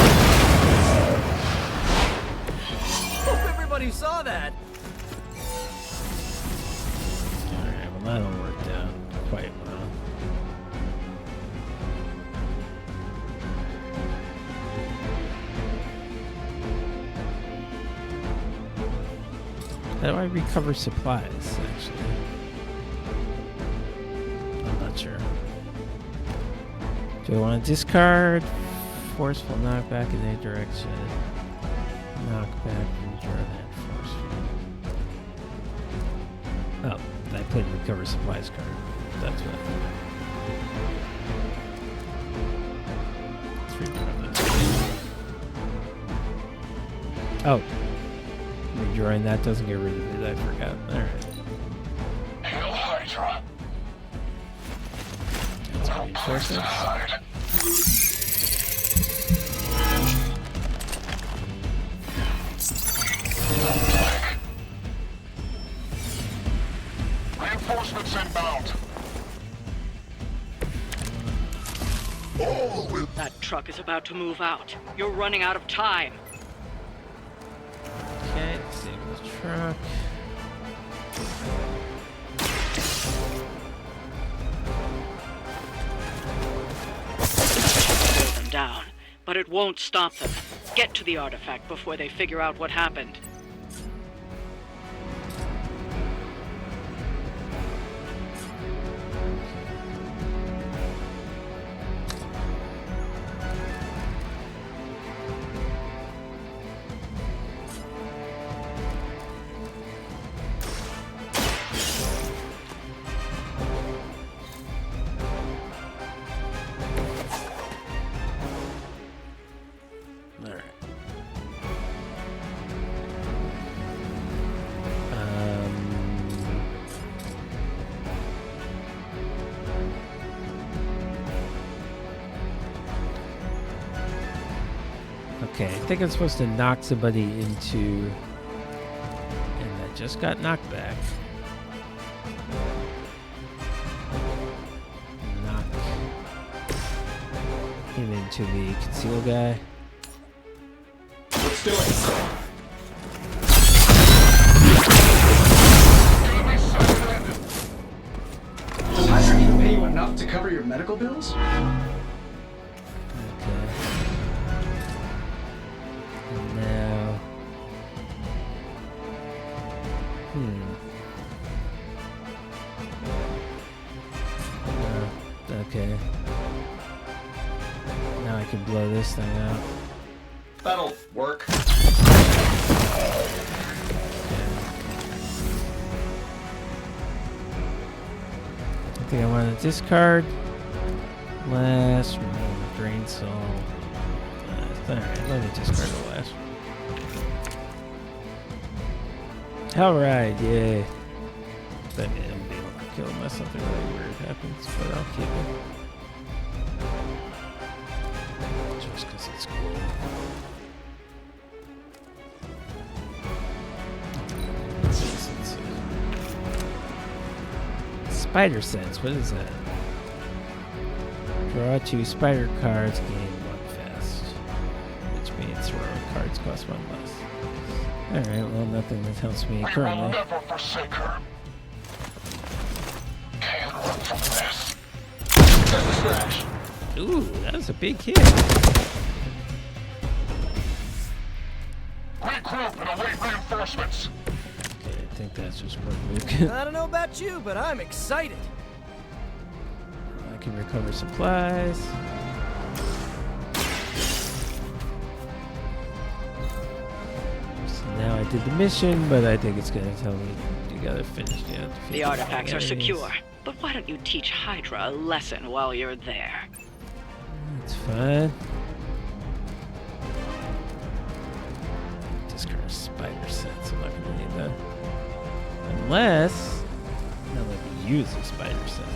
Hope everybody saw that! Alright, well, that all worked out quite well. How do I recover supplies, actually? I'm not sure. Do I want to discard? Forceful knockback in any direction. Knockback, redraw that forceful. Oh, I played recover supplies card. That's what. Let's redraw that. Oh. Redrawing that doesn't get rid of it. I forgot. Alright. Hail Hydra. That's reinforcements. Reinforcements inbound. That truck is about to move out. You're running out of time. Okay, save the truck. Slow them down, but it won't stop them. Get to the artifact before they figure out what happened. Okay, I think I'm supposed to knock somebody into... And I just got knocked back. Knock him into the conceal guy. Let's do it. Does Hydra even pay you enough to cover your medical bills? Now... okay. Now I can blow this thing out. That'll work. I think I want to discard. Last one, drain soul. Alright, let me discard the last one. Alright, yay. That may not be able to kill unless something really weird happens, but I'll keep it. Just because it's cool. Spider Sense, what is that? Draw 2 spider cards, gain 1 fast. Which means heroic cards cost 1 less. Alright, well, nothing that helps me currently. We will never forsake her. Can't run from this. There's the stash. Ooh, that was a big hit. Regroup and await reinforcements. Okay, I think that's just what Luke. I don't know about you, but I'm excited. I can recover supplies. So now I did the mission, but I think it's gonna tell me you gotta finish The artifacts are secure, but why don't you teach Hydra a lesson while you're there? That's fine. Discard spider sense. I'm not gonna need that. Unless now let me use the spider sense.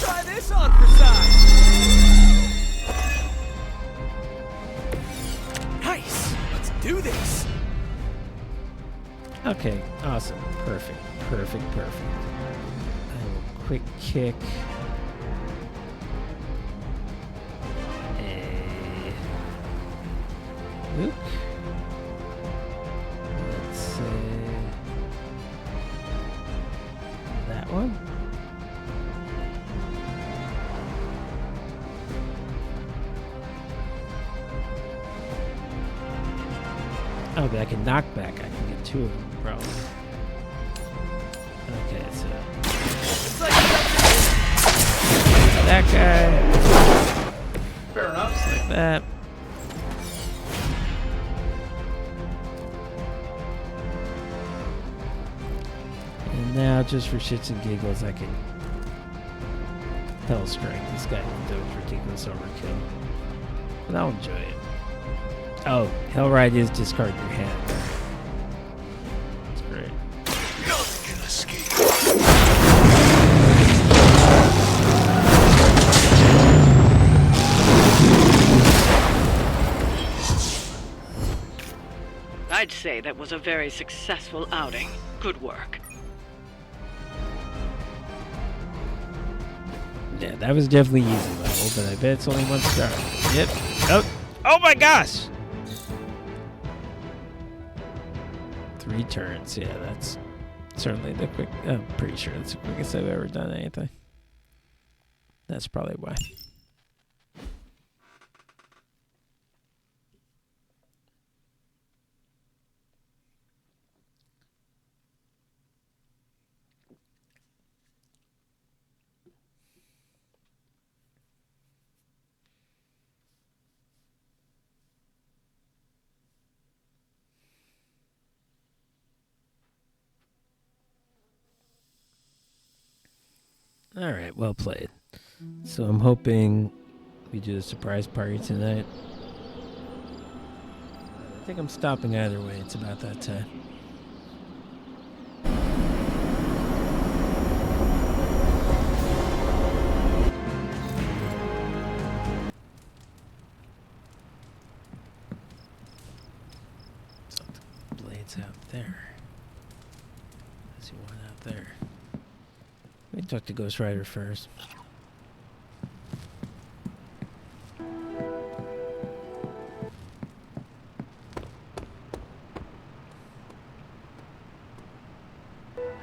Try this on for size. Nice. Let's do this. Okay, awesome. Perfect. Perfect, perfect. I will quick kick. Luke. Let's say that one. Oh, but I can knock back. I can get 2 of them, probably. Okay, so that guy. Fair enough. Just like that. And now, just for shits and giggles, I can Hell Strength. This guy can do ridiculous overkill. But I'll enjoy it. Oh, Hellride is discard your hand. That's great. None can escape. I'd say that was a very successful outing. Good work. Yeah, that was definitely easy level, but I bet it's only 1 star. Yep. Oh my gosh! 3 turns. Yeah, that's certainly the quick. I'm pretty sure that's the quickest I've ever done anything. That's probably why. All right, well played. So I'm hoping we do a surprise party tonight. I think I'm stopping either way. It's about that time. So the blade's out there. I see one out there. Let me talk to Ghost Rider first.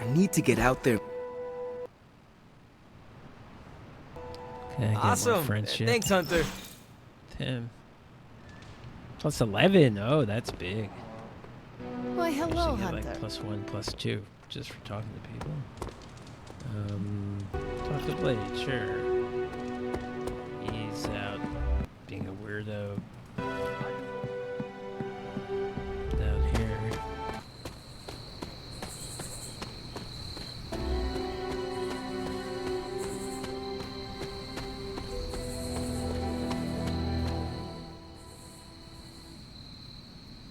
I need to get out there. Okay, I get Awesome. more friendship. Thanks, Hunter. Tim. Plus 11. Oh, that's big. Why, hello, Usually get, Hunter. like +1, +2, just for talking to people. Talk to Blade, sure. He's out being a weirdo down here.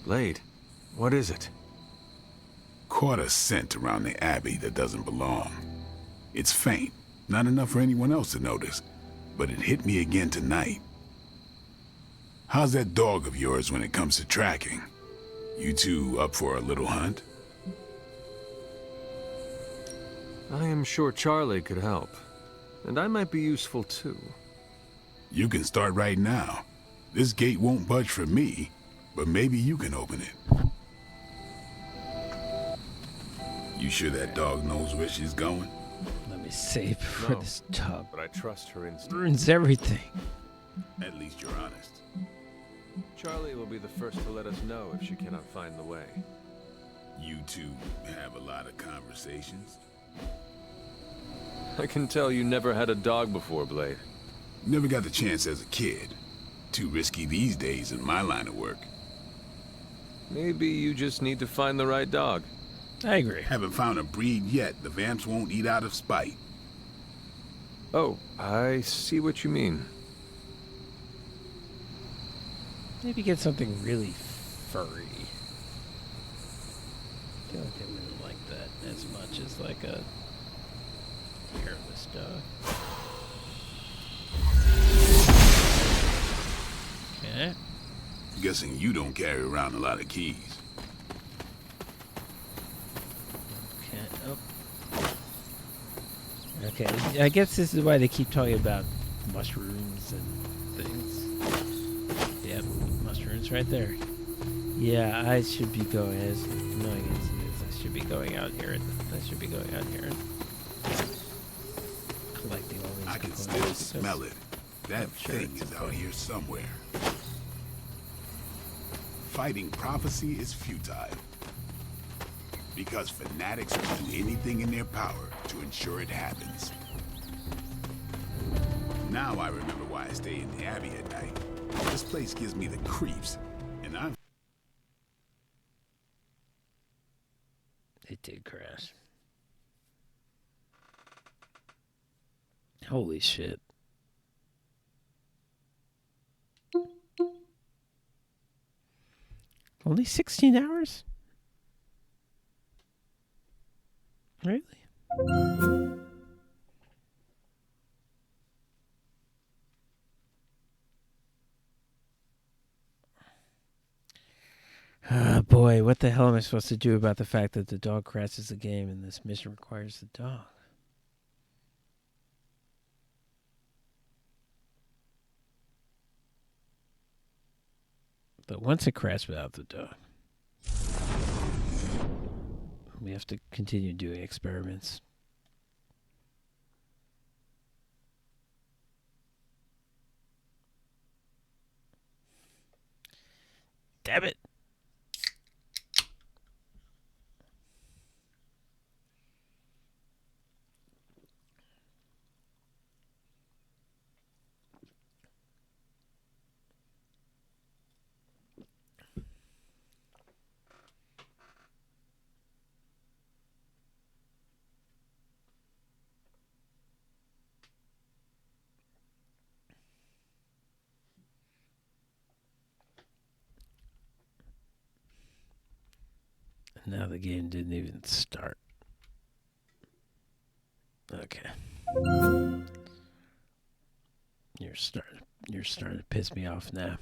Blade, what is it? Caught a scent around the Abbey that doesn't belong. It's faint, not enough for anyone else to notice, but it hit me again tonight. How's that dog of yours when it comes to tracking? You two up for a little hunt? I am sure Charlie could help, and I might be useful too. You can start right now. This gate won't budge for me, but maybe you can open it. You sure that dog knows where she's going? Let me save before this dog but I trust her instinct. ruins everything. At least you're honest. Charlie will be the first to let us know if she cannot find the way. You two have a lot of conversations? I can tell you never had a dog before, Blade. Never got the chance as a kid. Too risky these days in my line of work. Maybe you just need to find the right dog. I agree. Haven't found a breed yet the vamps won't eat out of spite. Oh, I see what you mean. Maybe get something really furry. I feel like I wouldn't like that as much as like a hairless dog. Okay. Guessing you don't carry around a lot of keys. Okay, I guess this is why they keep talking about mushrooms and things. Yep, mushrooms right there. Yeah, I should be going, as annoying as it is, I should be going out here. I should be going out here and collecting all these I can components still because smell it. That I'm sure thing it's is out here somewhere. fighting prophecy is futile. Because fanatics will do anything in their power to ensure it happens. Now I remember why I stay in the Abbey at night. This place gives me the creeps, and I'm... It did crash. Holy shit. Only 16 hours? Really? Boy, what the hell am I supposed to do about the fact that the dog crashes the game and this mission requires the dog? But once it crashed without the dog, we have to continue doing experiments. Damn it. Now the game didn't even start. Okay. You're starting to piss me off now.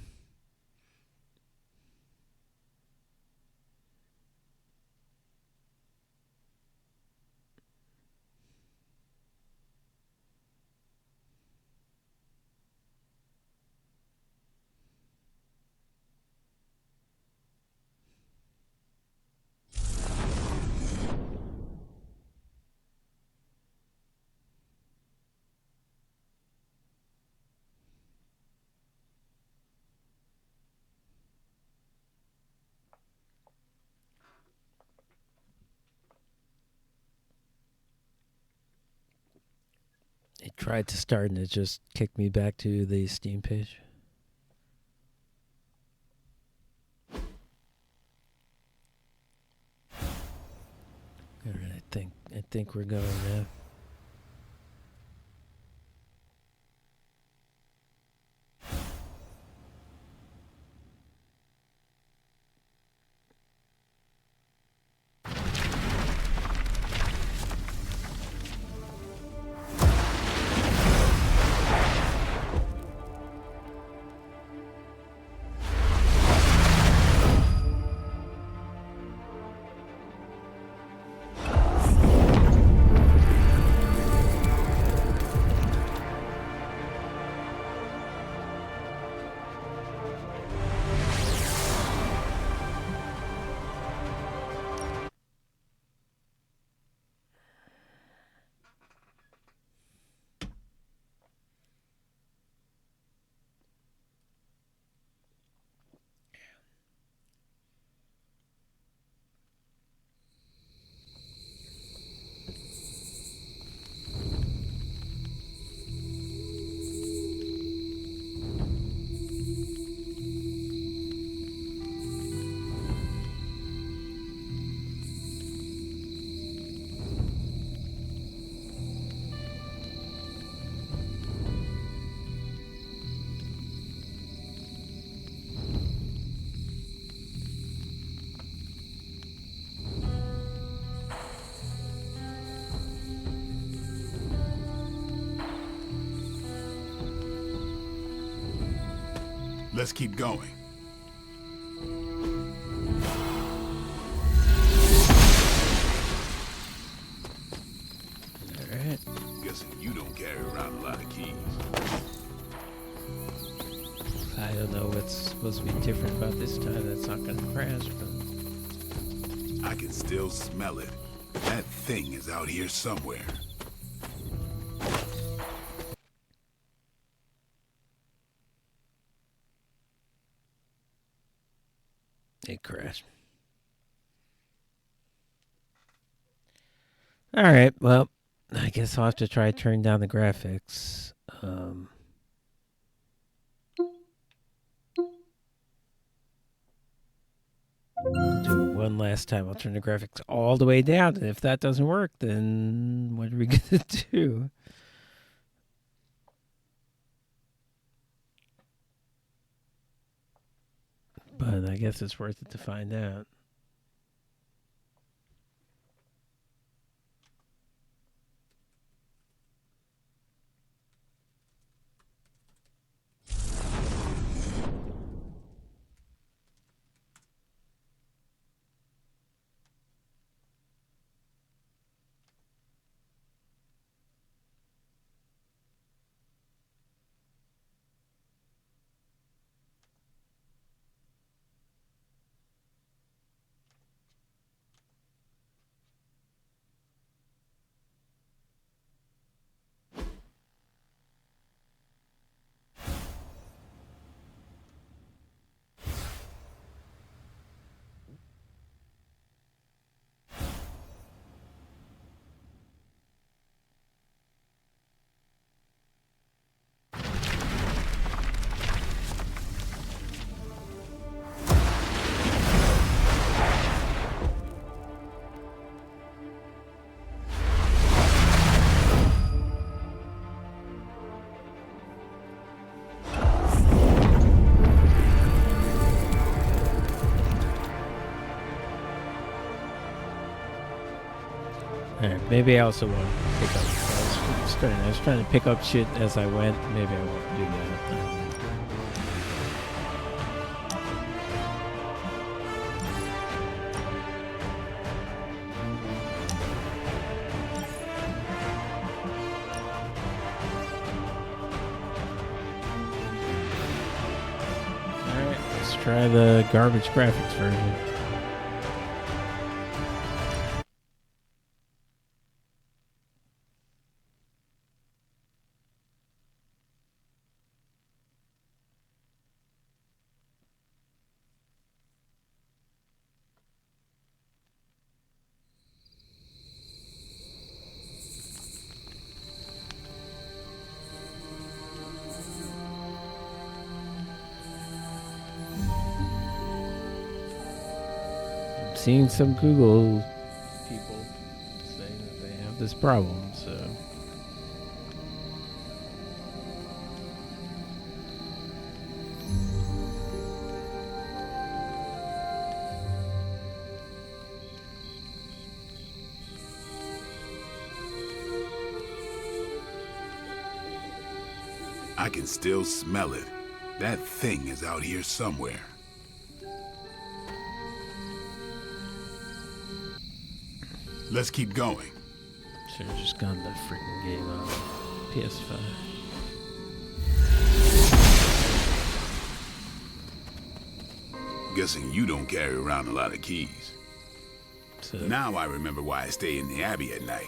It tried to start and it just kicked me back to the Steam page. All right, I think we're going now. Let's keep going. Alright. Guessing you don't carry around a lot of keys. I don't know what's supposed to be different about this time. That's not going to crash, but I can still smell it. That thing is out here somewhere. It crashed. Alright, well, I guess I'll have to try turning down the graphics. I'll do it one last time. I'll turn the graphics all the way down. And if that doesn't work, then what are we going to do? But I guess it's worth it to find out. Maybe I also want to pick up. I was trying to pick up shit as I went. Maybe I won't do that. Alright, let's try the garbage graphics version. Seeing some Google people saying that they have this problem, so I can still smell it. That thing is out here somewhere. Let's keep going. Should have just gotten the freaking game on PS5. Guessing you don't carry around a lot of keys. So now I remember why I stay in the Abbey at night.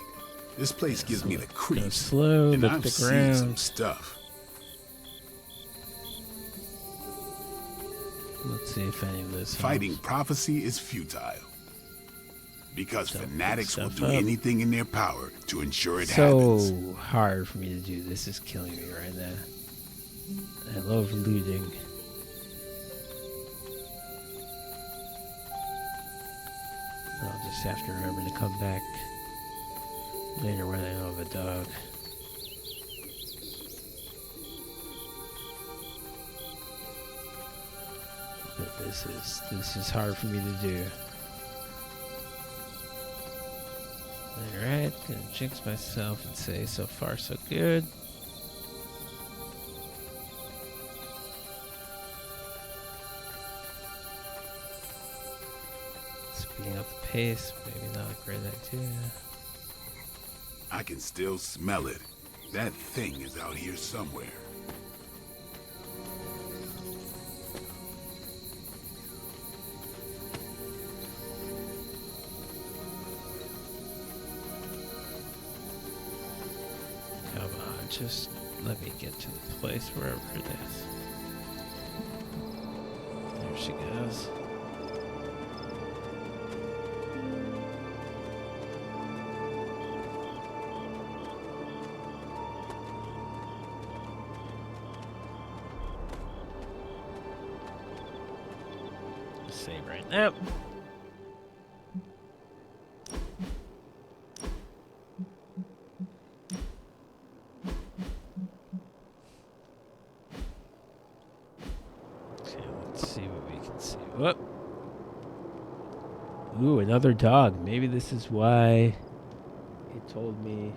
This place gives me the creeps. Slow, and look at I've the seen ground. some stuff. Let's see if any of this Fighting prophecy is futile. Because fanatics will do up. anything in their power to ensure it happens. So hard for me to do. This is killing me right now. I love looting. I'll just have to remember to come back later when I know of a dog. But this is hard for me to do. Alright, gonna jinx myself and say so far so good. Speeding up the pace, maybe not a great idea. I can still smell it. That thing is out here somewhere. Come on, just let me get to the place wherever it is. There she goes. save right now. Okay, let's see what we can see. Whoop. Ooh, another dog. Maybe this is why it told me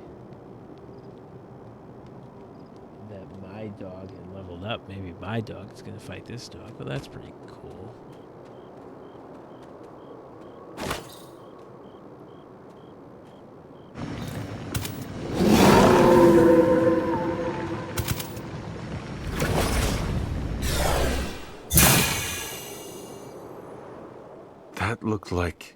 that my dog had leveled up. Maybe my dog is going to fight this dog. Well, that's pretty cool. That looked like...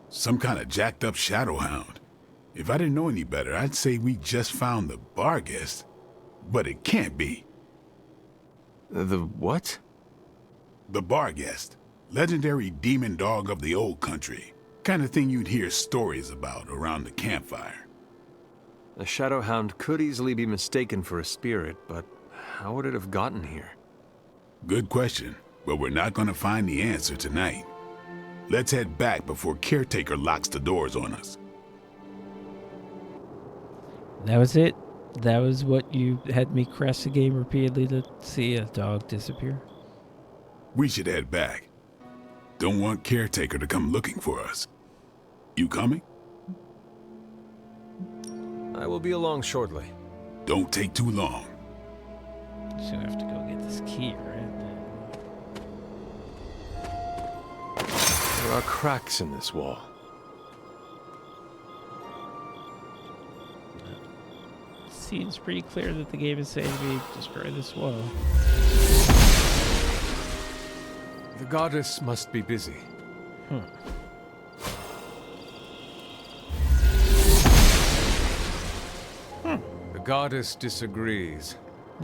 some kind of jacked up shadowhound. If I didn't know any better, I'd say we just found the Barghest. But it can't be. The what? The Barghest. Legendary demon dog of the old country. Kind of thing you'd hear stories about around the campfire. A shadowhound could easily be mistaken for a spirit, but how would it have gotten here? Good question, but we're not going to find the answer tonight. Let's head back before Caretaker locks the doors on us. That was it? That was what you had me crash the game repeatedly to see a dog disappear? We should head back. Don't want Caretaker to come looking for us. You coming? I will be along shortly. Don't take too long. So I have to go get this key, right? There are cracks in this wall. Seems pretty clear that the game is saying we destroy this wall. The goddess must be busy. The goddess disagrees.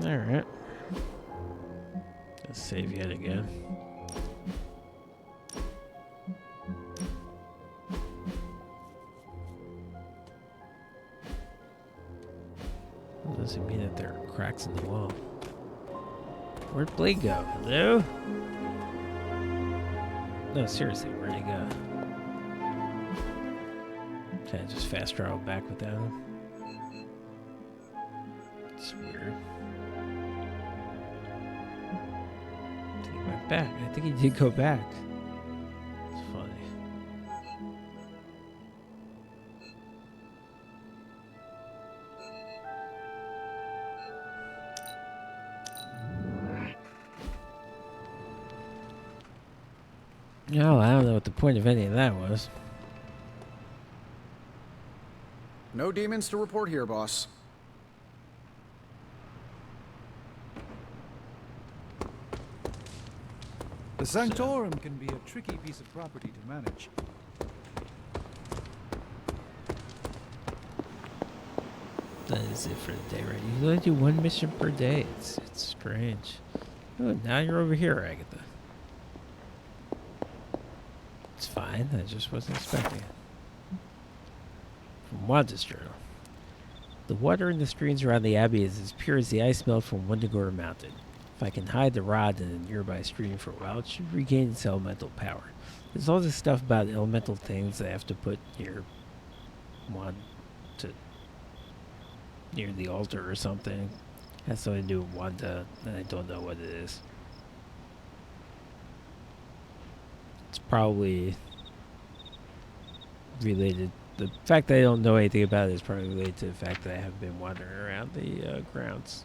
Alright. Let's save yet again. Doesn't mean that there are cracks in the wall. Where'd Blade go? Hello? No, seriously, where'd he go? Can I just fast travel back without him? It's weird. He went back. I think he did go back. It's funny. No, I don't know what the point of any of that was. No demons to report here, boss. The Sanctorum can be a tricky piece of property to manage. That is it for the day, right? You only do one mission per day. It's strange. Oh, now you're over here, Agatha. It's fine. I just wasn't expecting it. From Wanda's journal. The water in the streams around the Abbey is as pure as the ice melt from Wundagore Mountain. If I can hide the rod in a nearby stream for a while, it should regain its elemental power. There's all this stuff about elemental things I have to put near near the altar or something. Has something to do with Wanda, and I don't know what it is. It's probably related. The fact that I don't know anything about it is probably related to the fact that I haven't been wandering around the grounds.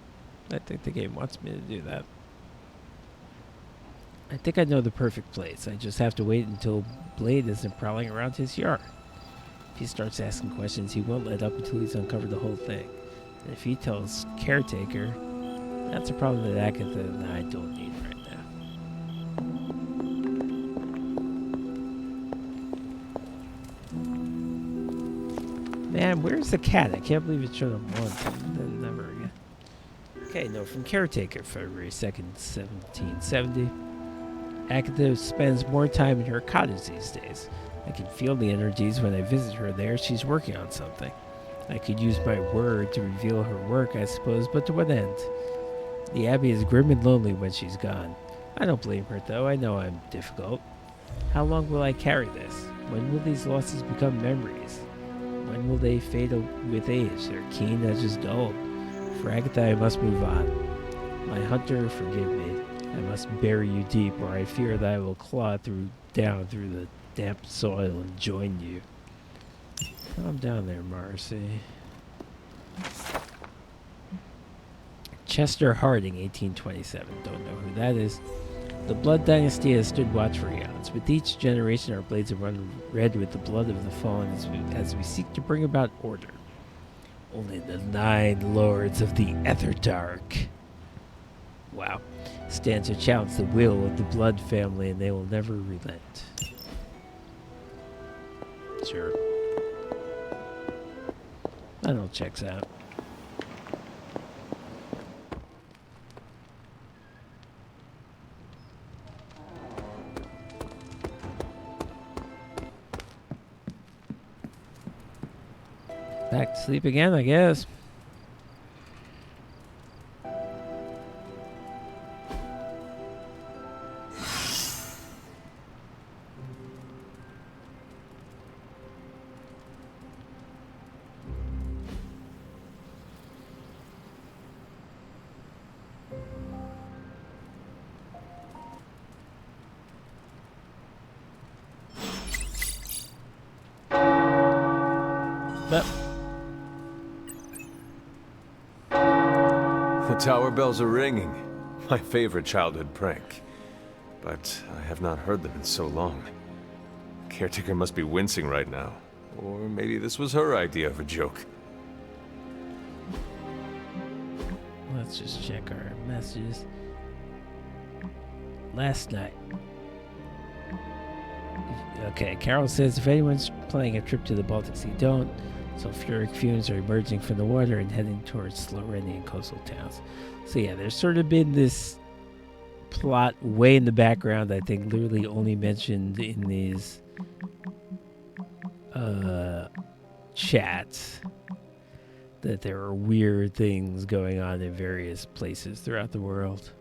I think the game wants me to do that. I think I know the perfect place. I just have to wait until Blade isn't prowling around his yard. If he starts asking questions, he won't let up until he's uncovered the whole thing. And if he tells Caretaker, that's a problem that Agatha and I don't need right now. Man, where's the cat? I can't believe it showed up once and then never again. Okay, no, from Caretaker, February 2nd, 1770. Agatha spends more time in her cottage these days. I can feel the energies when I visit her there. She's working on something. I could use my word to reveal her work, I suppose, but to what end? The Abbey is grim and lonely when she's gone. I don't blame her, though. I know I'm difficult. How long will I carry this? When will these losses become memories? When will they fade with age? They're keen as just dull. For Agatha, I must move on. My hunter, forgive me. I must bury you deep, or I fear that I will claw down through the damp soil and join you. Calm down there, Marcy. Chester Harding, 1827. Don't know who that is. The Blood Dynasty has stood watch for eons. With each generation, our blades have run red with the blood of the fallen as we seek to bring about order. Only the 9 lords of the Etherdark, wow, stand to challenge the will of the Blood family, and they will never relent. Sure. That all checks out. Back to sleep again, I guess. The tower bells are ringing. My favorite childhood prank. But I have not heard them in so long. Caretaker must be wincing right now. Or maybe this was her idea of a joke. Let's just check our messages. Last night. Okay, Carol says if anyone's planning a trip to the Baltic Sea, don't. Sulfuric fumes are emerging from the water and heading towards Slovenian coastal towns. So yeah, there's sort of been this plot way in the background, I think literally only mentioned in these chats, that there are weird things going on in various places throughout the world.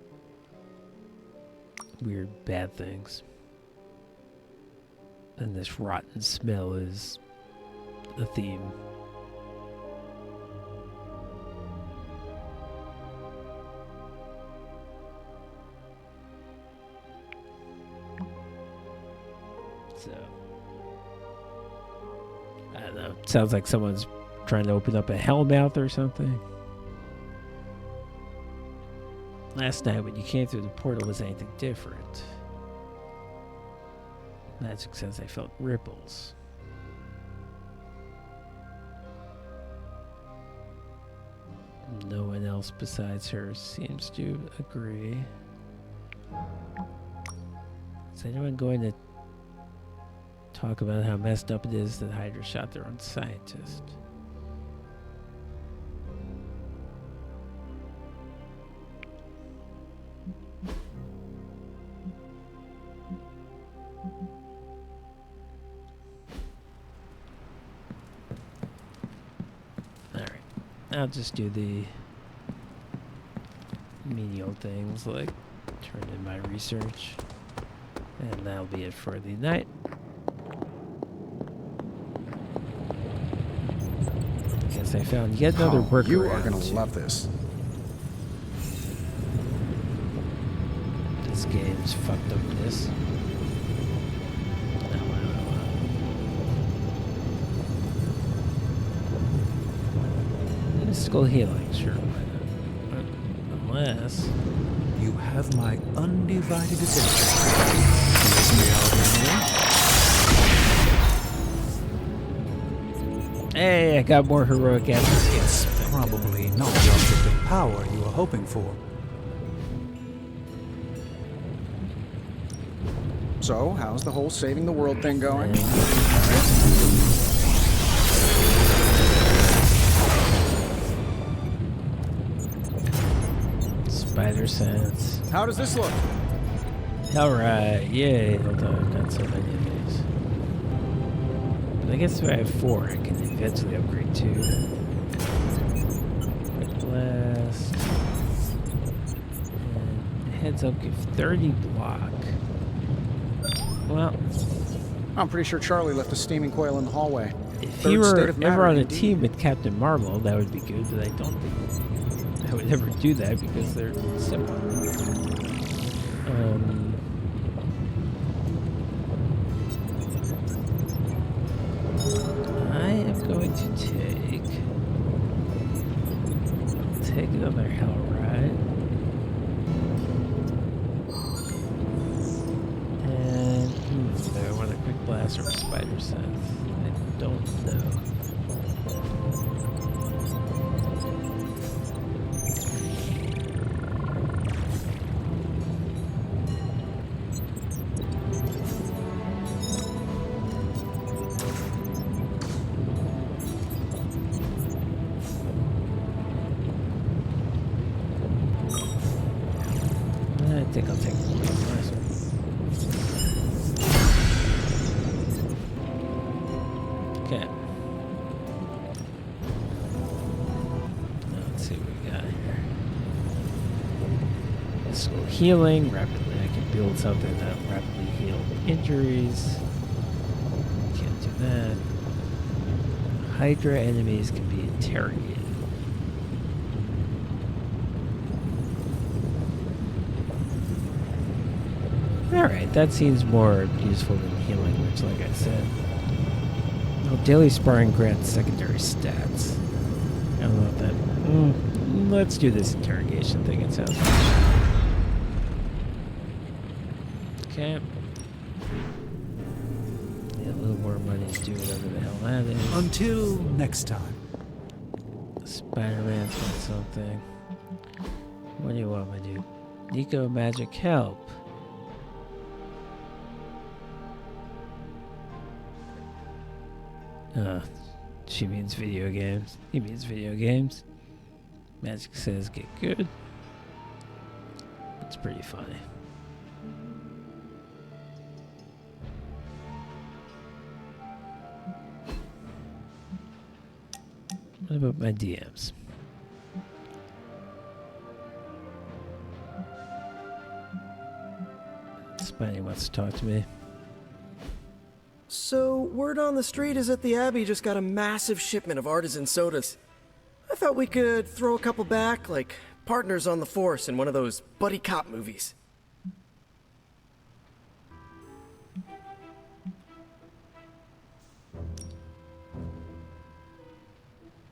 Weird bad things. And this rotten smell is a theme. So, I don't know. Sounds like someone's trying to open up a hellmouth or something. Last night when you came through the portal, was anything different? Magic says I felt ripples. No one else besides her seems to agree. Is anyone going to talk about how messed up it is that Hydra shot their own scientist? I'll just do the menial things like turn in my research, and that'll be it for the night. Guess I found yet another workaround. You are gonna love this. This game's fucked up with this. Mystical healing, sure, why not? Unless you have my undivided attention. Hey, I got more heroic efforts. It's probably not the object of power you were hoping for. So, how's the whole saving the world thing going? Spider sense. How does this look? Alright, yay. Hold on, I've got so many of these. But I guess if I have 4, I can eventually upgrade 2. Red blast. Heads up, give 30 block. Well, I'm pretty sure Charlie left a steaming coil in the hallway. if Third you state were of matter ever on a indeed. team with Captain Marvel, that would be good, but I don't think I would ever do that because they're similar. I am going to take another Hell Ride. And do I want a quick blast or a spider sense? I don't know. I think I'll take the last one. Okay. Now let's see what we got here. Let's go healing rapidly. I can build something that rapidly heal injuries. Can't do that. Hydra enemies can be interrogated. Alright, that seems more useful than healing, which, like I said, well, daily sparring grants secondary stats. I don't know if that... let's do this interrogation thing, it sounds good. Okay. Yeah, a little more money to do whatever the hell that is. Until next time. Spider-Man's got something. What do you want me to do? Nico Magic Help. She means video games. He means video games. Magic says get good. It's pretty funny. What about my DMs? Spidey wants to talk to me. So, word on the street is that the Abbey just got a massive shipment of artisan sodas. I thought we could throw a couple back, like partners on the force in one of those buddy cop movies.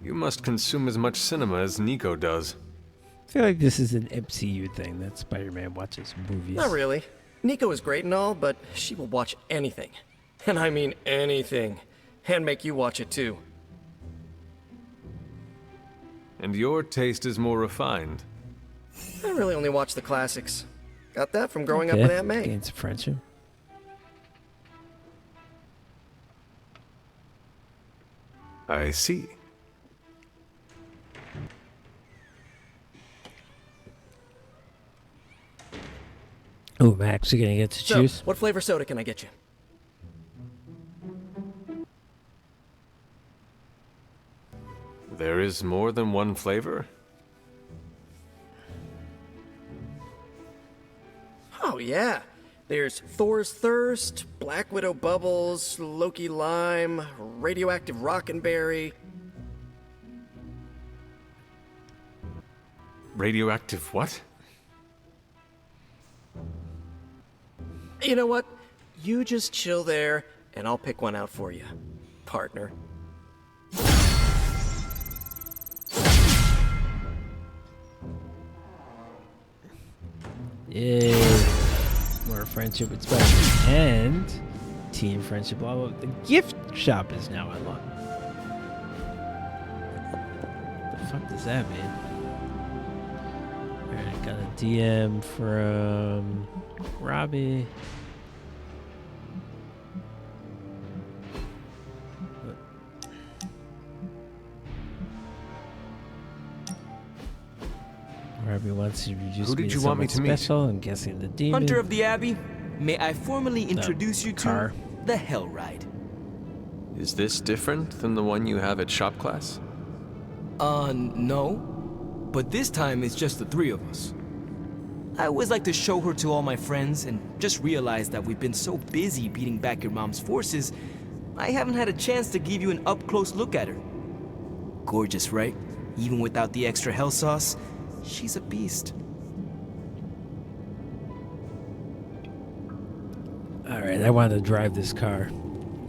You must consume as much cinema as Nico does. I feel like this is an MCU thing that Spider-Man watches movies. Not really. Nico is great and all, but she will watch anything. And I mean anything. And make you watch it too. And your taste is more refined. I really only watch the classics. Got that from growing up with Aunt May. Gains friendship. I see. Oh, Max, you're gonna get to So, choose. what flavor soda can I get you? There is more than one flavor? Oh, yeah. There's Thor's Thirst, Black Widow Bubbles, Loki Lime, Radioactive Rockenberry. Radioactive what? You know what? You just chill there, and I'll pick one out for you, partner. Yay. More friendship with Spider-Man and team friendship. Blah, blah, blah. The gift shop is now unlocked. What the fuck does that mean? Alright, got a DM from Robbie. Robbie wants to reduce Who did me to you want me someone to meet? special. I'm guessing the demon. Hunter of the Abbey, may I formally introduce you car. to the Hell Ride. Is this different than the one you have at shop class? No. But this time it's just the three of us. I always like to show her to all my friends and just realize that we've been so busy beating back your mom's forces, I haven't had a chance to give you an up-close look at her. Gorgeous, right? Even without the extra hell sauce, she's a beast. Alright, I want to drive this car.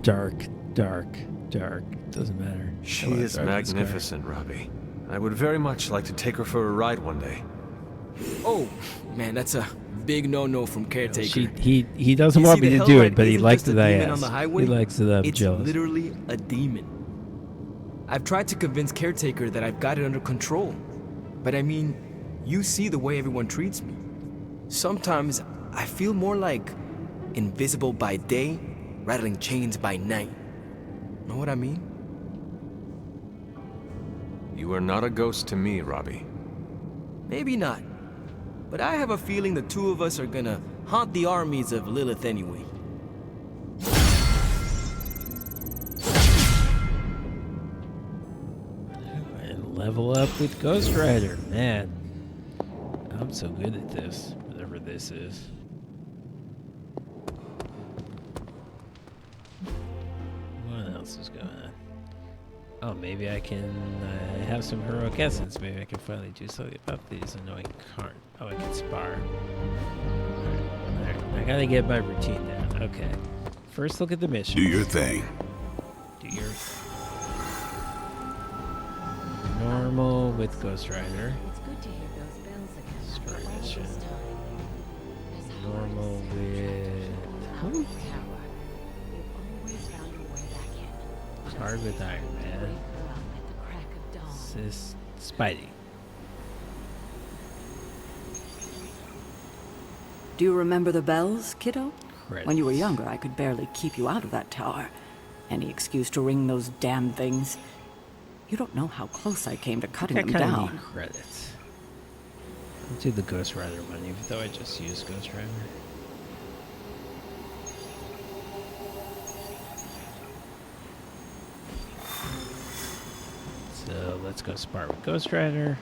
Dark, dark, dark. Doesn't matter. She is magnificent, Robbie. I would very much like to take her for a ride one day. Oh, man, that's a big no-no from Caretaker. He doesn't want me to do it, but he likes it. He likes it. I'm it's jealous. Literally a demon. I've tried to convince Caretaker that I've got it under control. But I mean, you see the way everyone treats me. Sometimes I feel more like invisible by day, rattling chains by night. Know what I mean? You are not a ghost to me, Robbie. Maybe not. But I have a feeling the two of us are gonna haunt the armies of Lilith anyway. And level up with Ghost Rider. Man, I'm so good at this, whatever this is. What else is going on? Oh, maybe I can have some heroic essence. Maybe I can finally do something about these annoying cards. Oh, I can spar. Alright, I gotta get my routine down. Okay. First, look at the mission. Do your thing. Do your normal with Ghost Rider. It's good to hear those bells again. Start mission. Normal with who? Hard with Iron Man. Assist Spidey. Do you remember the bells, kiddo? Credits. When you were younger, I could barely keep you out of that tower. Any excuse to ring those damn things. You don't know how close I came to cutting them down. Need credits. I'll do the Ghost Rider one, even though I just used Ghost Rider. So let's go spar with Ghost Rider.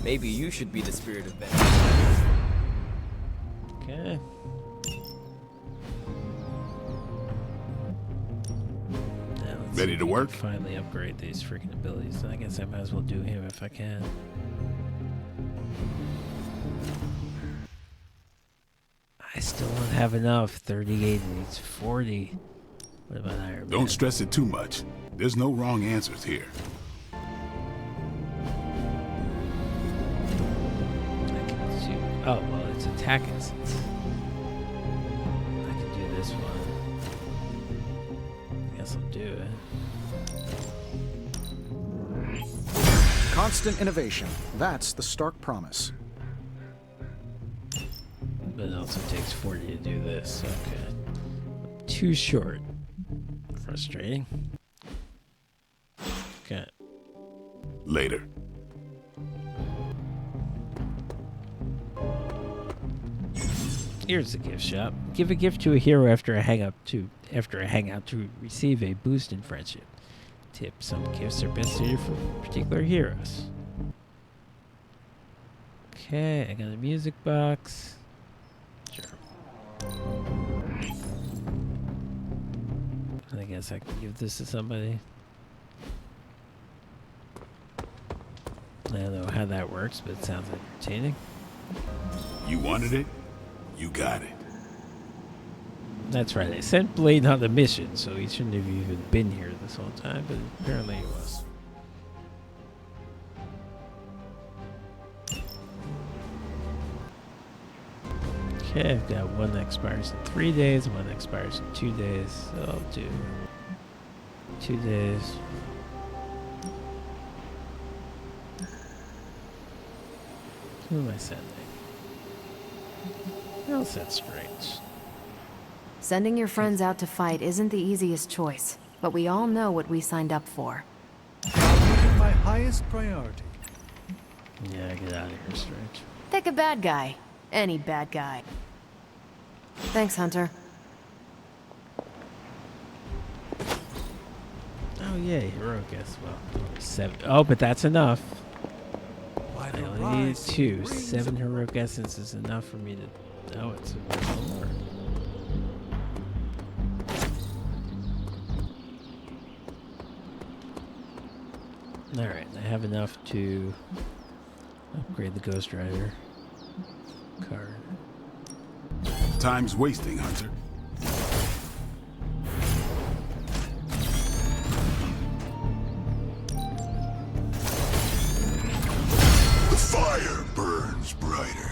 Maybe you should be the spirit of vengeance. Okay. Ready to work? Finally upgrade these freaking abilities. I guess I might as well do him if I can. I still don't have enough. 38 needs 40. What about Iron Man? Don't stress it too much. There's no wrong answers here. Oh, well, it's attack essence. I can do this one. I guess I'll do it. Constant innovation. That's the Stark promise. But it also takes 40 to do this. Okay. Too short. Frustrating. Okay. Later. Here's the gift shop. Give a gift to a hero after a hangout to receive a boost in friendship. Tip: some gifts are best suited for particular heroes. Okay, I got a music box. Sure. I guess I can give this to somebody. I don't know how that works, but it sounds entertaining. You wanted it? You got it. That's right. I sent Blade on the mission, so he shouldn't have even been here this whole time, but apparently he was. Okay, I've got one that expires in 3 days, one that expires in 2 days, so I'll do 2 days. Who am I sending? I'll send Strange. Sending your friends out to fight isn't the easiest choice, but we all know what we signed up for. My highest priority. Yeah, get out of here, Strange. Pick a bad guy. Any bad guy. Thanks, Hunter. Oh yay, heroic as well. 7. Oh, but that's enough. I only need 2. 7 heroic essence is enough for me to. Oh, it's more. Alright, I have enough to upgrade the Ghost Rider card. Time's wasting, Hunter. The fire burns brighter.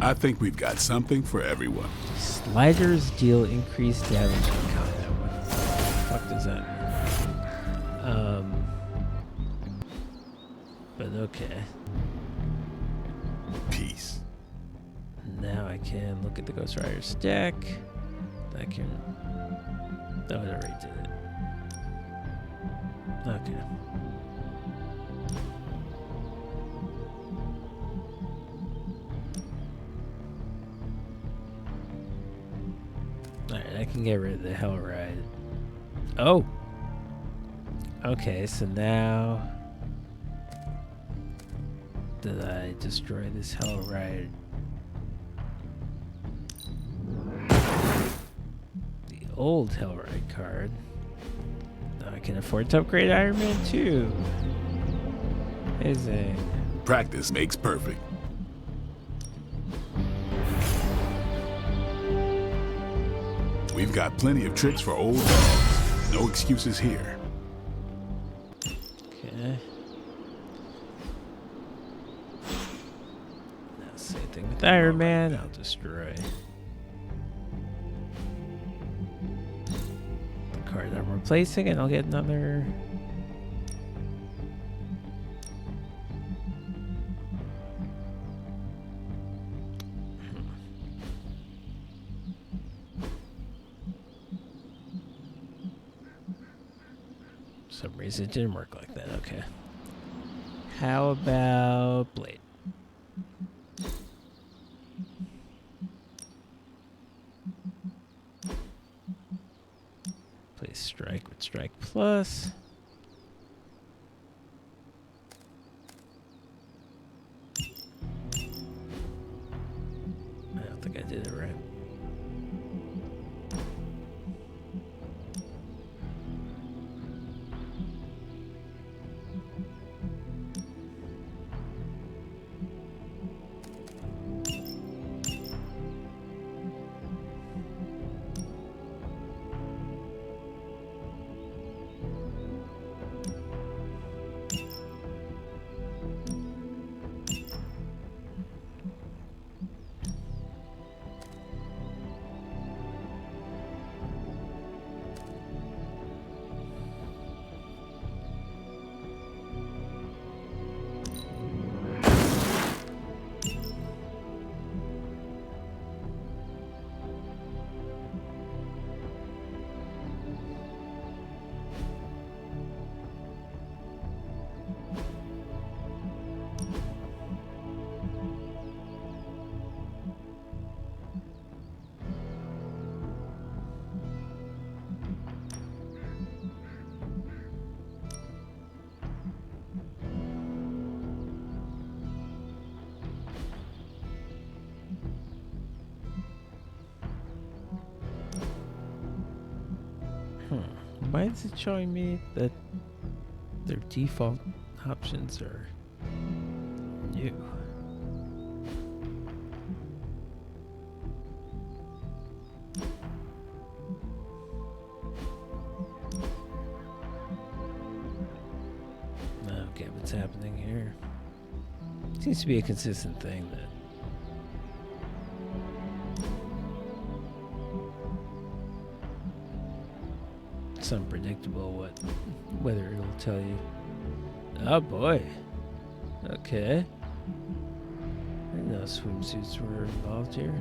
I think we've got something for everyone. Sliders deal increased damage in combat. What the fuck does that mean? But okay. Peace. Now I can look at the Ghost Rider's deck. I can. Oh, I already did it. Okay. Alright, I can get rid of the Hellride. Oh! Okay, so now that I destroy this Hellride, the old Hellride card, now I can afford to upgrade Iron Man 2. Amazing. Practice makes perfect. We've got plenty of tricks for old dogs. No excuses here. Okay. Now same thing with Iron Man. I'll destroy the card I'm replacing, and I'll get another. For some reason it didn't work like that. Okay. How about Blade? Play Strike with Strike Plus. I don't think I did it right. Why is it showing me that their default options are new? Okay, what's happening here? Seems to be a consistent thing that it's unpredictable whether it'll tell you. Oh boy. Okay. I didn't know swimsuits were involved here.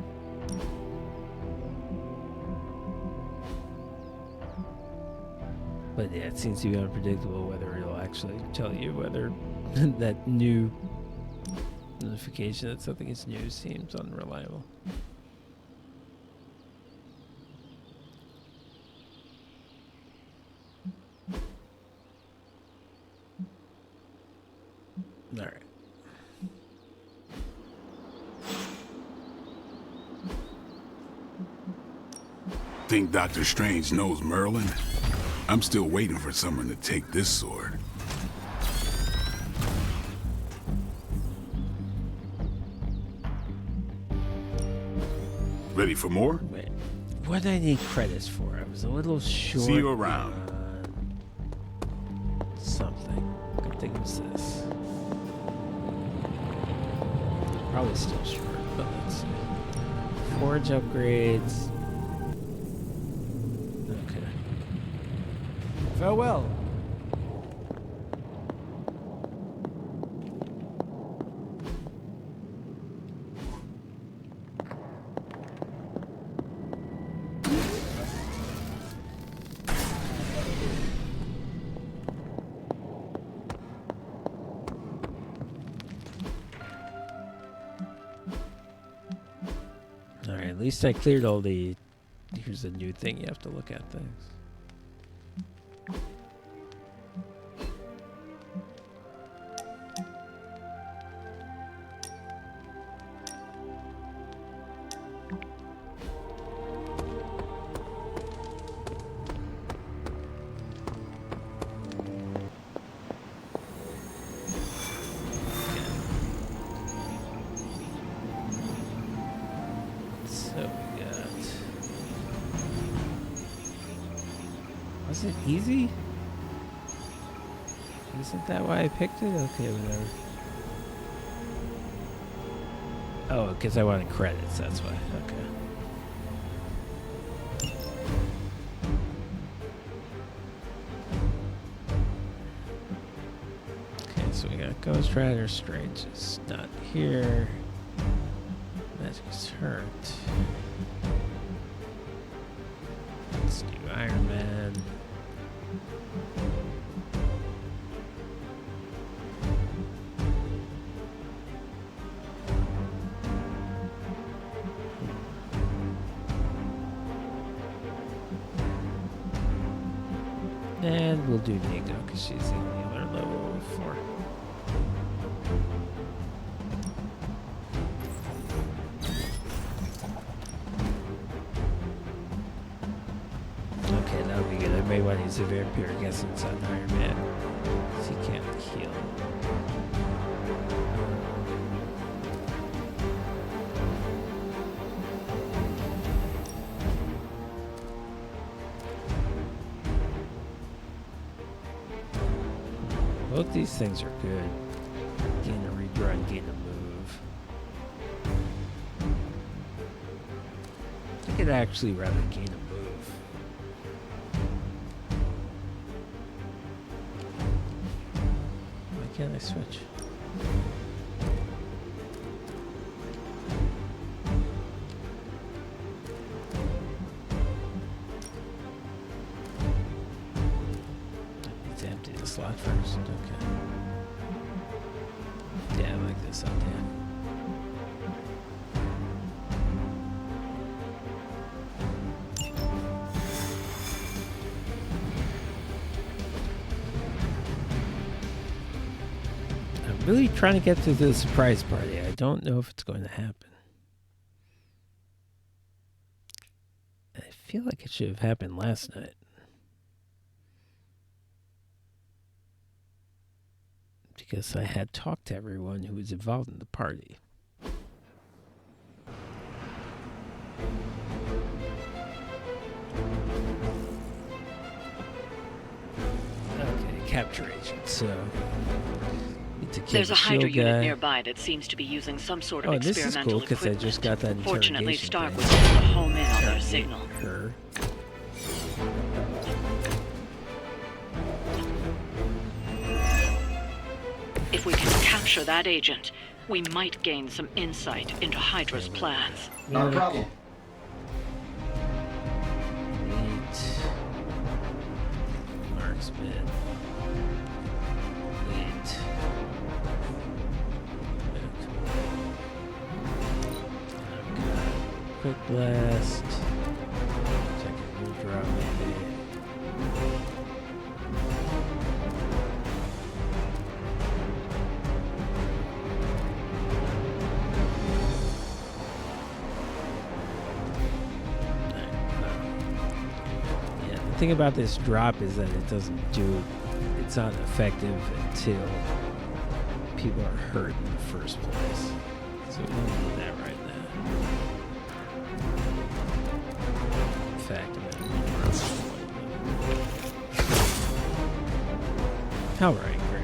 But yeah, it seems to be unpredictable whether it'll actually tell you whether that new notification that something is new seems unreliable. All right. Think Dr. Strange knows Merlin? I'm still waiting for someone to take this sword. Ready for more? Wait, what do I need credits for? I was a little short. See you around. Something. I think it was this. Probably still short, but let's see. Forge upgrades. Okay. Farewell. Alright, at least I cleared all the... Here's a new thing, you have to look at things. Was it easy? Isn't that why I picked it? Okay, whatever. Oh, because I wanted credits, that's why. Okay. Okay, so we got Ghost Rider, Strange is not here. Magic is hurt. Let's do Iron Man. And we'll do Nico because she's in the other level 4. Okay, that'll be good. I may want to use a vampire essence on Iron Man. Because he can't heal. Both these things are good. Gain a redraw, gain a move. I could actually rather gain a move. Why can't I switch? Let's empty the slot first. Okay. Yeah, I like this idea. I'm really trying to get to the surprise party. I don't know if it's going to happen. I feel like it should have happened last night. Because I had talked to everyone who was involved in the party. Okay, capture agent, so... Need to kill There's the a Hydra shield unit guy. nearby that seems to be using some sort of Oh, this is experimental cool because I equipment. just got that Fortunately, interrogation Stark thing. was able to home in on their signal. Her. If we can capture that agent, we might gain some insight into Hydra's plans. Not a problem. Marksman. Quick blast. Second will drop maybe. Yeah, the thing about this drop is that it doesn't do, it's not effective until people are hurt in the first place. So we don't need that right now. In fact, I'm gonna all right, great.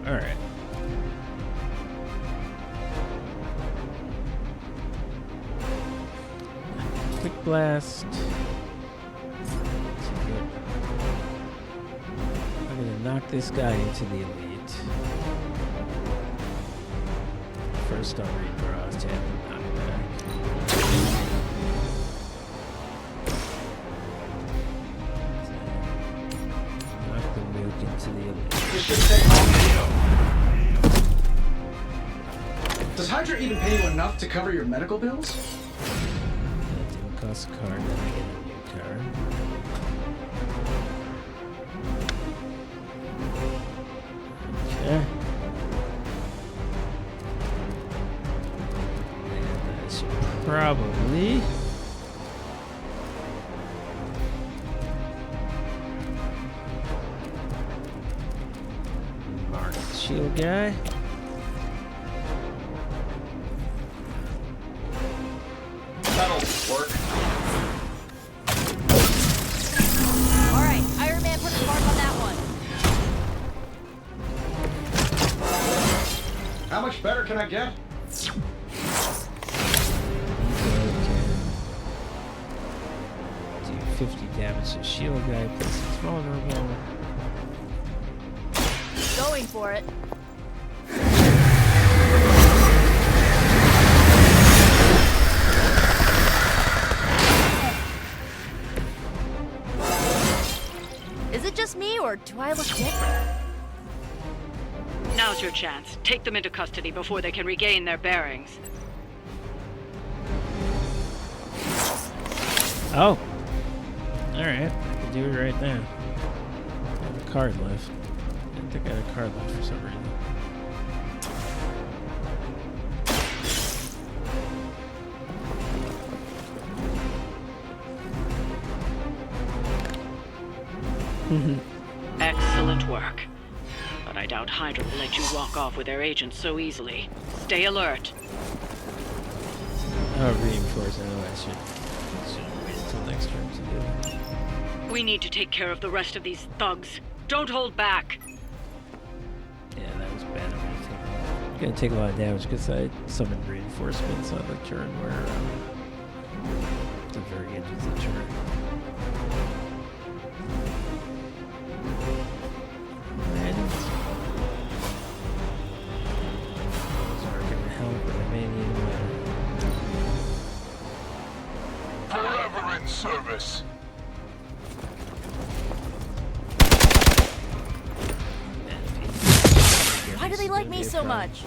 All right. Quick blast. I'm gonna knock this guy into the elite. First I'll redraw to have him knock back. Knock the nuke into the elite. Does Hydra even pay you enough to cover your medical bills? That didn't cost a card, then I get a new card. Okay. And I should probably mark the shield guy. That'll work. Alright, Iron Man put the mark on that one. How much better can I get? Do 50 damage to shield guy, plus it's vulnerable. Going for it. Is it just me, or do I look different? Now's your chance. Take them into custody before they can regain their bearings. Oh. Alright, I can do it right now. I have a card left. I think I had a card left for some reason. Excellent work. But I doubt Hydra will let you walk off with their agents so easily. Stay alert. Oh, reinforce. Oh, I should wait until next turn to do it. We need to take care of the rest of these thugs. Don't hold back. Yeah, that was bad. I'm gonna take a lot of damage because I summoned reinforcements on the turn where at the very end of the turn. Those aren't gonna help, but I may need them later. Forever in service. Why do they like me so much?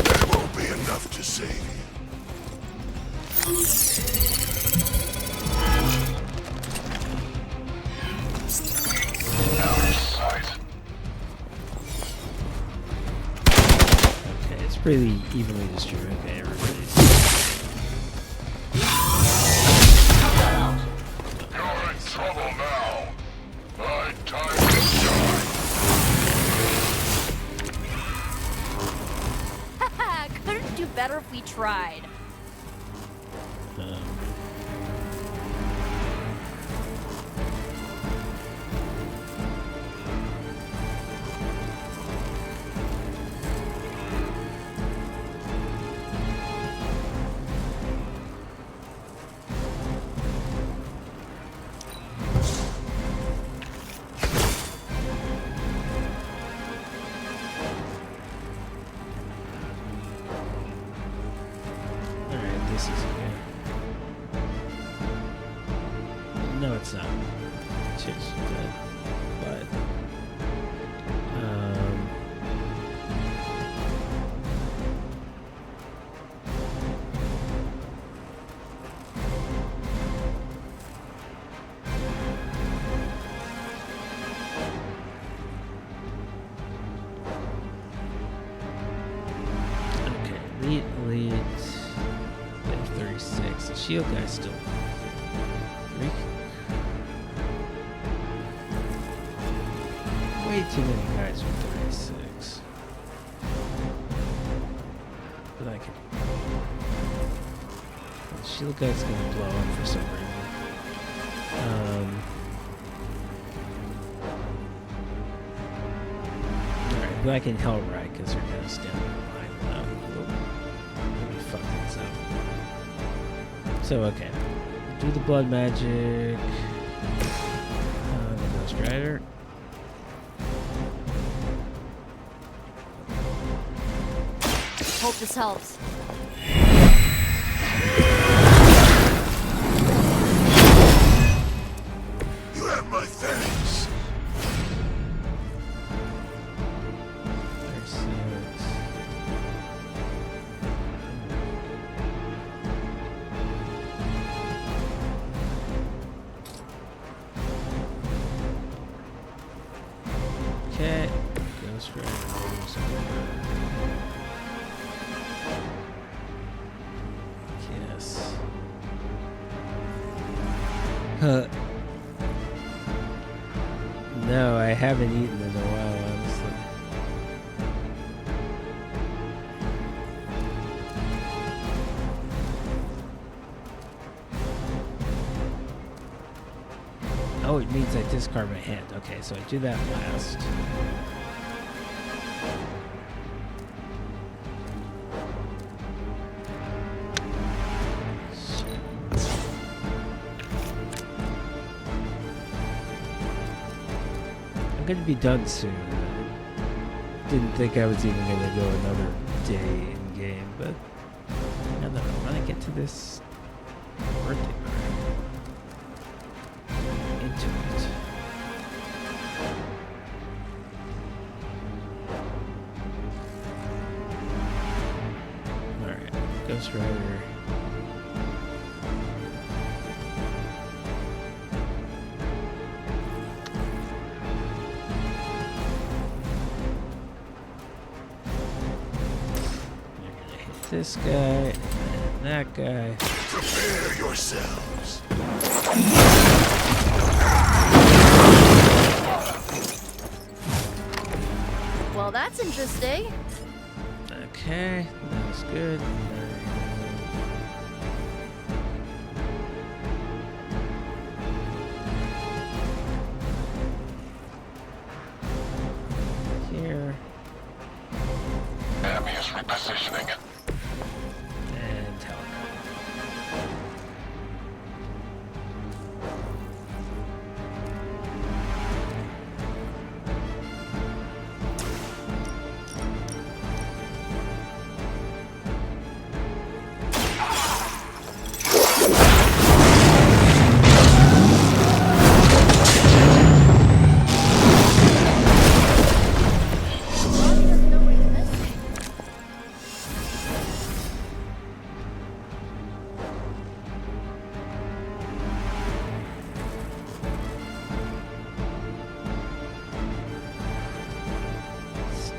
That won't be enough to save you. Out of sight. Okay, it's pretty evenly distributed. Okay, everybody's. You're in trouble now. My time to shine. Haha, couldn't do better if we tried. shield guy's still. Freak. Way too many guys with 36. But I can. The shield guy's gonna blow up for some reason. Alright, Black and Hell right, because they're gonna stand in line. Let me fuck this up. So, okay. Do the blood magic. The Ghost Rider. Hope this helps. You have my thanks. Okay. Ghost Rider. Yes. No, I haven't eaten in a while, honestly. Oh, it means I discard my hand. Okay, so I do that last. I'm gonna be done soon. I didn't think I was even gonna go another day in game, but now that I want to get to this birthday party, into it. All right, Ghost Rider. This guy and that guy. Prepare yourselves. Well, that's interesting. Okay, that was good. Here. Enemy is repositioning. And teleport.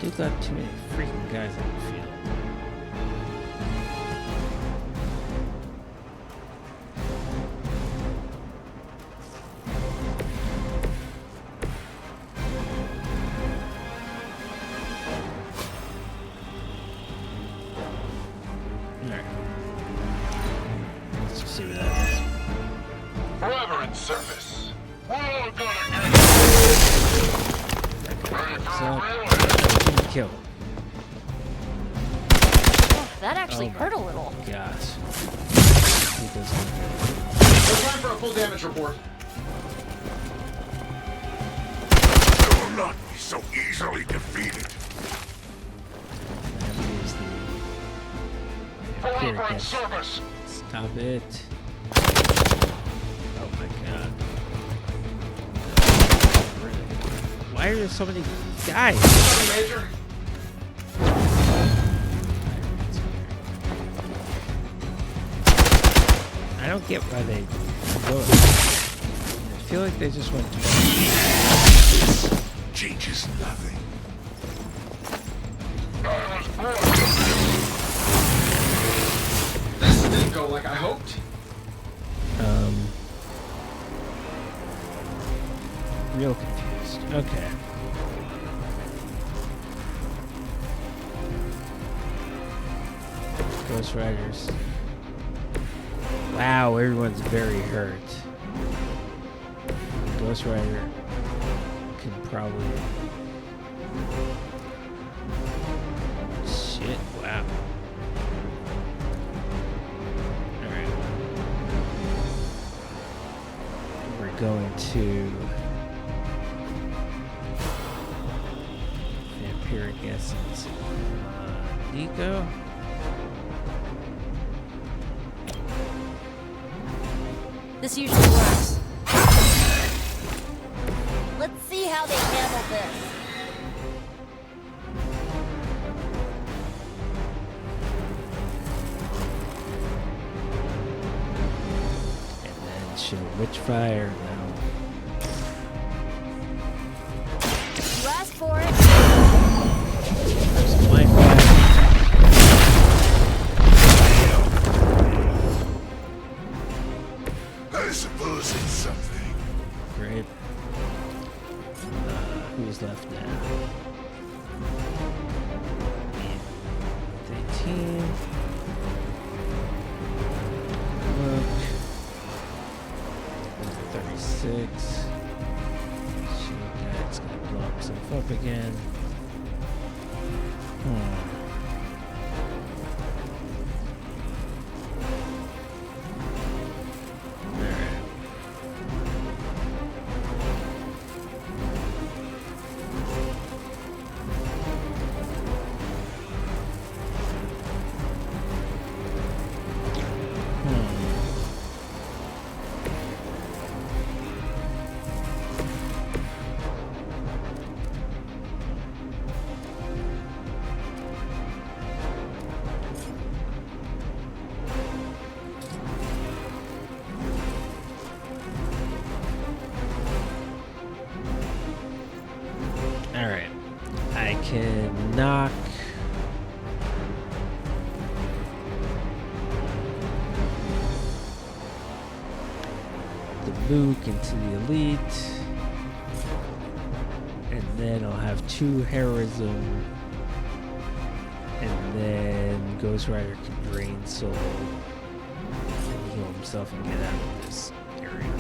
Still got too many freaking guys on the field. Alright. Let's just see what that is. Forever in service. We're all gonna So, kill. Oh, that actually hurt a little. Gosh. It's time for a full damage report. You will not be so easily defeated. Forever in service. Stop it. Oh my god. Why are there so many guys? Major. I don't get why they go. I feel like they just went. Changes nothing. This didn't go like I hoped. real confused. Okay. Ghost Riders. Wow, everyone's very hurt. Ghost Rider can probably... Shit, wow. Alright. We're going to... Vampiric Essence. Nico? This usually works. Let's see how they handle this. And then show Witchfire now. You asked for it. There's Blind Fire. I suppose it's something. Great. Who's left now? 18. Look. 36. Shoot, that's gonna blow himself up again. Alright. I can knock the Mook into the Elite. And then I'll have 2 Heroism. And then Ghost Rider can drain soul and heal himself and get out of this area.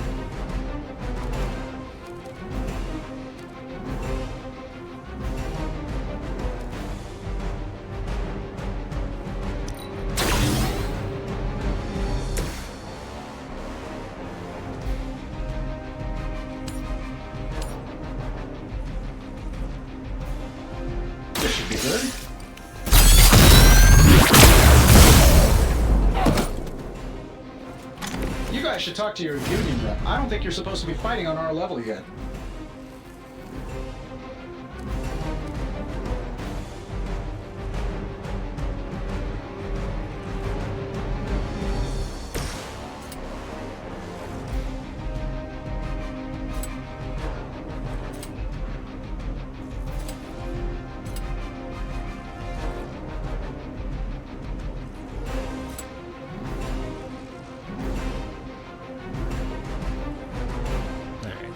This should be good. You guys should talk to your union rep. I don't think you're supposed to be fighting on our level yet.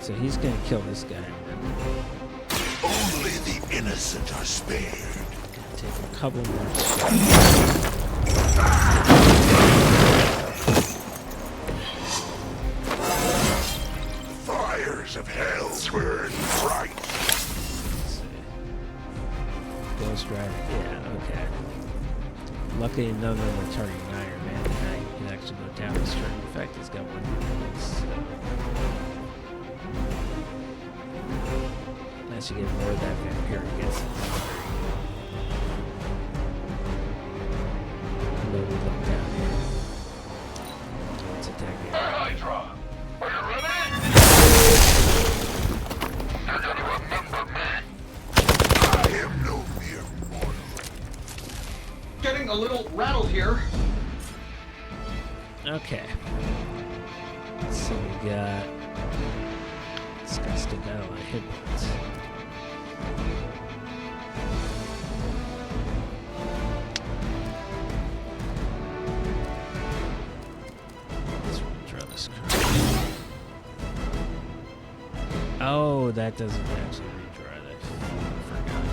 So he's gonna kill this guy. Only the innocent are spared. Gonna take a couple more Fires of hell burn bright. Ghost Rider. Yeah, okay. Luckily none of them are targeting Iron Man. Now you can actually go down this turn. In fact, he's got one. I should get more of that vampiric essence. Maybe look down here. Let's attack the Hydra! Are you ready? You're gonna remember me. I am no mere mortal. Getting a little rattled here. Okay. So we got... This guy's still got a lot of hit points. Let's draw this card. Oh, Oh, that doesn't actually redraw it. I forgot.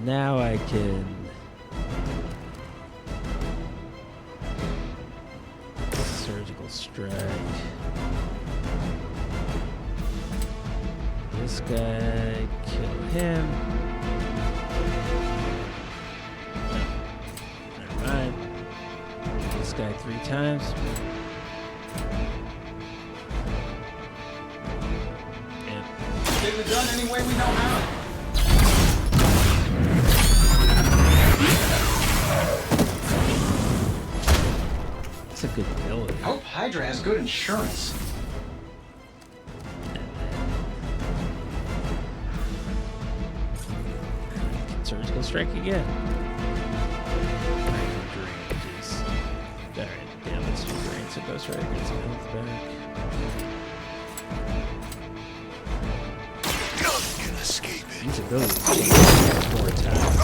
Now I can surgical strike. This guy, kill him. No, never mind. This guy 3 times. Getting it done any way we know how. That's a good ability. I hope Hydra has good insurance. Surgical strike again. Alright, damage to drain, so Ghost Rider gets some health back. None can escape it. These abilities change 4 times.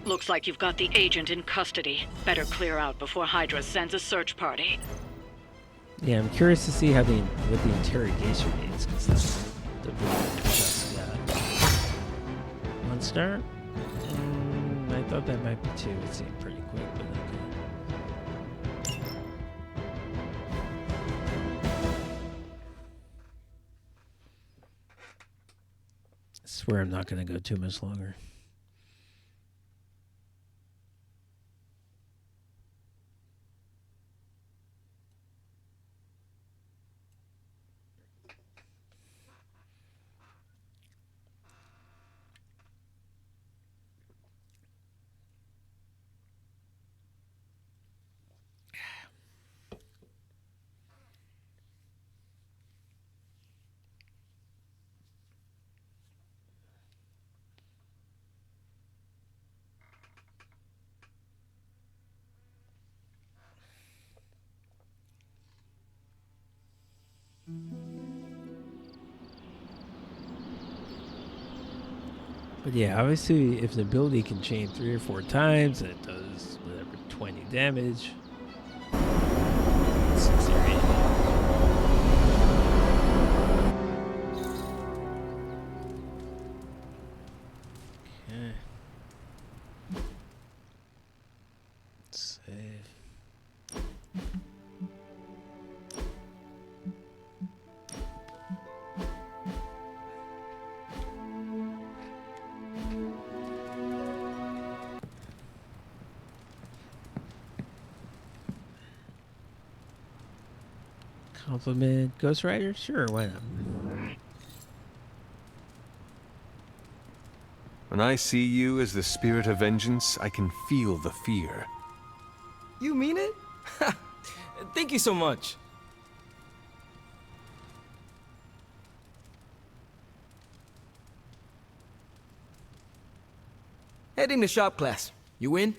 Looks like you've got the agent in custody. Better clear out before Hydra sends a search party. Yeah, I'm curious to see how what the interrogation means, because that's the video just got. 1 star? I thought that might be 2. It seemed pretty quick, but okay. I swear I'm not going to go too much longer. But yeah, obviously, if the ability can chain 3 or 4 times, and it does whatever 20 damage. 6 or 8. Okay. Save. Compliment Ghost Rider? Sure, why not? When I see you as the spirit of vengeance, I can feel the fear. You mean it? Thank you so much. Heading to shop class. You in?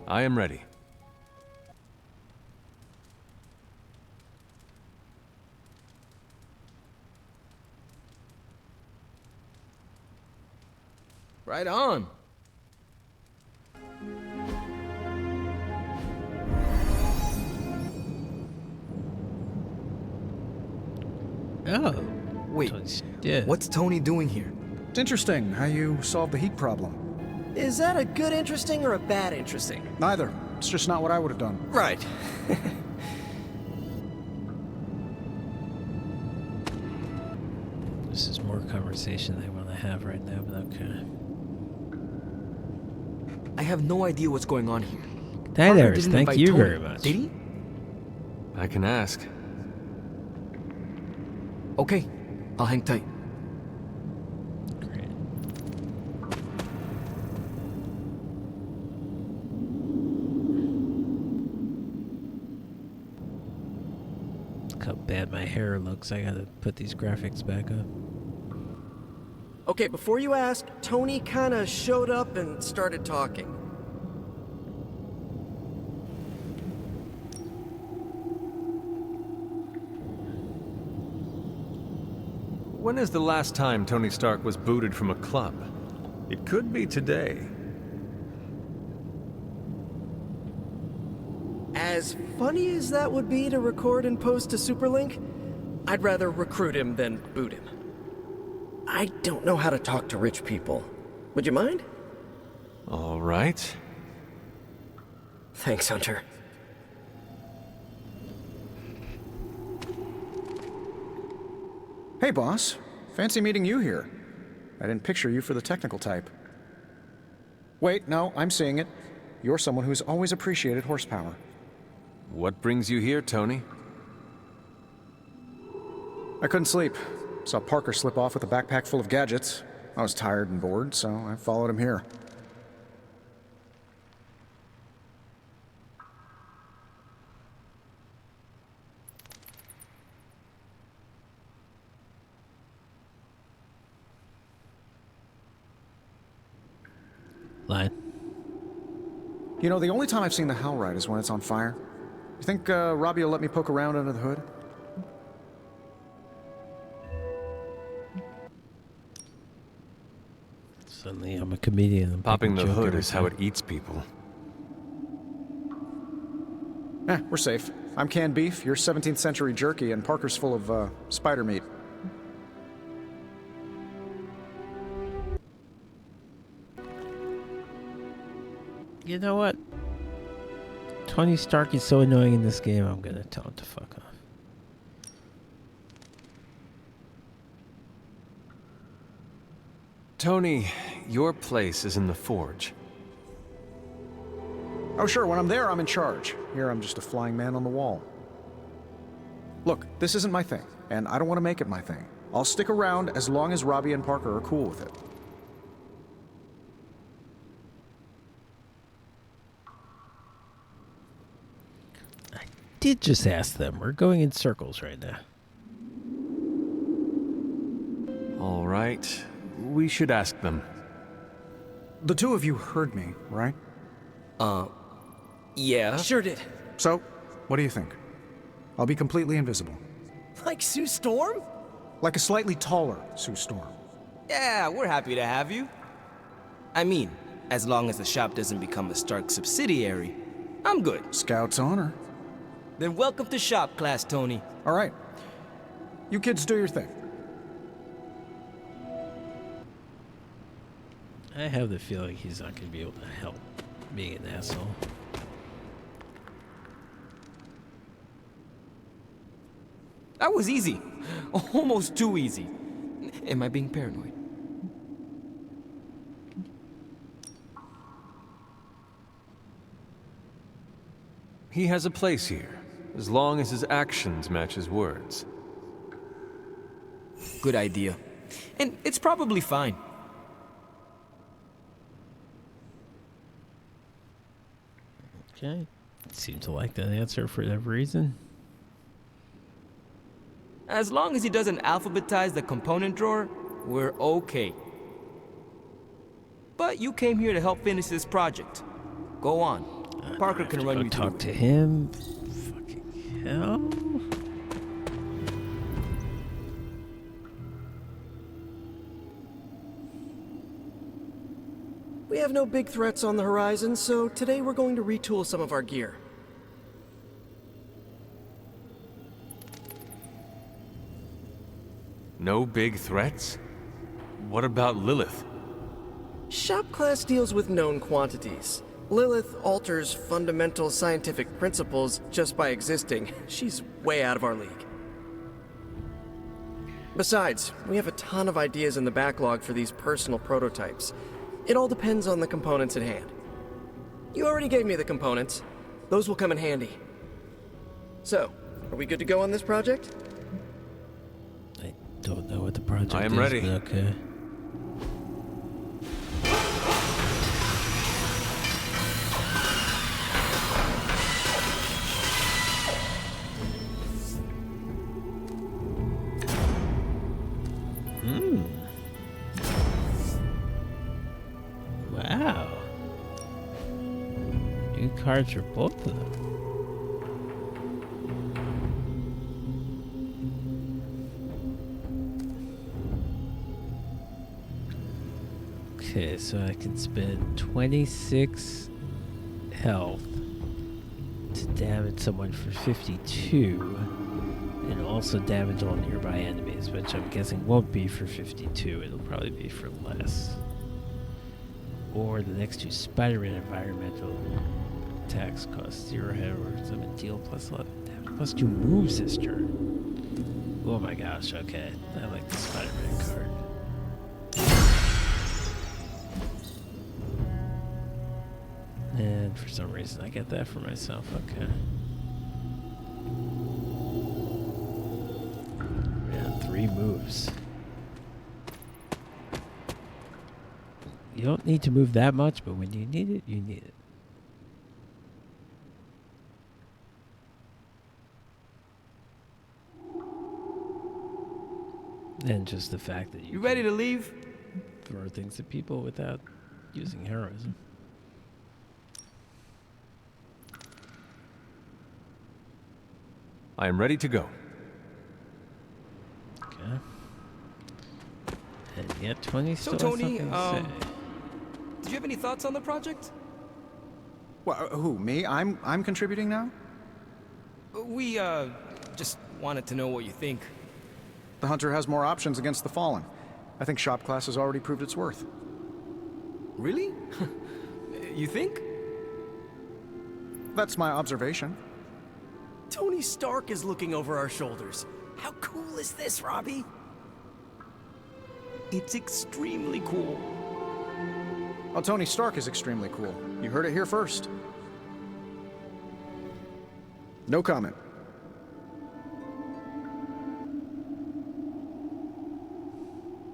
I am ready. Right on. Oh. Wait, yeah. What's Tony doing here? It's interesting how you solved the heat problem. Is that a good interesting or a bad interesting? Neither. It's just not what I would have done. Right. This is more conversation they want to have right now, but okay. I have no idea what's going on here. Tyler's, thank you very much. Did he? I can ask. Okay, I'll hang tight. Great. bad my hair looks. I gotta put these graphics back up. Okay, before you ask, Tony kinda showed up and started talking. When is the last time Tony Stark was booted from a club? It could be today. As funny as that would be to record and post to Superlink, I'd rather recruit him than boot him. I don't know how to talk to rich people. Would you mind? All right. Thanks, Hunter. Hey, boss. Fancy meeting you here. I didn't picture you for the technical type. Wait, no, I'm seeing it. You're someone who's always appreciated horsepower. What brings you here, Tony? I couldn't sleep. Saw Parker slip off with a backpack full of gadgets. I was tired and bored, so I followed him here. Line. You know, the only time I've seen the Howlride is when it's on fire. You think Robbie will let me poke around under the hood? Suddenly I'm a comedian. Popping the hood is how it eats people. We're safe. I'm canned beef, you're 17th century jerky, and Parker's full of, spider meat. You know what? Tony Stark is so annoying in this game, I'm gonna tell him to fuck off. Tony, your place is in the Forge. Oh sure, when I'm there, I'm in charge. Here, I'm just a flying man on the wall. Look, this isn't my thing, and I don't want to make it my thing. I'll stick around as long as Robbie and Parker are cool with it. Did just ask them. We're going in circles right now. All right. We should ask them. The two of you heard me, right? Yeah. Sure did. So, what do you think? I'll be completely invisible. Like Sue Storm? Like a slightly taller Sue Storm. Yeah, we're happy to have you. I mean, as long as the shop doesn't become a Stark subsidiary, I'm good. Scout's honor. Then welcome to shop class, Tony. All right. You kids do your thing. I have the feeling he's not going to be able to help being an asshole. That was easy. Almost too easy. Am I being paranoid? He has a place here, as long as his actions match his words. Good idea. And it's probably fine. Okay. Seem to like that answer for whatever reason. As long as he doesn't alphabetize the component drawer, we're okay. But you came here to help finish this project. Go on. Parker can run you through it. Talk to him. Fucking hell. We have no big threats on the horizon, so today we're going to retool some of our gear. No big threats? What about Lilith? Shop class deals with known quantities. Lilith alters fundamental scientific principles just by existing. She's way out of our league. Besides, we have a ton of ideas in the backlog for these personal prototypes. It all depends on the components at hand. You already gave me the components. Those will come in handy. So, are we good to go on this project? I don't know what the project is. I am ready. But okay. Good cards for both of them. Okay, so I can spend 26 health to damage someone for 52, and also damage all nearby enemies, which I'm guessing won't be for 52. It'll probably be for less. Or the next two Spider-Man environmental attacks cost 0 head or summon deal plus 11 damage plus 2 moves this turn. Oh my gosh, okay. I like the Spider-Man card. And for some reason I get that for myself, okay. Yeah, 3 moves. You don't need to move that much, but when you need it, you need it. And just the fact that You ready to leave? Throw things at people without using heroism. I am ready to go. Okay. And yet 20 So still Tony, has something to say. did you have any thoughts on the project? Well, who, me? I'm contributing now? We, just wanted to know what you think. The Hunter has more options against the Fallen. I think shop class has already proved its worth. Really? You think? That's my observation. Tony Stark is looking over our shoulders. How cool is this, Robbie? It's extremely cool. Oh, Tony Stark is extremely cool. You heard it here first. No comment.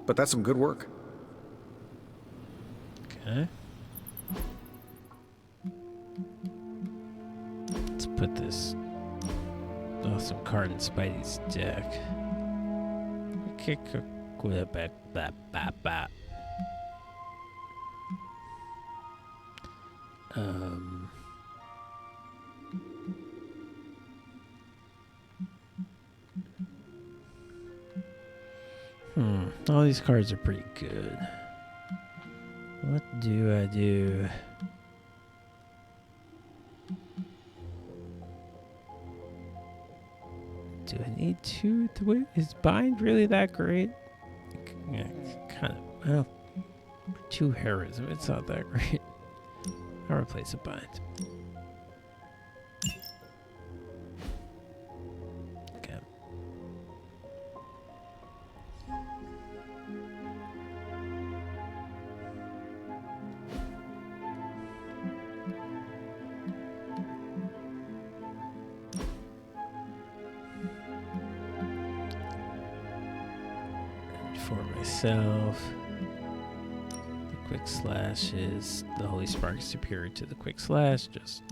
But that's some good work. Okay. Let's put this awesome card in Spidey's deck. Okay, all these cards are pretty good. What do I do? Do I need 2 thwip? Is bind really that great? Yeah, kind of. Well, 2 heroism, it's not that great. I'll replace a bind. Okay. For myself, the quick slash is the Holy Spark is superior to the quick slash, just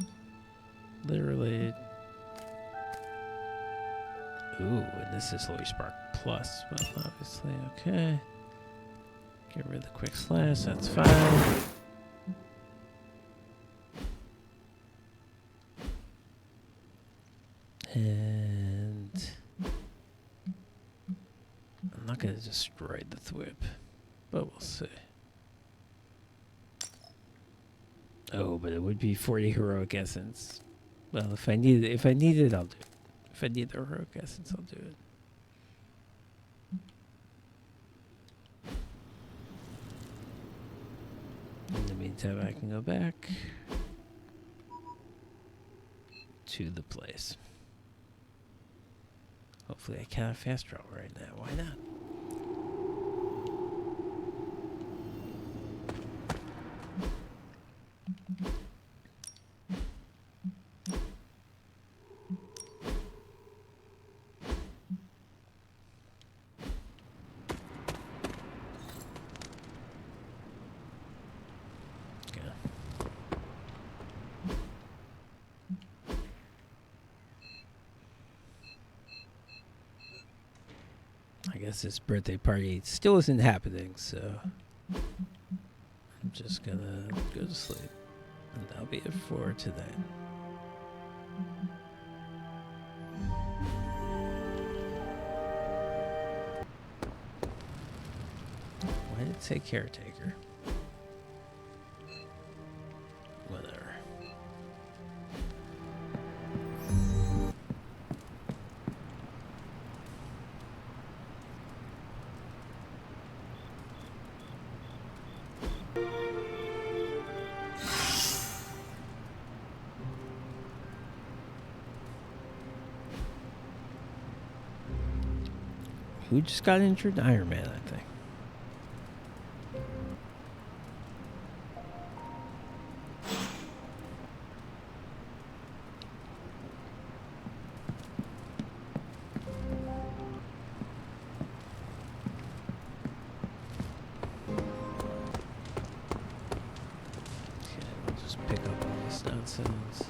literally. Ooh, and this is Holy Spark plus, well, obviously, okay. Get rid of the quick slash, that's fine. And I'm not going to destroy the thwip, but we'll see. Oh, but it would be 40 heroic essence. Well, if I need it, I'll do it. If I need the heroic essence, I'll do it. In the meantime, I can go back to the place. Hopefully I can't fast travel right now. Why not? I guess this birthday party still isn't happening, so I'm just gonna go to sleep. And that'll be it for today. Why did it say caretaker? Whatever. Who just got injured? Iron Man, I think. Okay, we'll just pick up all this nonsense.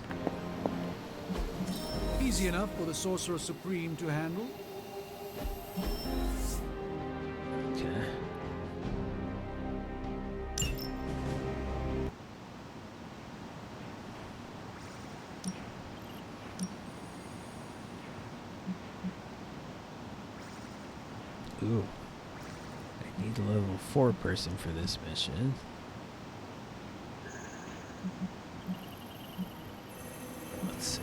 Easy enough for the Sorcerer Supreme to handle. Okay. Ooh. I need a level 4 person for this mission. Let's see.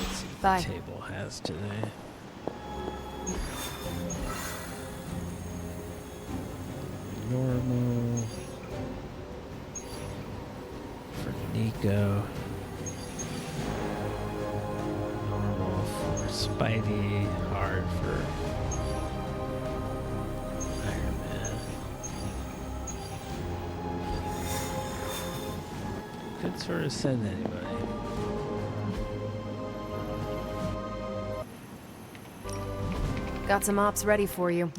Let's see what the table has today. Normal for Nico. Normal for Spidey. Hard for Iron Man. Could sort of send anybody. Got some ops ready for you.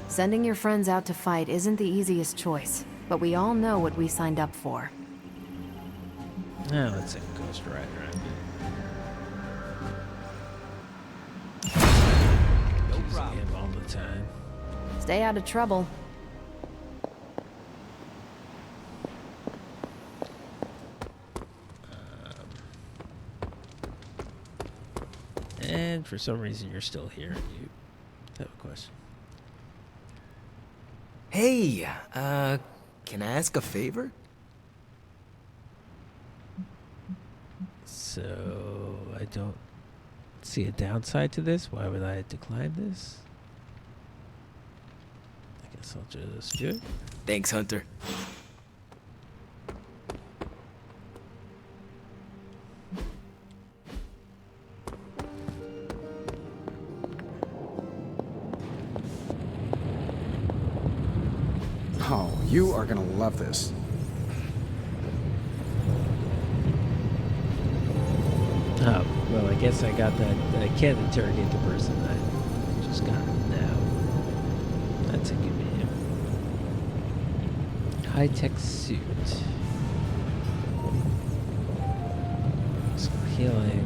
Sending your friends out to fight isn't the easiest choice, but we all know what we signed up for. Now let's say Ghost Rider. No problem. Him all the time. Stay out of trouble. And for some reason you're still here. You have a question. Hey, can I ask a favor? So, I don't see a downside to this. Why would I decline this? I guess I'll just do it. Thanks, Hunter. Oh, you are gonna love this. Oh, well, I guess I got that I can't interrogate the person. I just got it now. That's inconvenient. High-tech suit. Some healing.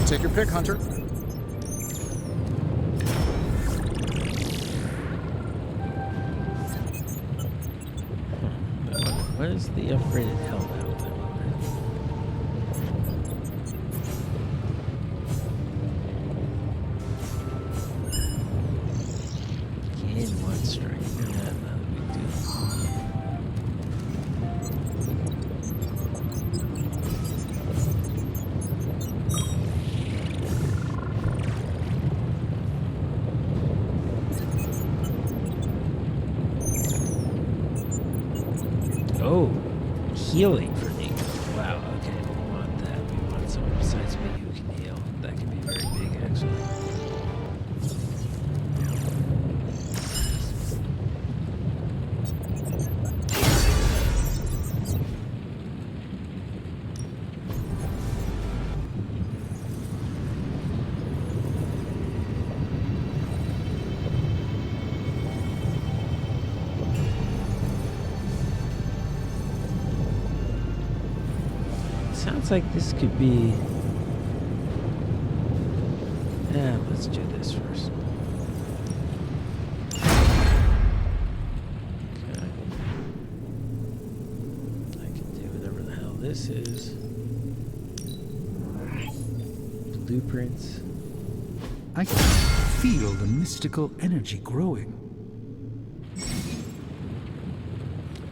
Take your pick, Hunter. What is the upgraded helmet? I wonder. Gain 1 strength. Yeah, not a big deal. Oh, healing for me. Wow, okay, we want that. We want someone besides me who can heal. That can be very big, actually. Sounds like this could be... Yeah, let's do this first. Okay. I can do whatever the hell this is. Blueprints. I can feel the mystical energy growing.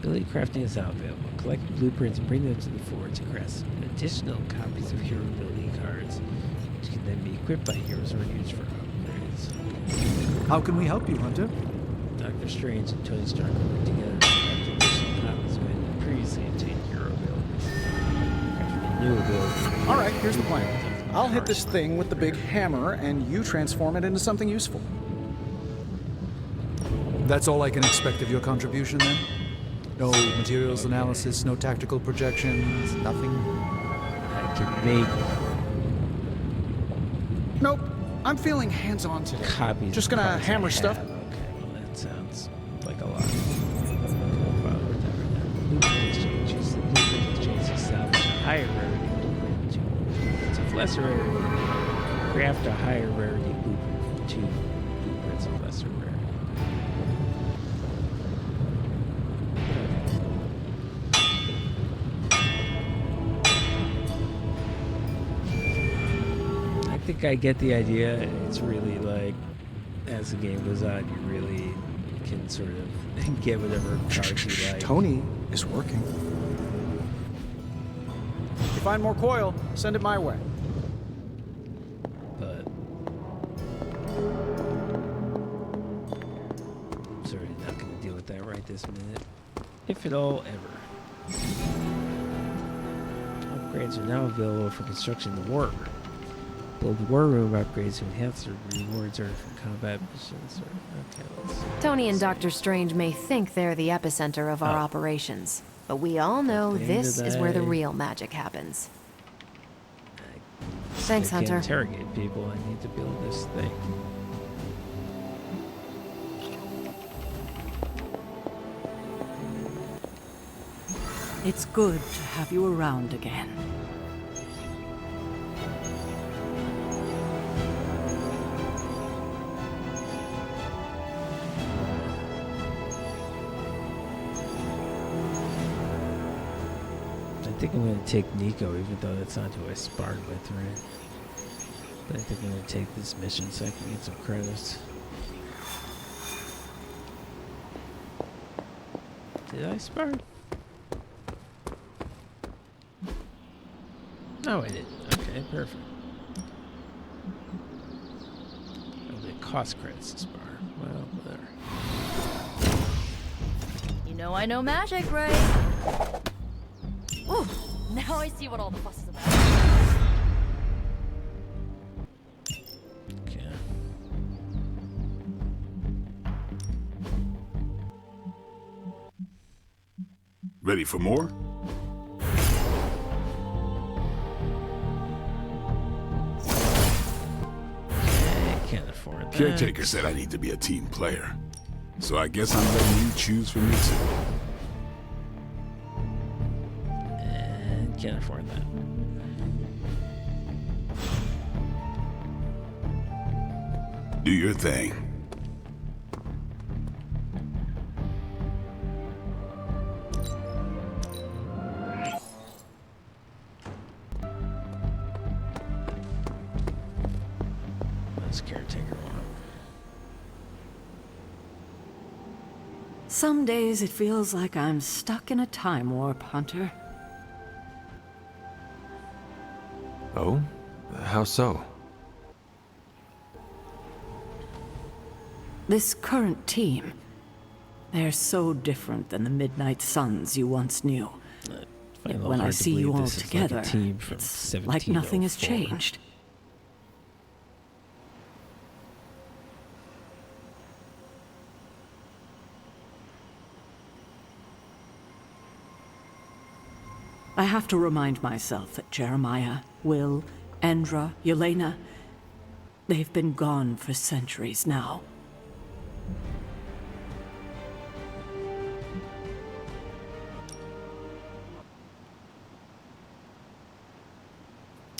Ability crafting is now available. Collect blueprints and bring them to the forge to craft additional copies of hero ability cards, which can then be equipped by heroes or used for upgrades. How can we help you, Hunter? Doctor Strange and Tony Stark work together to craft additional copies of any previously obtained hero abilities. Crafting a new ability. All right, here's the plan. I'll hit this thing with the big hammer, and you transform it into something useful. That's all I can expect of your contribution, then? No materials analysis, no tactical projections, nothing? I can make Nope. I'm feeling hands-on today. copies. Just of gonna cards I hammer stuff. have. Okay, well that sounds like a lot. Blueprint exchange. Use the blueprint exchange to establish a higher rarity blueprint to blueprints of lesser rarity. Craft a higher rarity blueprint from 2 blueprints of lesser rarity. I think I get the idea. It's really like, as the game goes on, you really can sort of get whatever cards you like. Tony is working. If you find more coil, send it my way. But I'm sort of not going to deal with that right this minute, if at all ever. Upgrades are now available for construction in the war room. Build war room upgrades to enhance the rewards or from combat missions. Okay, Tony and Dr. Strange may think they're the epicenter of our operations, but we all know this is where the real magic happens. Thanks, I can't Hunter. interrogate people. I need to build this thing. It's good to have you around again. I think I'm going to take Nico, even though that's not who I sparred with, right? But I think I'm going to take this mission so I can get some credits. Did I spar? No, I didn't. Okay, perfect. Oh, it cost credits to spar. Well, whatever. You know I know magic, right? Ooh, now I see what all the fuss is about. Okay. Ready for more? I can't afford that. Caretaker said I need to be a team player. So I guess I'm letting you choose for me too. And can't afford that. Do your thing. Let's caretaker one. Some days it feels like I'm stuck in a time warp, Hunter. Oh? How so? This current team, they're so different than the Midnight Suns you once knew. Yet when I see you all together, it's like nothing has changed. I have to remind myself that Jeremiah, Will, Andra, Yelena, they've been gone for centuries now.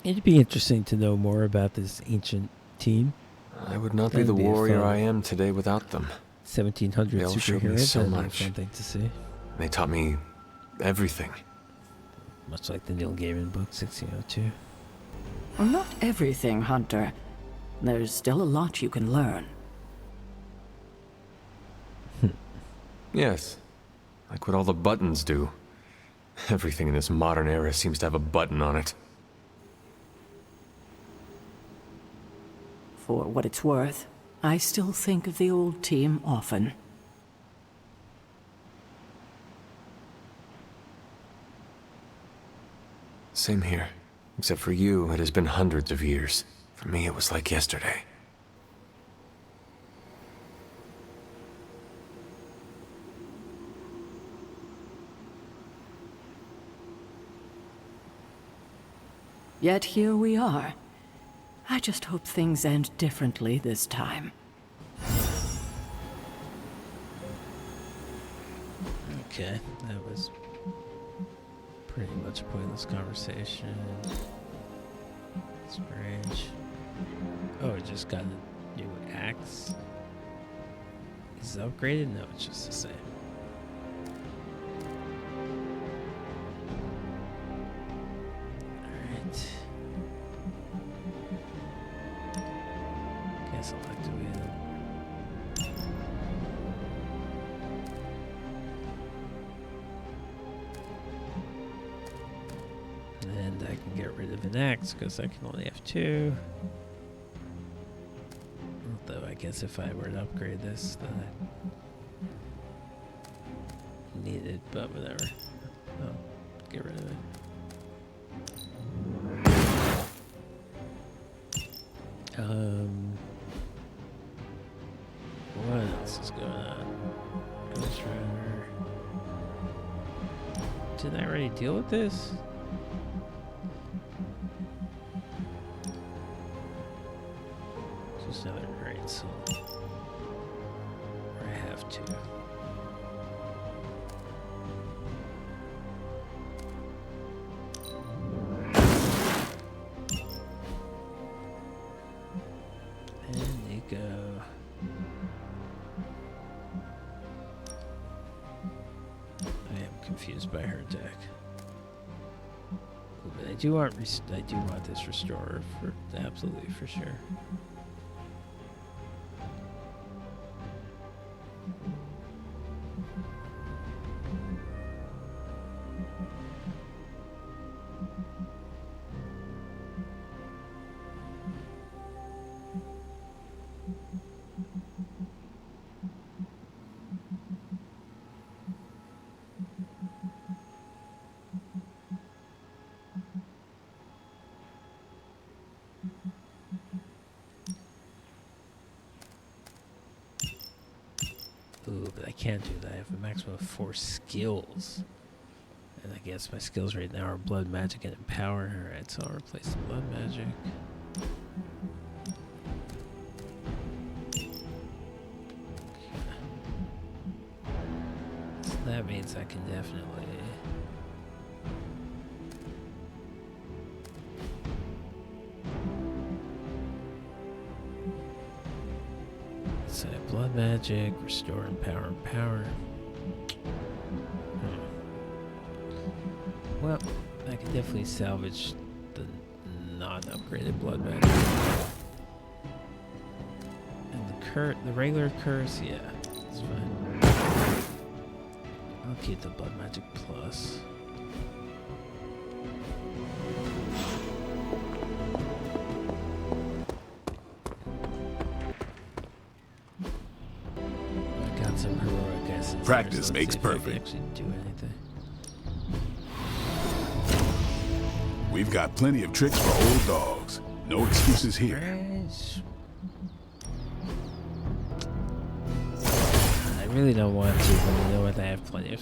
It'd be interesting to know more about this ancient team. I would not be That'd the be a warrior fun I am today without them. 1700 They all showed me superheroes. so That'd be a much. fun thing to see. They taught me everything. Much like the Neil Gaiman book 1602. Well, not everything, Hunter. There's still a lot you can learn. Yes, like what all the buttons do. Everything in this modern era seems to have a button on it. For what it's worth, I still think of the old team often. Same here. Except for you, it has been hundreds of years. For me, it was like yesterday. Yet here we are. I just hope things end differently this time. Okay, that was pretty much a pointless conversation. Strange. Oh, it just got a new axe. Is it upgraded? No, it's just the same. Alright. Guess I'll activate it. And I can get rid of an axe because I can only have 2. Although I guess if I were to upgrade this, then I need it, but whatever. Oh, get rid of it. What else is going on? Ghost Rider. Didn't I already deal with this? Just another great soul. Or I have to. And you go. I am confused by her deck. But I do want this restorer for absolutely for sure. Ooh, but I can't do that. I have a maximum of 4 skills. And I guess my skills right now are Blood Magic and Empower. Alright, so I'll replace the Blood Magic. Okay. So that means I can definitely... So I have Blood Magic, Restore, Empower. Well, I can definitely salvage the non-upgraded Blood Magic. And the regular curse, yeah, it's fine. I'll keep the Blood Magic Plus. I got some heroic essence. Practice makes perfect. Actually do anything. We've got plenty of tricks for old dogs. No excuses here. I really don't want to, but you know what? I have plenty of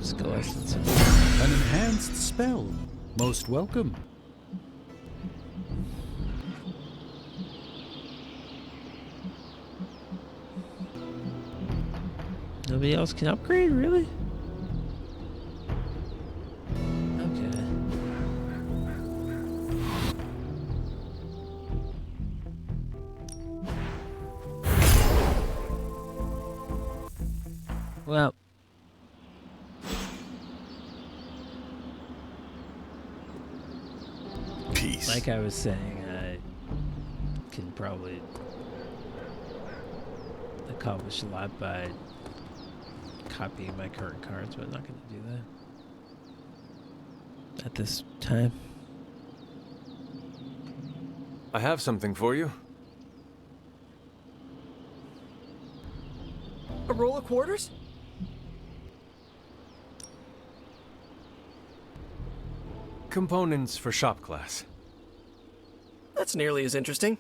skill essence. An enhanced spell. Most welcome. Nobody else can upgrade, really? Okay. Well. Peace. Like I was saying, I can probably accomplish a lot by copying my current cards, but I'm not going to do that at this time. I have something for you. A roll of quarters? Components for shop class. That's nearly as interesting.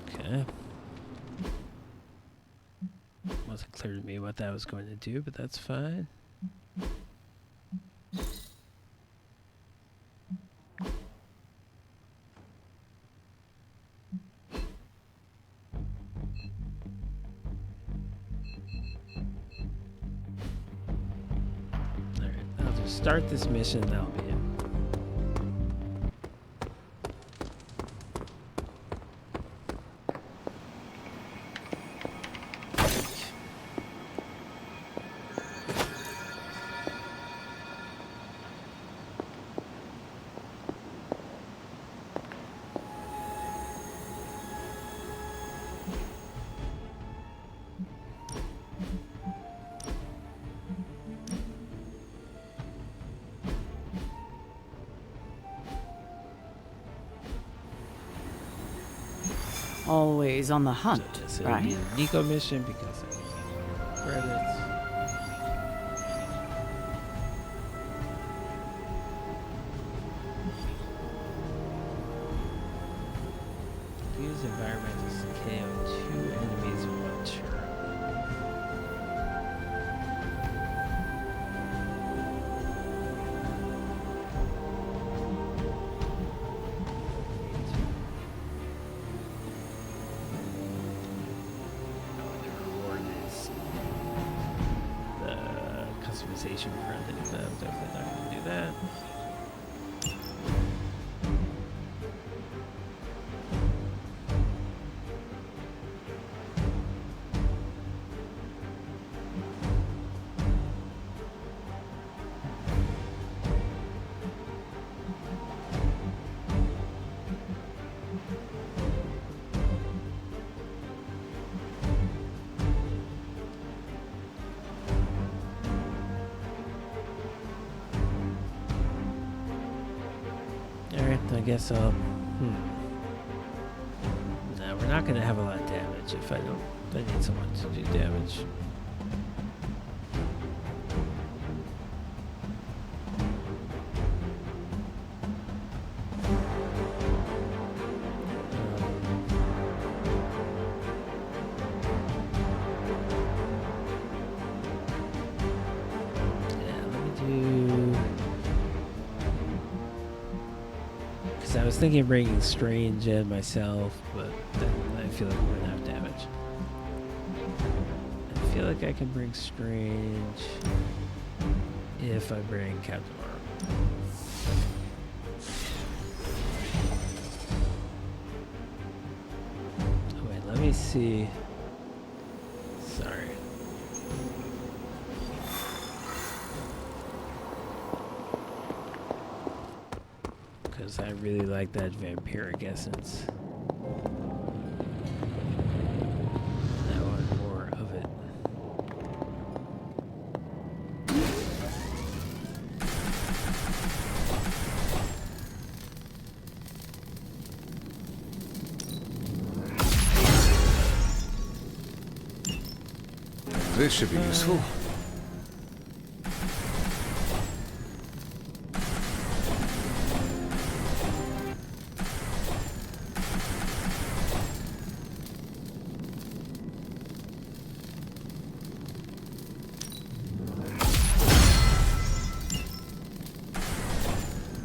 Okay. Wasn't clear to me what that was going to do, but that's fine. Start this mission, that'll be it. Always on the hunt, So right? it'll be a Nico mission because of credits. Use environmental KO 2 enemies in 1 turn. Customization friendly, so I'm definitely not going to do that. I guess no, we're not gonna have a lot of damage if I need someone to do damage. I was thinking of bringing Strange and myself, but then I feel like we're gonna have damage. I feel like I can bring Strange if I bring Captain Marvel. Oh wait, let me see. Sorry. Because I really like that vampiric essence. I want more of it. This should be useful.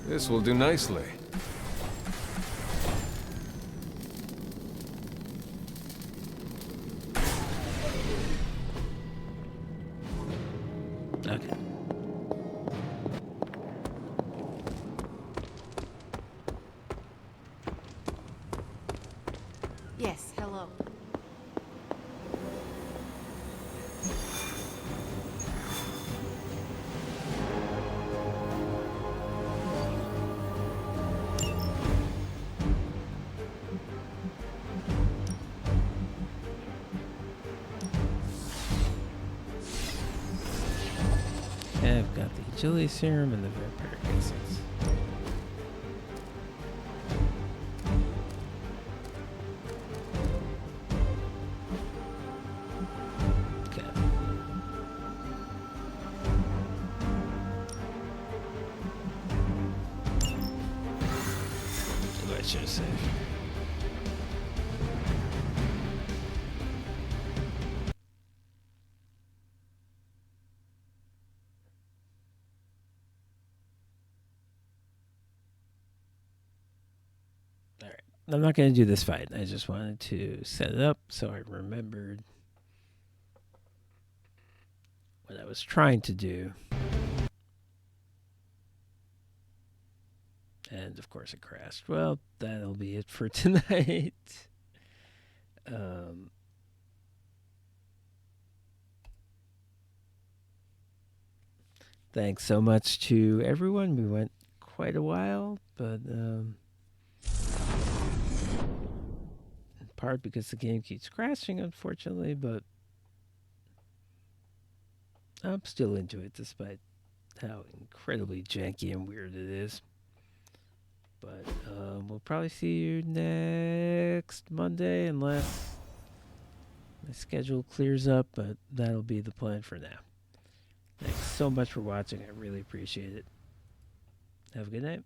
This will do nicely. Okay. Yes, hello. Okay, I've got the agility serum and the vampiric essence. Okay. What I should have saved. Alright, I'm not going to do this fight. I just wanted to set it up so I remembered what I was trying to do. And of course it crashed. Well, that'll be it for tonight. Thanks so much to everyone. We went quite a while, but in part because the game keeps crashing, unfortunately, but I'm still into it despite how incredibly janky and weird it is. But we'll probably see you next Monday unless my schedule clears up, but that'll be the plan for now. Thanks so much for watching. I really appreciate it. Have a good night.